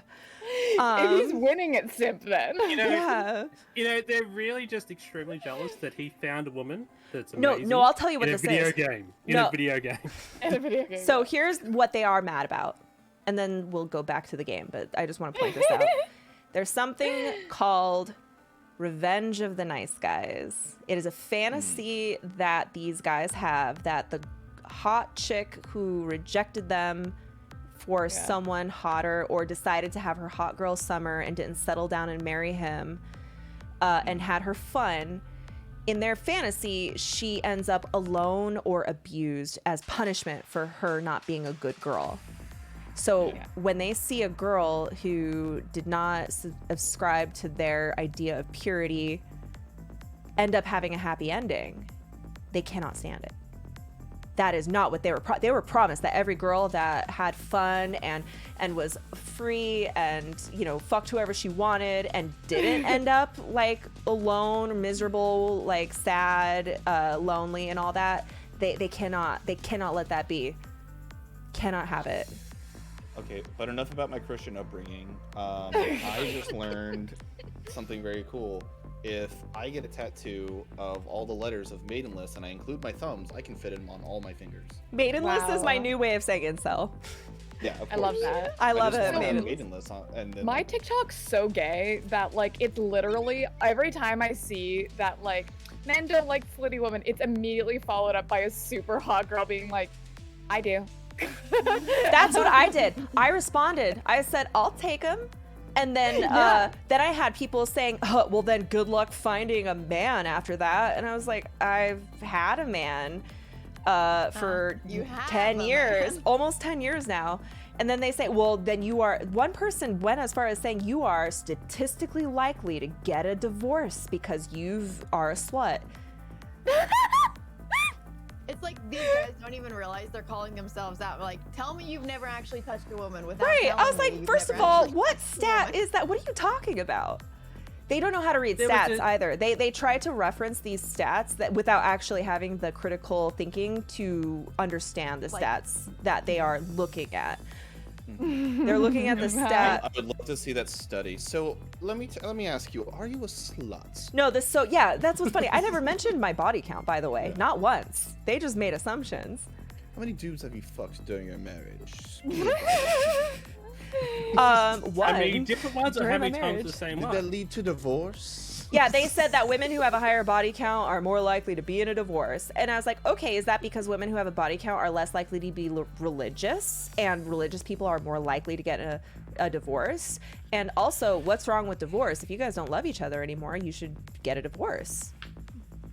[SPEAKER 3] If he's winning at simp, then.
[SPEAKER 2] Yeah.
[SPEAKER 4] They're really just extremely jealous that he found a woman that's
[SPEAKER 2] No,
[SPEAKER 4] amazing.
[SPEAKER 2] no, I'll tell you what
[SPEAKER 4] in
[SPEAKER 2] this
[SPEAKER 4] a video
[SPEAKER 2] is.
[SPEAKER 4] game. In
[SPEAKER 2] No.
[SPEAKER 4] a video game.
[SPEAKER 3] In a video game.
[SPEAKER 2] So here's what they are mad about, and then we'll go back to the game. But I just want to point this out. There's something called Revenge of the Nice Guys. It is a fantasy that these guys have, that the hot chick who rejected them for someone hotter, or decided to have her hot girl summer and didn't settle down and marry him, and had her fun, in their fantasy, she ends up alone or abused as punishment for her not being a good girl. So when they see a girl who did not subscribe to their idea of purity end up having a happy ending, they cannot stand it. That is not what they were promised, that every girl that had fun and was free and, you know, fucked whoever she wanted and didn't end up like alone, miserable, like sad, lonely and all that, they cannot let that be. Cannot have it.
[SPEAKER 1] Okay, but enough about my Christian upbringing. I just learned something very cool. If I get a tattoo of all the letters of Maidenless and I include my thumbs, I can fit them on all my fingers.
[SPEAKER 2] Maidenless is my new way of saying incel.
[SPEAKER 1] Yeah, of course.
[SPEAKER 3] I love that.
[SPEAKER 2] I love it.
[SPEAKER 1] Maidenless, and then,
[SPEAKER 3] my TikTok's so gay that like it's literally every time I see that like men don't like slutty women, it's immediately followed up by a super hot girl being like, I do.
[SPEAKER 2] That's what I did. I responded. I said, I'll take him. And then then I had people saying, oh, well, then good luck finding a man after that. And I was like, I've had a man for 10 years, almost 10 years now. And then they say, well, then you are, one person went as far as saying you are statistically likely to get a divorce because you are a slut.
[SPEAKER 7] It's like these guys don't even realize they're calling themselves out. Like, tell me you've never actually touched a woman without
[SPEAKER 2] Right. I was
[SPEAKER 7] telling me
[SPEAKER 2] like,
[SPEAKER 7] you've
[SPEAKER 2] first
[SPEAKER 7] never
[SPEAKER 2] of all,
[SPEAKER 7] actually
[SPEAKER 2] what
[SPEAKER 7] touched a
[SPEAKER 2] stat
[SPEAKER 7] woman.
[SPEAKER 2] is that? What are you talking about? They don't know how to read
[SPEAKER 4] There was
[SPEAKER 2] stats
[SPEAKER 4] a-
[SPEAKER 2] either. They try to reference these stats that without actually having the critical thinking to understand the stats that they are looking at. They're looking at the stat.
[SPEAKER 1] I would love to see that study. So let me ask you: are you a slut?
[SPEAKER 2] No, that's what's funny. I never mentioned my body count, by the way, not once. They just made assumptions.
[SPEAKER 1] How many dudes have you fucked during your marriage?
[SPEAKER 2] One.
[SPEAKER 4] I mean, different ones, or
[SPEAKER 2] during
[SPEAKER 4] how
[SPEAKER 2] my
[SPEAKER 4] many times
[SPEAKER 2] marriage.
[SPEAKER 4] the same
[SPEAKER 1] Did
[SPEAKER 4] one?
[SPEAKER 1] that lead to divorce?
[SPEAKER 2] Yeah, they said that women who have a higher body count are more likely to be in a divorce. And I was like, okay, is that because women who have a body count are less likely to be religious, and religious people are more likely to get a divorce? And also, what's wrong with divorce? If you guys don't love each other anymore, you should get a divorce.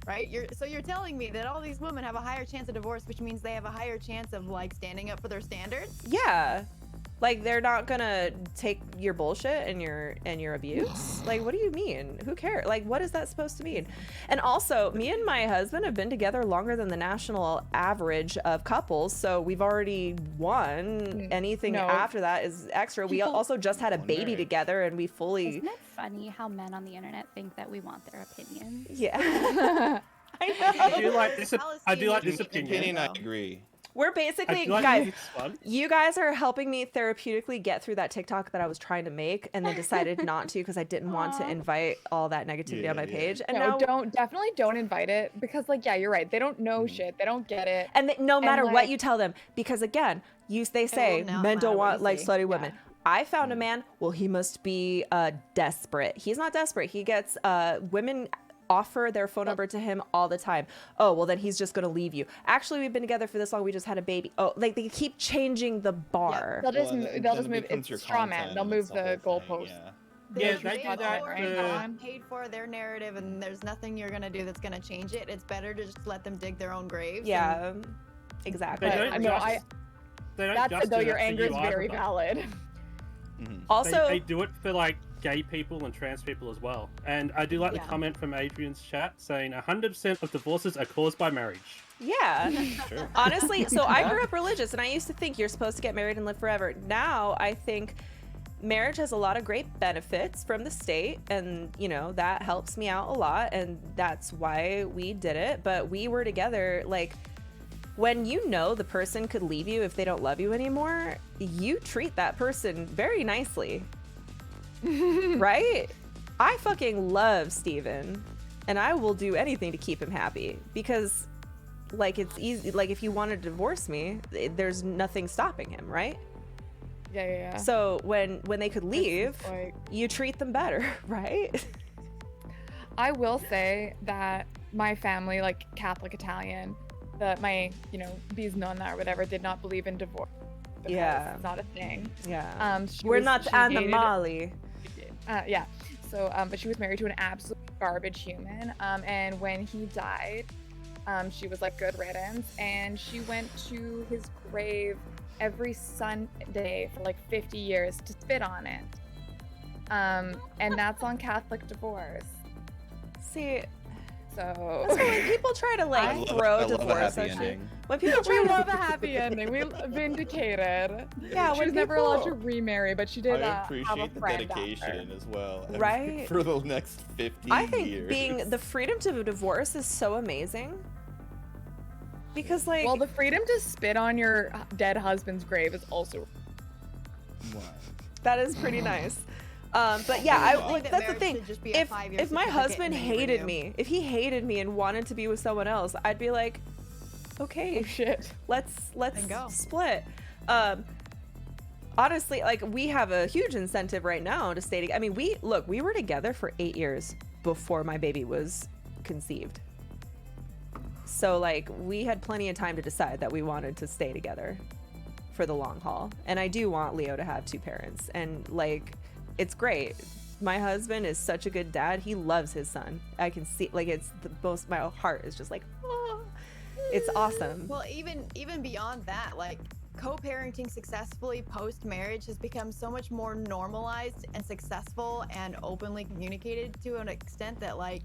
[SPEAKER 7] Right? So you're telling me that all these women have a higher chance of divorce, which means they have a higher chance of like standing up for their standards?
[SPEAKER 2] Yeah. Like, they're not gonna take your bullshit and your abuse. Like, what do you mean? Who cares? Like, what is that supposed to mean? And also, me and my husband have been together longer than the national average of couples, so we've already won. Anything
[SPEAKER 3] no.
[SPEAKER 2] after that is extra. We also just had a baby together, and we fully.
[SPEAKER 5] Isn't it funny how men on the internet think that we want their opinions?
[SPEAKER 2] Yeah. I know.
[SPEAKER 4] I do like this. I do like this opinion.
[SPEAKER 1] I agree.
[SPEAKER 2] We're basically,
[SPEAKER 4] I do like
[SPEAKER 2] guys,
[SPEAKER 4] this one.
[SPEAKER 2] you guys are helping me therapeutically get through that TikTok that I was trying to make and then decided not to because I didn't want to invite all that negativity on my page. And
[SPEAKER 3] No,
[SPEAKER 2] now,
[SPEAKER 3] definitely don't invite it because like, yeah, you're right. They don't know shit. They don't get it.
[SPEAKER 2] and no matter what
[SPEAKER 3] like-
[SPEAKER 2] you tell them, because again, they say
[SPEAKER 7] not
[SPEAKER 2] men
[SPEAKER 7] matter
[SPEAKER 2] don't
[SPEAKER 7] what
[SPEAKER 2] want
[SPEAKER 7] you
[SPEAKER 2] like
[SPEAKER 7] say.
[SPEAKER 2] slutty women. I found a man, well, he must be desperate. He's not desperate. He gets women offer their phone number to him all the time. Oh, well, then he's just going to leave you. Actually, we've been together for this long. We just had a baby. Oh, like they keep changing the bar.
[SPEAKER 3] They'll just,
[SPEAKER 1] Well, and
[SPEAKER 3] they'll
[SPEAKER 1] then
[SPEAKER 3] just
[SPEAKER 1] it
[SPEAKER 3] move.
[SPEAKER 1] becomes your
[SPEAKER 3] It's straw man.
[SPEAKER 1] content
[SPEAKER 3] They'll
[SPEAKER 1] and
[SPEAKER 3] move
[SPEAKER 1] it's
[SPEAKER 3] the
[SPEAKER 1] whole thing,
[SPEAKER 3] goalposts.
[SPEAKER 1] yeah.
[SPEAKER 4] Yeah,
[SPEAKER 7] They
[SPEAKER 4] they do that.
[SPEAKER 7] paid for their narrative, and there's nothing you're gonna do that's gonna change it. It's better to just let them dig their own graves.
[SPEAKER 2] Yeah, exactly.
[SPEAKER 4] They don't
[SPEAKER 3] I know,
[SPEAKER 4] just, they don't
[SPEAKER 3] That's
[SPEAKER 4] just
[SPEAKER 3] though
[SPEAKER 4] do
[SPEAKER 3] your
[SPEAKER 4] that for
[SPEAKER 3] anger
[SPEAKER 4] you
[SPEAKER 3] is
[SPEAKER 4] either,
[SPEAKER 3] very
[SPEAKER 4] though.
[SPEAKER 3] valid.
[SPEAKER 2] Also,
[SPEAKER 4] they do it for like gay people and trans people as well. And I do like
[SPEAKER 7] Yeah.
[SPEAKER 4] the comment from Adrian's chat saying 100% of divorces are caused by marriage.
[SPEAKER 2] yeah.
[SPEAKER 1] Sure.
[SPEAKER 2] Honestly, so I grew up religious and I used to think you're supposed to get married and live forever. Now I think marriage has a lot of great benefits from the state, and you know that helps me out a lot, and that's why we did it. But we were together, like, when you know the person could leave you if they don't love you anymore, you treat that person very nicely. Right? I fucking love Steven, and I will do anything to keep him happy because, like, it's easy. Like, if you want to divorce me, there's nothing stopping him, right?
[SPEAKER 3] Yeah.
[SPEAKER 2] So when they could leave,
[SPEAKER 3] like-
[SPEAKER 2] you treat them better, right?
[SPEAKER 3] I will say that my family, like Catholic Italian, my, these nonna or whatever, did not believe in divorce. because
[SPEAKER 2] Yeah.
[SPEAKER 3] it's not a thing.
[SPEAKER 2] Yeah.
[SPEAKER 3] She
[SPEAKER 2] We're
[SPEAKER 3] was-
[SPEAKER 2] not
[SPEAKER 3] she dated-
[SPEAKER 2] animali.
[SPEAKER 3] Yeah. So, but she was married to an absolute garbage human. And when he died, she was like, good riddance. And she went to his grave every Sunday for like 50 years to spit on it. And that's on Catholic divorce.
[SPEAKER 2] See,
[SPEAKER 3] so
[SPEAKER 2] that's why when people try to like
[SPEAKER 1] I love
[SPEAKER 2] throw
[SPEAKER 1] a
[SPEAKER 2] divorce
[SPEAKER 1] happy
[SPEAKER 2] at you,
[SPEAKER 1] ending.
[SPEAKER 2] when people try
[SPEAKER 3] we
[SPEAKER 2] to
[SPEAKER 3] love a happy ending. We vindicated.
[SPEAKER 2] Yeah,
[SPEAKER 3] she
[SPEAKER 2] when
[SPEAKER 3] was never allowed to
[SPEAKER 2] people-
[SPEAKER 3] remarry, but she did
[SPEAKER 1] I
[SPEAKER 3] have a
[SPEAKER 1] appreciate the
[SPEAKER 3] friend
[SPEAKER 1] dedication
[SPEAKER 3] after.
[SPEAKER 1] as well.
[SPEAKER 2] Right?
[SPEAKER 1] For the next 50
[SPEAKER 2] I think
[SPEAKER 1] years.
[SPEAKER 2] being the freedom to divorce is so amazing. Because like
[SPEAKER 3] Well, the freedom to spit on your dead husband's grave is also.
[SPEAKER 2] that is pretty nice. But yeah,
[SPEAKER 7] I think
[SPEAKER 2] like
[SPEAKER 7] that
[SPEAKER 2] that's the
[SPEAKER 7] marriage
[SPEAKER 2] thing.
[SPEAKER 7] should just be a
[SPEAKER 2] If
[SPEAKER 7] 5-year
[SPEAKER 2] if my
[SPEAKER 7] certificate
[SPEAKER 2] husband
[SPEAKER 7] and then you
[SPEAKER 2] hated
[SPEAKER 7] renew.
[SPEAKER 2] me, if he hated me and wanted to be with someone else, I'd be like, okay,
[SPEAKER 3] Oh, shit.
[SPEAKER 2] let's
[SPEAKER 7] Then go.
[SPEAKER 2] split. Honestly, like we have a huge incentive right now to stay together. I mean, we were together for 8 years before my baby was conceived. So like we had plenty of time to decide that we wanted to stay together for the long haul. And I do want Leo to have 2 parents. And like it's great. My husband is such a good dad. He loves his son. I can see like it's the most my heart is just like oh, it's awesome.
[SPEAKER 7] Well, even beyond that, like co-parenting successfully post-marriage has become so much more normalized and successful and openly communicated to an extent that like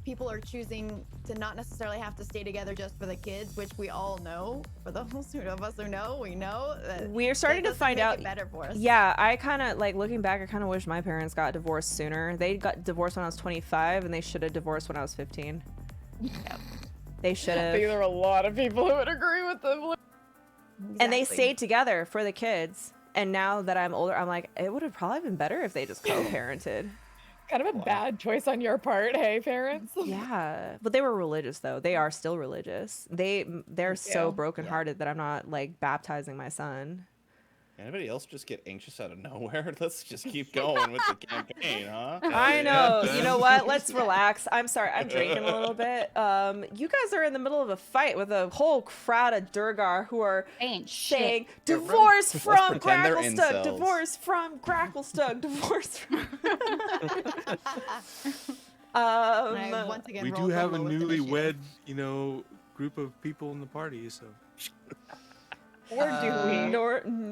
[SPEAKER 7] people are choosing to not necessarily have to stay together just for the kids, which we all know. For those of us who know, we know that
[SPEAKER 2] We're starting
[SPEAKER 7] that
[SPEAKER 2] to find
[SPEAKER 7] doesn't
[SPEAKER 2] out
[SPEAKER 7] make it better for us.
[SPEAKER 2] Yeah, I kind of like looking back, I kind of wish my parents got divorced sooner. They got divorced when I was 25 and they should have divorced when I was 15. They should
[SPEAKER 3] I think
[SPEAKER 2] have.
[SPEAKER 3] there are a lot of people who would agree with them.
[SPEAKER 2] And they stayed together for the kids. And now that I'm older, I'm like, it would have probably been better if they just co-parented.
[SPEAKER 3] Kind of a bad choice on your part, hey, parents?
[SPEAKER 2] Yeah, but they were religious though. They are still religious. They're so
[SPEAKER 3] Yeah.
[SPEAKER 2] brokenhearted that I'm not like baptizing my son.
[SPEAKER 1] Anybody else just get anxious out of nowhere? Let's just keep going with the campaign, huh?
[SPEAKER 2] I know. You know what? Let's relax. I'm sorry. I'm drinking a little bit. You guys are in the middle of a fight with a whole crowd of Durgar who are
[SPEAKER 5] Ain't
[SPEAKER 2] saying
[SPEAKER 5] shit.
[SPEAKER 2] divorce
[SPEAKER 1] Let's
[SPEAKER 2] from
[SPEAKER 1] pretend they're
[SPEAKER 2] Gracklestug,
[SPEAKER 1] incels.
[SPEAKER 2] divorce from Gracklestug, divorce from.
[SPEAKER 7] I once again
[SPEAKER 13] We
[SPEAKER 7] rolled
[SPEAKER 13] do
[SPEAKER 7] the
[SPEAKER 13] have a
[SPEAKER 7] lowest initiative.
[SPEAKER 13] newlywed, group of people in the party, so.
[SPEAKER 3] Or do we?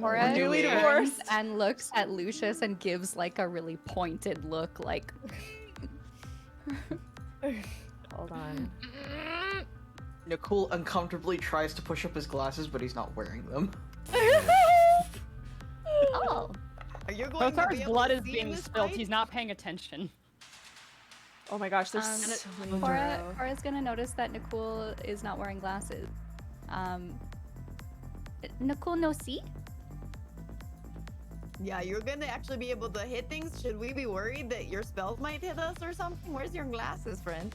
[SPEAKER 5] Cora
[SPEAKER 2] newly
[SPEAKER 5] turns
[SPEAKER 2] divorced.
[SPEAKER 5] and looks at Lucius and gives like a really pointed look, like.
[SPEAKER 2] Hold on.
[SPEAKER 9] Nicole uncomfortably tries to push up his glasses, but he's not wearing them.
[SPEAKER 7] Oh. Are you going to
[SPEAKER 10] Lothar's
[SPEAKER 7] be able
[SPEAKER 10] blood
[SPEAKER 7] to
[SPEAKER 10] is
[SPEAKER 7] see
[SPEAKER 10] being
[SPEAKER 7] this
[SPEAKER 10] spilled.
[SPEAKER 7] fight?
[SPEAKER 10] He's not paying attention.
[SPEAKER 2] Oh my gosh, there's so many
[SPEAKER 5] Cora's gonna notice that Nicole is not wearing glasses. Nicole no see?
[SPEAKER 7] Yeah, you're gonna actually be able to hit things. Should we be worried that your spells might hit us or something? Where's your glasses, friend?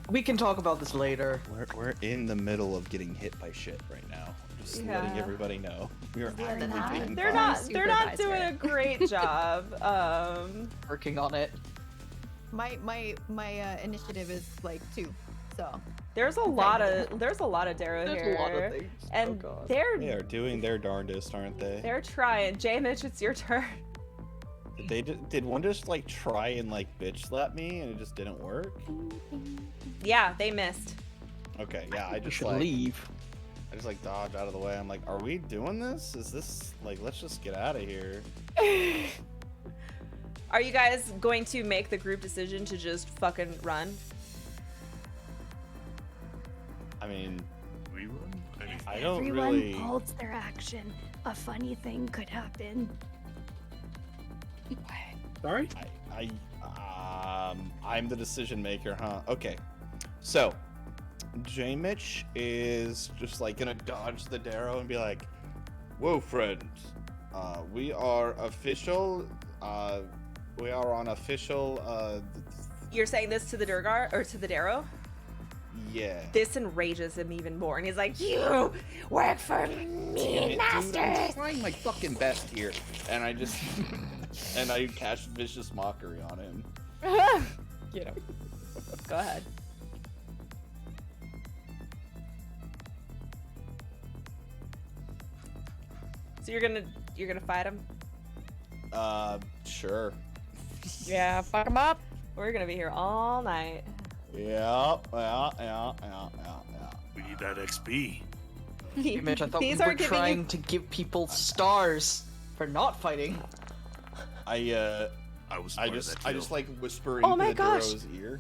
[SPEAKER 9] We can talk about this later.
[SPEAKER 1] We're in the middle of getting hit by shit right now. Just letting
[SPEAKER 2] Yeah.
[SPEAKER 1] everybody know. We're
[SPEAKER 7] Yeah,
[SPEAKER 1] actively
[SPEAKER 7] not.
[SPEAKER 1] getting
[SPEAKER 2] They're
[SPEAKER 1] fucked.
[SPEAKER 2] not. They're not doing a great job.
[SPEAKER 9] Working on it.
[SPEAKER 7] My initiative is like 2, so.
[SPEAKER 2] There's a lot of Darrow
[SPEAKER 9] There's
[SPEAKER 2] here,
[SPEAKER 9] a lot of things.
[SPEAKER 2] and
[SPEAKER 9] Oh, God.
[SPEAKER 1] They are doing their darndest, aren't they?
[SPEAKER 2] they're trying. Jay Mitch, it's your turn.
[SPEAKER 1] Did one just like try and like bitch slap me and it just didn't work?
[SPEAKER 2] Yeah, they missed.
[SPEAKER 1] Okay, yeah, I
[SPEAKER 9] You
[SPEAKER 1] just
[SPEAKER 9] should
[SPEAKER 1] like
[SPEAKER 9] leave.
[SPEAKER 1] I just like dodge out of the way. I'm like, are we doing this? Is this like let's just get out of here?
[SPEAKER 2] Are you guys going to make the group decision to just fucking run?
[SPEAKER 1] I mean,
[SPEAKER 6] We run?
[SPEAKER 1] I don't
[SPEAKER 12] Everyone
[SPEAKER 1] really.
[SPEAKER 12] holds their action. A funny thing could happen.
[SPEAKER 4] Sorry?
[SPEAKER 1] I'm the decision maker, huh? Okay, so J Mitch is just like gonna dodge the Darrow and be like, "Whoa, friend, we are official. We are on official.
[SPEAKER 2] You're saying this to the Durgar or to the Darrow?
[SPEAKER 1] Yeah.
[SPEAKER 2] This enrages him even more, and he's like, "You work for
[SPEAKER 1] Damn
[SPEAKER 2] me,
[SPEAKER 1] it, dude, I'm
[SPEAKER 2] master."
[SPEAKER 1] trying my fucking best here, and I just and I cast vicious mockery on him.
[SPEAKER 3] Get him.
[SPEAKER 2] Go ahead. So you're gonna fight him?
[SPEAKER 1] Sure.
[SPEAKER 3] Yeah, fuck him up.
[SPEAKER 2] We're gonna be here all night.
[SPEAKER 1] Yeah.
[SPEAKER 6] We need that XP.
[SPEAKER 9] Hey, Mitch, I thought we
[SPEAKER 2] These
[SPEAKER 9] were
[SPEAKER 2] are giving
[SPEAKER 9] trying
[SPEAKER 2] you.
[SPEAKER 9] to give people stars for not fighting.
[SPEAKER 1] I
[SPEAKER 6] was part of that
[SPEAKER 1] I
[SPEAKER 6] deal.
[SPEAKER 1] just like whisper
[SPEAKER 2] Oh
[SPEAKER 1] into
[SPEAKER 2] my
[SPEAKER 1] the
[SPEAKER 2] gosh.
[SPEAKER 1] Darrow's ear.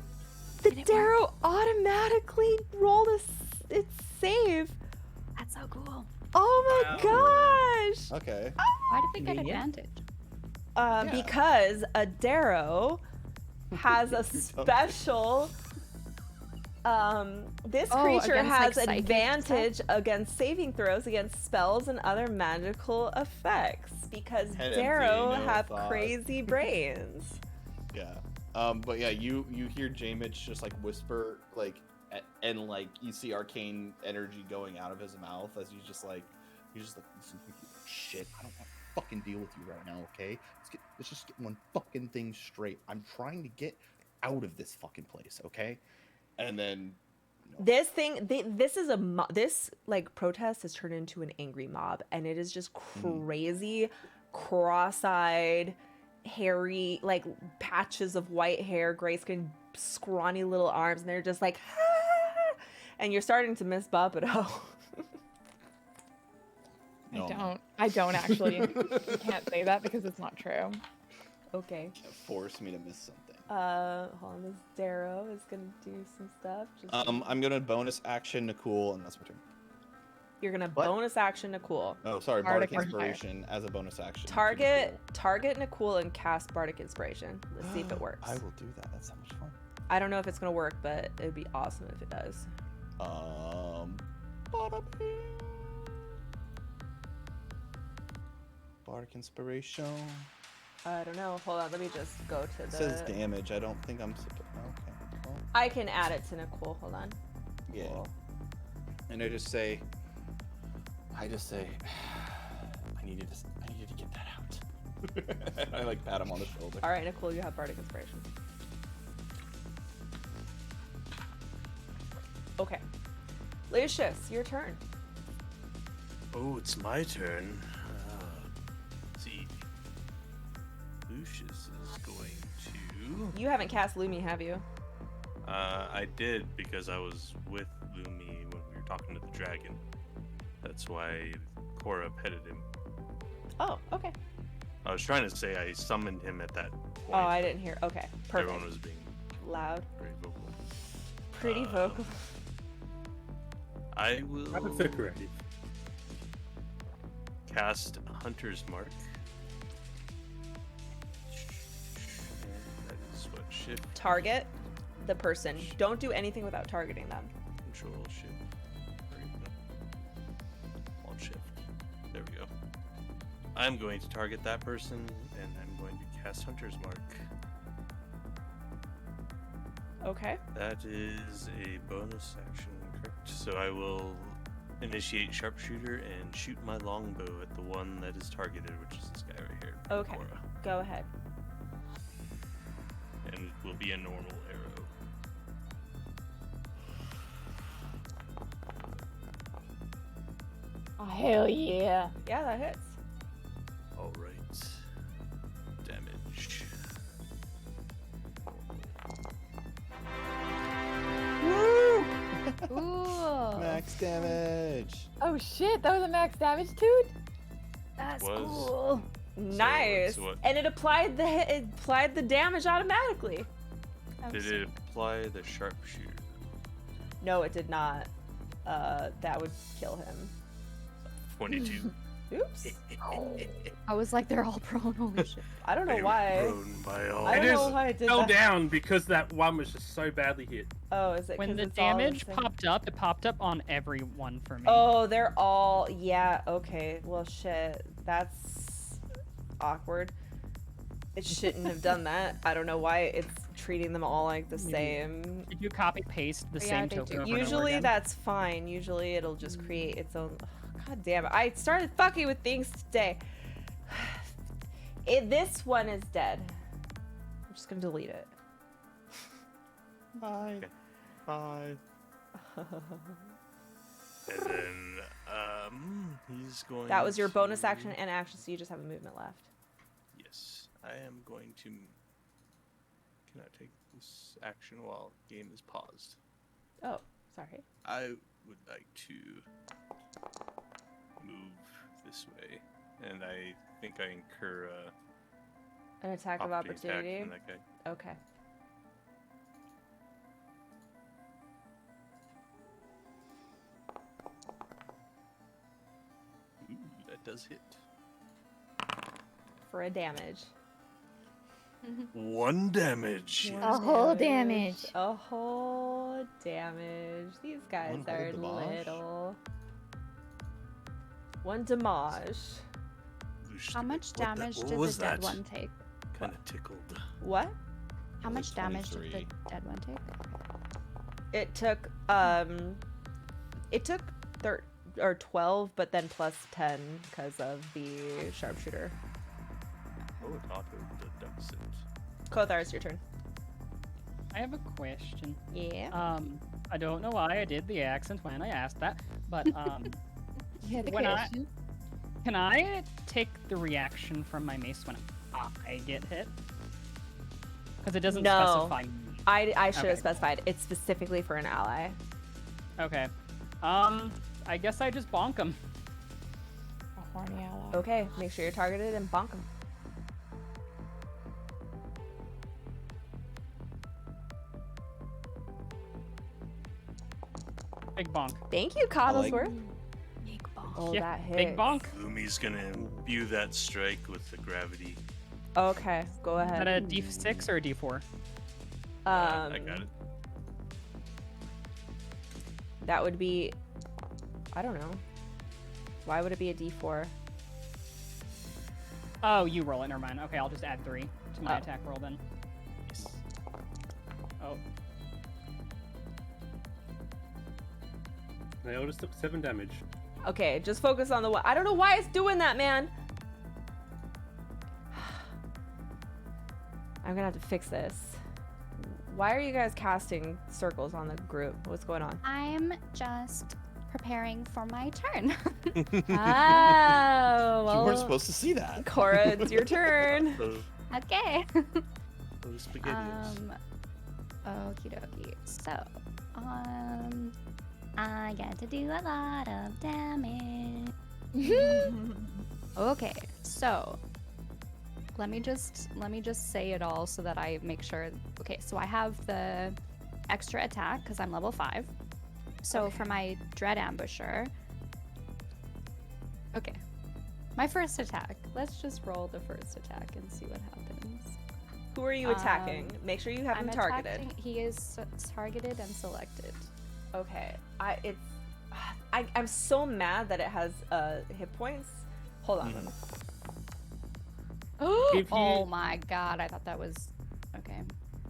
[SPEAKER 2] The Darrow automatically rolled its save.
[SPEAKER 8] That's so cool.
[SPEAKER 2] Oh my gosh!
[SPEAKER 1] Okay.
[SPEAKER 5] Why did they get
[SPEAKER 9] Convenient.
[SPEAKER 5] advantage?
[SPEAKER 1] Yeah.
[SPEAKER 2] Because a Darrow has a special. This
[SPEAKER 5] Oh,
[SPEAKER 2] creature
[SPEAKER 5] against, like,
[SPEAKER 2] has
[SPEAKER 5] psychic
[SPEAKER 2] advantage against saving throws against spells and other magical effects because
[SPEAKER 1] Head empty,
[SPEAKER 2] Darrow
[SPEAKER 1] no
[SPEAKER 2] have
[SPEAKER 1] thought.
[SPEAKER 2] crazy brains.
[SPEAKER 1] Yeah. But yeah, you hear J-Mitch just like whisper like, and like you see arcane energy going out of his mouth as he's just like, shit. I don't want to fucking deal with you right now, okay? Let's just get one fucking thing straight. I'm trying to get out of this fucking place, okay? And then
[SPEAKER 2] This thing, this is this like protest has turned into an angry mob, and it is just crazy, cross-eyed, hairy, like patches of white hair, gray skin, scrawny little arms, and they're just like, ah! And you're starting to miss Babido.
[SPEAKER 3] I don't actually. You can't say that because it's not true.
[SPEAKER 2] Okay.
[SPEAKER 1] force me to miss something.
[SPEAKER 2] Hold on, this Darrow is gonna do some stuff. Just
[SPEAKER 1] I'm gonna bonus action Nikul, and that's my turn.
[SPEAKER 2] You're gonna bonus action Nikul.
[SPEAKER 1] Oh, sorry,
[SPEAKER 2] Bardic
[SPEAKER 1] Bardic Inspiration as a bonus action.
[SPEAKER 2] Target Nikul and cast Bardic Inspiration. Let's see if it works.
[SPEAKER 1] I will do that. That's so much fun.
[SPEAKER 2] I don't know if it's gonna work, but it'd be awesome if it does.
[SPEAKER 1] Bardic Inspiration.
[SPEAKER 2] I don't know. Hold on, let me just go to
[SPEAKER 1] It
[SPEAKER 2] the.
[SPEAKER 1] says damage. I don't think I'm supposed. Okay. Well,
[SPEAKER 2] I can add it to Nikul. Hold on.
[SPEAKER 1] yeah. And I just say, I needed to get that out. I like pat him on the shoulder.
[SPEAKER 2] All right, Nikul, you have Bardic Inspiration. Okay. Lucius, your turn.
[SPEAKER 6] Oh, it's my turn. Let's see. Lucius is going to.
[SPEAKER 2] You haven't cast Lumi, have you?
[SPEAKER 6] I did because I was with Lumi when we were talking to the dragon. That's why Cora petted him.
[SPEAKER 2] Oh, okay.
[SPEAKER 6] I was trying to say I summoned him at that point.
[SPEAKER 2] Oh, I didn't hear. Okay, perfect.
[SPEAKER 6] Everyone was being
[SPEAKER 2] Loud.
[SPEAKER 6] very vocal.
[SPEAKER 2] Pretty vocal.
[SPEAKER 6] I will
[SPEAKER 4] Rapid fire creative.
[SPEAKER 6] cast Hunter's Mark. That is what shift.
[SPEAKER 2] Target the person. Don't do anything without targeting them.
[SPEAKER 6] Control shift. Alt shift. There we go. I'm going to target that person, and I'm going to cast Hunter's Mark.
[SPEAKER 2] Okay.
[SPEAKER 6] That is a bonus action, correct? So I will initiate Sharpshooter and shoot my longbow at the one that is targeted, which is this guy right here.
[SPEAKER 2] Okay.
[SPEAKER 6] Cora.
[SPEAKER 2] Go ahead.
[SPEAKER 6] And it will be a normal arrow.
[SPEAKER 2] Oh, hell yeah. Yeah, that hits.
[SPEAKER 6] All right. Damage.
[SPEAKER 2] Woo!
[SPEAKER 8] Ooh.
[SPEAKER 1] Max damage.
[SPEAKER 3] Oh shit, that was a max damage, dude.
[SPEAKER 8] That's
[SPEAKER 6] Was-
[SPEAKER 8] cool.
[SPEAKER 2] Nice.
[SPEAKER 6] what-
[SPEAKER 2] And it applied the damage automatically.
[SPEAKER 6] Did it apply the sharpshooter?
[SPEAKER 2] No, it did not. That would kill him.
[SPEAKER 6] 22.
[SPEAKER 2] Oops.
[SPEAKER 5] I was like, they're all prone. Holy shit.
[SPEAKER 2] I don't know
[SPEAKER 6] They were
[SPEAKER 2] why.
[SPEAKER 6] prone by all.
[SPEAKER 2] I don't
[SPEAKER 4] It
[SPEAKER 2] know
[SPEAKER 4] is
[SPEAKER 2] why it did
[SPEAKER 4] fell
[SPEAKER 2] that.
[SPEAKER 4] down because that one was just so badly hit.
[SPEAKER 2] Oh, is it
[SPEAKER 10] When
[SPEAKER 2] 'cause
[SPEAKER 10] the
[SPEAKER 2] it's all the
[SPEAKER 10] damage
[SPEAKER 2] same?
[SPEAKER 10] popped up, it popped up on everyone for me.
[SPEAKER 2] Oh, they're all yeah. Okay. Well, shit. That's awkward. It shouldn't have done that. I don't know why it's treating them all like the same.
[SPEAKER 10] Did you copy paste the
[SPEAKER 5] Yeah,
[SPEAKER 10] same
[SPEAKER 5] they
[SPEAKER 10] token
[SPEAKER 5] do.
[SPEAKER 10] over and over
[SPEAKER 2] Usually
[SPEAKER 10] again?
[SPEAKER 2] that's fine. Usually it'll just create its own. God damn it! I started fucking with things today. This one is dead. I'm just gonna delete it.
[SPEAKER 1] Bye.
[SPEAKER 6] Okay. Bye. And then he's going.
[SPEAKER 2] That was your bonus
[SPEAKER 6] to-
[SPEAKER 2] action and action, so you just have a movement left.
[SPEAKER 6] Yes, I am going to. Can I take this action while game is paused?
[SPEAKER 2] Oh, sorry.
[SPEAKER 6] I would like to move this way, and I think I incur
[SPEAKER 2] An attack of
[SPEAKER 6] opportunity attack
[SPEAKER 2] opportunity.
[SPEAKER 6] from that guy.
[SPEAKER 2] Okay.
[SPEAKER 6] Ooh, that does hit.
[SPEAKER 2] For a damage.
[SPEAKER 6] 1 damage.
[SPEAKER 8] A whole damage.
[SPEAKER 2] A whole damage. These guys
[SPEAKER 1] One whole
[SPEAKER 2] are
[SPEAKER 1] damage?
[SPEAKER 2] little. 1 damage.
[SPEAKER 5] How much
[SPEAKER 6] What that-
[SPEAKER 5] damage
[SPEAKER 6] what
[SPEAKER 5] did
[SPEAKER 6] was
[SPEAKER 5] the dead
[SPEAKER 6] that?
[SPEAKER 5] one take?
[SPEAKER 6] Kind of tickled.
[SPEAKER 2] What?
[SPEAKER 5] How
[SPEAKER 1] was
[SPEAKER 5] much damage did the
[SPEAKER 1] 23.
[SPEAKER 5] dead one take?
[SPEAKER 2] It took it took 12, but then plus 10 because of the sharpshooter.
[SPEAKER 6] Oh, it auto-deducts it.
[SPEAKER 2] Kothar, it's your turn.
[SPEAKER 10] I have a question.
[SPEAKER 2] Yeah.
[SPEAKER 10] I don't know why I did the accent when I asked that, but
[SPEAKER 8] Yeah, the
[SPEAKER 10] when
[SPEAKER 8] question.
[SPEAKER 10] can I take the reaction from my mace when I get hit? Because it doesn't
[SPEAKER 2] No.
[SPEAKER 10] specify me.
[SPEAKER 2] I should have
[SPEAKER 10] Okay.
[SPEAKER 2] specified. It's specifically for an ally.
[SPEAKER 10] Okay. I guess I just bonk him.
[SPEAKER 8] A horny ally.
[SPEAKER 2] Okay, make sure you're targeted and bonk him.
[SPEAKER 10] Big bonk.
[SPEAKER 2] Thank you, Cobblesworth.
[SPEAKER 8] Big bonk.
[SPEAKER 2] Oh,
[SPEAKER 10] Yeah,
[SPEAKER 2] that hits.
[SPEAKER 10] big bonk.
[SPEAKER 6] Lumi's gonna imbue that strike with the gravity.
[SPEAKER 2] Okay, go
[SPEAKER 10] Is that
[SPEAKER 2] ahead.
[SPEAKER 10] a D6 or a D4?
[SPEAKER 6] I got it.
[SPEAKER 2] That would be. I don't know. Why would it be a D4?
[SPEAKER 10] Oh, you roll it. Never mind. Okay, I'll just add 3 to my
[SPEAKER 2] Oh.
[SPEAKER 10] attack roll then. Oh,
[SPEAKER 4] They all just took 7 damage.
[SPEAKER 2] Okay, just focus on the one. I don't know why it's doing that, man. I'm gonna have to fix this. Why are you guys casting circles on the group? What's going on?
[SPEAKER 5] I'm just preparing for my turn.
[SPEAKER 2] Oh,
[SPEAKER 1] You
[SPEAKER 2] well,
[SPEAKER 1] weren't supposed to see that.
[SPEAKER 2] Cora, it's your turn.
[SPEAKER 5] Okay.
[SPEAKER 6] Those spaghettios.
[SPEAKER 5] Okie dokie. So, I get to do a lot of damage. Okay, so let me just say it all so that I make sure. Okay, so I have the extra attack because I'm level 5. So for my Dread Ambusher. Okay. My first attack. Let's just roll the first attack and see what happens.
[SPEAKER 2] Who are you attacking? Make sure you have
[SPEAKER 5] I'm
[SPEAKER 2] him targeted.
[SPEAKER 5] attacking- He is targeted and selected.
[SPEAKER 2] Okay. I'm so mad that it has hit points. Hold on.
[SPEAKER 4] If you-
[SPEAKER 5] Oh my god, I thought that was okay.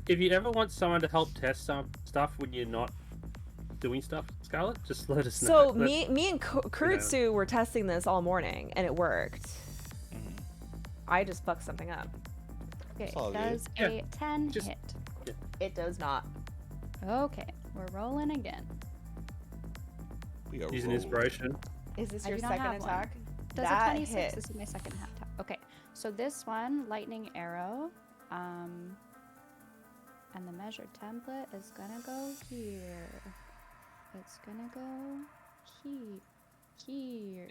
[SPEAKER 4] If you ever want someone to help test some stuff when you're not doing stuff, Scarlet, just let us know.
[SPEAKER 2] So
[SPEAKER 4] Let-
[SPEAKER 2] me and Kurutsu were testing this all morning and it worked. I just fucked something up.
[SPEAKER 5] Okay,
[SPEAKER 1] It's all good.
[SPEAKER 5] does
[SPEAKER 4] Yeah,
[SPEAKER 5] a 10
[SPEAKER 4] just-
[SPEAKER 5] hit?
[SPEAKER 2] It does not.
[SPEAKER 5] Okay, we're rolling again.
[SPEAKER 1] We got
[SPEAKER 4] Use an
[SPEAKER 1] rolled.
[SPEAKER 4] inspiration.
[SPEAKER 2] Is this
[SPEAKER 5] I
[SPEAKER 2] your
[SPEAKER 5] do not
[SPEAKER 2] second
[SPEAKER 5] have one.
[SPEAKER 2] attack?
[SPEAKER 5] Does
[SPEAKER 2] That
[SPEAKER 5] a 26?
[SPEAKER 2] hits.
[SPEAKER 5] This is my second half attack. Okay, so this one, lightning arrow, and the measure template is gonna go here. It's gonna go here.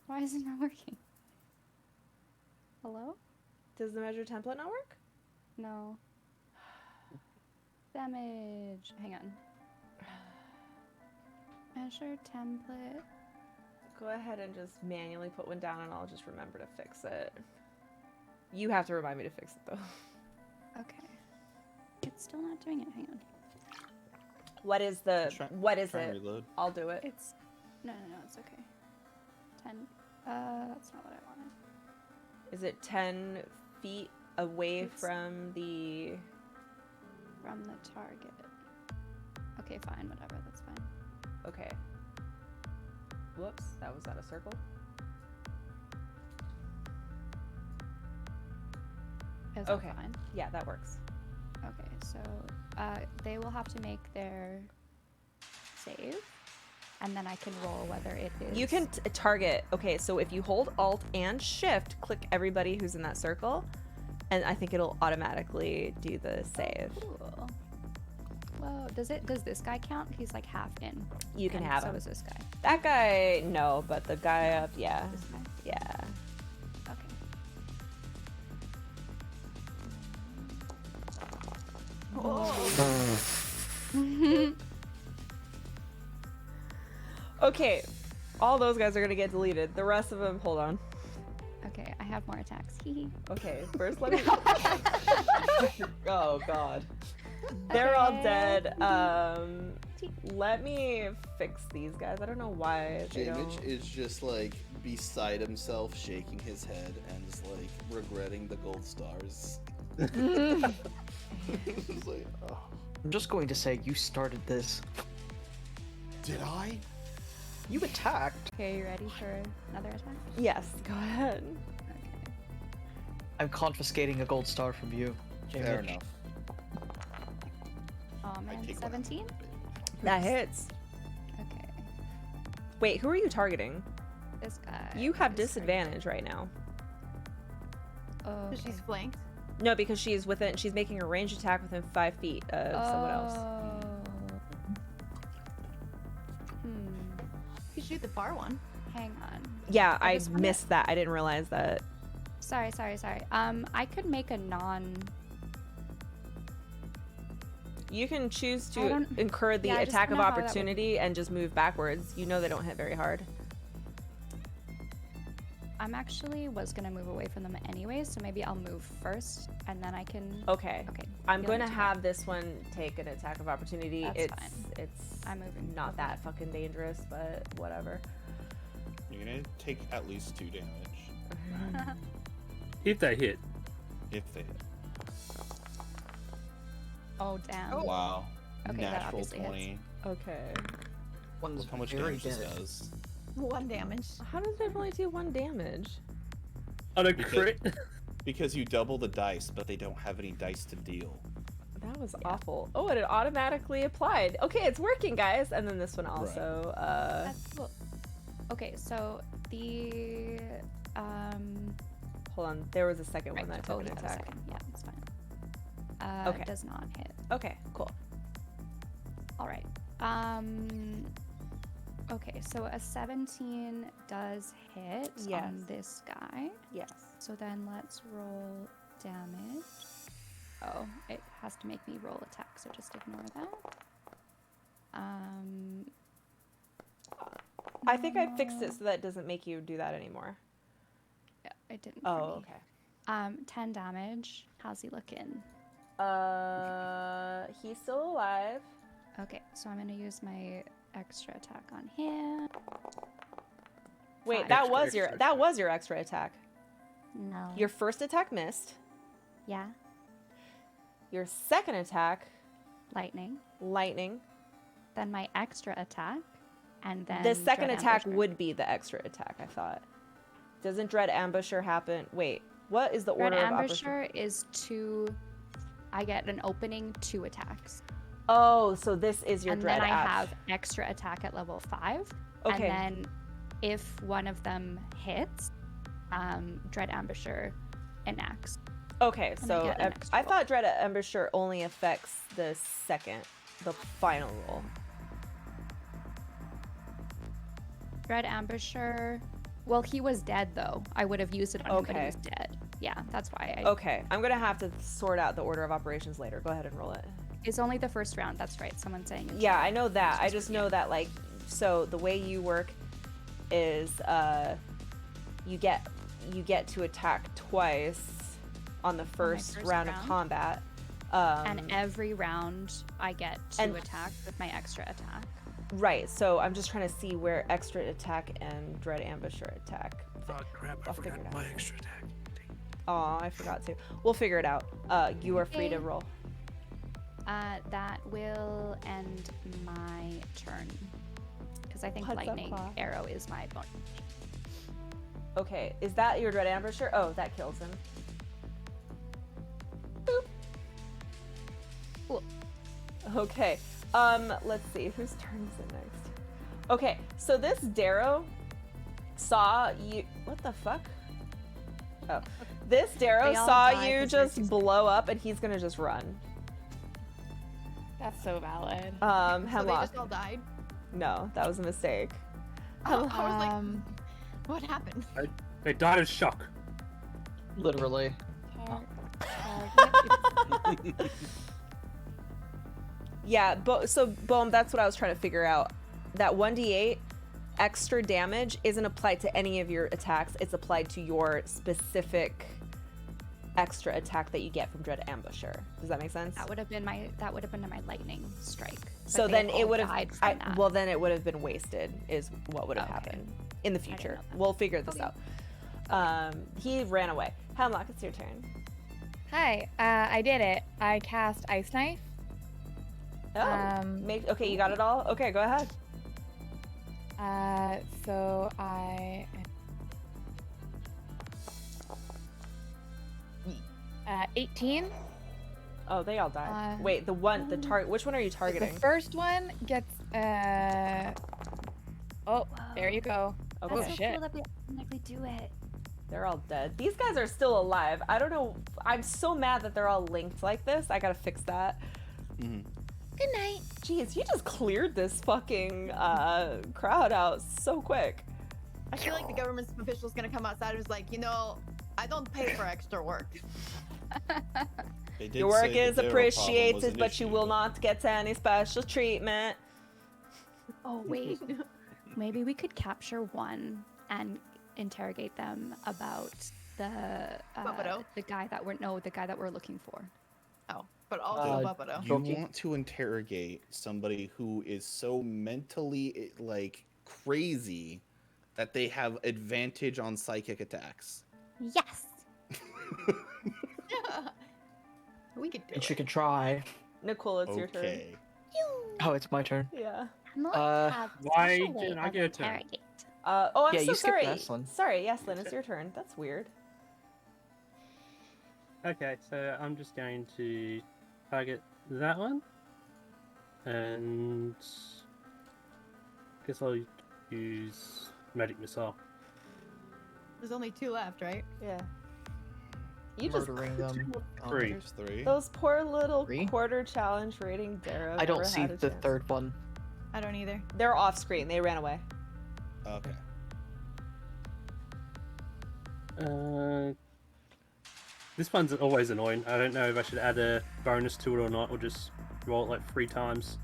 [SPEAKER 5] Why is it not working? Hello?
[SPEAKER 2] Does the measure template not work?
[SPEAKER 5] No. Damage. Hang on. Measure template.
[SPEAKER 2] Go ahead and just manually put one down and I'll just remember to fix it. You have to remind me to fix it though.
[SPEAKER 5] Okay. It's still not doing it. Hang on.
[SPEAKER 2] What is the what is
[SPEAKER 1] Try and
[SPEAKER 2] it?
[SPEAKER 1] reload.
[SPEAKER 2] I'll do it.
[SPEAKER 5] It's no, it's okay. 10. That's not what I wanted.
[SPEAKER 2] Is it 10 feet away
[SPEAKER 5] It's-
[SPEAKER 2] from the
[SPEAKER 5] From the target. Okay, fine. Whatever. That's fine.
[SPEAKER 2] Okay. Whoops, that was out of circle.
[SPEAKER 5] Is that
[SPEAKER 2] Okay.
[SPEAKER 5] fine?
[SPEAKER 2] Yeah, that works.
[SPEAKER 5] Okay, so they will have to make their save. and then I can roll whether it is.
[SPEAKER 2] You can target. Okay, so if you hold Alt and Shift, click everybody who's in that circle, and I think it'll automatically do the save.
[SPEAKER 5] Cool. Whoa, does this guy count? He's like half in.
[SPEAKER 2] You can
[SPEAKER 5] and
[SPEAKER 2] have
[SPEAKER 5] so
[SPEAKER 2] him.
[SPEAKER 5] is this guy.
[SPEAKER 2] That guy, no, but the guy up, yeah.
[SPEAKER 5] This guy?
[SPEAKER 2] Yeah.
[SPEAKER 5] Okay.
[SPEAKER 2] Okay, all those guys are gonna get deleted. The rest of them, hold on.
[SPEAKER 5] Okay, I have more attacks. Hee hee.
[SPEAKER 2] Okay, first let me.
[SPEAKER 9] Oh god.
[SPEAKER 2] They're all dead. Let me fix these guys. I don't know why they
[SPEAKER 1] Jamich
[SPEAKER 2] don't.
[SPEAKER 1] is just like beside himself, shaking his head and just like regretting the gold stars. Just like, oh.
[SPEAKER 9] I'm just going to say you started this.
[SPEAKER 1] Did I?
[SPEAKER 9] You attacked.
[SPEAKER 5] Okay, you ready for another attack?
[SPEAKER 2] Yes, go ahead.
[SPEAKER 5] Okay.
[SPEAKER 9] I'm confiscating a gold star from you.
[SPEAKER 1] Fair
[SPEAKER 9] Jamich.
[SPEAKER 1] enough.
[SPEAKER 5] Oh man,
[SPEAKER 1] take
[SPEAKER 5] 17?
[SPEAKER 2] That hits.
[SPEAKER 5] Okay.
[SPEAKER 2] Wait, who are you targeting?
[SPEAKER 5] This guy.
[SPEAKER 2] You have
[SPEAKER 5] is
[SPEAKER 2] disadvantage right now.
[SPEAKER 5] Oh,
[SPEAKER 7] Because she's flanked.
[SPEAKER 2] No, because she's within. She's making a ranged attack within 5 feet of someone else.
[SPEAKER 7] You shoot the far one.
[SPEAKER 5] Hang on.
[SPEAKER 2] Yeah, I
[SPEAKER 5] just wanna-
[SPEAKER 2] missed that. I didn't realize that.
[SPEAKER 5] Sorry. I could make a non.
[SPEAKER 2] You can choose
[SPEAKER 5] I
[SPEAKER 2] to
[SPEAKER 5] don't-
[SPEAKER 2] incur the
[SPEAKER 5] yeah, I just
[SPEAKER 2] attack of
[SPEAKER 5] don't know how that would-
[SPEAKER 2] opportunity and just move backwards. You know they don't hit very hard.
[SPEAKER 5] I'm actually was gonna move away from them anyway, so maybe I'll move first, and then I can.
[SPEAKER 2] Okay.
[SPEAKER 5] Okay.
[SPEAKER 2] I'm
[SPEAKER 5] you don't
[SPEAKER 2] going to
[SPEAKER 5] need
[SPEAKER 2] have this one take an attack of opportunity.
[SPEAKER 5] That's
[SPEAKER 2] it's
[SPEAKER 5] fine.
[SPEAKER 2] it's
[SPEAKER 5] I'm moving
[SPEAKER 2] not
[SPEAKER 5] over.
[SPEAKER 2] that fucking dangerous, but whatever.
[SPEAKER 1] You're gonna take at least 2 damage
[SPEAKER 4] If they hit.
[SPEAKER 1] if they hit.
[SPEAKER 5] Oh damn.
[SPEAKER 1] Oh wow.
[SPEAKER 5] Okay, that
[SPEAKER 1] Natural
[SPEAKER 5] obviously hits.
[SPEAKER 1] 20.
[SPEAKER 2] Okay.
[SPEAKER 9] One's
[SPEAKER 1] Look how much
[SPEAKER 9] very
[SPEAKER 1] damage this
[SPEAKER 9] dead.
[SPEAKER 1] does.
[SPEAKER 7] 1 damage.
[SPEAKER 2] How does it only do 1 damage?
[SPEAKER 4] On a
[SPEAKER 1] Because-
[SPEAKER 4] crit.
[SPEAKER 1] Because you double the dice, but they don't have any dice to deal.
[SPEAKER 2] That was awful. Oh, and it automatically applied. Okay, it's working, guys. And then this one
[SPEAKER 1] Right.
[SPEAKER 2] also.
[SPEAKER 5] That's cool. Okay, so the
[SPEAKER 2] Hold on. There was a second one
[SPEAKER 5] right,
[SPEAKER 2] that took
[SPEAKER 5] oh,
[SPEAKER 2] an
[SPEAKER 5] you have a
[SPEAKER 2] attack.
[SPEAKER 5] second. Yeah, it's fine.
[SPEAKER 2] Okay.
[SPEAKER 5] Does not hit.
[SPEAKER 2] Okay, cool.
[SPEAKER 5] All right. Okay, so a 17 does hit
[SPEAKER 2] Yes.
[SPEAKER 5] on this guy.
[SPEAKER 2] Yes.
[SPEAKER 5] So then let's roll damage. Oh, it has to make me roll attack, so just ignore that.
[SPEAKER 2] I think I fixed it so that it doesn't make you do that anymore.
[SPEAKER 5] Yeah, it didn't. For
[SPEAKER 2] Oh,
[SPEAKER 5] me.
[SPEAKER 2] okay.
[SPEAKER 5] 10 damage. How's he looking?
[SPEAKER 2] He's still alive.
[SPEAKER 5] Okay, so I'm gonna use my extra attack on him.
[SPEAKER 2] Wait,
[SPEAKER 5] 5.
[SPEAKER 2] that was your extra attack.
[SPEAKER 5] No.
[SPEAKER 2] Your first attack missed.
[SPEAKER 5] Yeah.
[SPEAKER 2] Your second attack,
[SPEAKER 5] Lightning.
[SPEAKER 2] lightning.
[SPEAKER 5] Then my extra attack, and then
[SPEAKER 2] The second
[SPEAKER 5] Dread
[SPEAKER 2] attack
[SPEAKER 5] Ambusher.
[SPEAKER 2] would be the extra attack, I thought. Doesn't Dread Ambusher happen? Wait, what is the
[SPEAKER 5] Dread
[SPEAKER 2] order of opportunity?
[SPEAKER 5] Ambusher is 2. I get an opening 2 attacks.
[SPEAKER 2] Oh, so this is your
[SPEAKER 5] And
[SPEAKER 2] Dread
[SPEAKER 5] then I
[SPEAKER 2] Amp.
[SPEAKER 5] have extra attack at level 5.
[SPEAKER 2] Okay.
[SPEAKER 5] And then if one of them hits, Dread Ambusher enacts.
[SPEAKER 2] Okay,
[SPEAKER 5] And I
[SPEAKER 2] so
[SPEAKER 5] get an extra
[SPEAKER 2] I
[SPEAKER 5] roll.
[SPEAKER 2] thought Dread Ambusher only affects the second, the final roll.
[SPEAKER 5] Dread Ambusher. Well, he was dead though. I would have used it on him, but he
[SPEAKER 2] Okay.
[SPEAKER 5] was dead. Yeah, that's why.
[SPEAKER 2] Okay, I'm gonna have to sort out the order of operations later. Go ahead and roll it.
[SPEAKER 5] It's only the first round. That's right. Someone's saying. It's
[SPEAKER 2] Yeah, I know that. I just know that, like, so the way you work is you get to attack twice on the first
[SPEAKER 5] first
[SPEAKER 2] round of
[SPEAKER 5] round.
[SPEAKER 2] combat.
[SPEAKER 5] And every round I get 2
[SPEAKER 2] and-
[SPEAKER 5] attacks with my extra attack.
[SPEAKER 2] Right, so I'm just trying to see where extra attack and Dread Ambusher attack.
[SPEAKER 13] Oh crap! I
[SPEAKER 2] I'll figure
[SPEAKER 13] forgot
[SPEAKER 2] it
[SPEAKER 13] my
[SPEAKER 2] out.
[SPEAKER 13] extra attack.
[SPEAKER 2] Aw, I forgot to. We'll figure it out. You are free to
[SPEAKER 5] Okay.
[SPEAKER 2] roll.
[SPEAKER 5] That will end my turn. Because I think
[SPEAKER 2] What's up,
[SPEAKER 5] lightning
[SPEAKER 2] Claw?
[SPEAKER 5] arrow is my bonus.
[SPEAKER 2] Okay, is that your Dread Ambusher? Oh, that kills him. Boop.
[SPEAKER 5] Cool.
[SPEAKER 2] Okay. Let's see. Whose turn is it next? Okay, so this Darrow saw you. What the fuck? Oh, this Darrow
[SPEAKER 8] They all
[SPEAKER 2] saw
[SPEAKER 8] died
[SPEAKER 2] you
[SPEAKER 8] 'cause they're
[SPEAKER 2] just
[SPEAKER 8] too
[SPEAKER 2] blow up, and he's gonna just run.
[SPEAKER 3] That's so valid.
[SPEAKER 7] So they
[SPEAKER 2] Hemlock.
[SPEAKER 7] just all died.
[SPEAKER 2] No, that was a mistake.
[SPEAKER 7] Oh, I was like, what happened?
[SPEAKER 4] They died of shock.
[SPEAKER 9] Literally.
[SPEAKER 2] Yeah, so boom, that's what I was trying to figure out. That 1d8 extra damage isn't applied to any of your attacks. It's applied to your specific extra attack that you get from Dread Ambusher. Does that make sense?
[SPEAKER 5] That would have been my lightning strike. But
[SPEAKER 2] So
[SPEAKER 5] they
[SPEAKER 2] then
[SPEAKER 5] had
[SPEAKER 2] it
[SPEAKER 5] all
[SPEAKER 2] would have
[SPEAKER 5] died from that.
[SPEAKER 2] well, then it would have been wasted is what would have happened in the future. We'll figure this out. He ran away. Hemlock, it's your turn.
[SPEAKER 3] Hi, I did it. I cast Ice Knife.
[SPEAKER 2] Oh, okay, you got it all? Okay, go ahead.
[SPEAKER 3] So I 18.
[SPEAKER 2] Oh, they all died. Wait, the target. Which one are you targeting?
[SPEAKER 3] The first one gets oh, there you go.
[SPEAKER 2] Okay.
[SPEAKER 3] Oh
[SPEAKER 11] That's so
[SPEAKER 3] shit.
[SPEAKER 11] cool that we automatically do it.
[SPEAKER 2] They're all dead. These guys are still alive. I don't know. I'm so mad that they're all linked like this. I gotta fix that.
[SPEAKER 8] Good night.
[SPEAKER 2] Jeez, you just cleared this fucking crowd out so quick.
[SPEAKER 7] I feel like the government official's gonna come outside and is like, you know, I don't pay for extra work.
[SPEAKER 1] They did
[SPEAKER 2] Your work
[SPEAKER 1] say the
[SPEAKER 2] is
[SPEAKER 1] Darrow problem was
[SPEAKER 2] appreciated,
[SPEAKER 1] an
[SPEAKER 2] but you
[SPEAKER 1] issue.
[SPEAKER 2] will not get any special treatment.
[SPEAKER 5] Oh wait, maybe we could capture one and interrogate them about the guy that we're looking for.
[SPEAKER 7] Oh, but also Buffalo.
[SPEAKER 1] You want to interrogate somebody who is so mentally like crazy that they have advantage on psychic attacks.
[SPEAKER 12] Yes.
[SPEAKER 7] We could do
[SPEAKER 9] And she could try.
[SPEAKER 2] Nicole, it's your turn.
[SPEAKER 1] Okay.
[SPEAKER 9] Oh, it's my turn.
[SPEAKER 2] Yeah.
[SPEAKER 4] Why didn't I get a turn?
[SPEAKER 2] Oh, I'm
[SPEAKER 9] Yeah,
[SPEAKER 2] so
[SPEAKER 9] you skipped
[SPEAKER 2] sorry.
[SPEAKER 9] Yaslin.
[SPEAKER 2] Sorry, Yaslin, it's your turn. That's weird.
[SPEAKER 4] Okay, so I'm just going to target that one, and guess I'll use magic missile.
[SPEAKER 7] There's only 2 left, right?
[SPEAKER 2] Yeah. You just
[SPEAKER 9] Murdering them.
[SPEAKER 4] Three.
[SPEAKER 1] There's 3.
[SPEAKER 2] those poor little quarter challenge rating Darrow.
[SPEAKER 9] I don't
[SPEAKER 2] never
[SPEAKER 9] see
[SPEAKER 2] had a
[SPEAKER 9] the
[SPEAKER 2] chance.
[SPEAKER 9] third one.
[SPEAKER 7] I don't either.
[SPEAKER 2] They're off screen. They ran away.
[SPEAKER 1] Okay.
[SPEAKER 4] This one's always annoying. I don't know if I should add a bonus to it or not, or just roll it like 3 times.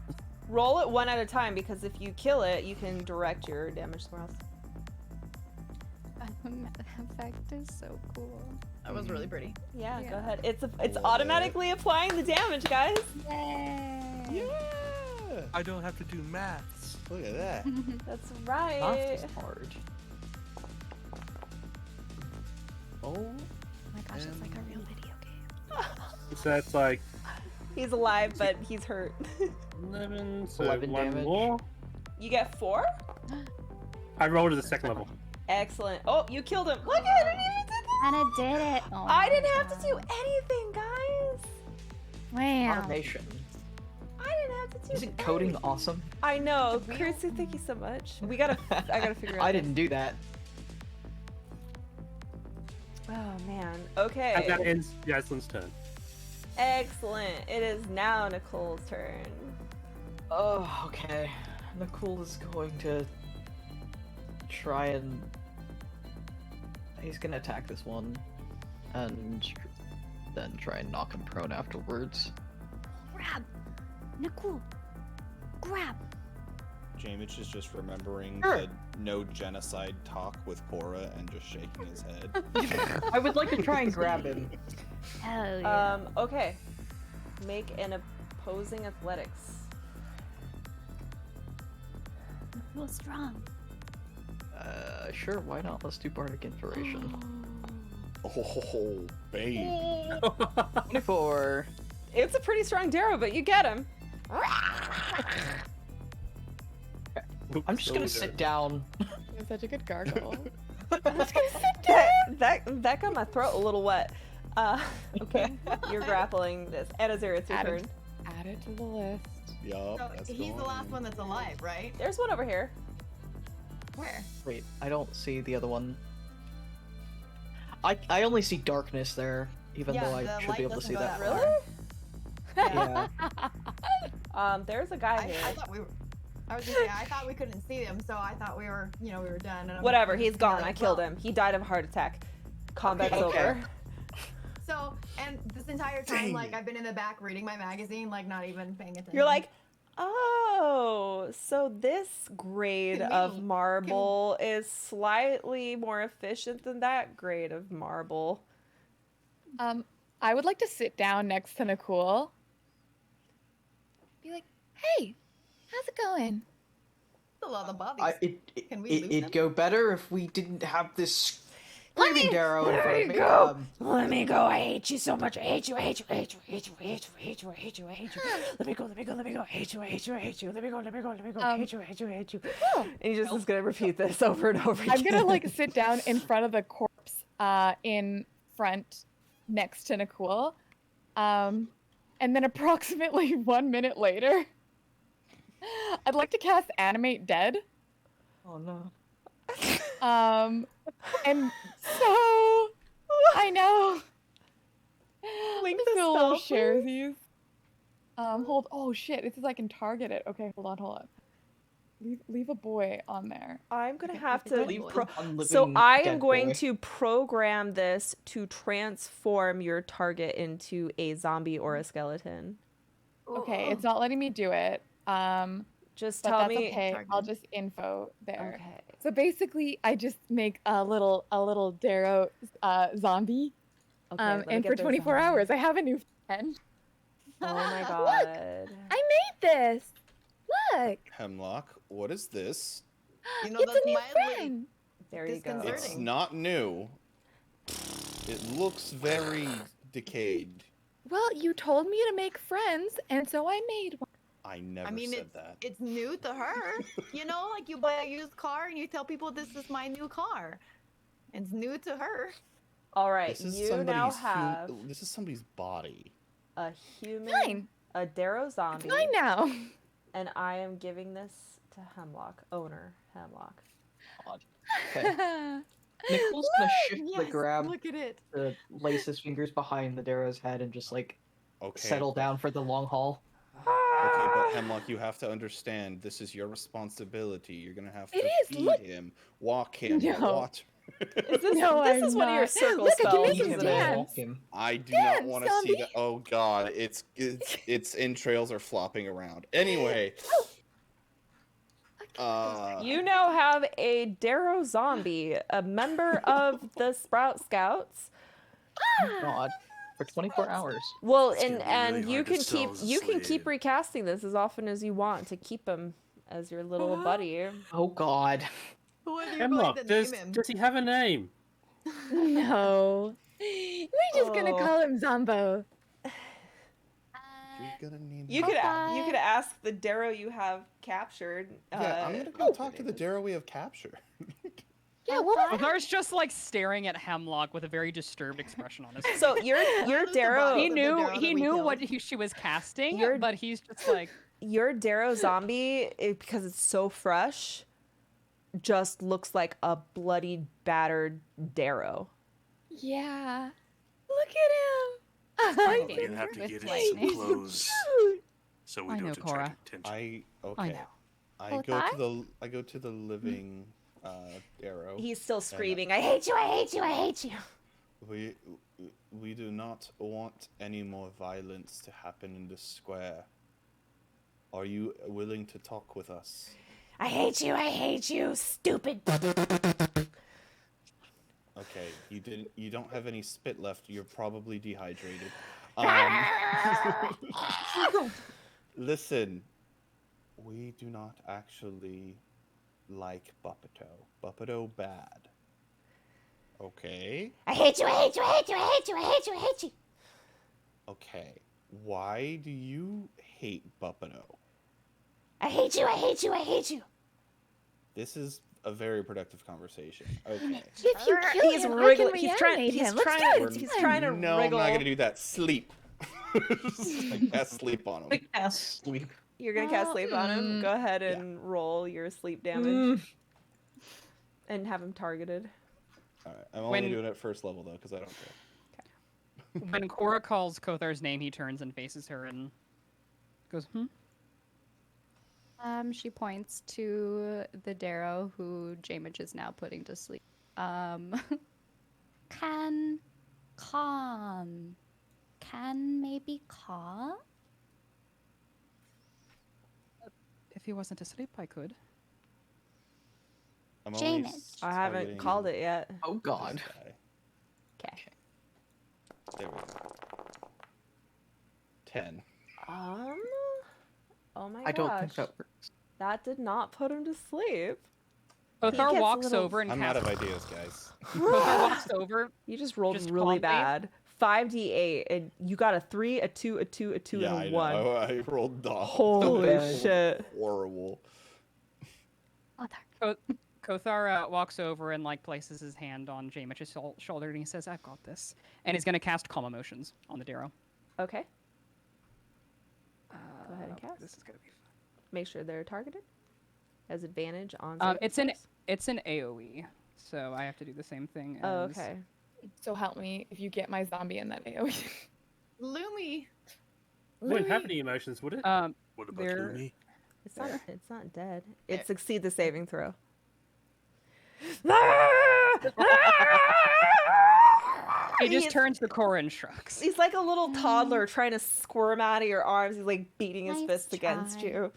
[SPEAKER 2] Roll it one at a time because if you kill it, you can direct your damage somewhere else.
[SPEAKER 5] Effect is so cool.
[SPEAKER 7] That was really pretty.
[SPEAKER 2] Yeah, go ahead. It's automatically applying the damage, guys.
[SPEAKER 5] Yay!
[SPEAKER 1] Yeah.
[SPEAKER 13] I don't have to do maths.
[SPEAKER 1] Look at that.
[SPEAKER 2] That's right.
[SPEAKER 9] Math is hard.
[SPEAKER 5] Oh my gosh, it's like a real video game.
[SPEAKER 4] So that's like
[SPEAKER 2] He's alive, but he's hurt.
[SPEAKER 4] 11, so
[SPEAKER 9] 11
[SPEAKER 4] one
[SPEAKER 9] damage.
[SPEAKER 4] more.
[SPEAKER 2] You get 4?
[SPEAKER 4] I rolled at the second level.
[SPEAKER 2] Excellent. Oh, you killed him. Look at it.
[SPEAKER 11] Anna did it. Oh
[SPEAKER 2] I
[SPEAKER 11] my
[SPEAKER 2] didn't have to
[SPEAKER 11] God.
[SPEAKER 2] do anything, guys.
[SPEAKER 3] Wow.
[SPEAKER 9] Automation.
[SPEAKER 2] I didn't have to do
[SPEAKER 9] Isn't coding awesome?
[SPEAKER 2] I know. Chrissy, thank you so much. I gotta figure out.
[SPEAKER 9] I didn't do that.
[SPEAKER 2] Oh man.
[SPEAKER 4] And
[SPEAKER 2] Okay.
[SPEAKER 4] that ends Yaslin's turn.
[SPEAKER 2] Excellent. It is now Nicole's turn.
[SPEAKER 9] Oh, okay. Nicole is going to try and... He's gonna attack this one, and then try and knock him prone afterwards.
[SPEAKER 12] Grab! Nicole! Grab!
[SPEAKER 1] Jamich is just remembering
[SPEAKER 9] Sure.
[SPEAKER 1] the no genocide talk with Cora and just shaking his head.
[SPEAKER 9] I would like to try and grab him.
[SPEAKER 12] Hell yeah.
[SPEAKER 2] Okay. Make an opposing athletics.
[SPEAKER 12] Real strong.
[SPEAKER 9] Sure, why not? Let's do Bardic Inspiration.
[SPEAKER 1] Oh, babe.
[SPEAKER 9] 24.
[SPEAKER 2] It's a pretty strong Darrow, but you get him.
[SPEAKER 9] I'm just gonna sit down.
[SPEAKER 3] You're such a good gargle.
[SPEAKER 2] That got my throat a little wet. Okay. You're grappling this. Anazir, it's your
[SPEAKER 3] Add
[SPEAKER 2] turn.
[SPEAKER 3] it, add it to the list.
[SPEAKER 1] Yup,
[SPEAKER 7] So
[SPEAKER 1] that's
[SPEAKER 7] he's the
[SPEAKER 1] going
[SPEAKER 7] last
[SPEAKER 1] in.
[SPEAKER 7] one that's alive, right?
[SPEAKER 2] There's one over here.
[SPEAKER 7] Where?
[SPEAKER 9] Wait, I don't see the other one. I only see darkness there, even
[SPEAKER 7] Yeah,
[SPEAKER 9] though I
[SPEAKER 7] the
[SPEAKER 9] should
[SPEAKER 7] light
[SPEAKER 9] be able to
[SPEAKER 7] doesn't
[SPEAKER 9] see
[SPEAKER 7] go
[SPEAKER 9] that.
[SPEAKER 7] that
[SPEAKER 2] Really?
[SPEAKER 9] Yeah.
[SPEAKER 2] There's a guy
[SPEAKER 7] I
[SPEAKER 2] here.
[SPEAKER 7] thought we were. I was gonna say, I thought we couldn't see him, so I thought we were, we were done. And
[SPEAKER 2] Whatever, he's gone. I killed him. He died of a heart attack. Combat's
[SPEAKER 7] Okay.
[SPEAKER 2] over.
[SPEAKER 7] So, and this entire time, like, I've been in the back reading my magazine, like, not even paying attention.
[SPEAKER 2] You're like, oh, so this grade
[SPEAKER 7] Can
[SPEAKER 2] of
[SPEAKER 7] we-
[SPEAKER 2] marble is slightly more efficient than that grade of marble.
[SPEAKER 3] I would like to sit down next to Nakul.
[SPEAKER 8] Be like, hey, how's it going?
[SPEAKER 7] a lot of bodies. Can we lose
[SPEAKER 9] It'd
[SPEAKER 7] them?
[SPEAKER 9] go better if we didn't have this screaming Darrow in front of me.
[SPEAKER 12] Let me go. I hate you so much. I hate you. I hate you. I hate you. I hate you. I hate you. I hate you. I hate you. I hate you. Let me go. Let me go. Let me go. I hate you. I hate you. I hate you. Let me go. Let me go. Let me go. I hate you. I hate you. I hate you.
[SPEAKER 2] And he just is gonna repeat this over and over again.
[SPEAKER 3] I'm gonna like sit down in front of the corpse, in front next to Nakul, and then approximately 1 minute later, I'd like to cast Animate Dead.
[SPEAKER 9] Oh no.
[SPEAKER 3] And so I know.
[SPEAKER 2] Link
[SPEAKER 3] Just
[SPEAKER 2] the
[SPEAKER 3] do a little
[SPEAKER 2] spell,
[SPEAKER 3] share these. Oh shit! It says I can target it. Okay, hold on. Leave a boy on there.
[SPEAKER 2] I'm gonna have to.
[SPEAKER 9] Leave the
[SPEAKER 2] So
[SPEAKER 9] unliving
[SPEAKER 2] I am
[SPEAKER 9] dead
[SPEAKER 2] going
[SPEAKER 9] boy.
[SPEAKER 2] to program this to transform your target into a zombie or a skeleton.
[SPEAKER 3] Okay, it's not letting me do it.
[SPEAKER 2] Just
[SPEAKER 3] but
[SPEAKER 2] tell
[SPEAKER 3] that's
[SPEAKER 2] me.
[SPEAKER 3] okay. I'll just info there.
[SPEAKER 2] Okay.
[SPEAKER 3] So basically, I just make a little Darrow zombie.
[SPEAKER 2] Okay, let me
[SPEAKER 3] and
[SPEAKER 2] get
[SPEAKER 3] for
[SPEAKER 2] this
[SPEAKER 3] 24
[SPEAKER 2] on.
[SPEAKER 3] hours, I have a new friend.
[SPEAKER 2] Oh my
[SPEAKER 8] Look,
[SPEAKER 2] god.
[SPEAKER 8] I made this. Look,
[SPEAKER 1] Hemlock, what is this?
[SPEAKER 7] You know,
[SPEAKER 8] it's
[SPEAKER 7] that's
[SPEAKER 8] a new
[SPEAKER 7] mildly
[SPEAKER 8] friend.
[SPEAKER 2] There you go.
[SPEAKER 1] It's not new. It looks very decayed.
[SPEAKER 8] Well, you told me to make friends, and so I made one.
[SPEAKER 1] I never
[SPEAKER 7] I mean,
[SPEAKER 1] said that.
[SPEAKER 7] it's new to her. You know, like you buy a used car and you tell people this is my new car. It's new to her.
[SPEAKER 2] All right,
[SPEAKER 1] This is
[SPEAKER 2] you
[SPEAKER 1] somebody's
[SPEAKER 2] now have
[SPEAKER 1] this is somebody's body.
[SPEAKER 2] a human,
[SPEAKER 8] Mine.
[SPEAKER 2] a Darrow zombie,
[SPEAKER 8] Mine now.
[SPEAKER 2] and I am giving this to Hemlock, owner Hemlock.
[SPEAKER 9] Okay. Nicole's gonna shift the
[SPEAKER 7] Yes,
[SPEAKER 9] grab
[SPEAKER 7] look at it.
[SPEAKER 9] to lace his fingers behind the Darrow's head and just like
[SPEAKER 1] Okay.
[SPEAKER 9] settle down for the long haul.
[SPEAKER 1] Okay, but Hemlock, you have to understand this is your responsibility. You're gonna have to
[SPEAKER 8] It is,
[SPEAKER 1] feed
[SPEAKER 8] look.
[SPEAKER 1] him, walk him,
[SPEAKER 3] No.
[SPEAKER 1] watch.
[SPEAKER 2] Is this,
[SPEAKER 3] No,
[SPEAKER 2] this
[SPEAKER 3] I'm
[SPEAKER 2] is one of your
[SPEAKER 3] not.
[SPEAKER 2] circle
[SPEAKER 8] Look, I can
[SPEAKER 2] spells,
[SPEAKER 8] make him
[SPEAKER 2] isn't
[SPEAKER 9] Feed him and
[SPEAKER 2] it?
[SPEAKER 8] dance.
[SPEAKER 9] walk him.
[SPEAKER 1] I do not
[SPEAKER 8] Dance,
[SPEAKER 1] want to see
[SPEAKER 8] zombie.
[SPEAKER 1] that. Oh God, its entrails are flopping around. Anyway,
[SPEAKER 2] You now have a Darrow zombie, a member of the Sprout Scouts.
[SPEAKER 9] God, for 24 hours.
[SPEAKER 2] Well,
[SPEAKER 6] It's
[SPEAKER 2] and
[SPEAKER 6] gonna be really
[SPEAKER 2] and you
[SPEAKER 6] hard to
[SPEAKER 2] can
[SPEAKER 6] sell
[SPEAKER 2] keep
[SPEAKER 6] as a
[SPEAKER 2] you can keep
[SPEAKER 6] slave.
[SPEAKER 2] recasting this as often as you want to keep him as your little buddy.
[SPEAKER 9] Oh God.
[SPEAKER 7] What are you
[SPEAKER 4] Hemlock,
[SPEAKER 7] going to
[SPEAKER 4] does,
[SPEAKER 7] name him?
[SPEAKER 4] does he have a name?
[SPEAKER 8] No. We're just gonna
[SPEAKER 2] Oh.
[SPEAKER 8] call him Zombo.
[SPEAKER 1] you're gonna need.
[SPEAKER 2] You could you could ask the Darrow you have captured.
[SPEAKER 1] Yeah, I'm gonna go talk to the Darrow we have captured.
[SPEAKER 8] Yeah, what?
[SPEAKER 10] Othar's just like staring at Hemlock with a very disturbed expression on his face.
[SPEAKER 2] So your
[SPEAKER 7] Who's the
[SPEAKER 2] Darrow
[SPEAKER 7] boss
[SPEAKER 10] he
[SPEAKER 7] of the
[SPEAKER 10] knew
[SPEAKER 7] Darrow that we
[SPEAKER 10] knew
[SPEAKER 7] killed?
[SPEAKER 10] what she was casting,
[SPEAKER 2] You're-
[SPEAKER 10] but he's just like
[SPEAKER 2] your Darrow zombie, because it's so fresh, just looks like a bloody battered Darrow.
[SPEAKER 8] Yeah. Look at him.
[SPEAKER 6] You're gonna have to get him some clothes so we
[SPEAKER 10] I know,
[SPEAKER 6] don't
[SPEAKER 10] Cora.
[SPEAKER 6] attract attention.
[SPEAKER 2] I know.
[SPEAKER 1] I
[SPEAKER 8] Both
[SPEAKER 1] go to the living Darrow.
[SPEAKER 2] He's still
[SPEAKER 1] and,
[SPEAKER 2] screaming, I hate you, I hate you, I hate you.
[SPEAKER 1] we do not want any more violence to happen in the square. Are you willing to talk with us?
[SPEAKER 12] I hate you, stupid.
[SPEAKER 1] Okay, you don't have any spit left. You're probably dehydrated. Listen, we do not actually like Buppato. Buppato bad. Okay?
[SPEAKER 12] I hate you, I hate you, I hate you, I hate you, I hate you, I hate you.
[SPEAKER 1] Okay. Why do you hate Buppato?
[SPEAKER 12] I hate you, I hate you, I hate you.
[SPEAKER 1] This is a very productive conversation. Okay.
[SPEAKER 8] If you kill
[SPEAKER 2] He's
[SPEAKER 8] him, I
[SPEAKER 2] wriggling.
[SPEAKER 8] can
[SPEAKER 2] He's trying.
[SPEAKER 8] reanimate
[SPEAKER 2] He's
[SPEAKER 8] him. Let's
[SPEAKER 2] trying.
[SPEAKER 8] do
[SPEAKER 2] To,
[SPEAKER 8] it.
[SPEAKER 2] he's trying to
[SPEAKER 1] No,
[SPEAKER 2] wriggle.
[SPEAKER 1] I'm not gonna do that. Sleep. I cast sleep on him.
[SPEAKER 9] Quick ass sleep.
[SPEAKER 2] You're gonna cast sleep on him. Go ahead and roll your sleep damage. and have him targeted.
[SPEAKER 1] All right. I'm only
[SPEAKER 10] When-
[SPEAKER 1] doing it at first level though, because I don't care.
[SPEAKER 10] When Cora calls Kothar's name, he turns and faces her and goes,
[SPEAKER 5] She points to the Darrow who Jamich is now putting to sleep. Can maybe call?
[SPEAKER 10] If he wasn't asleep, I could.
[SPEAKER 1] I'm
[SPEAKER 5] Jameis.
[SPEAKER 2] I haven't
[SPEAKER 1] targeting
[SPEAKER 2] called it yet.
[SPEAKER 9] Oh God.
[SPEAKER 1] this guy.
[SPEAKER 5] Okay.
[SPEAKER 1] There we go. 10.
[SPEAKER 2] Oh my gosh.
[SPEAKER 9] I don't think that works.
[SPEAKER 2] That did not put him to sleep.
[SPEAKER 10] Kothar
[SPEAKER 2] gets a
[SPEAKER 10] walks
[SPEAKER 2] little-
[SPEAKER 10] over and
[SPEAKER 1] I'm
[SPEAKER 10] casts.
[SPEAKER 1] out of ideas, guys.
[SPEAKER 10] Kothar walks over.
[SPEAKER 2] You just rolled
[SPEAKER 10] Just
[SPEAKER 2] really
[SPEAKER 10] calmly?
[SPEAKER 2] bad. 5d8, and you got a 3, a 2, a 2, a 2,
[SPEAKER 1] Yeah,
[SPEAKER 2] and
[SPEAKER 1] I
[SPEAKER 2] a
[SPEAKER 1] know.
[SPEAKER 2] 1.
[SPEAKER 1] I rolled dog.
[SPEAKER 2] Holy
[SPEAKER 9] bad.
[SPEAKER 2] shit.
[SPEAKER 1] Horrible.
[SPEAKER 10] Kothar walks over and like places his hand on Jamich's shoulder and he says, "I've got this," and he's gonna cast Calm Emotions on the Darrow.
[SPEAKER 2] Okay. Go ahead and cast.
[SPEAKER 10] This is gonna be fun.
[SPEAKER 2] Make sure they're targeted. Has advantage on.
[SPEAKER 10] It's an AOE, so I have to do the same thing.
[SPEAKER 2] Oh,
[SPEAKER 10] as-
[SPEAKER 2] okay.
[SPEAKER 3] So help me if you get my zombie in that AoE.
[SPEAKER 7] Lumi.
[SPEAKER 4] It wouldn't have any emotions, would it?
[SPEAKER 6] What about
[SPEAKER 10] They're-
[SPEAKER 6] Lumi?
[SPEAKER 2] It's not. It's not dead. It succeeds the saving throw.
[SPEAKER 10] He just
[SPEAKER 2] He's-
[SPEAKER 10] turns to Cora and shrugs.
[SPEAKER 2] He's like a little toddler trying to squirm out of your arms. He's like beating his
[SPEAKER 5] Nice
[SPEAKER 2] fist against
[SPEAKER 5] try.
[SPEAKER 2] you.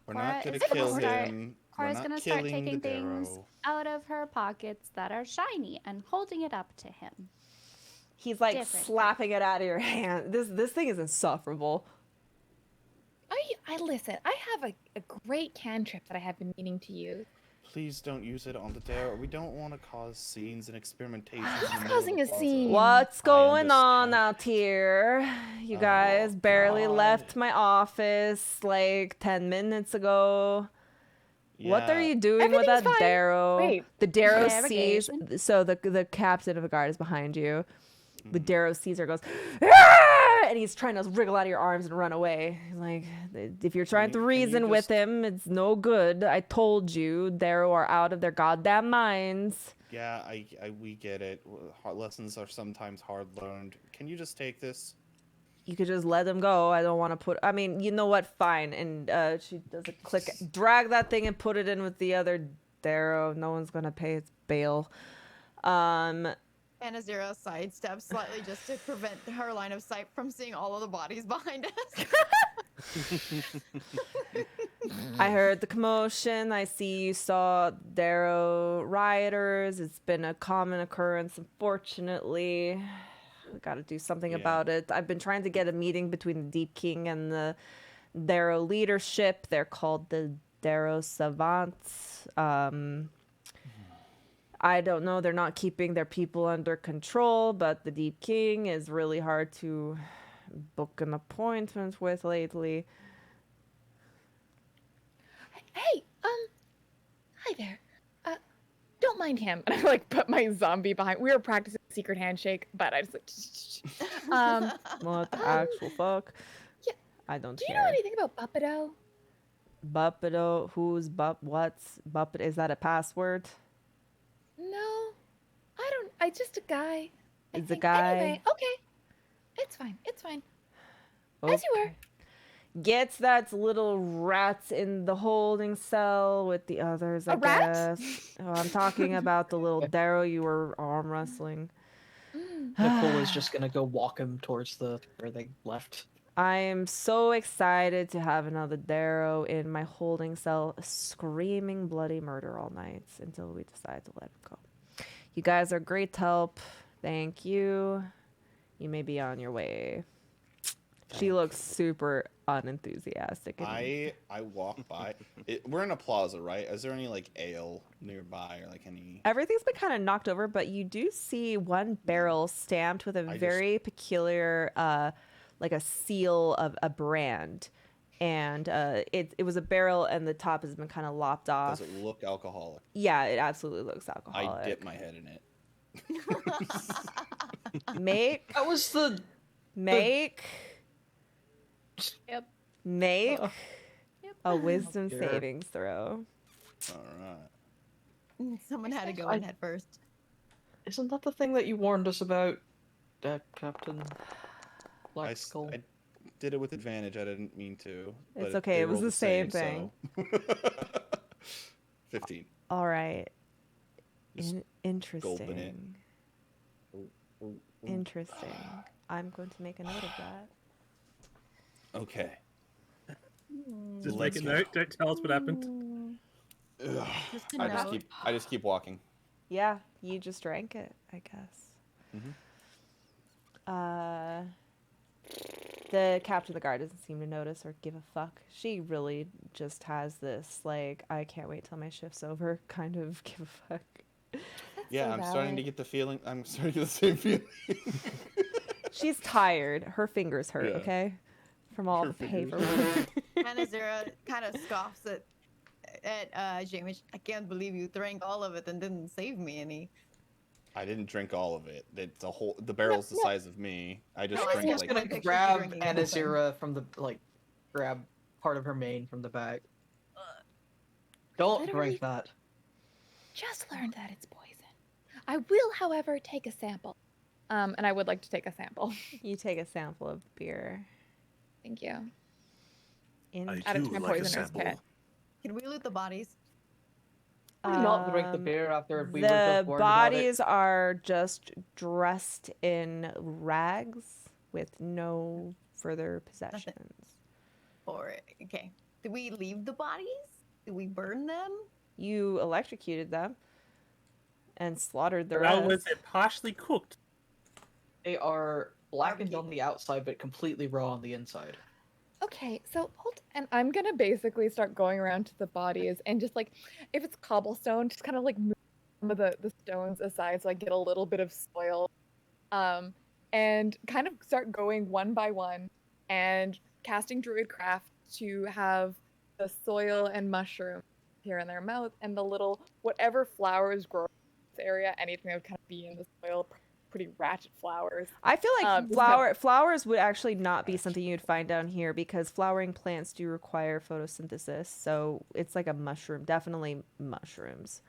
[SPEAKER 1] We're
[SPEAKER 5] Cora
[SPEAKER 1] not gonna
[SPEAKER 5] is
[SPEAKER 1] kill
[SPEAKER 5] gonna start-
[SPEAKER 1] him.
[SPEAKER 5] Cora's
[SPEAKER 1] We're not
[SPEAKER 5] gonna start
[SPEAKER 1] killing
[SPEAKER 5] taking
[SPEAKER 1] the
[SPEAKER 5] things
[SPEAKER 1] Darrow.
[SPEAKER 5] out of her pockets that are shiny and holding it up to him.
[SPEAKER 2] He's like
[SPEAKER 5] Different.
[SPEAKER 2] slapping it out of your hand. This thing is insufferable.
[SPEAKER 3] I listen. I have a great cantrip that I have been meaning to use.
[SPEAKER 1] Please don't use it on the Darrow. We don't want to cause scenes and experimentations.
[SPEAKER 3] Who's
[SPEAKER 1] in the middle of
[SPEAKER 3] causing
[SPEAKER 1] the
[SPEAKER 3] a
[SPEAKER 1] plaza.
[SPEAKER 3] scene?
[SPEAKER 2] What's
[SPEAKER 1] I
[SPEAKER 2] going on
[SPEAKER 1] understand.
[SPEAKER 2] out here? You guys barely
[SPEAKER 1] God.
[SPEAKER 2] left my office like 10 minutes ago. What are
[SPEAKER 1] Yeah.
[SPEAKER 2] you doing with that
[SPEAKER 3] Everything's fine.
[SPEAKER 2] Darrow?
[SPEAKER 3] Wait.
[SPEAKER 2] The Darrow
[SPEAKER 5] Yeah, we're
[SPEAKER 2] sees.
[SPEAKER 5] gazing.
[SPEAKER 2] So the captain of the guard is behind you. The Darrow sees her, goes, "Ah!" and he's trying to wriggle out of your arms and run away. He's like, if you're trying to
[SPEAKER 1] Can you
[SPEAKER 2] reason with
[SPEAKER 1] just-
[SPEAKER 2] him, it's no good. I told you, Darrow are out of their goddamn minds.
[SPEAKER 1] Yeah, we get it. Lessons are sometimes hard learned. Can you just take this?
[SPEAKER 2] You could just let him go. I don't want to put. I mean, you know what? Fine. And she does a click. Drag that thing and put it in with the other Darrow. No one's gonna pay its bail.
[SPEAKER 7] Anazira sidesteps slightly just to prevent her line of sight from seeing all of the bodies behind us.
[SPEAKER 2] I heard the commotion. I see you saw Darrow rioters. It's been a common occurrence, unfortunately. We got to do something
[SPEAKER 1] Yeah.
[SPEAKER 2] about it. I've been trying to get a meeting between the Deep King and the Darrow leadership. They're called the Darrow Savants. I don't know. They're not keeping their people under control, but the Deep King is really hard to book an appointment with lately.
[SPEAKER 3] Hey, hi there. Don't mind him. And I like put my zombie behind. We were practicing secret handshake, but I just like,
[SPEAKER 2] What the actual fuck?
[SPEAKER 3] Yeah.
[SPEAKER 2] I don't
[SPEAKER 3] do you
[SPEAKER 2] care.
[SPEAKER 3] know anything about Buppido?
[SPEAKER 2] Buppido? Who's what's Buppid? Is that a password?
[SPEAKER 3] No, I don't. I just a guy. I
[SPEAKER 2] It's a
[SPEAKER 3] think.
[SPEAKER 2] guy.
[SPEAKER 3] Anyway, okay. It's fine. It's fine. As you were.
[SPEAKER 2] Gets that little rat in the holding cell with the others, I
[SPEAKER 3] A rat?
[SPEAKER 2] guess. Oh, I'm talking about the little Darrow you were arm wrestling.
[SPEAKER 9] Nicole is just gonna go walk him towards where they left.
[SPEAKER 2] I am so excited to have another Darrow in my holding cell, screaming bloody murder all night until we decide to let him go. You guys are great help. Thank you. You may be on your way. She looks super unenthusiastic. and-
[SPEAKER 1] I walk by. We're in a plaza, right? Is there any like ale nearby or like any?
[SPEAKER 2] Everything's been kind of knocked over, but you do see one barrel stamped with a very peculiar, like a seal of a brand. And it was a barrel, and the top has been kind of lopped off.
[SPEAKER 1] Does it look alcoholic?
[SPEAKER 2] Yeah, it absolutely looks alcoholic.
[SPEAKER 1] I dip my head in it.
[SPEAKER 2] Make
[SPEAKER 9] That was the
[SPEAKER 2] make
[SPEAKER 3] Yep.
[SPEAKER 2] make a wisdom
[SPEAKER 1] Here.
[SPEAKER 2] savings throw.
[SPEAKER 1] All right.
[SPEAKER 7] Someone had to go in head first.
[SPEAKER 9] Isn't that the thing that you warned us about, Captain Black Skull?
[SPEAKER 1] I did it with advantage. I didn't mean to. But
[SPEAKER 2] It's okay,
[SPEAKER 1] they
[SPEAKER 2] it was
[SPEAKER 1] rolled
[SPEAKER 2] the same
[SPEAKER 1] so-
[SPEAKER 2] thing.
[SPEAKER 1] 15.
[SPEAKER 2] All right.
[SPEAKER 1] Just gulping it.
[SPEAKER 2] Interesting. Interesting. I'm going to make a note of that.
[SPEAKER 1] Okay.
[SPEAKER 4] Just
[SPEAKER 1] Let's
[SPEAKER 4] make a
[SPEAKER 1] go.
[SPEAKER 4] note. Don't tell us what happened.
[SPEAKER 1] Ugh.
[SPEAKER 7] Just a
[SPEAKER 1] I just
[SPEAKER 7] note.
[SPEAKER 1] keep walking.
[SPEAKER 2] Yeah, you just drank it, I guess. The captain of the guard doesn't seem to notice or give a fuck. She really just has this, like, I can't wait till my shift's over kind of give a fuck.
[SPEAKER 1] Yeah,
[SPEAKER 3] so
[SPEAKER 1] I'm starting to
[SPEAKER 3] valid.
[SPEAKER 1] get the feeling. I'm starting to get the same feeling.
[SPEAKER 2] She's tired. Her fingers hurt,
[SPEAKER 1] Yeah.
[SPEAKER 2] okay? From all
[SPEAKER 1] Her
[SPEAKER 2] the
[SPEAKER 1] fingers.
[SPEAKER 2] paperwork.
[SPEAKER 7] Anazira kind of scoffs at James. I can't believe you drank all of it and didn't save me any.
[SPEAKER 1] I didn't drink all of it. It's a whole. The barrel's the size of me. I just
[SPEAKER 7] No, I
[SPEAKER 1] drank
[SPEAKER 7] see
[SPEAKER 1] like.
[SPEAKER 7] it's
[SPEAKER 9] gonna
[SPEAKER 7] pictures
[SPEAKER 9] grab
[SPEAKER 7] you drinking the whole thing.
[SPEAKER 9] Anazira from the grab part of her mane from the back. Don't
[SPEAKER 8] Literally-
[SPEAKER 9] drink that.
[SPEAKER 8] Just learned that it's poison. I will, however, take a sample.
[SPEAKER 3] And I would like to take a sample.
[SPEAKER 2] You take a sample of beer.
[SPEAKER 3] Thank you.
[SPEAKER 2] In-
[SPEAKER 3] Add it to my poisoner's kit.
[SPEAKER 7] Can we loot the bodies?
[SPEAKER 9] Can we not drink the beer after we were
[SPEAKER 2] The
[SPEAKER 9] just warned about it?
[SPEAKER 2] bodies are just dressed in rags with no further possessions.
[SPEAKER 7] Or okay, did we leave the bodies? Did we burn them?
[SPEAKER 2] You electrocuted them and slaughtered the
[SPEAKER 4] How
[SPEAKER 2] rest.
[SPEAKER 4] was it partially cooked?
[SPEAKER 9] They are blackened on the outside, but completely raw on the inside.
[SPEAKER 3] Okay, so and I'm gonna basically start going around to the bodies and just like, if it's cobblestone, just kind of like move some of the stones aside so I get a little bit of soil, and kind of start going one by one and casting Druidcraft to have the soil and mushroom here in their mouth and the little whatever flowers grow in this area, anything that would kind of be in the soil, pretty ratchet flowers.
[SPEAKER 2] I feel like
[SPEAKER 3] just kind of-
[SPEAKER 2] flowers would actually not be something you'd find down here because flowering plants do require photosynthesis. So it's like a mushroom, definitely mushrooms.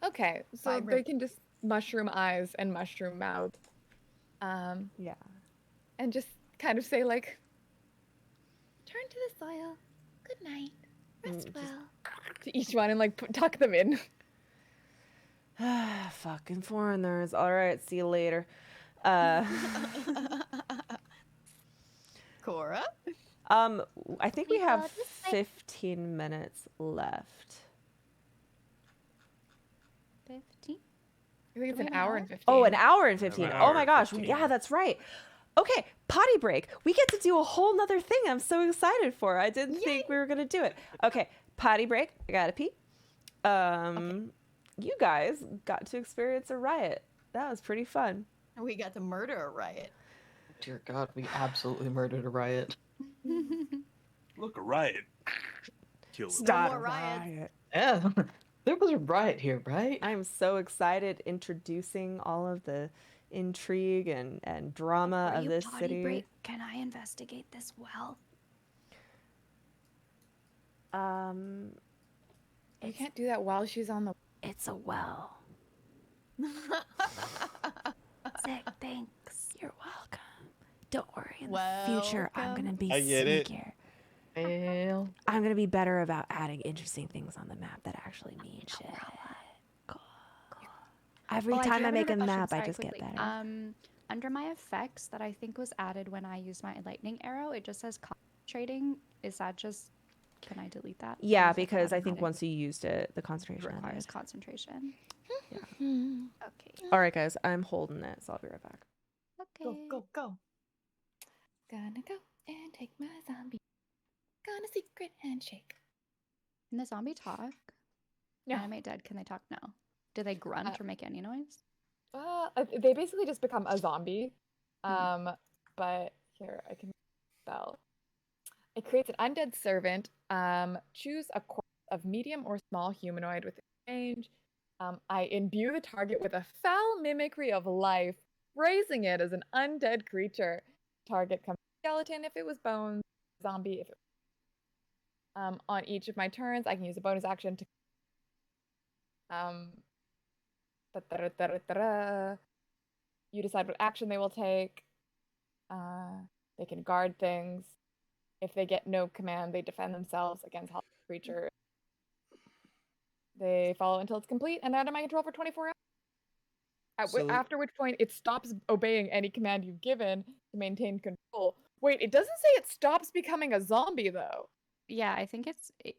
[SPEAKER 3] Okay, so they
[SPEAKER 7] Vibrant.
[SPEAKER 3] can just mushroom eyes and mushroom mouth.
[SPEAKER 2] Yeah.
[SPEAKER 3] And just kind of say like,
[SPEAKER 8] Turn to the soil. Good night. Rest well.
[SPEAKER 3] to each one and like tuck them in.
[SPEAKER 2] Fucking foreigners. All right, see you later.
[SPEAKER 7] Cora?
[SPEAKER 2] I think we have 15 minutes left.
[SPEAKER 5] 15?
[SPEAKER 3] I think it's an hour and 15.
[SPEAKER 2] Oh, an hour and 15.
[SPEAKER 4] An
[SPEAKER 2] Oh
[SPEAKER 4] hour
[SPEAKER 2] my
[SPEAKER 4] and
[SPEAKER 2] gosh.
[SPEAKER 4] 15.
[SPEAKER 2] Yeah, that's right. Okay, potty break. We get to do a whole nother thing I'm so excited for. I didn't think we were going to do it. Okay, potty break. I got to pee. You guys got to experience a riot. That was pretty fun.
[SPEAKER 7] We got to murder a riot.
[SPEAKER 9] Dear God, we absolutely murdered a riot.
[SPEAKER 6] Look, a riot. Kill them.
[SPEAKER 2] Start
[SPEAKER 7] more
[SPEAKER 2] a
[SPEAKER 7] riots.
[SPEAKER 2] riot.
[SPEAKER 9] Yeah, there was a riot here, right?
[SPEAKER 2] I'm so excited introducing all of the intrigue and drama
[SPEAKER 11] Before
[SPEAKER 2] of
[SPEAKER 11] you
[SPEAKER 2] this
[SPEAKER 11] potty
[SPEAKER 2] city.
[SPEAKER 11] break, can I investigate this well?
[SPEAKER 3] You can't do that while she's on the.
[SPEAKER 11] It's a well. Sick, thanks. You're welcome. Don't worry. In the future, I'm gonna be
[SPEAKER 1] I get it.
[SPEAKER 11] sneakier.
[SPEAKER 9] Well,
[SPEAKER 2] I'm gonna be better about adding interesting things on the map that actually mean shit. Cool. Every
[SPEAKER 5] Well, do
[SPEAKER 2] time I
[SPEAKER 5] have
[SPEAKER 2] make a
[SPEAKER 5] another question,
[SPEAKER 2] map, I
[SPEAKER 5] sorry,
[SPEAKER 2] just
[SPEAKER 5] quickly.
[SPEAKER 2] get better.
[SPEAKER 5] Under my effects that I think was added when I used my lightning arrow, it just says concentrating. Is that just? Can I delete that? Or
[SPEAKER 2] Yeah,
[SPEAKER 5] is that
[SPEAKER 2] because I think
[SPEAKER 5] automatic?
[SPEAKER 2] once you used it, the concentration
[SPEAKER 5] requires
[SPEAKER 2] ended.
[SPEAKER 5] concentration. Okay.
[SPEAKER 2] All right, guys, I'm holding it, so I'll be right back.
[SPEAKER 5] Okay.
[SPEAKER 7] Go.
[SPEAKER 8] Gonna go and take my zombie. Gonna secret handshake.
[SPEAKER 5] Can the zombie talk?
[SPEAKER 3] No.
[SPEAKER 5] Animate dead. Can they talk? No. Do they grunt or make any noise?
[SPEAKER 3] They basically just become a zombie. But here I can spell. It creates an undead servant. Choose a corpse of medium or small humanoid within range. I imbue the target with a foul mimicry of life, raising it as an undead creature. Target comes skeleton if it was bones, zombie if it on each of my turns, I can use a bonus action to Um, you decide what action they will take. They can guard things. If they get no command, they defend themselves against hostile creatures. They follow until it's complete, and they're under my control for 24 hours. After which point, it stops obeying any command you've given to maintain control. Wait, it doesn't say it stops becoming a zombie, though.
[SPEAKER 5] Yeah, I think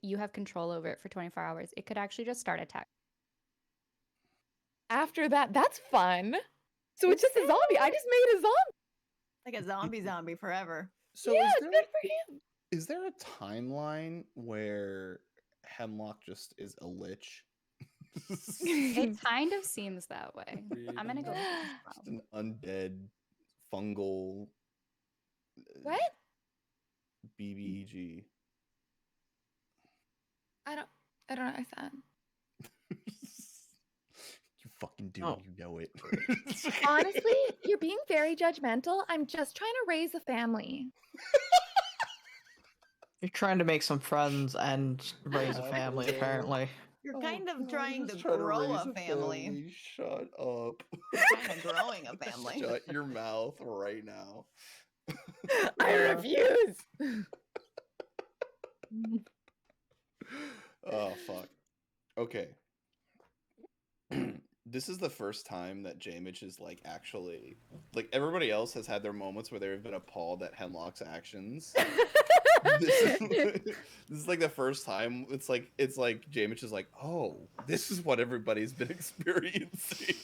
[SPEAKER 5] you have control over it for 24 hours. It could actually just start attack.
[SPEAKER 3] After that, that's fun. So it's just a zombie. I just made a zombie.
[SPEAKER 7] Like a zombie forever.
[SPEAKER 1] So
[SPEAKER 3] yeah,
[SPEAKER 1] is
[SPEAKER 3] it's
[SPEAKER 1] there,
[SPEAKER 3] good for him.
[SPEAKER 1] is there a timeline where Hemlock just is a lich?
[SPEAKER 5] It kind of seems that way. I'm gonna go with it as well.
[SPEAKER 1] Just an undead fungal
[SPEAKER 3] What?
[SPEAKER 1] BBEG.
[SPEAKER 3] I don't understand.
[SPEAKER 1] You fucking do.
[SPEAKER 9] Oh.
[SPEAKER 1] You know it.
[SPEAKER 8] Honestly, you're being very judgmental. I'm just trying to raise a family.
[SPEAKER 9] You're trying to make some friends and raise a family, apparently.
[SPEAKER 7] You're kind of trying to
[SPEAKER 1] Just trying to
[SPEAKER 7] grow
[SPEAKER 1] raise
[SPEAKER 7] a family.
[SPEAKER 1] Shut up.
[SPEAKER 7] Kind of growing a family.
[SPEAKER 1] Shut your mouth right now.
[SPEAKER 3] I refuse.
[SPEAKER 1] Oh fuck. Okay. This is the first time that J-Mitch is like actually like everybody else has had their moments where they've been appalled at Hemlock's actions. This is like the first time it's like J-Mitch is like, oh, this is what everybody's been experiencing.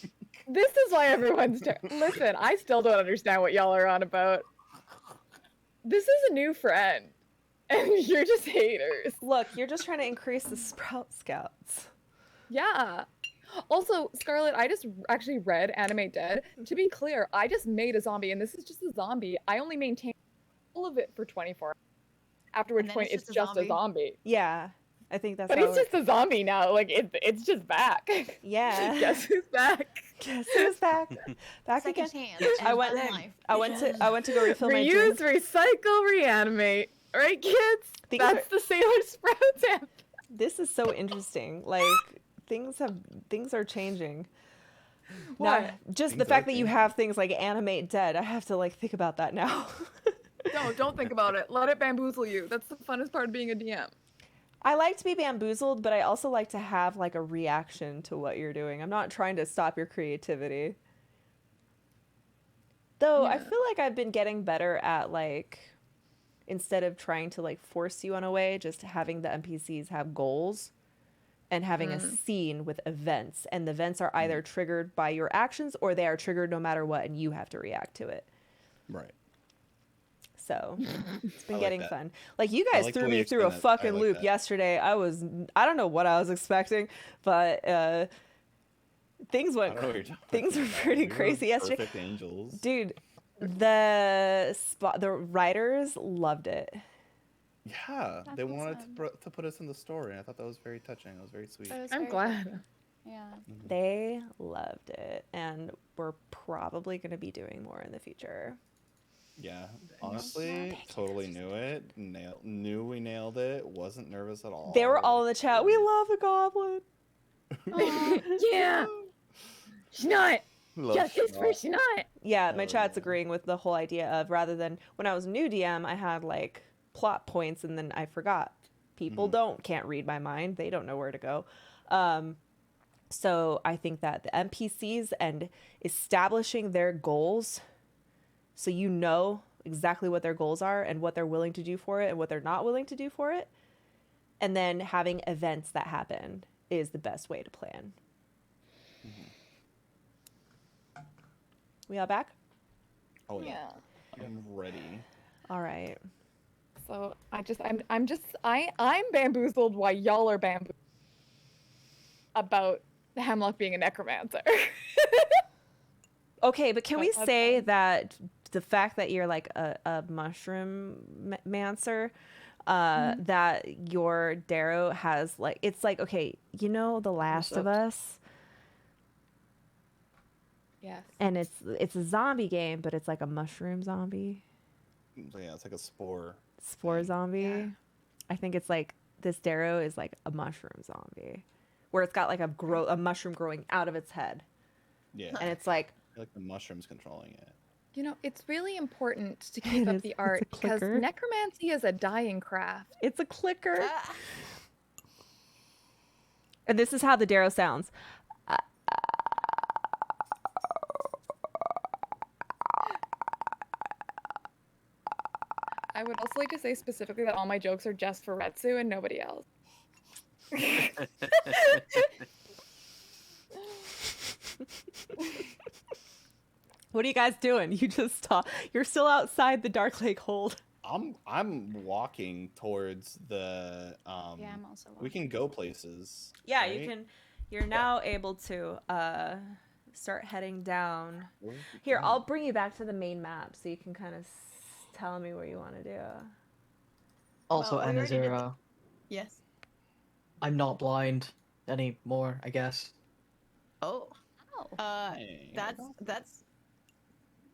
[SPEAKER 3] This is why everyone's listen, I still don't understand what y'all are on about. This is a new friend. And you're just haters.
[SPEAKER 2] Look, you're just trying to increase the Sprout Scouts.
[SPEAKER 3] Yeah. Also, Scarlet, I just actually read Animate Dead. To be clear, I just made a zombie, and this is just a zombie. I only maintained all of it for 24 hours. After which point, it's just a zombie.
[SPEAKER 2] Yeah, I think that's.
[SPEAKER 3] But
[SPEAKER 2] how
[SPEAKER 3] he's just a zombie now. Like it's just back.
[SPEAKER 2] Yeah.
[SPEAKER 3] Guess who's back?
[SPEAKER 2] Guess who's back? Back
[SPEAKER 7] Second
[SPEAKER 2] again.
[SPEAKER 7] chance.
[SPEAKER 2] I went to go refill my
[SPEAKER 3] Reuse,
[SPEAKER 2] drink.
[SPEAKER 3] recycle, reanimate. Right, kids? That's the Sailor Sprouts anthem.
[SPEAKER 2] This is so interesting. Like things are changing.
[SPEAKER 3] What?
[SPEAKER 2] Now, just
[SPEAKER 1] Things
[SPEAKER 2] the
[SPEAKER 1] are
[SPEAKER 2] fact that you
[SPEAKER 1] changing.
[SPEAKER 2] have things like Animate Dead, I have to like think about that now.
[SPEAKER 3] No, don't think about it. Let it bamboozle you. That's the funnest part of being a DM.
[SPEAKER 2] I like to be bamboozled, but I also like to have like a reaction to what you're doing. I'm not trying to stop your creativity. Though I feel like I've been getting better at like instead of trying to like force you on a way, just having the NPCs have goals and having a scene with events. And the events are either triggered by your actions or they are triggered no matter what and you have to react to it.
[SPEAKER 1] Right.
[SPEAKER 2] So it's been
[SPEAKER 1] I like
[SPEAKER 2] getting
[SPEAKER 1] that.
[SPEAKER 2] fun. Like you
[SPEAKER 1] I
[SPEAKER 2] guys
[SPEAKER 1] like the
[SPEAKER 2] threw
[SPEAKER 1] way
[SPEAKER 2] me
[SPEAKER 1] you
[SPEAKER 2] through a
[SPEAKER 1] explain that. I
[SPEAKER 2] fucking
[SPEAKER 1] like
[SPEAKER 2] loop
[SPEAKER 1] that.
[SPEAKER 2] yesterday. I don't know what I was expecting, but things went
[SPEAKER 1] I don't know what you're talking
[SPEAKER 2] things were
[SPEAKER 1] about.
[SPEAKER 2] pretty
[SPEAKER 1] We were
[SPEAKER 2] crazy yesterday.
[SPEAKER 1] Perfect angels.
[SPEAKER 2] Dude, the writers loved it.
[SPEAKER 1] Yeah,
[SPEAKER 5] That's
[SPEAKER 1] they wanted
[SPEAKER 5] awesome.
[SPEAKER 1] to put us in the story. I thought that was very touching. That was very sweet.
[SPEAKER 5] That was
[SPEAKER 3] I'm
[SPEAKER 5] very
[SPEAKER 3] glad.
[SPEAKER 5] touching. Yeah.
[SPEAKER 2] They loved it, and we're probably going to be doing more in the future.
[SPEAKER 1] Yeah, honestly, totally knew it. Knew we nailed it. Wasn't nervous at all.
[SPEAKER 2] They were all in the chat. We love the goblin.
[SPEAKER 8] Yeah. Schnot.
[SPEAKER 1] Love
[SPEAKER 8] Justice for
[SPEAKER 1] Schnot.
[SPEAKER 8] Schnot.
[SPEAKER 2] Yeah, my
[SPEAKER 1] Hell
[SPEAKER 2] chat's
[SPEAKER 1] yeah.
[SPEAKER 2] agreeing with the whole idea of rather than when I was a new DM, I had like plot points and then I forgot. People can't read my mind. They don't know where to go. So I think that the NPCs and establishing their goals so you know exactly what their goals are and what they're willing to do for it and what they're not willing to do for it. And then having events that happen is the best way to plan. We all back?
[SPEAKER 1] Oh yeah.
[SPEAKER 3] Yeah.
[SPEAKER 1] I'm ready.
[SPEAKER 2] All right.
[SPEAKER 3] So I'm bamboozled while y'all are bamboozled about Hemlock being a necromancer.
[SPEAKER 2] Okay, but can we
[SPEAKER 3] That's
[SPEAKER 2] say
[SPEAKER 3] fine.
[SPEAKER 2] that the fact that you're like a mushroom mancer, that your Darrow has like, it's like, okay, you know The Last of Us?
[SPEAKER 3] Yes.
[SPEAKER 2] And it's a zombie game, but it's like a mushroom zombie,
[SPEAKER 1] Yeah, it's like a spore.
[SPEAKER 2] spore zombie. I think it's like this Darrow is like a mushroom zombie, where it's got like a mushroom growing out of its head,
[SPEAKER 1] Yeah.
[SPEAKER 2] and it's like
[SPEAKER 1] I feel like the mushroom's controlling it.
[SPEAKER 3] You know, it's really important to keep up
[SPEAKER 2] is.
[SPEAKER 3] the
[SPEAKER 2] It's a
[SPEAKER 3] art because
[SPEAKER 2] clicker.
[SPEAKER 3] necromancy is a dying craft.
[SPEAKER 2] it's a clicker. And this is how the Darrow sounds.
[SPEAKER 3] I would also like to say specifically that all my jokes are just for Retsu and nobody else.
[SPEAKER 2] What are you guys doing? You just you're still outside the Dark Lake hold.
[SPEAKER 1] I'm walking towards the
[SPEAKER 5] Yeah, I'm also
[SPEAKER 1] we can go places.
[SPEAKER 2] Yeah, you
[SPEAKER 1] right?
[SPEAKER 2] can. You're now able to start heading down.
[SPEAKER 1] Where we
[SPEAKER 2] Here,
[SPEAKER 1] going?
[SPEAKER 2] I'll bring you back to the main map so you can kind of tell me where you want to do.
[SPEAKER 9] Also,
[SPEAKER 7] Well, we already did the-
[SPEAKER 9] Anazira,
[SPEAKER 7] Yes.
[SPEAKER 9] I'm not blind anymore, I guess.
[SPEAKER 7] Oh.
[SPEAKER 1] Hey.
[SPEAKER 7] That's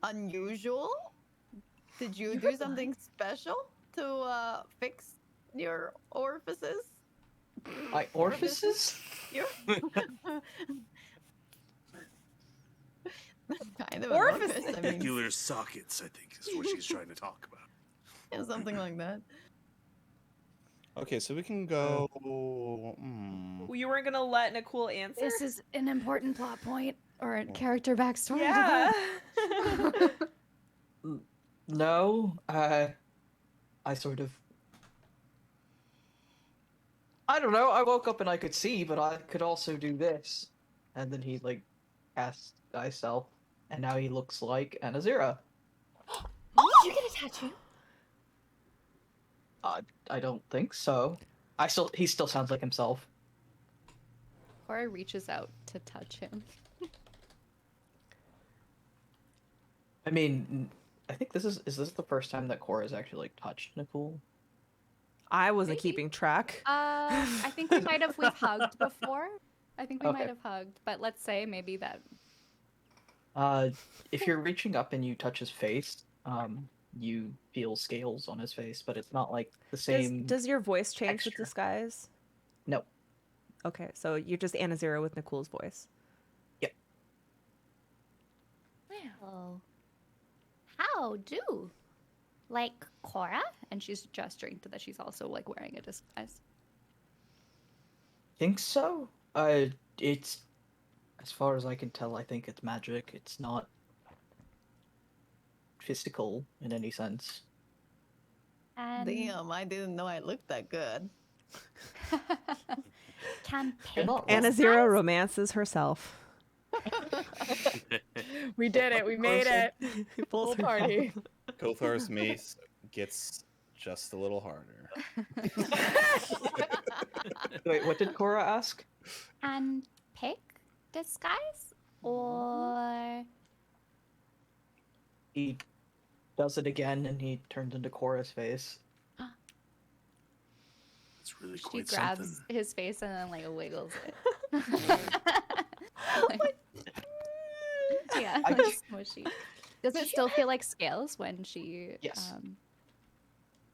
[SPEAKER 7] unusual. Did you do something special to fix your orifices?
[SPEAKER 9] My orifices?
[SPEAKER 7] Your kind of an
[SPEAKER 2] Orifices.
[SPEAKER 7] orifice. I mean,
[SPEAKER 6] Particular sockets, I think, is what she's trying to talk about.
[SPEAKER 7] yeah, something like that.
[SPEAKER 1] Okay, so we can go.
[SPEAKER 2] You weren't gonna let Nicole answer.
[SPEAKER 5] This is an important plot point or a character backstory.
[SPEAKER 2] Yeah.
[SPEAKER 9] No, I sort of. I don't know. I woke up and I could see, but I could also do this. And then he like cast thyself, and now he looks like Anazira.
[SPEAKER 8] Did you get a tattoo?
[SPEAKER 9] I don't think so. He still sounds like himself.
[SPEAKER 5] Cora reaches out to touch him.
[SPEAKER 9] I mean, I think is this the first time that Cora's actually like touched Nicole?
[SPEAKER 2] I wasn't keeping track.
[SPEAKER 5] I think we've hugged before. I think we
[SPEAKER 9] Okay.
[SPEAKER 5] might have hugged, but let's say maybe that.
[SPEAKER 9] If you're reaching up and you touch his face, you feel scales on his face, but it's not like the same.
[SPEAKER 2] Does your voice change with
[SPEAKER 9] texture.
[SPEAKER 2] disguise?
[SPEAKER 9] No.
[SPEAKER 2] Okay, so you're just Anazira with Nicole's voice.
[SPEAKER 8] Oh. How do? Like Cora?
[SPEAKER 5] And she's gesturing to that she's also like wearing a disguise.
[SPEAKER 9] Think so? It's as far as I can tell. I think it's magic. It's not physical in any sense.
[SPEAKER 7] Damn, I didn't know I looked that good.
[SPEAKER 8] Can
[SPEAKER 9] You're
[SPEAKER 8] Pink
[SPEAKER 9] not wrong.
[SPEAKER 2] Anazira romances herself.
[SPEAKER 3] We did it. We made it.
[SPEAKER 2] Full
[SPEAKER 3] Full party.
[SPEAKER 1] Kothar's mace gets just a little harder.
[SPEAKER 9] Wait, what did Cora ask?
[SPEAKER 8] and pick disguise? Or
[SPEAKER 9] He does it again, and he turns into Cora's face.
[SPEAKER 6] It's really
[SPEAKER 5] She
[SPEAKER 6] quite
[SPEAKER 5] grabs
[SPEAKER 6] something.
[SPEAKER 5] his face and then like wiggles it. Yeah,
[SPEAKER 9] I
[SPEAKER 5] like
[SPEAKER 9] just-
[SPEAKER 5] smushy. Does it still feel like scales when she?
[SPEAKER 9] Yes.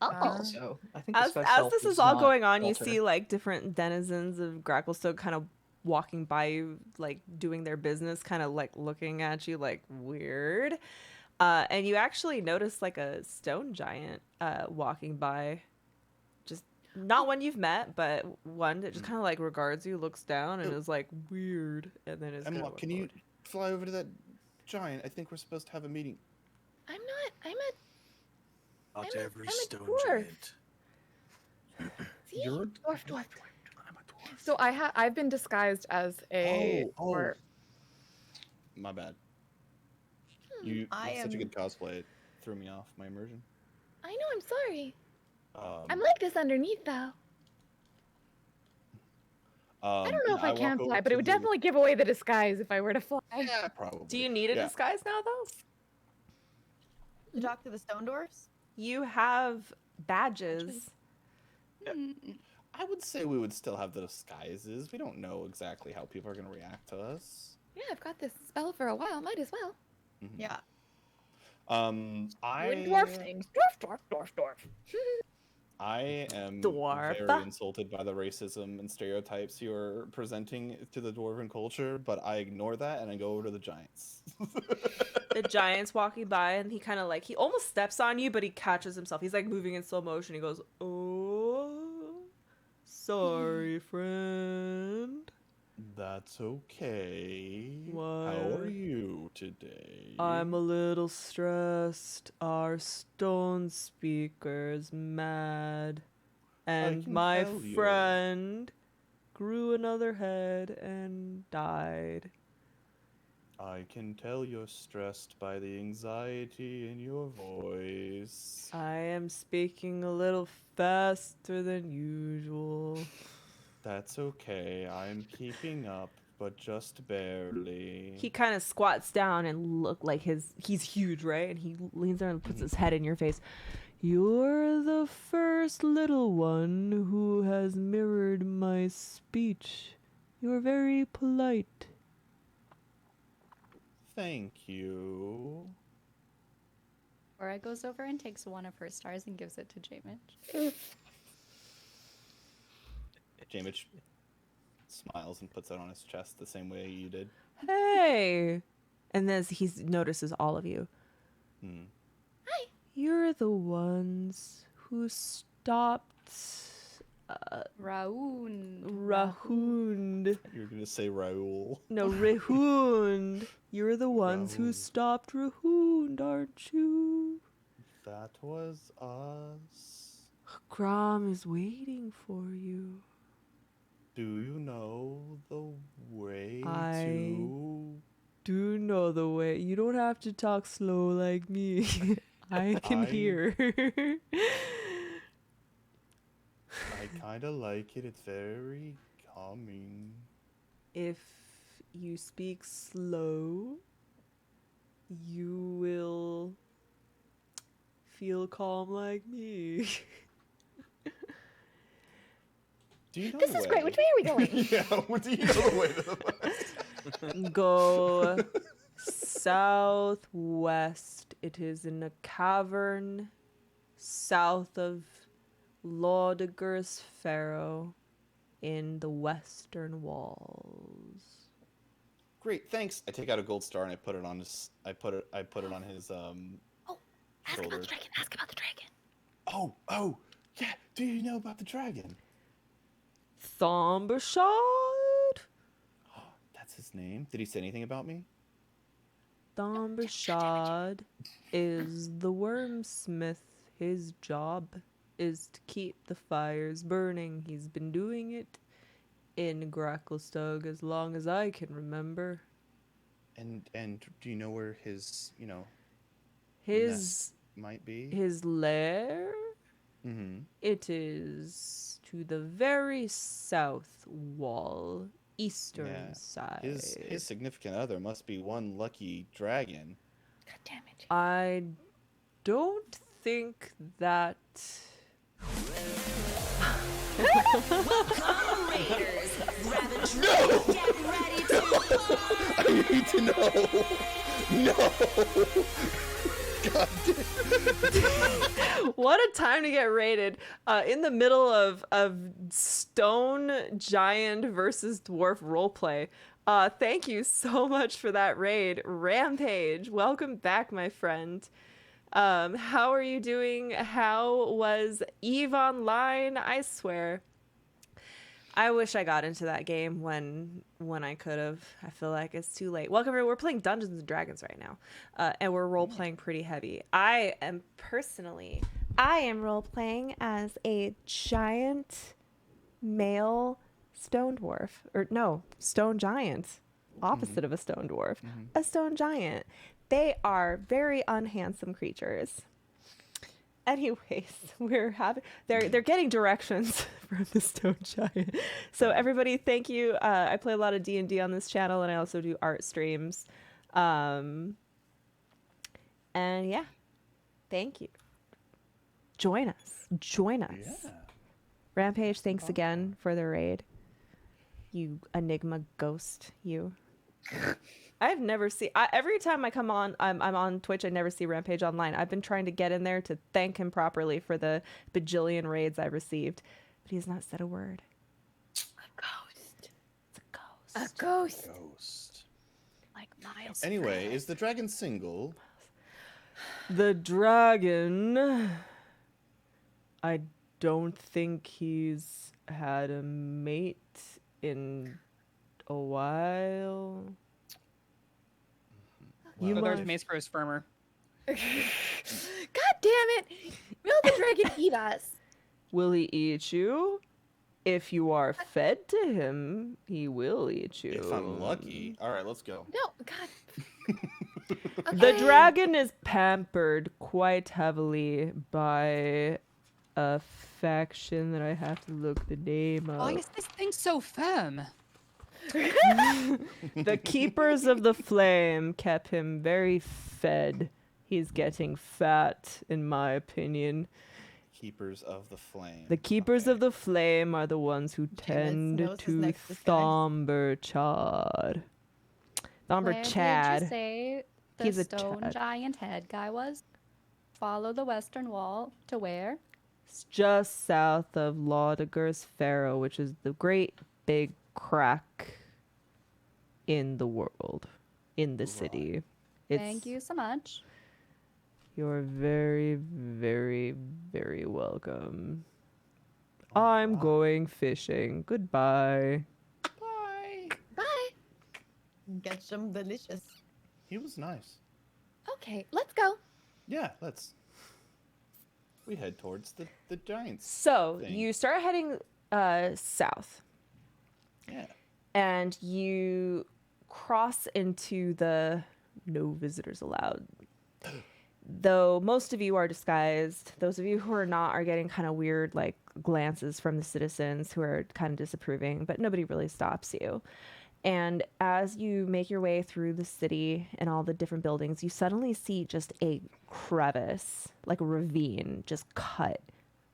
[SPEAKER 8] oh,
[SPEAKER 9] Also, I think the
[SPEAKER 2] As
[SPEAKER 9] spell
[SPEAKER 2] this
[SPEAKER 9] does
[SPEAKER 2] is all
[SPEAKER 9] not
[SPEAKER 2] going on, you
[SPEAKER 9] alter.
[SPEAKER 2] see like different denizens of Gracklestone kind of walking by you, like doing their business, kind of like looking at you like weird. And you actually notice like a stone giant walking by. Just not one you've met, but one that just kind of like regards you, looks down, and is like weird, and then is gonna
[SPEAKER 1] Emma,
[SPEAKER 2] walk
[SPEAKER 1] can you
[SPEAKER 2] forward.
[SPEAKER 1] fly over to that giant? I think we're supposed to have a meeting.
[SPEAKER 8] I'm a
[SPEAKER 6] Not
[SPEAKER 8] I'm a-
[SPEAKER 6] every
[SPEAKER 8] I'm a
[SPEAKER 6] stone
[SPEAKER 3] dwarf.
[SPEAKER 6] giant.
[SPEAKER 8] see,
[SPEAKER 1] You're
[SPEAKER 8] dwarf.
[SPEAKER 6] I'm a dwarf.
[SPEAKER 3] So I've been disguised as a
[SPEAKER 1] Oh,
[SPEAKER 3] dwarf.
[SPEAKER 1] my bad. You
[SPEAKER 7] I
[SPEAKER 1] such a
[SPEAKER 7] am-
[SPEAKER 1] good cosplay. It threw me off my immersion.
[SPEAKER 8] I know. I'm sorry. I'm
[SPEAKER 1] Um,
[SPEAKER 8] like this underneath, though.
[SPEAKER 3] I don't know if I
[SPEAKER 1] walk
[SPEAKER 3] can
[SPEAKER 1] over
[SPEAKER 3] fly, but it
[SPEAKER 1] to
[SPEAKER 3] would
[SPEAKER 1] the-
[SPEAKER 3] definitely give away the disguise if I were to fly.
[SPEAKER 1] Yeah, probably.
[SPEAKER 2] Do you need a
[SPEAKER 1] Yeah.
[SPEAKER 2] disguise now, though?
[SPEAKER 7] To talk to the stone dwarfs?
[SPEAKER 2] You have badges.
[SPEAKER 1] I would say we would still have the disguises. We don't know exactly how people are going to react to us.
[SPEAKER 3] Yeah, I've got this spell for a while. Might as well.
[SPEAKER 1] Mhm.
[SPEAKER 7] Yeah.
[SPEAKER 1] I
[SPEAKER 3] Doing dwarf things. Dwarf.
[SPEAKER 1] I am
[SPEAKER 12] Dwarf.
[SPEAKER 1] very insulted by the racism and stereotypes you're presenting to the dwarven culture, but I ignore that and I go over to the giants.
[SPEAKER 14] The giant's walking by and he kind of like, he almost steps on you, but he catches himself. He's like moving in slow motion. He goes, "Oh, sorry, friend."
[SPEAKER 1] That's okay.
[SPEAKER 14] What?
[SPEAKER 1] How are you today?
[SPEAKER 14] I'm a little stressed. Our stone speaker's mad. And
[SPEAKER 1] can
[SPEAKER 14] my
[SPEAKER 1] tell you.
[SPEAKER 14] friend grew another head and died.
[SPEAKER 1] I can tell you're stressed by the anxiety in your voice.
[SPEAKER 14] I am speaking a little faster than usual.
[SPEAKER 1] That's okay. I'm keeping up, but just barely.
[SPEAKER 14] He kind of squats down and look like he's huge, right? And he leans down and puts his head in your face. You're the first little one who has mirrored my speech. You're very polite.
[SPEAKER 1] Thank you.
[SPEAKER 5] Aura goes over and takes one of her stars and gives it to Jamich.
[SPEAKER 1] Jamich smiles and puts it on his chest the same way you did.
[SPEAKER 14] Hey! And then he notices all of you.
[SPEAKER 8] Hi.
[SPEAKER 14] You're the ones who stopped Rahund.
[SPEAKER 1] You're gonna say Raoul.
[SPEAKER 14] No, Rahund. You're the ones who stopped Rahund, aren't you?
[SPEAKER 1] That was us.
[SPEAKER 14] Grom is waiting for you.
[SPEAKER 1] Do you know the way
[SPEAKER 14] I
[SPEAKER 1] to...
[SPEAKER 14] do know the way. You don't have to talk slow like me. I can hear.
[SPEAKER 1] I kind of like it. It's very calming.
[SPEAKER 14] If you speak slow, you will feel calm like me.
[SPEAKER 1] Do you know
[SPEAKER 8] This
[SPEAKER 1] the
[SPEAKER 8] is
[SPEAKER 1] way?
[SPEAKER 8] great. Which way are we going?
[SPEAKER 1] Yeah, what do you know the way to the west?
[SPEAKER 14] Go southwest. It is in a cavern south of Laudiger's Pharaoh in the western walls.
[SPEAKER 1] Great, thanks. I take out a gold star and I put it on his. I put it on his
[SPEAKER 8] Ask
[SPEAKER 1] shoulder.
[SPEAKER 8] about the dragon. Ask about the dragon.
[SPEAKER 1] Oh, yeah. Do you know about the dragon?
[SPEAKER 14] Thombershad?
[SPEAKER 1] That's his name. Did he say anything about me?
[SPEAKER 14] Thombershad is the wormsmith. His job is to keep the fires burning. He's been doing it in Gracklestug as long as I can remember.
[SPEAKER 1] And do you know where his
[SPEAKER 14] His
[SPEAKER 1] nest might be?
[SPEAKER 14] his lair?
[SPEAKER 1] Mm-hmm.
[SPEAKER 14] It is to the very south wall, eastern
[SPEAKER 1] Yeah.
[SPEAKER 14] side.
[SPEAKER 1] His significant other must be one lucky dragon.
[SPEAKER 8] God damn it.
[SPEAKER 14] I don't think that.
[SPEAKER 15] Welcome, Raiders. Grab a drink, get ready to
[SPEAKER 1] I need to know. No. God damn.
[SPEAKER 14] What a time to get raided. In the middle of stone giant versus dwarf roleplay. Thank you so much for that raid. Rampage, welcome back, my friend. How are you doing? How was EVE Online? I swear, I wish I got into that game when I could have. I feel like it's too late. Welcome, everyone. We're playing Dungeons and Dragons right now, and we're role playing pretty heavy. I am role playing as a giant male stone dwarf, or no, stone giant, opposite of a stone dwarf, a stone giant. They are very unhandsome creatures. Anyways, they're getting directions from the stone giant. So everybody, thank you. I play a lot of D&D on this channel, and I also do art streams. And yeah, thank you. Join us.
[SPEAKER 1] Yeah.
[SPEAKER 14] Rampage, thanks again for the raid. You Enigma ghost, you. I've never seen. Every time I come on, I'm on Twitch. I never see Rampage online. I've been trying to get in there to thank him properly for the bajillion raids I received, but he's not said a word.
[SPEAKER 7] A ghost.
[SPEAKER 1] Ghost.
[SPEAKER 11] Like Miles.
[SPEAKER 1] Anyway, is the dragon single?
[SPEAKER 14] The dragon. I don't think he's had a mate in a while.
[SPEAKER 10] You there's Mace grows firmer.
[SPEAKER 8] God damn it! Will the dragon eat us?
[SPEAKER 14] Will he eat you? If you are fed to him, he will eat you.
[SPEAKER 1] If I'm lucky. All right, let's go.
[SPEAKER 8] No, God.
[SPEAKER 14] The dragon is pampered quite heavily by a faction that I have to look the name of.
[SPEAKER 10] Why is this thing so firm?
[SPEAKER 14] The Keepers of the Flame kept him very fed. He's getting fat, in my opinion.
[SPEAKER 1] Keepers of the Flame.
[SPEAKER 14] The Keepers of the Flame are the ones who tend to Thomber Chad. Thomber
[SPEAKER 5] Where
[SPEAKER 14] Chad.
[SPEAKER 5] did you say the
[SPEAKER 14] He's a
[SPEAKER 5] stone
[SPEAKER 14] Chad.
[SPEAKER 5] giant head guy was? Follow the western wall to where?
[SPEAKER 14] It's just south of Laudiger's Pharaoh, which is the great big crack in the world, in the city.
[SPEAKER 5] Thank you so much.
[SPEAKER 14] You're very, very, very welcome. I'm going fishing. Goodbye.
[SPEAKER 7] Bye. Get some delicious.
[SPEAKER 1] He was nice.
[SPEAKER 8] Okay, let's go.
[SPEAKER 1] Yeah, let's. We head towards the giants.
[SPEAKER 14] So
[SPEAKER 1] thing.
[SPEAKER 14] you start heading south.
[SPEAKER 1] Yeah.
[SPEAKER 14] And you cross into the no visitors allowed. Though most of you are disguised, those of you who are not are getting kind of weird like glances from the citizens who are kind of disapproving, but nobody really stops you. And as you make your way through the city and all the different buildings, you suddenly see just a crevice, like a ravine, just cut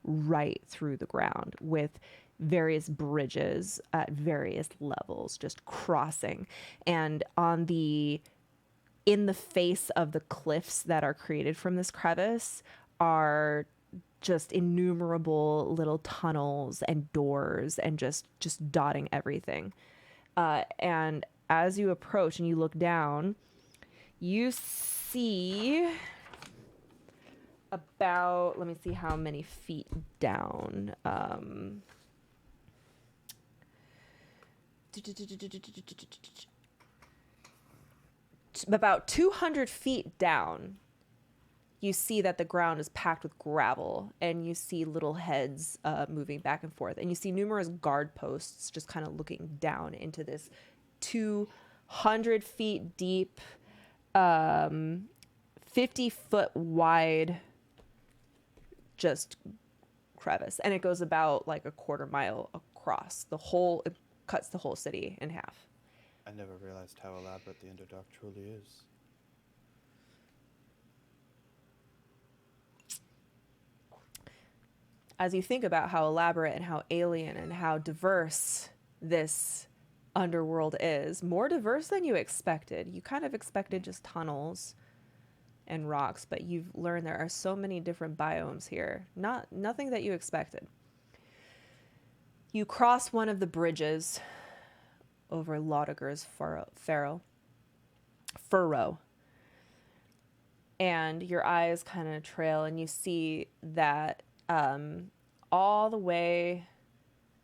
[SPEAKER 14] right through the ground with various bridges at various levels just crossing. And in the face of the cliffs that are created from this crevice are just innumerable little tunnels and doors and just dotting everything. And as you approach and you look down, you see about, let me see how many feet down. About 200 feet down, you see that the ground is packed with gravel, and you see little heads moving back and forth, and you see numerous guard posts just kind of looking down into this 200 feet deep, 50-foot wide, just crevice, and it goes about like a quarter mile across the whole. It cuts the whole city in half.
[SPEAKER 1] I never realized how elaborate the Underdark truly is.
[SPEAKER 14] As you think about how elaborate and how alien and how diverse this underworld is, more diverse than you expected. You kind of expected just tunnels and rocks, but you've learned there are so many different biomes here. Nothing that you expected. You cross one of the bridges over Laudiger's furrow. And your eyes kind of trail and you see that all the way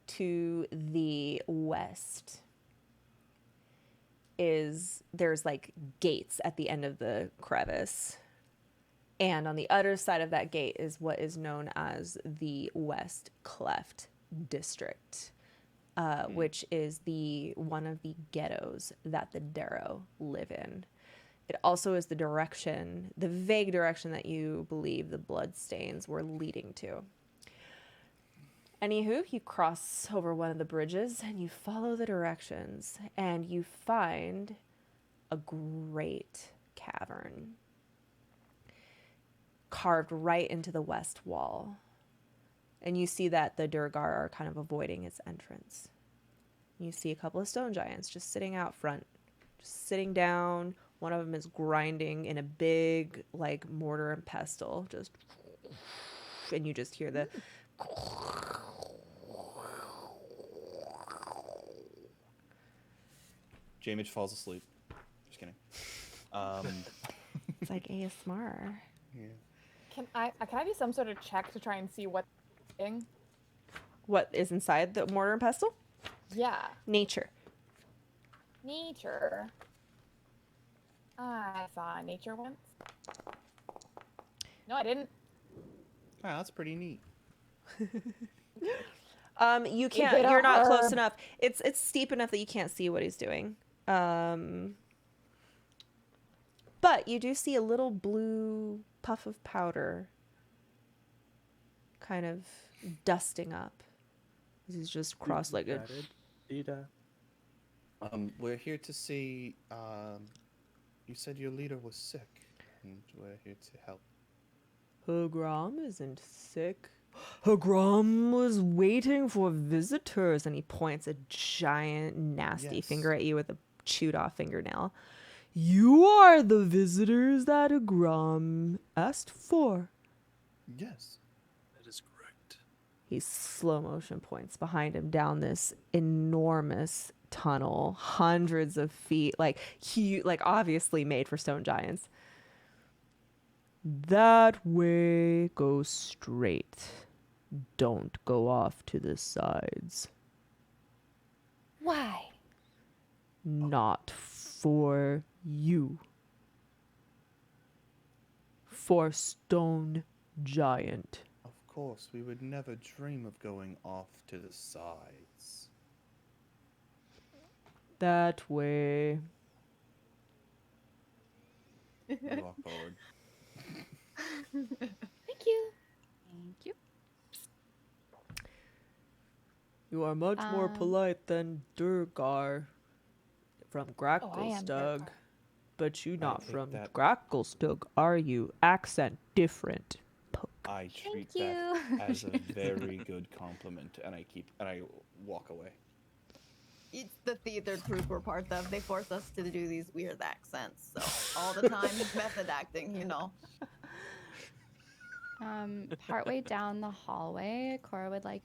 [SPEAKER 14] to the west there's like gates at the end of the crevice. And on the other side of that gate is what is known as the West Cleft District. Which is one of the ghettos that the Darrow live in. It also is the vague direction that you believe the Bloodstains were leading to. Anywho, you cross over one of the bridges and you follow the directions and you find a great cavern carved right into the west wall. And you see that the Durgar are kind of avoiding its entrance. You see a couple of stone giants just sitting out front,
[SPEAKER 2] just sitting down. One of them is grinding in a big, like, mortar and pestle. Just, and you just hear the.
[SPEAKER 1] Jamich falls asleep. Just kidding.
[SPEAKER 2] It's like ASMR.
[SPEAKER 1] Yeah.
[SPEAKER 3] Can I do some sort of check to try and see what's eating?
[SPEAKER 2] What is inside the mortar and pestle?
[SPEAKER 3] Yeah.
[SPEAKER 2] Nature.
[SPEAKER 3] Nature. I saw nature once. No, I didn't.
[SPEAKER 1] Wow, that's pretty neat.
[SPEAKER 2] You can't.
[SPEAKER 3] did a
[SPEAKER 2] You're not close
[SPEAKER 3] herb.
[SPEAKER 2] enough. It's steep enough that you can't see what he's doing. But you do see a little blue puff of powder, kind of dusting up. He's just cross-legged.
[SPEAKER 1] We're here to see. You said your leader was sick, and we're here to help.
[SPEAKER 2] Hagrom isn't sick. Hagrom was waiting for visitors, and he points a giant, nasty
[SPEAKER 1] Yes.
[SPEAKER 2] finger at you with a chewed-off fingernail. You are the visitors that Hagrom asked for.
[SPEAKER 1] Yes.
[SPEAKER 6] That is correct.
[SPEAKER 2] He slow motion points behind him down this enormous tunnel, hundreds of feet, like huge, like obviously made for stone giants. That way, go straight. Don't go off to the sides.
[SPEAKER 8] Why?
[SPEAKER 2] Not for you. For stone giant.
[SPEAKER 1] Of course, we would never dream of going off to the sides.
[SPEAKER 2] That way.
[SPEAKER 1] We walk forward.
[SPEAKER 8] Thank you.
[SPEAKER 10] Thank you.
[SPEAKER 2] You are much more polite than Durgar from
[SPEAKER 8] I am
[SPEAKER 2] Gracklestug.
[SPEAKER 8] Durgar.
[SPEAKER 2] But you not
[SPEAKER 1] take
[SPEAKER 2] from
[SPEAKER 1] that-
[SPEAKER 2] Gracklestug, are you? Accent different.
[SPEAKER 1] I treat
[SPEAKER 8] Thank
[SPEAKER 1] that
[SPEAKER 8] you.
[SPEAKER 1] as a very good compliment, and I walk away.
[SPEAKER 7] It's the theater troupe we're part of. They force us to do these weird accents. So all the time, method acting, you know.
[SPEAKER 5] Partway down the hallway, Cora would like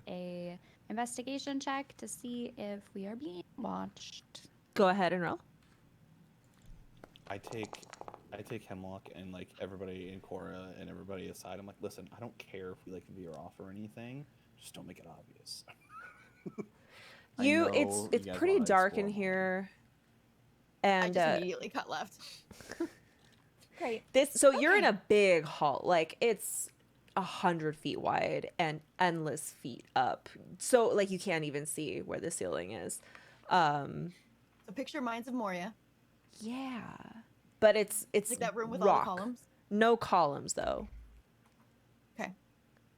[SPEAKER 5] a investigation check to see if we are being watched.
[SPEAKER 2] Go ahead and roll.
[SPEAKER 1] I take Hemlock and like everybody in Cora and everybody aside. I'm like, listen, I don't care if we like veer off or anything. Just don't make it obvious. I know
[SPEAKER 2] It's
[SPEAKER 1] you guys
[SPEAKER 2] pretty
[SPEAKER 1] wanna
[SPEAKER 2] dark in
[SPEAKER 1] explore more.
[SPEAKER 2] here.
[SPEAKER 7] I
[SPEAKER 2] And
[SPEAKER 7] just immediately cut left.
[SPEAKER 8] Great.
[SPEAKER 2] so you're in a big hall, like it's 100 feet wide and endless feet up. So like you can't even see where the ceiling is.
[SPEAKER 7] So picture Mines of Moria.
[SPEAKER 2] Yeah. But it's
[SPEAKER 7] Like that room with
[SPEAKER 2] rock.
[SPEAKER 7] all the columns.
[SPEAKER 2] No columns though.
[SPEAKER 7] Okay.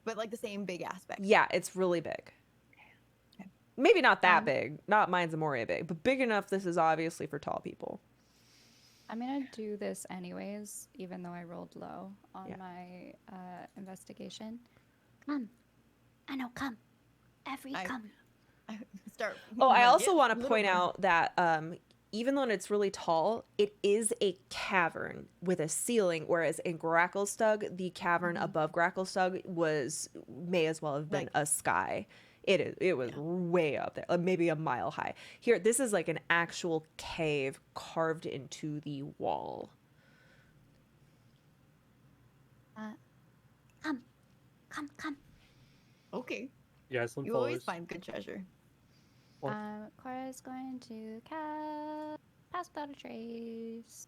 [SPEAKER 7] But like the same big aspect.
[SPEAKER 2] Yeah, it's really big.
[SPEAKER 7] Okay.
[SPEAKER 2] Maybe not that big, not Mines of Moria big, but big enough this is obviously for tall people.
[SPEAKER 5] I'm gonna do this anyways, even though I rolled low on
[SPEAKER 2] Yeah.
[SPEAKER 5] my investigation.
[SPEAKER 8] Come. I know, come. Every
[SPEAKER 7] I-
[SPEAKER 8] come.
[SPEAKER 7] I start.
[SPEAKER 2] Oh, I
[SPEAKER 7] like,
[SPEAKER 2] also
[SPEAKER 7] get
[SPEAKER 2] want to
[SPEAKER 7] little
[SPEAKER 2] point
[SPEAKER 7] room.
[SPEAKER 2] out that even though it's really tall, it is a cavern with a ceiling, whereas in Gracklestug, the cavern above Gracklestug may as well have been
[SPEAKER 7] Like-
[SPEAKER 2] a sky. It was way up there, like maybe a mile high. Here, this is like an actual cave carved into the wall.
[SPEAKER 8] Come.
[SPEAKER 7] Okay.
[SPEAKER 4] Yeah, Iceland
[SPEAKER 7] You always
[SPEAKER 4] follows.
[SPEAKER 7] find good treasure.
[SPEAKER 5] Cora's going to cast Pass Without a Trace.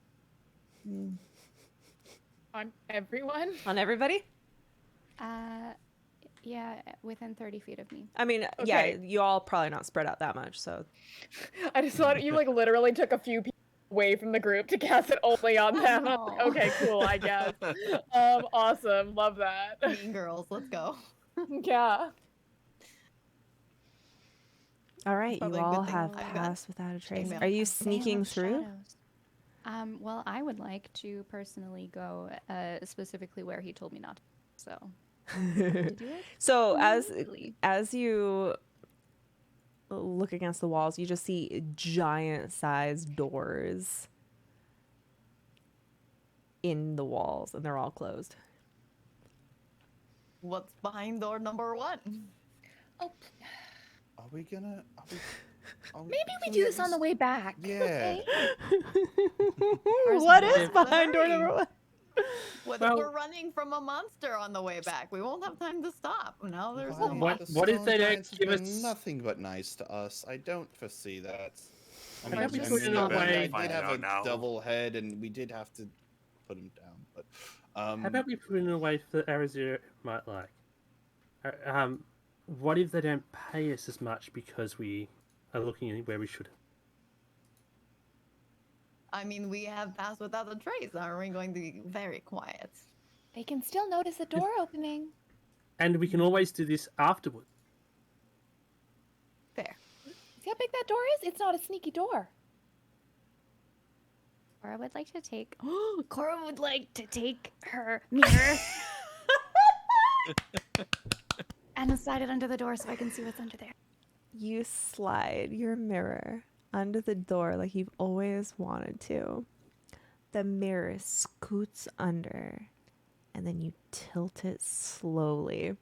[SPEAKER 3] On everyone?
[SPEAKER 2] On everybody?
[SPEAKER 5] Yeah, within 30 feet of me.
[SPEAKER 2] I mean, yeah,
[SPEAKER 3] Okay.
[SPEAKER 2] you all probably not spread out that much, so
[SPEAKER 3] I just thought you like literally took a few people away from the group to cast it only on them. I was like,
[SPEAKER 5] No.
[SPEAKER 3] okay, cool, I guess. Awesome, love that.
[SPEAKER 7] Mean girls, let's go.
[SPEAKER 3] Yeah.
[SPEAKER 2] all right, you
[SPEAKER 7] Probably a good
[SPEAKER 2] all
[SPEAKER 7] thing
[SPEAKER 2] have
[SPEAKER 7] I've got
[SPEAKER 2] passed without a trace.
[SPEAKER 7] chainmail.
[SPEAKER 2] Are you
[SPEAKER 5] Veil
[SPEAKER 2] sneaking
[SPEAKER 5] of
[SPEAKER 2] through?
[SPEAKER 5] Shadows. Well, I would like to personally go specifically where he told me not to. So, to do it?
[SPEAKER 2] So
[SPEAKER 5] Immediately.
[SPEAKER 2] as you look against the walls, you just see giant-sized doors in the walls, and they're all closed.
[SPEAKER 7] What's behind door number 1?
[SPEAKER 8] Oh,
[SPEAKER 1] Are we gonna?
[SPEAKER 8] maybe we do this on the way back.
[SPEAKER 1] Yeah.
[SPEAKER 2] What is behind door number 1?
[SPEAKER 7] What,
[SPEAKER 4] Well-
[SPEAKER 7] we're running from a monster on the way back. We won't have time to stop. Now there's no
[SPEAKER 1] Why?
[SPEAKER 7] monster.
[SPEAKER 1] The
[SPEAKER 4] what if
[SPEAKER 1] Stone
[SPEAKER 4] they don't
[SPEAKER 1] Giants have
[SPEAKER 4] give
[SPEAKER 1] been
[SPEAKER 4] us-
[SPEAKER 1] nothing but nice to us? I don't foresee that. I
[SPEAKER 4] Why don't we
[SPEAKER 1] I
[SPEAKER 4] put it in our
[SPEAKER 1] I
[SPEAKER 4] way-
[SPEAKER 1] did
[SPEAKER 6] Find
[SPEAKER 1] have
[SPEAKER 6] out
[SPEAKER 1] a
[SPEAKER 6] now.
[SPEAKER 1] double head, and we did have to put him down. But
[SPEAKER 4] How about we put it in a way that Arizona might like? What if they don't pay us as much because we are looking at where we should?
[SPEAKER 7] I mean, we have passed without a trace. Aren't we going to be very quiet?
[SPEAKER 8] They can still notice the door opening.
[SPEAKER 4] And we can always do this afterward.
[SPEAKER 7] Fair.
[SPEAKER 8] See how big that door is? It's not a sneaky door.
[SPEAKER 5] Cora would like to take. Cora would like to take her mirror and slide it under the door so I can see what's under there.
[SPEAKER 2] You slide your mirror under the door like you've always wanted to. The mirror scoots under, and then you tilt it slowly.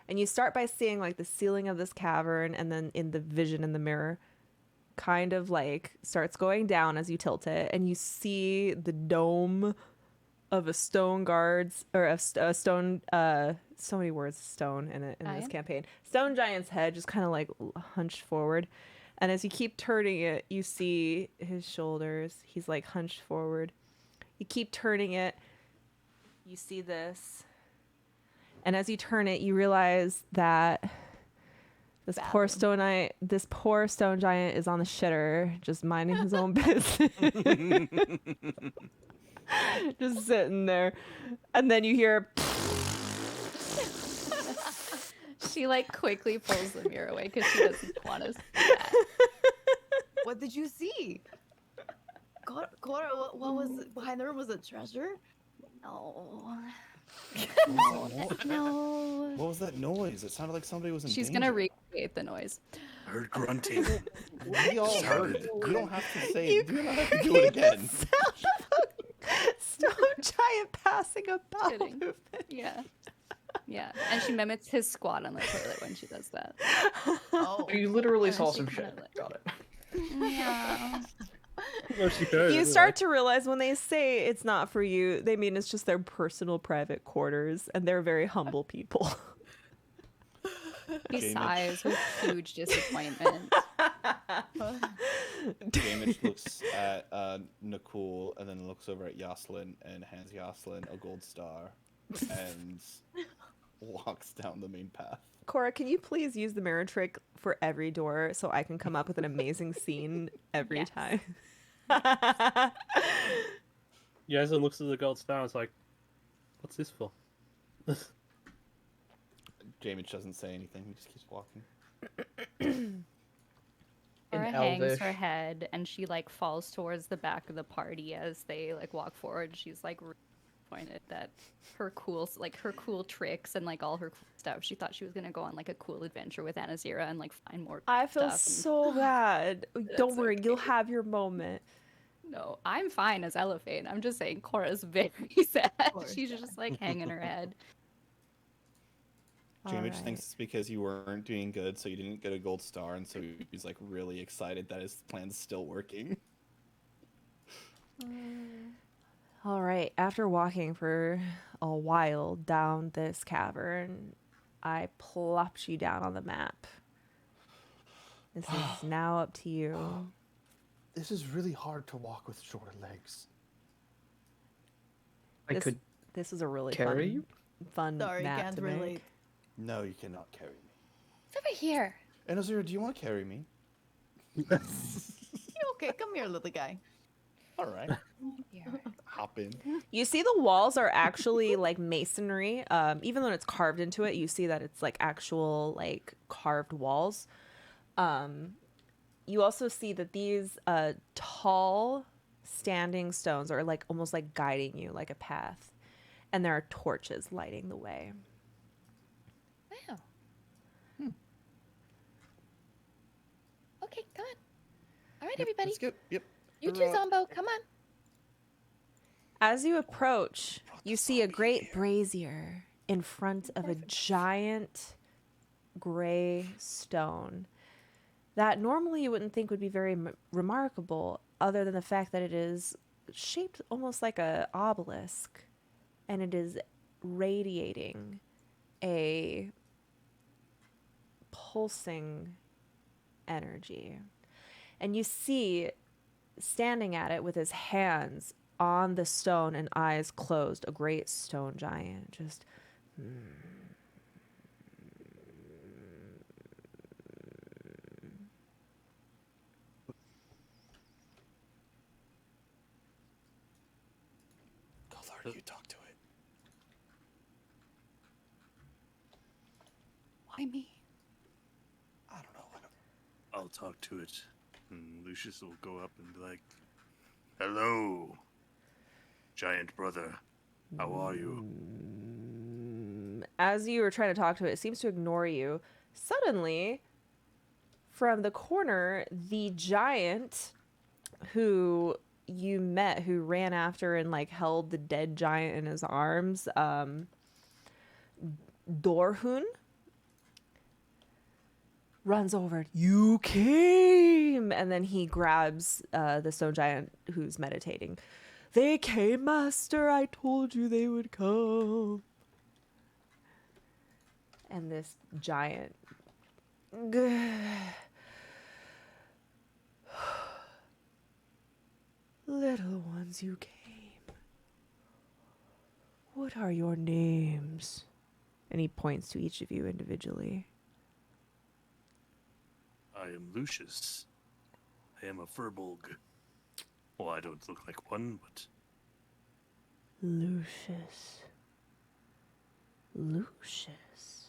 [SPEAKER 2] And you start by seeing like the ceiling of this cavern, and then in the vision in the mirror kind of like starts going down as you tilt it, and you see the dome of a stone guards or a stone so many words stone in it in this
[SPEAKER 5] Giant?
[SPEAKER 2] campaign. Stone giant's head just kind of like hunched forward, and as you keep turning it, you see his shoulders. He's like hunched forward. You keep turning it, you see this, and as you turn it, you realize that this poor stone giant is on the shitter, just minding his own business. Just sitting there. And then you hear
[SPEAKER 5] She like quickly pulls the mirror away because she doesn't want to see that.
[SPEAKER 7] What did you see? Cora, what was it? Behind the room? Was it treasure?
[SPEAKER 5] No.
[SPEAKER 1] No. What was that noise? It sounded like somebody was in
[SPEAKER 5] She's
[SPEAKER 1] danger.
[SPEAKER 5] gonna recreate the noise.
[SPEAKER 6] Heard grunting.
[SPEAKER 1] We all heard it. You don't have to say it. You don't have to do it again.
[SPEAKER 2] stone giant passing about.
[SPEAKER 5] Kidding. Yeah. Yeah. And she mimics his squat on the toilet when she does that.
[SPEAKER 7] Oh.
[SPEAKER 9] You literally
[SPEAKER 5] And
[SPEAKER 9] saw
[SPEAKER 5] she
[SPEAKER 9] some
[SPEAKER 5] kinda
[SPEAKER 9] shit.
[SPEAKER 5] like-
[SPEAKER 9] Got it.
[SPEAKER 5] Yeah.
[SPEAKER 4] Well, she heard
[SPEAKER 2] You
[SPEAKER 4] it,
[SPEAKER 2] start to realize when they say it's not for you, they mean it's just their personal private quarters, and they're very humble people.
[SPEAKER 5] He
[SPEAKER 1] Jamie.
[SPEAKER 5] sighs with huge disappointment.
[SPEAKER 1] Damage looks at Nicole and then looks over at Yoslin and hands Yoslin a gold star and walks down the main path.
[SPEAKER 2] Cora, can you please use the mirror trick for every door so I can come up with an amazing scene every
[SPEAKER 5] Yes.
[SPEAKER 2] time?
[SPEAKER 4] Yazan looks at the gold star and is like, what's this for?
[SPEAKER 1] Jamie doesn't say anything. He just keeps walking.
[SPEAKER 5] Cora
[SPEAKER 9] In
[SPEAKER 5] hangs
[SPEAKER 9] Elvish.
[SPEAKER 5] her head and she like falls towards the back of the party as they like walk forward. She's like really disappointed that her cool tricks and like all her cool stuff. She thought she was gonna go on like a cool adventure with Anazira and like find more.
[SPEAKER 2] I feel
[SPEAKER 5] stuff and-
[SPEAKER 2] so bad. Don't
[SPEAKER 5] That's
[SPEAKER 2] worry, you'll have your moment.
[SPEAKER 5] No, I'm fine as Elephant. I'm just saying Cora's very sad. She's just like hanging her head.
[SPEAKER 1] Jamie just
[SPEAKER 2] Alright.
[SPEAKER 1] thinks it's because you weren't doing good, so you didn't get a gold star, and so he's like really excited that his plan's still working.
[SPEAKER 2] All right, after walking for a while down this cavern, I plopped you down on the map. This is now up to you.
[SPEAKER 1] This is really hard to walk with shorter legs.
[SPEAKER 9] I
[SPEAKER 2] This-
[SPEAKER 9] could
[SPEAKER 2] This is a really
[SPEAKER 9] carry you.
[SPEAKER 2] fun
[SPEAKER 7] Sorry,
[SPEAKER 2] map
[SPEAKER 7] can't
[SPEAKER 2] to
[SPEAKER 7] relate.
[SPEAKER 2] make.
[SPEAKER 1] No, you cannot carry me.
[SPEAKER 8] It's over here.
[SPEAKER 1] And Azura, do you want to carry me?
[SPEAKER 7] Okay, come here, little guy.
[SPEAKER 1] All right. Hop in.
[SPEAKER 2] You see the walls are actually like masonry. Even though it's carved into it, you see that it's like actual like carved walls. You also see that these tall standing stones are like almost like guiding you like a path. And there are torches lighting the way.
[SPEAKER 8] Wow. right, everybody.
[SPEAKER 1] Let's go. Yep.
[SPEAKER 8] You too, Zombo. Come on.
[SPEAKER 2] As you approach, you see a great brazier in front of a giant gray stone that normally you wouldn't think would be very remarkable, other than the fact that it is shaped almost like a obelisk, and it is radiating a pulsing energy. And you see, standing at it with his hands on the stone and eyes closed, a great stone giant just
[SPEAKER 1] Kothar, you talk to it.
[SPEAKER 10] Why me?
[SPEAKER 1] I don't know.
[SPEAKER 6] I'll talk to it. And Lucius will go up and be like, "Hello, giant brother. How are you?"
[SPEAKER 2] As you were trying to talk to it, it seems to ignore you. Suddenly, from the corner, the giant who you met, who ran after and like held the dead giant in his arms, Dorhun, runs over. You came, and then he grabs the stone giant who's meditating. They came, master. I told you they would come. And this giant little ones, you came. What are your names? And he points to each of you individually.
[SPEAKER 6] I am Lucius. I am a Furbolg. Well, I don't look like one, but
[SPEAKER 2] Lucius. Lucius.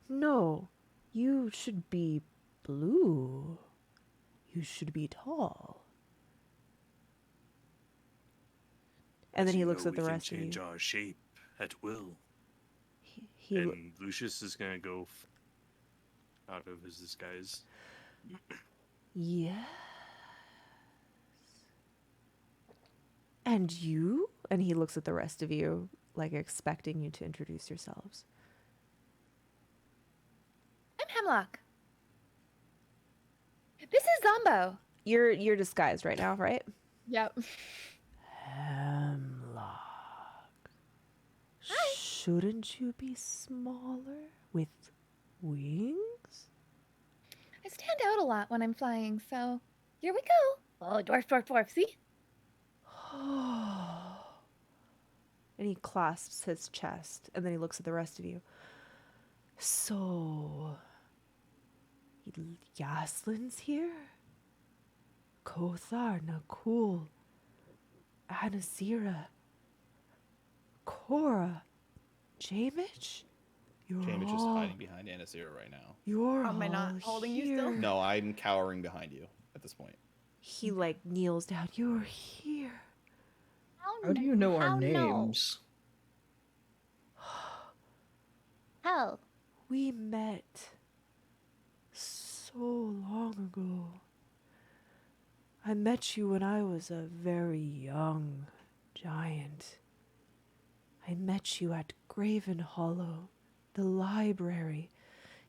[SPEAKER 2] No, you should be blue. You should be tall. And then he looks at the rest of you.
[SPEAKER 6] We can change our shape at will.
[SPEAKER 2] He
[SPEAKER 6] And Lucius is gonna go out of his disguise.
[SPEAKER 2] Yes. And you? And he looks at the rest of you, like expecting you to introduce yourselves.
[SPEAKER 8] I'm Hemlock. This is Zombo.
[SPEAKER 2] You're disguised right now, right?
[SPEAKER 3] Yep.
[SPEAKER 2] Hemlock. Shouldn't you be smaller with wings?
[SPEAKER 8] I stand out a lot when I'm flying, so here we go. Oh, dwarf, see?
[SPEAKER 2] And he clasps his chest, and then he looks at the rest of you. So, Yaslin's here? Kothar, Nakul, Anasira, Cora, Jamich?
[SPEAKER 1] Jamich is hiding behind Anasira right now.
[SPEAKER 2] You're
[SPEAKER 7] Am I not
[SPEAKER 2] all
[SPEAKER 7] holding you still?
[SPEAKER 2] here.
[SPEAKER 1] No, I'm cowering behind you at this point.
[SPEAKER 2] He like kneels down. You're here.
[SPEAKER 9] How do you know our names?
[SPEAKER 11] How?
[SPEAKER 2] We met so long ago. I met you when I was a very young giant. I met you at Graven Hollow, the library.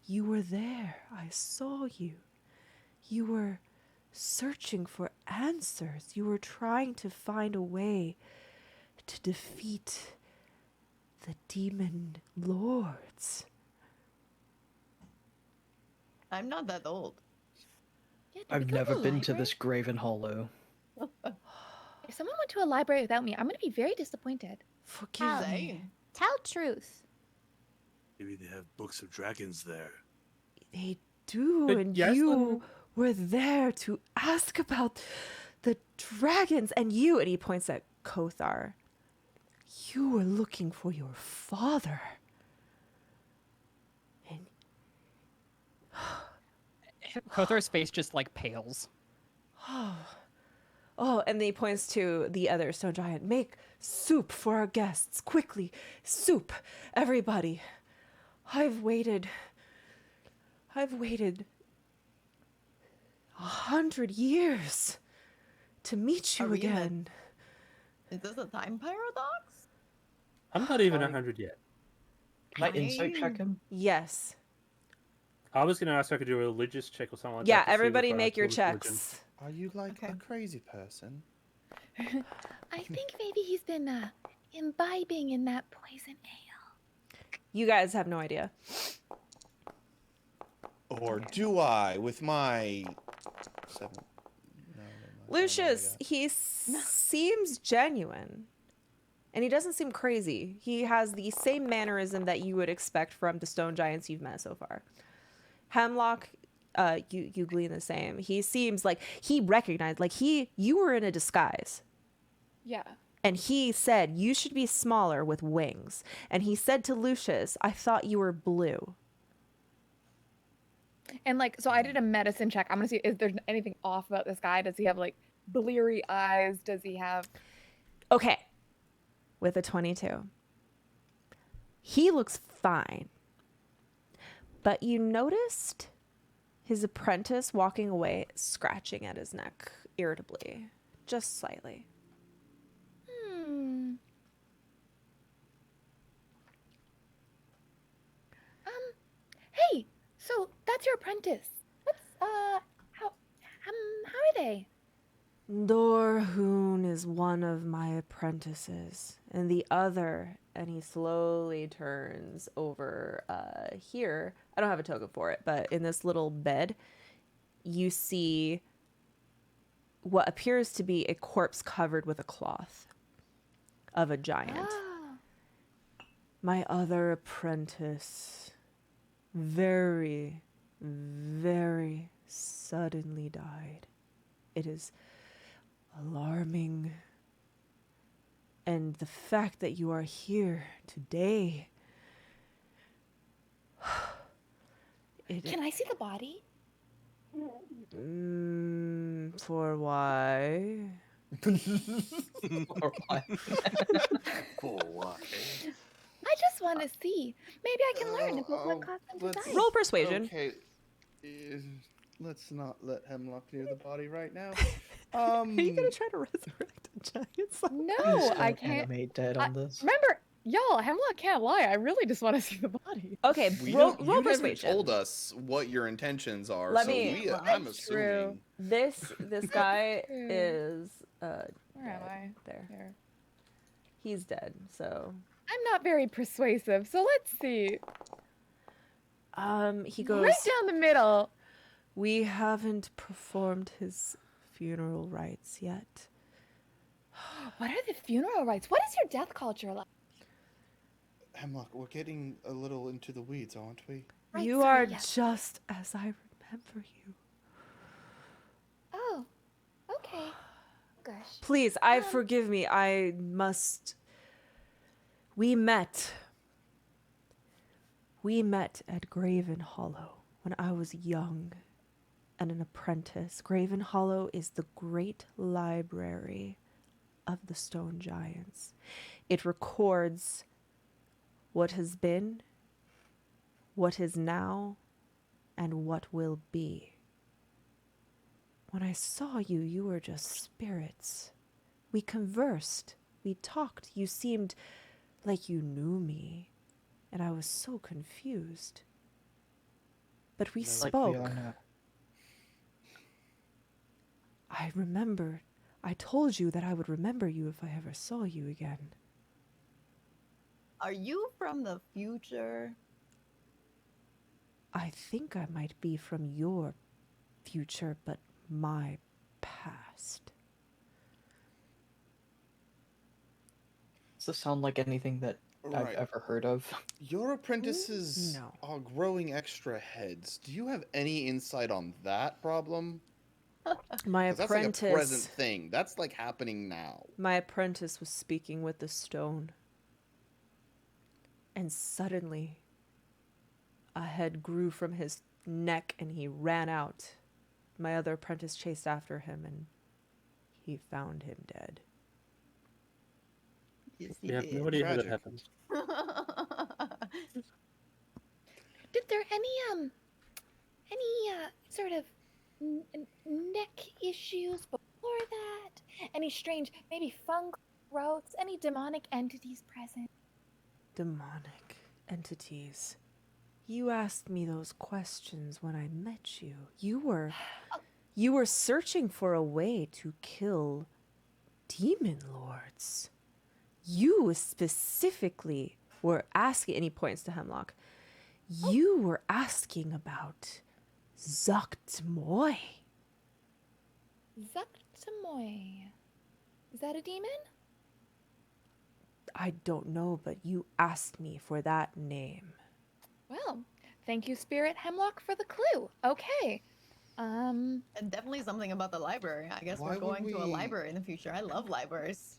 [SPEAKER 2] You were there. I saw you. You were searching for answers. You were trying to find a way to defeat the demon lords.
[SPEAKER 7] I'm not that old.
[SPEAKER 9] I've never been to this Graven Hollow.
[SPEAKER 8] If someone went to a library without me, I'm going to be very disappointed.
[SPEAKER 2] Forgive me.
[SPEAKER 11] Tell truth.
[SPEAKER 6] Maybe they have books of dragons there.
[SPEAKER 2] They do,
[SPEAKER 4] But
[SPEAKER 2] and
[SPEAKER 4] Yaslin-
[SPEAKER 2] you were there to ask about the dragons, and you, and he points at Kothar. You were looking for your father.
[SPEAKER 10] Kothar's face just like pales.
[SPEAKER 2] Oh, and then he points to the other stone giant. Make soup for our guests, quickly. Soup, everybody. I've waited.
[SPEAKER 14] 100 years to meet you
[SPEAKER 7] Are we in a-
[SPEAKER 14] again.
[SPEAKER 7] Is this a time paradox?
[SPEAKER 4] I'm not even 100 yet.
[SPEAKER 9] Can I insight check him?
[SPEAKER 14] Yes.
[SPEAKER 4] I was going to ask if I could do a religious check or something like
[SPEAKER 14] Yeah,
[SPEAKER 4] that. to see
[SPEAKER 14] everybody
[SPEAKER 4] if I
[SPEAKER 14] make your
[SPEAKER 4] feel religion.
[SPEAKER 14] checks.
[SPEAKER 1] Are you like a crazy person?
[SPEAKER 8] I think maybe he's been imbibing in that poison ale.
[SPEAKER 14] You guys have no idea.
[SPEAKER 1] Or do I with my 7?
[SPEAKER 14] Lucius, he seems genuine. And he doesn't seem crazy. He has the same mannerism that you would expect from the stone giants you've met so far. Hemlock, you glean the same. He seems like he recognized, like you were in a disguise.
[SPEAKER 3] Yeah.
[SPEAKER 14] And he said, you should be smaller with wings. And he said to Lucius, I thought you were blue.
[SPEAKER 3] And like, so I did a medicine check. I'm gonna see if there's anything off about this guy. Does he have like bleary eyes? Does he have?
[SPEAKER 14] Okay. With a 22. He looks fine. But you noticed his apprentice walking away, scratching at his neck irritably. Just slightly.
[SPEAKER 8] Hey, so that's your apprentice. What's how are they?
[SPEAKER 14] Dorhoon is one of my apprentices, and the other, and he slowly turns over here. I don't have a token for it, but in this little bed, you see what appears to be a corpse covered with a cloth of a giant. My other apprentice very, very suddenly died. It is alarming. And the fact that you are here today.
[SPEAKER 8] Can I see the body?
[SPEAKER 14] For why?
[SPEAKER 1] For why?
[SPEAKER 8] I just want to see. Maybe I can learn about what caused them to die.
[SPEAKER 14] Roll persuasion.
[SPEAKER 1] Okay. Let's not let Hemlock near the body right now. Are
[SPEAKER 14] you gonna try to resurrect a giant?
[SPEAKER 3] No, I can't.
[SPEAKER 9] Animate dead on this.
[SPEAKER 3] Remember, y'all, Hemlock can't lie. I really just want to see the body.
[SPEAKER 14] Okay,
[SPEAKER 1] You haven't told us what your intentions are.
[SPEAKER 14] Let
[SPEAKER 1] so
[SPEAKER 14] me.
[SPEAKER 1] I'm assuming.
[SPEAKER 14] This guy is
[SPEAKER 3] Where am I?
[SPEAKER 14] there. He's dead. So
[SPEAKER 3] I'm not very persuasive, so let's see.
[SPEAKER 14] he goes
[SPEAKER 3] Right down the middle.
[SPEAKER 14] We haven't performed his funeral rites yet.
[SPEAKER 8] What are the funeral rites? What is your death culture like?
[SPEAKER 1] Hemlock, we're getting a little into the weeds, aren't we?
[SPEAKER 8] Right,
[SPEAKER 14] You
[SPEAKER 8] sorry,
[SPEAKER 14] are
[SPEAKER 8] yes.
[SPEAKER 14] just as I remember you.
[SPEAKER 8] Oh, okay. Gosh.
[SPEAKER 14] Please, forgive me. I must. We met at Graven Hollow when I was young and an apprentice. Graven Hollow is the great library of the Stone Giants. It records what has been, what is now, and what will be. When I saw you, you were just spirits. We conversed. We talked. You seemed like you knew me, and I was so confused. But we spoke. I remembered. I told you that I would remember you if I ever saw you again.
[SPEAKER 7] Are you from the future?
[SPEAKER 14] I think I might be from your future, but my past.
[SPEAKER 9] Does this sound like anything that I've
[SPEAKER 1] Right.
[SPEAKER 9] ever heard of?
[SPEAKER 1] Your apprentices
[SPEAKER 14] No.
[SPEAKER 1] are growing extra heads. Do you have any insight on that problem?
[SPEAKER 14] My
[SPEAKER 1] 'Cause that's like a
[SPEAKER 14] apprentice.
[SPEAKER 1] present thing. That's like happening now.
[SPEAKER 14] My apprentice was speaking with the stone. And suddenly, a head grew from his neck and he ran out. My other apprentice chased after him and he found him dead.
[SPEAKER 7] Yes,
[SPEAKER 4] You have no idea how that happened.
[SPEAKER 8] Did there any sort of neck issues before that? Any strange, maybe fungal growths? Any demonic entities present?
[SPEAKER 12] Demonic entities. You asked me those questions when I met you. You were searching for a way to kill demon lords. You specifically were asking, and he points to Hemlock. You were asking about Zuktmoy.
[SPEAKER 8] Zuktmoy. Is that a demon?
[SPEAKER 12] I don't know, but you asked me for that name.
[SPEAKER 8] Well, thank you, Spirit Hemlock, for the clue. Okay.
[SPEAKER 7] And definitely something about the library. I guess
[SPEAKER 1] Why
[SPEAKER 7] we're
[SPEAKER 1] would
[SPEAKER 7] going to a
[SPEAKER 1] we-
[SPEAKER 7] library in the future. I love libraries.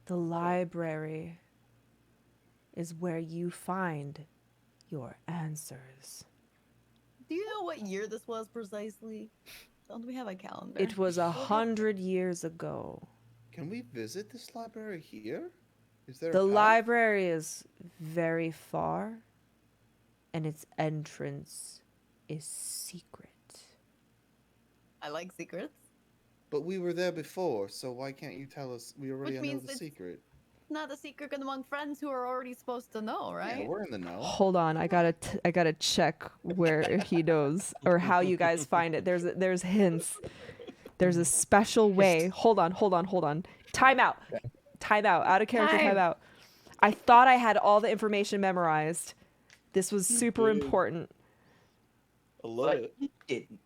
[SPEAKER 12] The library is where you find your answers.
[SPEAKER 7] Do you know what year this was precisely? Don't we have a calendar?
[SPEAKER 12] It was 100 years ago.
[SPEAKER 1] Can we visit this library here? Is there
[SPEAKER 12] The
[SPEAKER 1] a path?
[SPEAKER 12] library is very far, and its entrance is secret.
[SPEAKER 7] I like secrets.
[SPEAKER 1] But we were there before, so why can't you tell us? We already
[SPEAKER 7] Which
[SPEAKER 1] know
[SPEAKER 7] means
[SPEAKER 1] the
[SPEAKER 7] it's
[SPEAKER 1] secret.
[SPEAKER 7] not a secret among friends who are already supposed to know, right?
[SPEAKER 1] Yeah, we're in the know.
[SPEAKER 2] Hold on, I gotta check where he knows or how you guys find it. There's hints. There's a special way. Hold on. Time out. Out of character. Time out. I thought I had all the information memorized. This was super important.
[SPEAKER 1] I love it.
[SPEAKER 9] You didn't.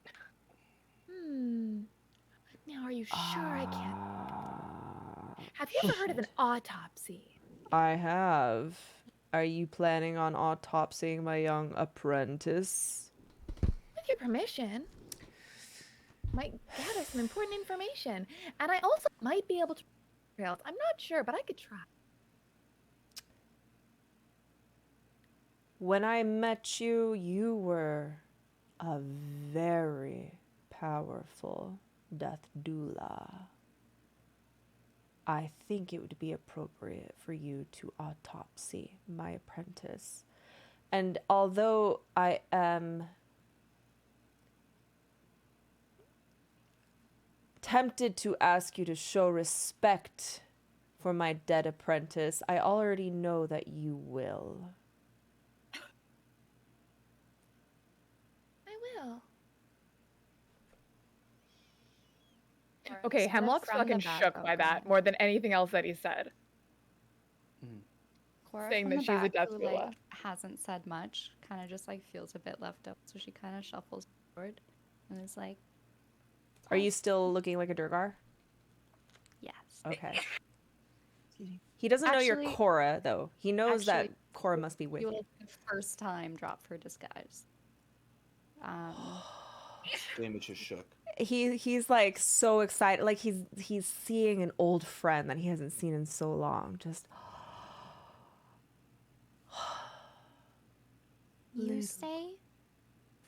[SPEAKER 8] Now, are you sure I can't? Have you ever heard of an autopsy?
[SPEAKER 2] I have. Are you planning on autopsying my young apprentice?
[SPEAKER 8] With your permission, might gather some important information, and I also might be able to. I'm not sure, but I could try.
[SPEAKER 2] When I met you, you were a very powerful death doula. I think it would be appropriate for you to autopsy my apprentice. And although I am tempted to ask you to show respect for my dead apprentice, I already know that you will.
[SPEAKER 8] I will.
[SPEAKER 3] Okay,
[SPEAKER 5] Sort of
[SPEAKER 3] Hemlock's
[SPEAKER 5] from the
[SPEAKER 3] fucking
[SPEAKER 5] back-
[SPEAKER 3] shook
[SPEAKER 5] oh,
[SPEAKER 3] by
[SPEAKER 5] go
[SPEAKER 3] that
[SPEAKER 5] ahead.
[SPEAKER 3] more than anything else that he said.
[SPEAKER 5] Cora
[SPEAKER 3] Saying
[SPEAKER 5] from
[SPEAKER 3] that
[SPEAKER 5] the
[SPEAKER 3] she's a
[SPEAKER 5] back,
[SPEAKER 3] death
[SPEAKER 5] who,
[SPEAKER 3] doula.
[SPEAKER 5] like, hasn't said much, kind of just like feels a bit left out, so she kind of shuffles forward and is like,
[SPEAKER 2] Are you still looking like a Durgar?
[SPEAKER 5] yes.
[SPEAKER 2] Okay. He doesn't know you're
[SPEAKER 5] Actually-
[SPEAKER 2] Cora, though. He knows that
[SPEAKER 5] actually,
[SPEAKER 2] Cora must be with
[SPEAKER 5] You
[SPEAKER 2] you.
[SPEAKER 5] will the first time drop her disguise.
[SPEAKER 1] Damage just shook.
[SPEAKER 2] He's like so excited, like he's seeing an old friend that he hasn't seen in so long. Just
[SPEAKER 5] You say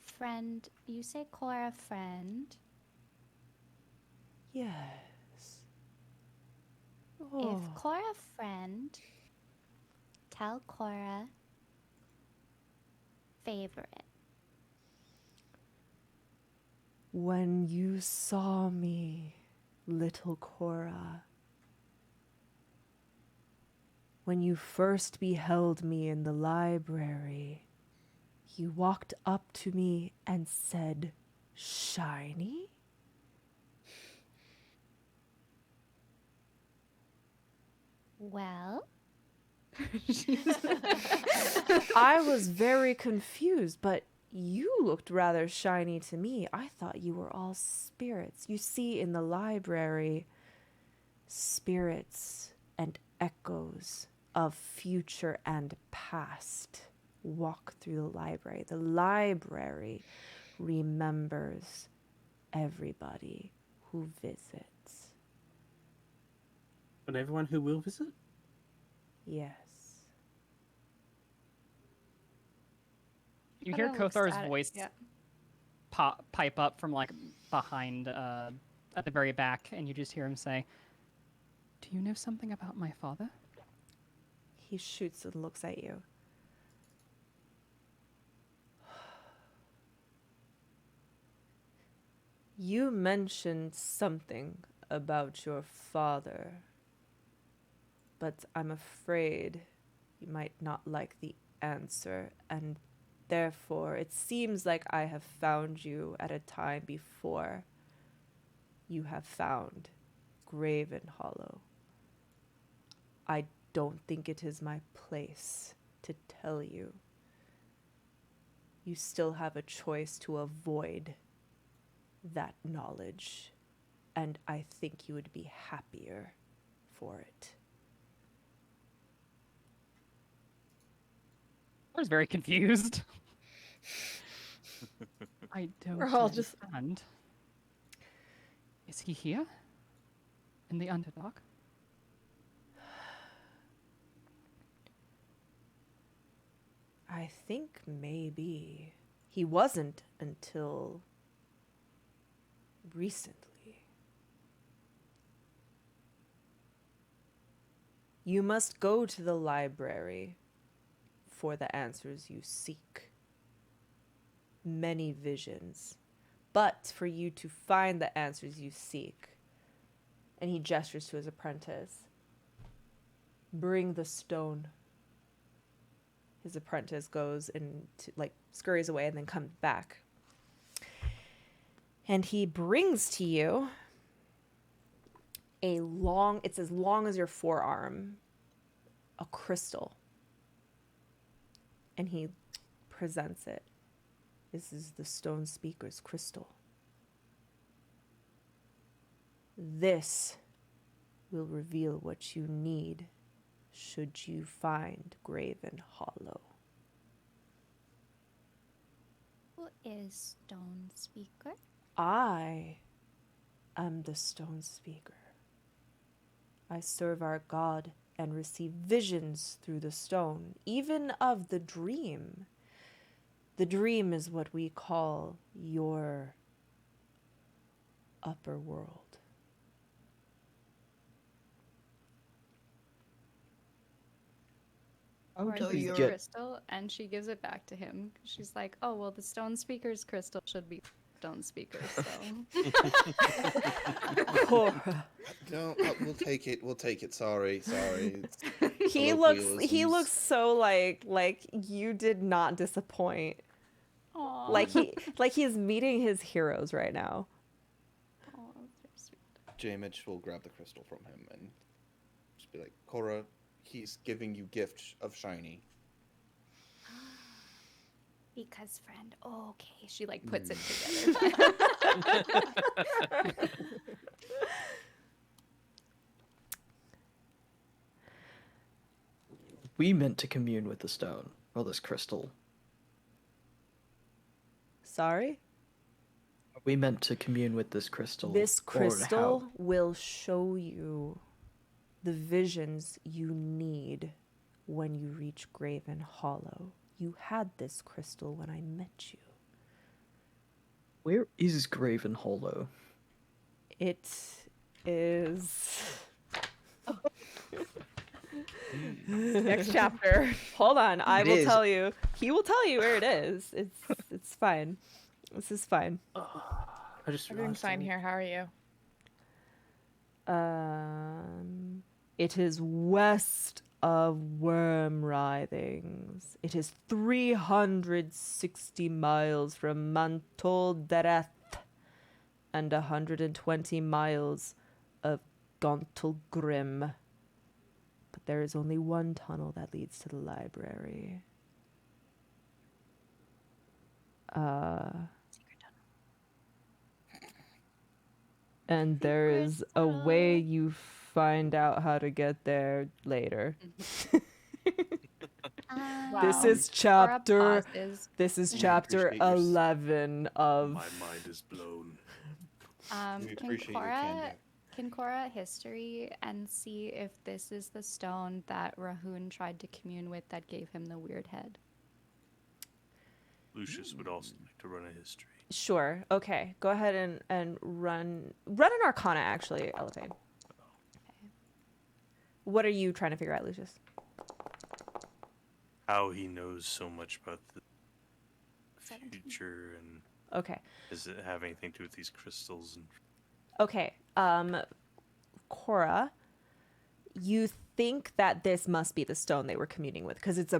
[SPEAKER 5] friend, you say Cora friend.
[SPEAKER 2] yes. Oh.
[SPEAKER 5] If Cora friend, tell Cora favorite.
[SPEAKER 2] When you saw me, little Cora, when you first beheld me in the library, you walked up to me and said, "Shiny?"
[SPEAKER 5] Well,
[SPEAKER 2] I was very confused, but you looked rather shiny to me. I thought you were all spirits. You see, in the library, spirits and echoes of future and past walk through the library. The library remembers everybody who visits.
[SPEAKER 4] And everyone who will visit?
[SPEAKER 2] Yes.
[SPEAKER 10] You
[SPEAKER 5] Kinda
[SPEAKER 10] hear
[SPEAKER 5] looks
[SPEAKER 10] Kothar's
[SPEAKER 5] at it,
[SPEAKER 10] voice
[SPEAKER 5] yeah.
[SPEAKER 10] pipe up from like behind at the very back, and you just hear him say, "Do you know something about my father?"
[SPEAKER 2] He shoots and looks at you.
[SPEAKER 12] You mentioned something about your father, but I'm afraid you might not like the answer, and therefore it seems like I have found you at a time before you have found Graven Hollow. I don't think it is my place to tell you. You still have a choice to avoid that knowledge, and I think you would be happier for it.
[SPEAKER 10] I was very confused. I don't
[SPEAKER 9] We're all just-
[SPEAKER 10] understand. Is he here? In the Underdark?
[SPEAKER 12] I think maybe he wasn't until recently. You must go to the library for the answers you seek. Many visions. But for you to find the answers you seek, and he gestures to his apprentice, bring the stone. His apprentice goes and scurries away and then comes back. And he brings to you it's as long as your forearm, a crystal. And he presents it. This is the Stone Speaker's crystal. This will reveal what you need should you find Graven Hollow.
[SPEAKER 5] Who is Stone Speaker?
[SPEAKER 12] I am the Stone Speaker. I serve our God and receive visions through the stone, even of the dream. The dream is what we call your upper world.
[SPEAKER 5] Or
[SPEAKER 9] do
[SPEAKER 5] the
[SPEAKER 9] you get-
[SPEAKER 5] crystal, and she gives it back to him. She's like, "Oh well, the Stone Speaker's crystal should be Stone Speaker." So
[SPEAKER 12] Cora.
[SPEAKER 1] No, we'll take it. We'll take it. Sorry. It's
[SPEAKER 2] He looks so like you did not disappoint.
[SPEAKER 5] Aw.
[SPEAKER 2] Like he is meeting his heroes right now.
[SPEAKER 5] Oh, that's very sweet.
[SPEAKER 1] J-Mitch will grab the crystal from him and just be like, Cora, he's giving you gift of shiny.
[SPEAKER 5] Because friend, okay. She like puts it together.
[SPEAKER 9] We meant to commune with the stone, or this crystal.
[SPEAKER 12] Sorry?
[SPEAKER 9] We meant to commune with this crystal.
[SPEAKER 12] This
[SPEAKER 9] or
[SPEAKER 12] crystal
[SPEAKER 9] how?
[SPEAKER 12] will show you the visions you need when you reach Graven Hollow. You had this crystal when I met you.
[SPEAKER 9] Where is Graven Hollow?
[SPEAKER 12] It is.
[SPEAKER 2] Next chapter. Hold on, I
[SPEAKER 9] It
[SPEAKER 2] will
[SPEAKER 9] is.
[SPEAKER 2] tell you. He will tell you where it is. It's fine. This is fine.
[SPEAKER 4] I just
[SPEAKER 3] Everything's fine here. How are you?
[SPEAKER 12] It is west of Worm Writhings. It is 360 miles from Mantol Dereth and 120 miles of Gauntlgrim. But there is only one tunnel that leads to the library. And there is a way you find out how to get there later. This is chapter. This is chapter
[SPEAKER 6] Appreciate your
[SPEAKER 12] 11 of.
[SPEAKER 6] My mind is blown.
[SPEAKER 1] We
[SPEAKER 5] Can
[SPEAKER 1] appreciate your candor.
[SPEAKER 5] Cora history and see if this is the stone that Rahun tried to commune with that gave him the weird head?
[SPEAKER 6] Lucius would also like to run a history.
[SPEAKER 2] Sure. Okay. Go ahead and run an Arcana actually, Elevate. What are you trying to figure out, Lucius?
[SPEAKER 6] How he knows so much about the future and
[SPEAKER 12] Okay.
[SPEAKER 6] Does it have anything to do with these crystals? And...
[SPEAKER 12] Okay. Cora, you think that this must be the stone they were communing with because it's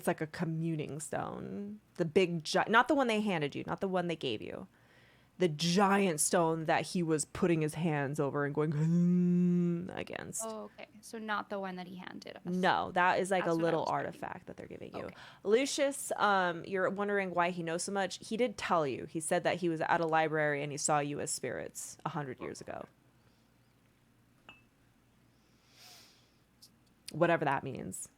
[SPEAKER 12] like a communing stone. The big, not the one they handed you, not the one they gave you. The giant stone that he was putting his hands over and going against.
[SPEAKER 5] Oh, okay. So not the one that he handed us.
[SPEAKER 12] No, that is like
[SPEAKER 5] That's
[SPEAKER 12] a
[SPEAKER 5] what I
[SPEAKER 12] little
[SPEAKER 5] was
[SPEAKER 12] artifact that they're giving you. Lucius, you're wondering why he knows so much. He did tell you. He said that he was at a library and he saw you as spirits 100 years ago. Whatever that means.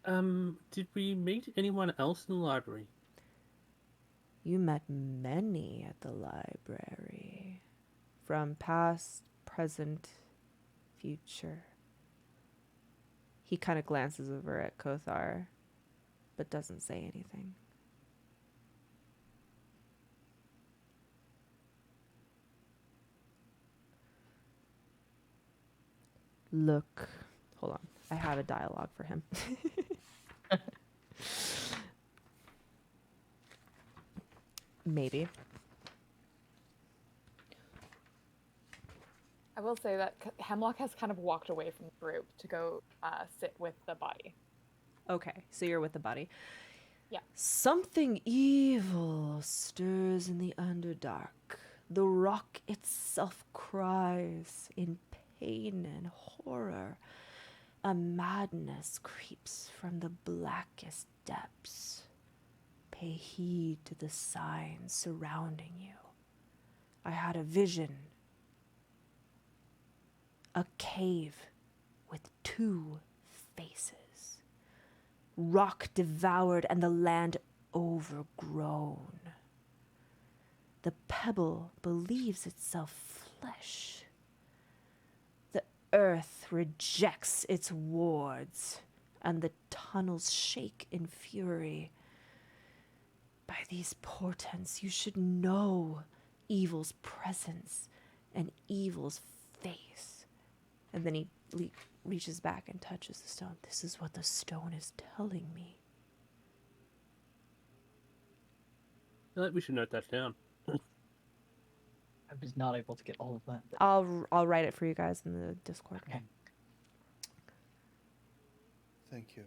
[SPEAKER 4] Did we meet anyone else in the library?
[SPEAKER 12] You met many at the library. From past, present, future. He kind of glances over at Kothar, but doesn't say anything. Look. Hold on. I have a dialogue for him. Maybe.
[SPEAKER 3] I will say that Hemlock has kind of walked away from the group to go sit with the body.
[SPEAKER 12] Okay, so you're with the body.
[SPEAKER 3] Yeah.
[SPEAKER 12] Something evil stirs in the Underdark. The rock itself cries in pain and horror. A madness creeps from the blackest depths. Pay heed to the signs surrounding you. I had a vision. A cave with 2 faces. Rock devoured and the land overgrown. The pebble believes itself flesh. The earth rejects its wards, and the tunnels shake in fury. By these portents, you should know evil's presence and evil's face. And then he reaches back and touches the stone. This is what the stone is telling me.
[SPEAKER 4] I feel like we should note that down.
[SPEAKER 9] I was not able to get all of that.
[SPEAKER 12] I'll write it for you guys in the Discord.
[SPEAKER 9] Okay.
[SPEAKER 1] Thank you.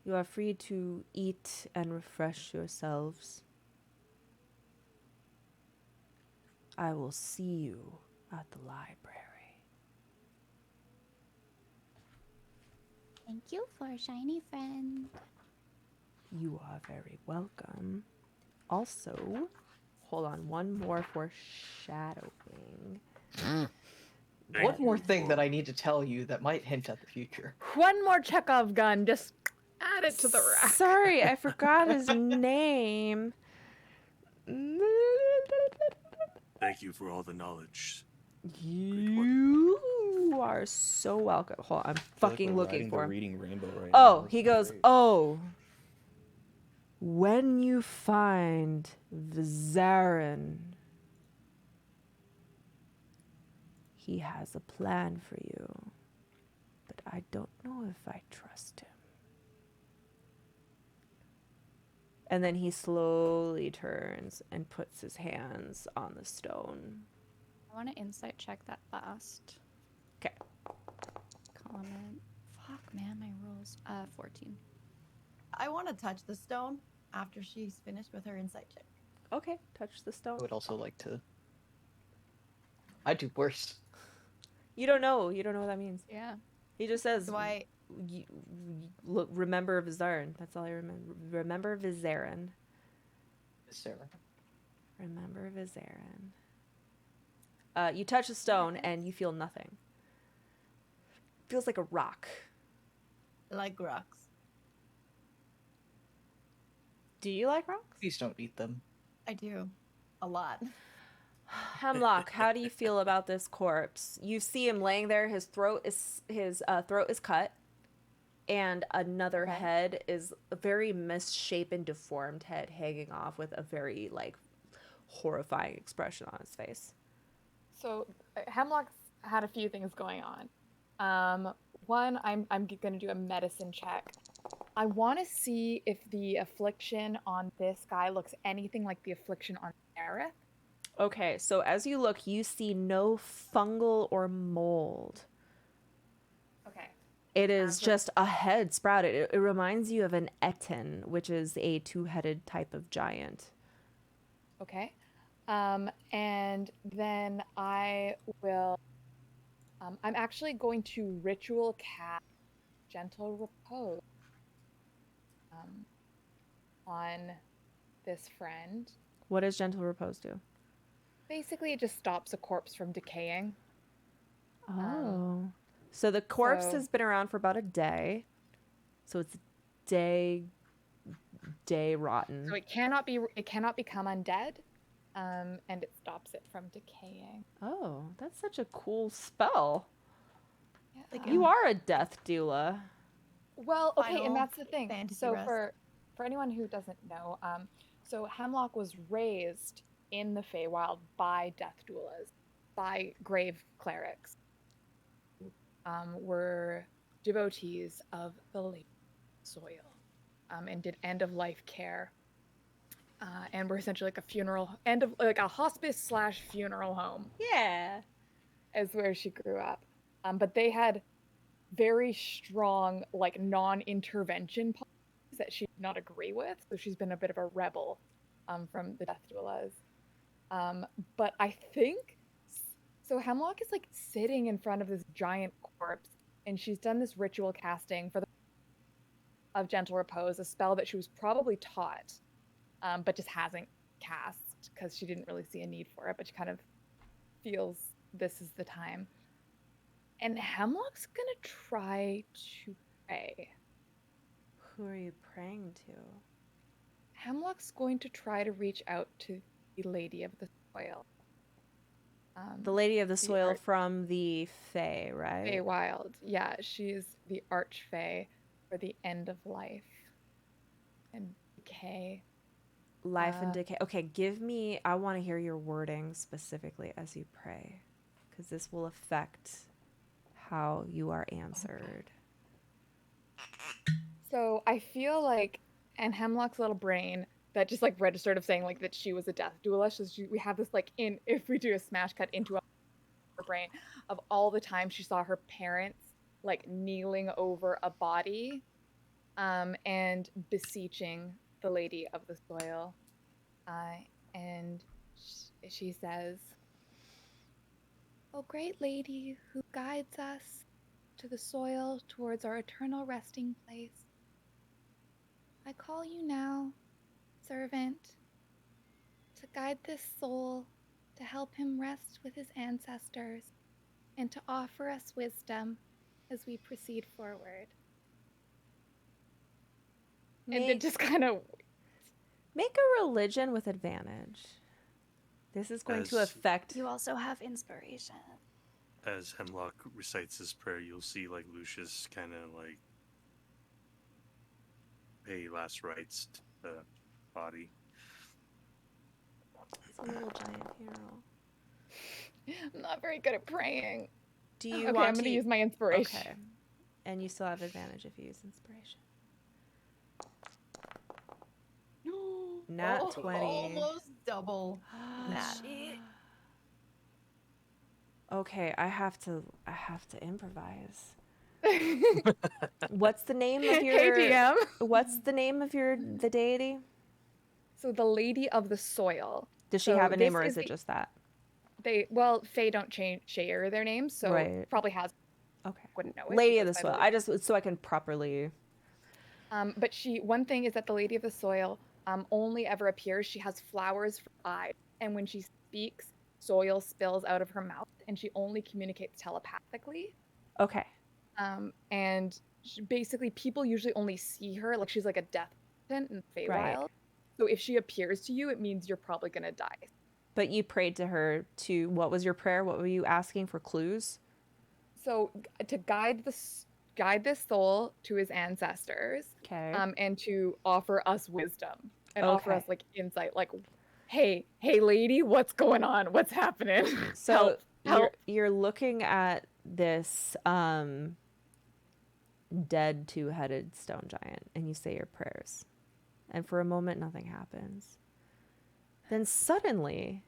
[SPEAKER 12] You are free to eat and refresh yourselves. I will see you at the library.
[SPEAKER 11] Thank you for a shiny friend.
[SPEAKER 12] You are very welcome. Also, hold on, one more foreshadowing.
[SPEAKER 9] One more thing that I need to tell you that might hint at the future.
[SPEAKER 3] One more Chekhov gun, just add it to the rack.
[SPEAKER 12] Sorry, I forgot his name.
[SPEAKER 6] Thank you for all the knowledge.
[SPEAKER 12] You are so welcome. Hold on, I'm fucking
[SPEAKER 1] we're
[SPEAKER 12] looking
[SPEAKER 1] riding
[SPEAKER 12] for
[SPEAKER 1] the
[SPEAKER 12] him.
[SPEAKER 1] reading rainbow right
[SPEAKER 12] Oh,
[SPEAKER 1] now.
[SPEAKER 12] he goes, oh. When you find Vizarin, he has a plan for you, but I don't know if I trust him. And then he slowly turns and puts his hands on the stone.
[SPEAKER 5] I want to insight check that last.
[SPEAKER 12] Okay.
[SPEAKER 5] Comment. Fuck, man, my rolls. 14.
[SPEAKER 7] I want to touch the stone after she's finished with her insight check.
[SPEAKER 12] Okay, touch the stone.
[SPEAKER 9] I would also like to. I'd do worse.
[SPEAKER 12] You don't know. You don't know what that means.
[SPEAKER 5] Yeah.
[SPEAKER 12] He just says,
[SPEAKER 7] Do I?
[SPEAKER 12] Look, remember Vizarin. That's all I remember. Remember Vizarin.
[SPEAKER 9] Sarah.
[SPEAKER 12] Remember Vizarin. You touch the stone and you feel nothing. Feels like a rock.
[SPEAKER 7] I like rocks.
[SPEAKER 12] Do you like rocks?
[SPEAKER 9] Please don't eat them.
[SPEAKER 7] I do. A lot.
[SPEAKER 12] Hemlock, how do you feel about this corpse? You see him laying there. His throat is cut, and another head is a very misshapen, deformed head hanging off with a very horrifying expression on his face.
[SPEAKER 3] So Hemlock's had a few things going on. One, I'm going to do a medicine check I want to see if the affliction on this guy looks anything like the affliction on Aerith.
[SPEAKER 2] Okay, so as you look, you see no fungal or mold.
[SPEAKER 3] Okay.
[SPEAKER 2] It is just a head sprouted. It reminds you of an Etten, which is a two-headed type of giant.
[SPEAKER 3] Okay. And then I will. I'm actually going to ritual cast Gentle Repose on this friend.
[SPEAKER 2] What does Gentle Repose do?
[SPEAKER 3] Basically, it just stops a corpse from decaying.
[SPEAKER 2] Oh. So the corpse
[SPEAKER 3] so-
[SPEAKER 2] has been around for about a day. So it's day rotten.
[SPEAKER 3] So it cannot become undead, and it stops it from decaying.
[SPEAKER 2] Oh, that's such a cool spell.
[SPEAKER 3] Yeah.
[SPEAKER 2] You are a death doula.
[SPEAKER 3] Well, okay,
[SPEAKER 7] Final
[SPEAKER 3] and that's the thing.
[SPEAKER 7] fantasy
[SPEAKER 3] So
[SPEAKER 7] rest.
[SPEAKER 3] for anyone who doesn't know, so Hemlock was raised in the Feywild by death doulas, by grave clerics, were devotees of the Lady Soil, and did end of life care, and were essentially like a funeral like a hospice / funeral home.
[SPEAKER 2] Yeah,
[SPEAKER 3] is where she grew up. But they had very strong like non-intervention policies that she did not agree with, so she's been a bit of a rebel from the death doulas. But I think so. Hemlock is like sitting in front of this giant corpse, and she's done this ritual casting of Gentle Repose, a spell that she was probably taught, but just hasn't cast because she didn't really see a need for it. But she kind of feels this is the time. And Hemlock's gonna try to pray.
[SPEAKER 2] Who are you praying to?
[SPEAKER 3] Hemlock's going to try to reach out to the Lady of the Soil.
[SPEAKER 2] The Lady of the Soil
[SPEAKER 3] Arch-
[SPEAKER 2] from the Fae, right?
[SPEAKER 3] Feywild. Yeah, she's the Archfey for the end of life and decay.
[SPEAKER 2] Life and decay. Okay, I want to hear your wording specifically as you pray, because this will affect how you are answered.
[SPEAKER 3] So I feel like, and Hemlock's little brain that just like registered of saying like that she was a death doula. So we have this like if we do a smash cut into her brain of all the time she saw her parents like kneeling over a body, and beseeching the Lady of the Soil, and she says,
[SPEAKER 8] O great lady who guides us to the soil towards our eternal resting place, I call you now, servant, to guide this soul, to help him rest with his ancestors, and to offer us wisdom as we proceed forward.
[SPEAKER 3] and it just kind of
[SPEAKER 2] Make a religion with advantage. This is going to
[SPEAKER 6] As-
[SPEAKER 2] affect.
[SPEAKER 11] You also have inspiration.
[SPEAKER 6] As Hemlock recites this prayer, you'll see like Lucius kind of like pay last rites to the body.
[SPEAKER 2] It's a little giant funeral.
[SPEAKER 3] I'm not very good at praying.
[SPEAKER 2] Do you
[SPEAKER 3] Okay,
[SPEAKER 2] want
[SPEAKER 3] I'm
[SPEAKER 2] to
[SPEAKER 3] gonna use my inspiration.
[SPEAKER 2] Okay. And you still have advantage if you use inspiration. Nat 20.
[SPEAKER 7] Almost double. Nat.
[SPEAKER 2] Okay, I have to improvise. What's the name of your
[SPEAKER 3] Hey, DM.
[SPEAKER 2] What's the name of the deity?
[SPEAKER 3] So the Lady of the Soil.
[SPEAKER 2] Does she
[SPEAKER 3] So
[SPEAKER 2] have a name
[SPEAKER 3] this
[SPEAKER 2] or is it
[SPEAKER 3] the-
[SPEAKER 2] just that?
[SPEAKER 3] Fae don't share their names, so
[SPEAKER 2] Right.
[SPEAKER 3] probably has.
[SPEAKER 2] Okay.
[SPEAKER 3] Wouldn't know it.
[SPEAKER 2] Lady of the
[SPEAKER 3] because by
[SPEAKER 2] Soil. I just so I can properly.
[SPEAKER 3] But one thing is that the Lady of the Soil only ever appears. She has flowers for eyes, and when she speaks, soil spills out of her mouth, and she only communicates telepathically.
[SPEAKER 2] Okay.
[SPEAKER 3] And basically, people usually only see her like she's like a death person in the Feywild.
[SPEAKER 2] Right.
[SPEAKER 3] So if she appears to you, it means you're probably gonna die.
[SPEAKER 2] But you prayed to her to what was your prayer? What were you asking for clues?
[SPEAKER 3] So to guide this soul to his ancestors,
[SPEAKER 2] Okay.
[SPEAKER 3] and to offer us wisdom and offer
[SPEAKER 2] Okay.
[SPEAKER 3] us like insight, like, hey lady, what's going on? What's happening?
[SPEAKER 2] So
[SPEAKER 3] help.
[SPEAKER 2] you're looking at this
[SPEAKER 12] dead two-headed stone giant, and you say your prayers. And for a moment, nothing happens. Then suddenly,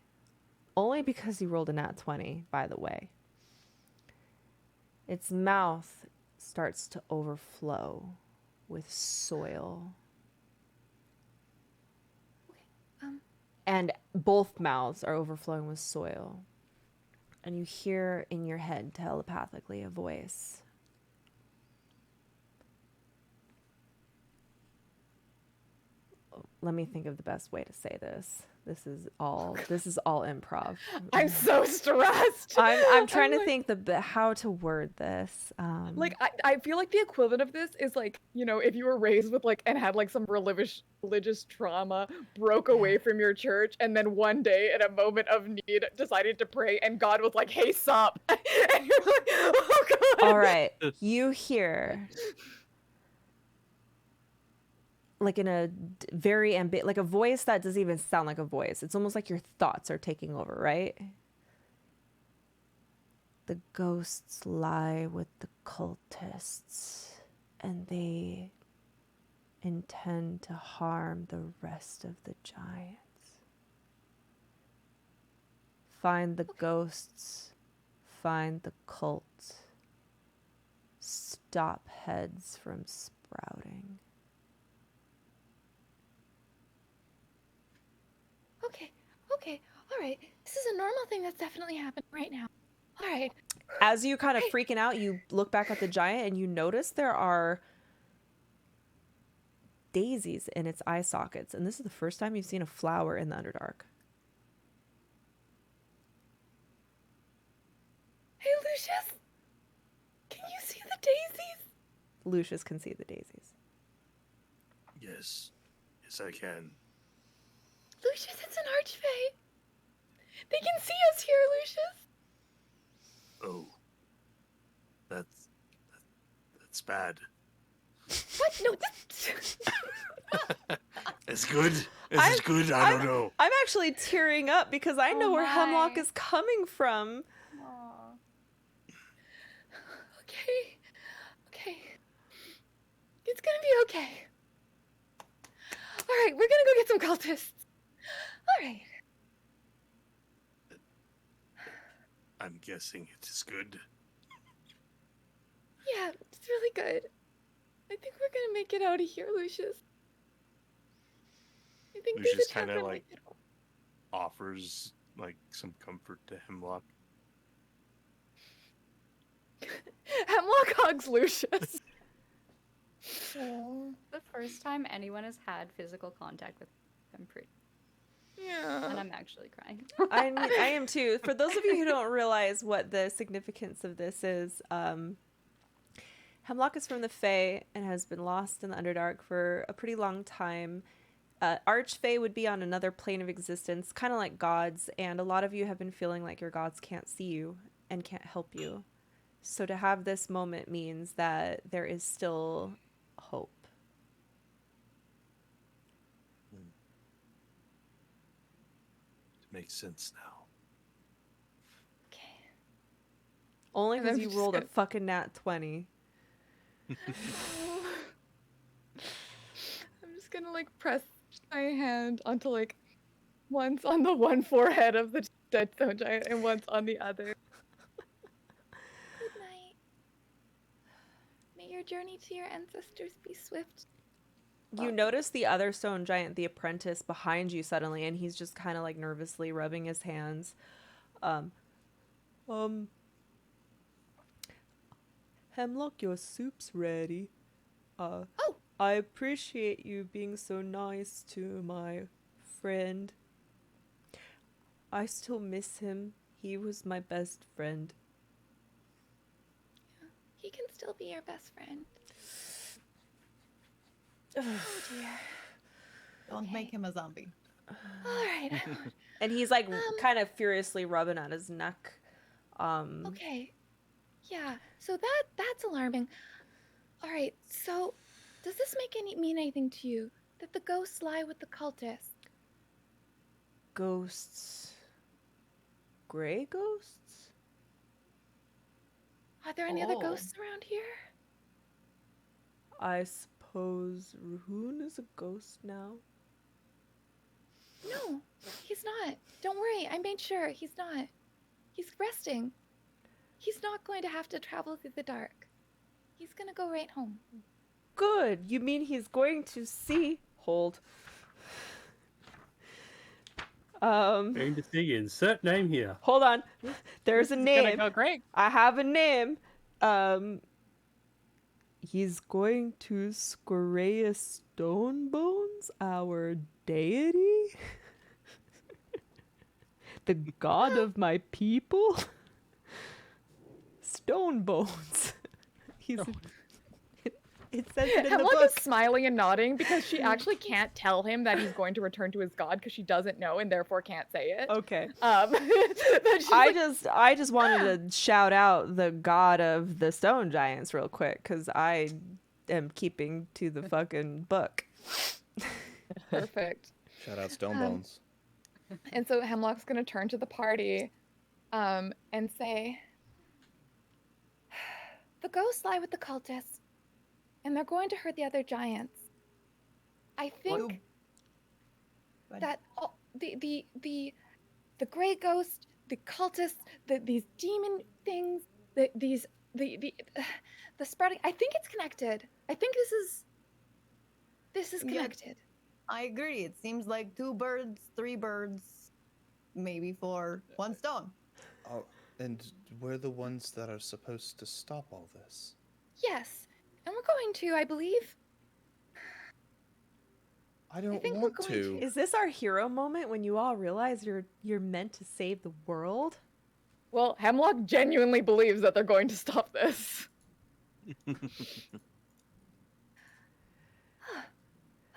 [SPEAKER 12] only because you rolled a nat 20, by the way, its mouth starts to overflow with soil. And both mouths are overflowing with soil. And you hear in your head telepathically a voice. Let me think of the best way to say this. This is all improv.
[SPEAKER 3] I'm so stressed.
[SPEAKER 12] I'm trying to
[SPEAKER 3] like-
[SPEAKER 12] think how to word this.
[SPEAKER 3] Like I feel like the equivalent of this is like, you know, if you were raised with like and had like some religious trauma, broke away from your church, and then one day in a moment of need decided to pray, and God was like, "Hey, sup," and you're like, "Oh God."
[SPEAKER 12] All right, you hear like in a very like a voice that doesn't even sound like a voice. It's almost like your thoughts are taking over, right? The ghosts lie with the cultists, and they intend to harm the rest of the giants. Find the ghosts, find the cult. Stop heads from sprouting.
[SPEAKER 8] Okay, all right. This is a normal thing that's definitely happening right now. All right.
[SPEAKER 12] As you kind of freaking out, you look back at the giant and you notice there are daisies in its eye sockets. And this is the first time you've seen a flower in the Underdark.
[SPEAKER 8] Hey, Lucius. Can you see the daisies?
[SPEAKER 12] Lucius can see the daisies.
[SPEAKER 6] Yes. Yes, I can.
[SPEAKER 8] Lucius, it's an archfey. They can see us here, Lucius.
[SPEAKER 6] Oh. That's bad.
[SPEAKER 8] What? No,
[SPEAKER 6] It's good. It's good. I don't know.
[SPEAKER 12] I'm actually tearing up because I know where Hemlock is coming from.
[SPEAKER 8] Okay. It's gonna be okay. All right, we're gonna go get some cultists. All right.
[SPEAKER 6] I'm guessing it is good.
[SPEAKER 8] Yeah, it's really good. I think we're gonna make it out of here, Lucius. I think
[SPEAKER 6] Lucius
[SPEAKER 8] there's a
[SPEAKER 6] kind of
[SPEAKER 8] tavern
[SPEAKER 6] like offers like some comfort to Hemlock.
[SPEAKER 3] Hemlock hugs Lucius.
[SPEAKER 5] The first time anyone has had physical contact with I'm pretty.
[SPEAKER 3] Yeah.
[SPEAKER 5] And I'm actually crying.
[SPEAKER 12] I am too. For those of you who don't realize what the significance of this is, Hemlock is from the Fae and has been lost in the Underdark for a pretty long time. Archfey would be on another plane of existence, kind of like gods, and a lot of you have been feeling like your gods can't see you and can't help you. So to have this moment means that there is still hope.
[SPEAKER 6] It makes sense now.
[SPEAKER 12] Only
[SPEAKER 3] And
[SPEAKER 12] because
[SPEAKER 3] I'm
[SPEAKER 12] you
[SPEAKER 3] just
[SPEAKER 12] rolled a
[SPEAKER 3] gonna-
[SPEAKER 12] fucking nat 20.
[SPEAKER 3] I'm just gonna like press my hand onto like once on the one forehead of the dead stone giant and once on the other.
[SPEAKER 8] Good night. May your journey to your ancestors be swift.
[SPEAKER 12] You notice the other stone giant, the apprentice, behind you suddenly, and he's just kind of like nervously rubbing his hands. Hemlock, your soup's ready. I appreciate you being so nice to my friend. I still miss him. He was my best friend.
[SPEAKER 8] He can still be your best friend.
[SPEAKER 7] Oh dear. Don't make him a zombie.
[SPEAKER 8] All right.
[SPEAKER 12] And he's like kind of furiously rubbing at his neck.
[SPEAKER 8] Okay. Yeah. So that's alarming. All right. So, does this mean anything to you that the ghosts lie with the cultists?
[SPEAKER 12] Ghosts. Gray ghosts?
[SPEAKER 8] Are there any other
[SPEAKER 7] Oh.
[SPEAKER 8] ghosts around here?
[SPEAKER 12] I suppose Rahun is a ghost now?
[SPEAKER 8] No, he's not. Don't worry, I made sure he's not. He's resting. He's not going to have to travel through the dark. He's gonna go right home.
[SPEAKER 12] Good. You mean he's going to see? Hold.
[SPEAKER 4] Going to see you. Insert name here.
[SPEAKER 12] Hold on. There's a
[SPEAKER 10] This is gonna
[SPEAKER 12] name.
[SPEAKER 10] go great.
[SPEAKER 12] I have a name. He's going to Scoreus Stonebones, our deity, the god of my people. Stonebones. He's. It says it in the
[SPEAKER 3] Hemlock
[SPEAKER 12] book.
[SPEAKER 3] is smiling and nodding because she actually can't tell him that he's going to return to his god because she doesn't know and therefore can't say it.
[SPEAKER 12] Okay.
[SPEAKER 3] But she's
[SPEAKER 12] I
[SPEAKER 3] like,
[SPEAKER 12] just wanted to shout out the god of the stone giants real quick because I am keeping to the fucking book.
[SPEAKER 3] perfect.
[SPEAKER 1] Shout out Stonebones.
[SPEAKER 3] And so Hemlock's gonna turn to the party, and say,
[SPEAKER 8] The ghosts lie with the cultists, and they're going to hurt the other giants. I think that all, the gray ghost, the cultists, these demon things, the spreading. I think it's connected. I think this is
[SPEAKER 7] Yeah.
[SPEAKER 8] connected.
[SPEAKER 7] I agree. It seems like 2 birds, 3 birds, maybe 4, 1 stone.
[SPEAKER 1] Oh, and we're the ones that are supposed to stop all this.
[SPEAKER 8] Yes, and we're going to, I believe.
[SPEAKER 1] I don't
[SPEAKER 8] think we're
[SPEAKER 1] want
[SPEAKER 8] going
[SPEAKER 1] to.
[SPEAKER 12] Is this our hero moment when you all realize you're meant to save the world?
[SPEAKER 3] well, Hemlock genuinely believes that they're going to stop this.
[SPEAKER 8] All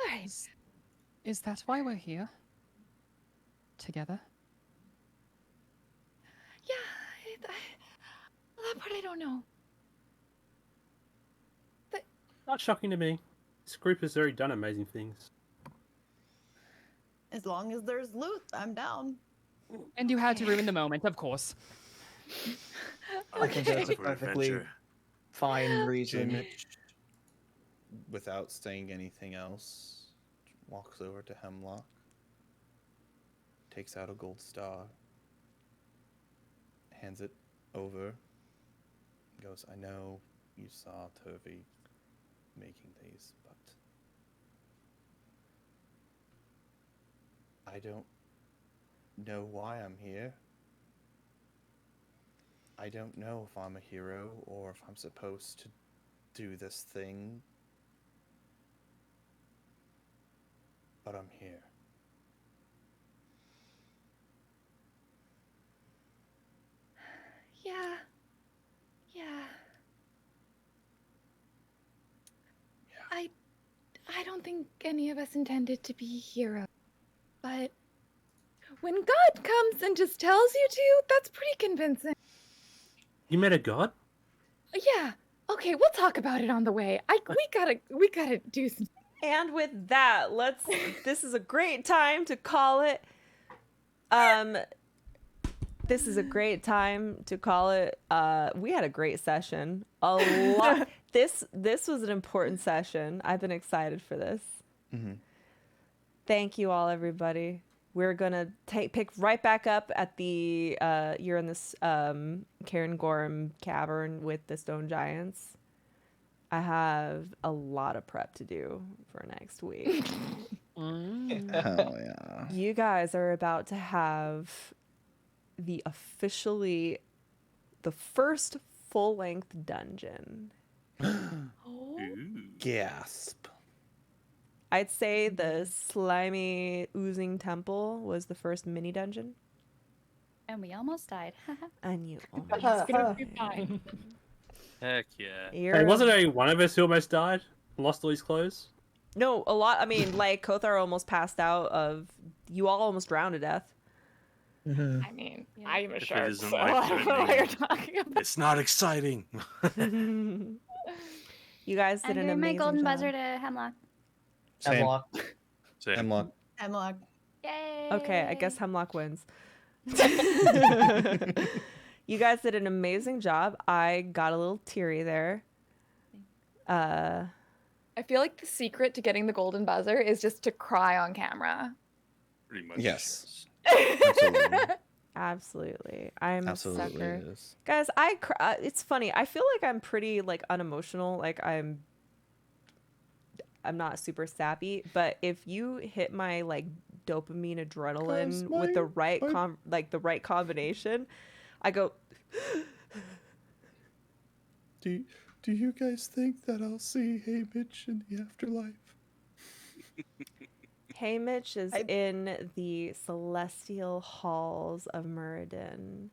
[SPEAKER 8] right.
[SPEAKER 10] Is that why we're here? Together?
[SPEAKER 8] Yeah, that part I don't know.
[SPEAKER 4] Not shocking to me. This group has already done amazing things.
[SPEAKER 7] As long as there's loot, I'm down.
[SPEAKER 10] And you had to ruin the moment, of course.
[SPEAKER 16] I think that's a
[SPEAKER 6] For
[SPEAKER 16] perfectly
[SPEAKER 6] adventure.
[SPEAKER 16] fine reason.
[SPEAKER 1] Jimich, without saying anything else, walks over to Hemlock, takes out a gold star, hands it over, goes, I know you saw Turvey making these, but I don't know why I'm here. I don't know if I'm a hero or if I'm supposed to do this thing, but I'm here.
[SPEAKER 8] Yeah. I don't think any of us intended to be heroes. But when God comes and just tells you to, that's pretty convincing.
[SPEAKER 4] You met a god?
[SPEAKER 8] Yeah. Okay, we'll talk about it on the way. We gotta do some.
[SPEAKER 12] And with that, this is a great time to call it. This is a great time to call it. We had a great session. A lot. This was an important session. I've been excited for this.
[SPEAKER 1] Mm-hmm.
[SPEAKER 12] Thank you all, everybody. We're gonna pick right back up at the you're in this Karen Gorham cavern with the stone giants. I have a lot of prep to do for next week.
[SPEAKER 1] Hell yeah.
[SPEAKER 12] You guys are about to have the first full-length dungeon.
[SPEAKER 1] Gasp.
[SPEAKER 12] I'd say the slimy oozing temple was the first mini dungeon.
[SPEAKER 5] And we almost died.
[SPEAKER 12] And you
[SPEAKER 3] It's gonna be fine.
[SPEAKER 6] Heck yeah.
[SPEAKER 4] Hey, wasn't only one of us who almost died and lost all his clothes?
[SPEAKER 12] No, a lot. I mean, like, Kothar almost passed out you all almost drowned to death.
[SPEAKER 3] I mean, I'm a
[SPEAKER 6] If it
[SPEAKER 3] shark,
[SPEAKER 6] isn't
[SPEAKER 3] so I don't know what you're
[SPEAKER 6] life-threatening,
[SPEAKER 3] talking about.
[SPEAKER 6] It's not exciting.
[SPEAKER 12] You guys did
[SPEAKER 5] And
[SPEAKER 12] an
[SPEAKER 5] you're my
[SPEAKER 12] amazing
[SPEAKER 5] golden
[SPEAKER 12] job.
[SPEAKER 5] buzzer to Hemlock.
[SPEAKER 1] Same.
[SPEAKER 16] Hemlock.
[SPEAKER 6] Same.
[SPEAKER 1] Hemlock.
[SPEAKER 7] Hemlock.
[SPEAKER 5] Yay!
[SPEAKER 12] Okay, I guess Hemlock wins. You guys did an amazing job. I got a little teary there.
[SPEAKER 3] I feel like the secret to getting the golden buzzer is just to cry on camera.
[SPEAKER 6] Pretty much.
[SPEAKER 1] Yes. Absolutely.
[SPEAKER 14] Absolutely. I'm
[SPEAKER 1] Absolutely
[SPEAKER 14] a sucker.
[SPEAKER 1] it is.
[SPEAKER 14] Guys, it's funny. I feel like I'm pretty like unemotional. Like I'm not super sappy, but if you hit my like dopamine adrenaline with the right the right combination, I go
[SPEAKER 1] Do you guys think that I'll see Hey Mitch in the afterlife?
[SPEAKER 14] Hey Mitch is in the celestial halls of Muradin.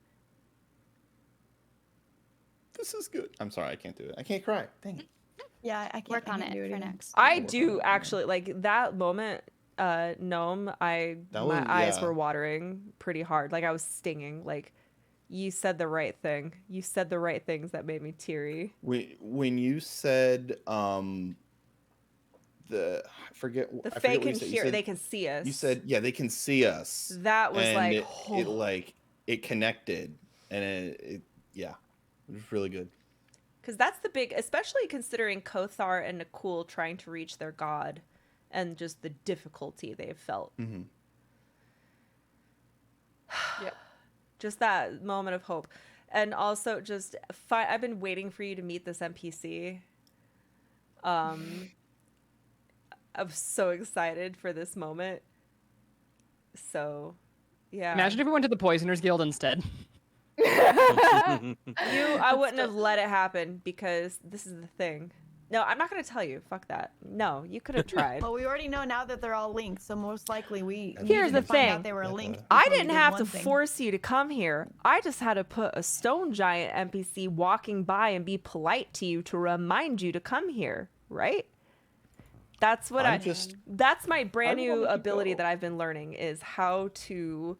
[SPEAKER 1] This is good. I'm sorry, I can't do it. I can't cry. Dang it.
[SPEAKER 7] Yeah, I can't
[SPEAKER 5] Work on
[SPEAKER 7] I can't
[SPEAKER 5] it
[SPEAKER 7] do
[SPEAKER 5] for
[SPEAKER 7] either.
[SPEAKER 5] next.
[SPEAKER 14] I do actually like that moment, Gnome. My eyes were watering pretty hard. Like I was stinging. Like you said the right thing. You said the right things that made me teary.
[SPEAKER 1] When you said I forget
[SPEAKER 14] The
[SPEAKER 1] I forget
[SPEAKER 14] fake
[SPEAKER 1] what you
[SPEAKER 14] can
[SPEAKER 1] said. You
[SPEAKER 14] hear.
[SPEAKER 1] said-
[SPEAKER 14] They can see us.
[SPEAKER 1] You said they can see us.
[SPEAKER 14] That was
[SPEAKER 1] and
[SPEAKER 14] like,
[SPEAKER 1] it connected, and it was really good.
[SPEAKER 14] because that's the big, especially considering Kothar and Nakul trying to reach their god, and just the difficulty they've felt.
[SPEAKER 1] Mm-hmm.
[SPEAKER 3] Yep.
[SPEAKER 14] Just that moment of hope, and also just I've been waiting for you to meet this NPC. I'm so excited for this moment. So, yeah.
[SPEAKER 10] Imagine if we went to the Poisoners Guild instead.
[SPEAKER 14] I wouldn't have let it happen because this is the thing. No, I'm not going to tell you. Fuck that. No, you could have tried.
[SPEAKER 7] Well, we already know now that they're all linked, so most likely we
[SPEAKER 14] Here's the
[SPEAKER 7] needed to find
[SPEAKER 14] thing.
[SPEAKER 7] out they were linked.
[SPEAKER 14] I
[SPEAKER 7] before we
[SPEAKER 14] didn't
[SPEAKER 7] did
[SPEAKER 14] have
[SPEAKER 7] one
[SPEAKER 14] to
[SPEAKER 7] thing.
[SPEAKER 14] force you to come here. I just had to put a stone giant NPC walking by and be polite to you to remind you to come here, right? That's what that's my brand new ability that I've been learning is how to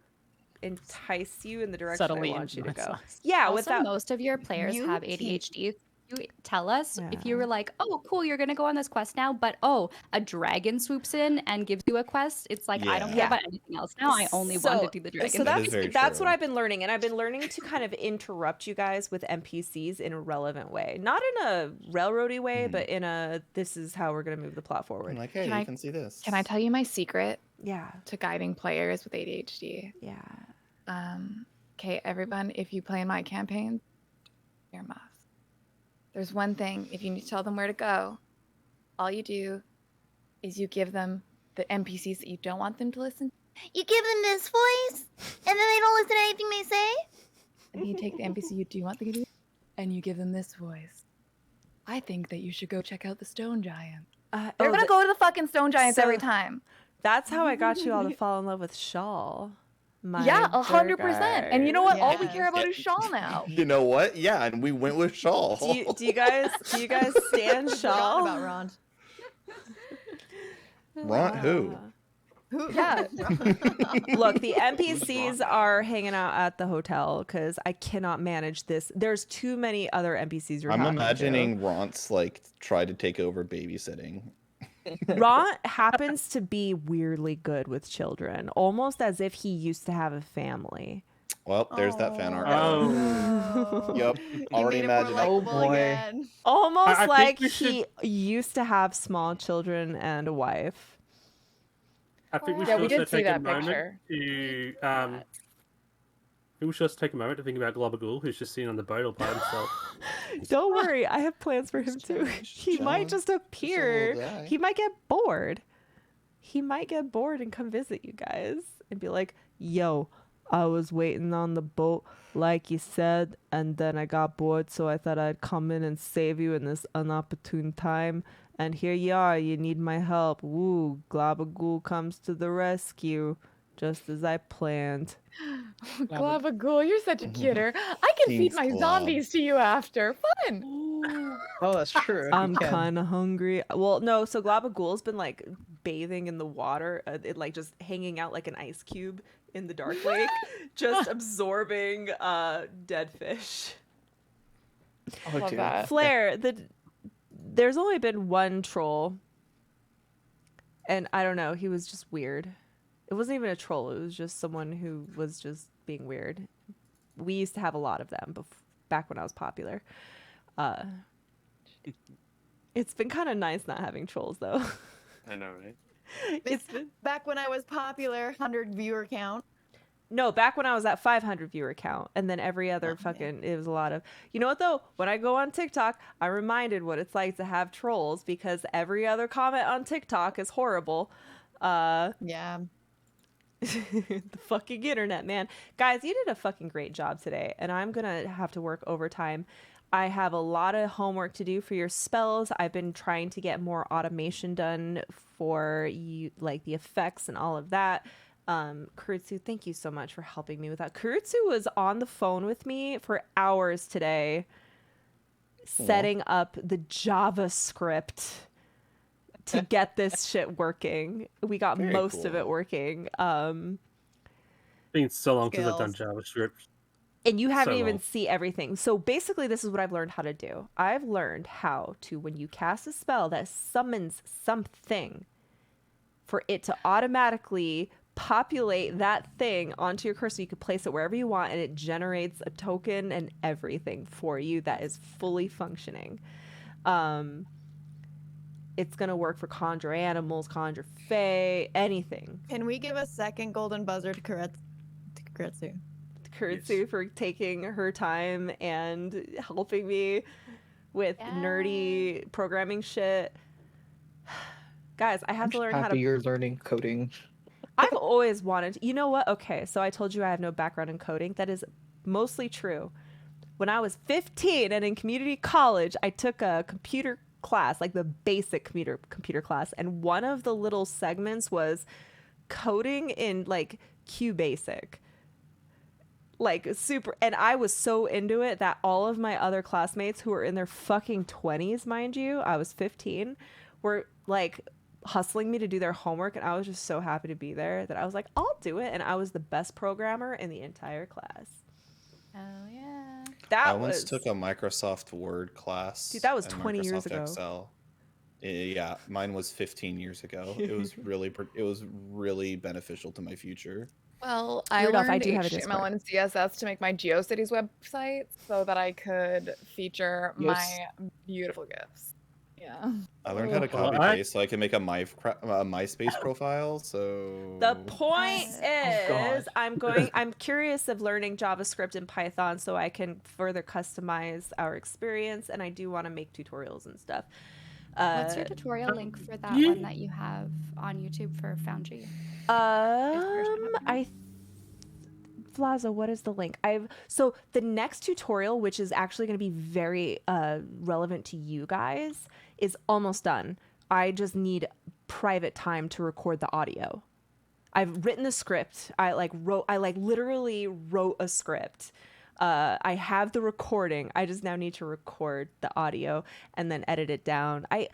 [SPEAKER 14] entice you in the direction
[SPEAKER 10] Subtly
[SPEAKER 14] I want you to go.
[SPEAKER 10] influence.
[SPEAKER 14] Yeah,
[SPEAKER 5] Also,
[SPEAKER 14] without
[SPEAKER 5] most of your players have ADHD. You tell us if you were like, oh, cool, you're gonna go on this quest now, but oh, a dragon swoops in and gives you a quest. It's like I don't care about anything else now. I only want to do the dragon.
[SPEAKER 14] So that's what I've been learning, and I've been learning to kind of interrupt you guys with NPCs in a relevant way, not in a railroady way, but in a this is how we're gonna move the plot forward.
[SPEAKER 1] I'm like, hey, you can see this.
[SPEAKER 3] Can I tell you my secret?
[SPEAKER 14] Yeah.
[SPEAKER 3] To guiding players with ADHD.
[SPEAKER 14] Yeah.
[SPEAKER 3] Okay, everyone, if you play in my campaign, earmuffs. There's one thing, if you need to tell them where to go, all you do is you give them the NPCs that you don't want them to listen.
[SPEAKER 8] You give them this voice, and then they don't listen to anything they say.
[SPEAKER 3] And you take the NPC you do want them to do, and you give them this voice. I think that you should go check out the Stone Giant. They're gonna go to the fucking Stone Giants every time.
[SPEAKER 14] That's how I got you all to fall in love with Shawl.
[SPEAKER 3] Yeah, 100%. And you know what? All we
[SPEAKER 7] Yes.
[SPEAKER 3] care about is Shawl now.
[SPEAKER 1] You know what? Yeah, and we went with Shawl.
[SPEAKER 14] Do you guys stand Shawl?
[SPEAKER 7] Forgotten about Ron.
[SPEAKER 1] Ron, who?
[SPEAKER 3] Yeah.
[SPEAKER 14] Look, the NPCs are hanging out at the hotel because I cannot manage this. There's too many other NPCs you're
[SPEAKER 1] I'm
[SPEAKER 14] talking
[SPEAKER 1] imagining Ron's like try to take over babysitting.
[SPEAKER 14] Ron happens to be weirdly good with children, almost as if he used to have a family.
[SPEAKER 1] Well, there's that fan art.
[SPEAKER 4] Oh.
[SPEAKER 1] Yep. Already imagined.
[SPEAKER 16] Oh boy.
[SPEAKER 14] Almost
[SPEAKER 4] I think
[SPEAKER 14] like
[SPEAKER 4] we
[SPEAKER 14] he used to have small children and a wife.
[SPEAKER 4] I think we
[SPEAKER 3] Yeah,
[SPEAKER 4] should
[SPEAKER 3] we
[SPEAKER 4] also
[SPEAKER 3] did see
[SPEAKER 4] take a
[SPEAKER 3] that
[SPEAKER 4] moment
[SPEAKER 3] picture.
[SPEAKER 4] to we should just take a moment to think about Globagool, who's just sitting on the boat all by himself.
[SPEAKER 14] Don't worry, I have plans for him too. He might
[SPEAKER 1] chilling.
[SPEAKER 14] just appear.
[SPEAKER 1] Just a little guy.
[SPEAKER 14] He might get bored. He might get bored and come visit you guys and be like, "Yo, I was waiting on the boat like you said, and then I got bored, so I thought I'd come in and save you in this unopportune time. And here you are. You need my help. Woo! Globagool comes to the rescue, just as I planned."
[SPEAKER 3] Globagool, you're such a kidder. I can feed
[SPEAKER 1] Thanks,
[SPEAKER 3] my
[SPEAKER 1] Glob.
[SPEAKER 3] zombies to you after. Fun.
[SPEAKER 16] Oh, that's true.
[SPEAKER 14] I'm
[SPEAKER 16] You can.
[SPEAKER 14] kind of hungry. Well, no. So Globagool's been like bathing in the water, it like just hanging out like an ice cube in the dark lake, just absorbing dead fish.
[SPEAKER 16] Oh,
[SPEAKER 3] Love
[SPEAKER 16] dude.
[SPEAKER 3] that.
[SPEAKER 14] Flair, there's only been one troll, and I don't know. He was just weird. It wasn't even a troll. It was just someone who was just being weird. We used to have a lot of them back when I was popular. It's been kind of nice not having trolls though.
[SPEAKER 6] I know, right?
[SPEAKER 14] It's been...
[SPEAKER 7] Back when I was popular, 100 viewer count.
[SPEAKER 14] No, back when I was at 500 viewer count, and then every other fucking, it was a lot of, you know what though? When I go on TikTok, I'm reminded what it's like to have trolls because every other comment on TikTok is horrible.
[SPEAKER 7] Yeah.
[SPEAKER 14] The fucking internet, man. Guys, you did a fucking great job today, and I'm gonna have to work overtime. I have a lot of homework to do for your spells. I've been trying to get more automation done for you, like the effects and all of that. Kurutsu, thank you so much for helping me with that. Kurutsu was on the phone with me for hours today setting up the JavaScript to get this shit working. We got
[SPEAKER 4] Very
[SPEAKER 14] most of
[SPEAKER 4] cool.
[SPEAKER 14] it working.
[SPEAKER 4] Been so long since I've done JavaScript.
[SPEAKER 14] And you haven't
[SPEAKER 4] So
[SPEAKER 14] even
[SPEAKER 4] long.
[SPEAKER 14] see everything. So basically, this is what I've learned how to do. I've learned how to, when you cast a spell that summons something, for it to automatically populate that thing onto your cursor. You can place it wherever you want, and it generates a token and everything for you that is fully functioning. It's going to work for Conjure Animals, Conjure Fae, anything.
[SPEAKER 7] Can we give a second golden buzzer to Kuretsu?
[SPEAKER 14] Kurutsu for taking her time and helping me with nerdy programming shit. Guys, I have to learn how
[SPEAKER 16] Happy
[SPEAKER 14] to.
[SPEAKER 16] you're learning coding.
[SPEAKER 14] I've always wanted to. You know what? Okay, so I told you I have no background in coding. That is mostly true. When I was 15 and in community college, I took a computer class, like the basic computer class, and one of the little segments was coding in like QBasic. Like super, and I was so into it that all of my other classmates who were in their fucking 20s, mind you, I was 15, were like hustling me to do their homework, and I was just so happy to be there that I was like, I'll do it, and I was the best programmer in the entire class.
[SPEAKER 5] Oh yeah.
[SPEAKER 1] I once took a Microsoft Word class.
[SPEAKER 14] Dude, that was
[SPEAKER 1] and
[SPEAKER 14] 20 years
[SPEAKER 1] Microsoft
[SPEAKER 14] ago.
[SPEAKER 1] Excel. Yeah, mine was 15 years ago. It was really beneficial to my future.
[SPEAKER 3] Well, I
[SPEAKER 14] Rudolph,
[SPEAKER 3] learned
[SPEAKER 14] I do have a
[SPEAKER 3] HTML
[SPEAKER 14] Discord.
[SPEAKER 3] and CSS to make my GeoCities website so that I could feature my beautiful gifts. Yeah.
[SPEAKER 1] I learned how to
[SPEAKER 4] Well,
[SPEAKER 1] copy paste so I can make a MySpace profile. So
[SPEAKER 14] The point
[SPEAKER 1] God.
[SPEAKER 14] is, I'm curious of learning JavaScript and Python so I can further customize our experience, and I do want to make tutorials and stuff.
[SPEAKER 5] What's your tutorial link for that one that you have on YouTube for Foundry?
[SPEAKER 14] Vlaza, what is the link? So the next tutorial, which is actually going to be very relevant to you guys, is almost done. I just need private time to record the audio. I've written the script. I literally wrote a script. I have the recording. I just now need to record the audio and then edit it down. I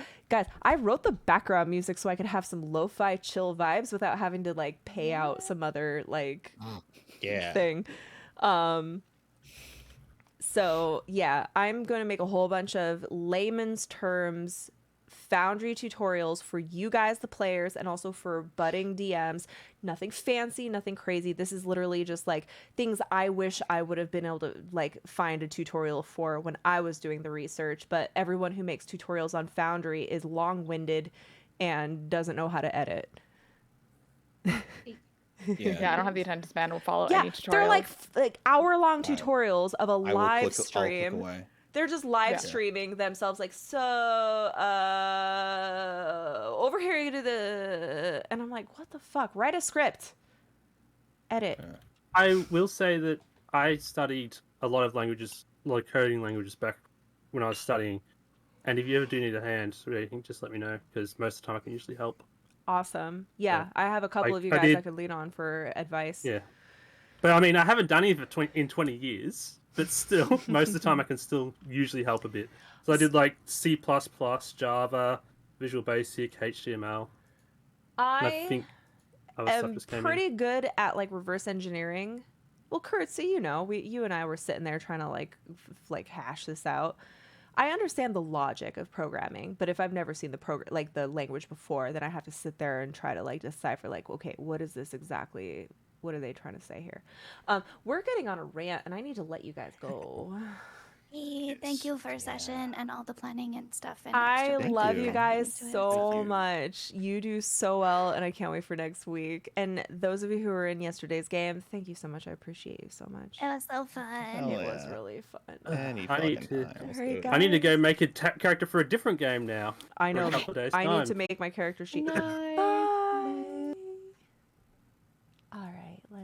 [SPEAKER 14] wrote the background music so I could have some lo-fi chill vibes without having to like pay out some other like thing. So yeah, I'm going to make a whole bunch of layman's terms Foundry tutorials for you guys, the players, and also for budding DMs. Nothing fancy, nothing crazy. This is literally just like things I wish I would have been able to like find a tutorial for when I was doing the research. But everyone who makes tutorials on Foundry is long-winded and doesn't know how to edit.
[SPEAKER 3] Yeah, I don't have the attention span to follow any tutorials.
[SPEAKER 14] They're like hour-long tutorials of a
[SPEAKER 1] will
[SPEAKER 14] live
[SPEAKER 1] click- I'll click
[SPEAKER 14] stream.
[SPEAKER 1] away.
[SPEAKER 14] They're just live
[SPEAKER 1] Yeah.
[SPEAKER 14] streaming themselves like, so over here you do the, and I'm like, what the fuck? Write a script. Edit.
[SPEAKER 4] I will say that I studied a lot of languages, a lot of coding languages back when I was studying. And if you ever do need a hand or anything, just let me know, because most of the time I can usually help.
[SPEAKER 14] Awesome. Yeah, I have a couple of you
[SPEAKER 4] I
[SPEAKER 14] guys I
[SPEAKER 4] did-
[SPEAKER 14] could lean on for advice.
[SPEAKER 4] Yeah. But I mean, I haven't done it for in 20 years, but still, most of the time I can still usually help a bit. So I did like C++, Java, Visual Basic, HTML. And I think other stuff
[SPEAKER 14] am
[SPEAKER 4] just came
[SPEAKER 14] pretty
[SPEAKER 4] in.
[SPEAKER 14] good at like reverse engineering. Well, Kurt, so you and I were sitting there trying to like hash this out. I understand the logic of programming, but if I've never seen the language before, then I have to sit there and try to like decipher like, okay, what is this exactly? What are they trying to say here? We're getting on a rant, and I need to let you guys go.
[SPEAKER 11] Thank you for a session and all the planning and stuff. And
[SPEAKER 14] I
[SPEAKER 11] extra work
[SPEAKER 14] love
[SPEAKER 11] you
[SPEAKER 14] you
[SPEAKER 11] put
[SPEAKER 14] guys
[SPEAKER 11] into it.
[SPEAKER 14] so much. You do so well, and I can't wait for next week. And those of you who were in yesterday's game, thank you so much. I appreciate you so much.
[SPEAKER 11] It was so fun.
[SPEAKER 1] Hell
[SPEAKER 14] It was
[SPEAKER 1] yeah.
[SPEAKER 14] really fun.
[SPEAKER 1] Any
[SPEAKER 4] I need
[SPEAKER 1] fucking
[SPEAKER 4] to.
[SPEAKER 1] time. Let's
[SPEAKER 14] Alright,
[SPEAKER 1] do it.
[SPEAKER 4] I need to go make a character for a different game now.
[SPEAKER 14] I
[SPEAKER 4] for a
[SPEAKER 14] know.
[SPEAKER 4] couple of days'
[SPEAKER 14] I need to
[SPEAKER 4] time.
[SPEAKER 14] make my character sheet.
[SPEAKER 3] Nice.
[SPEAKER 14] Bye.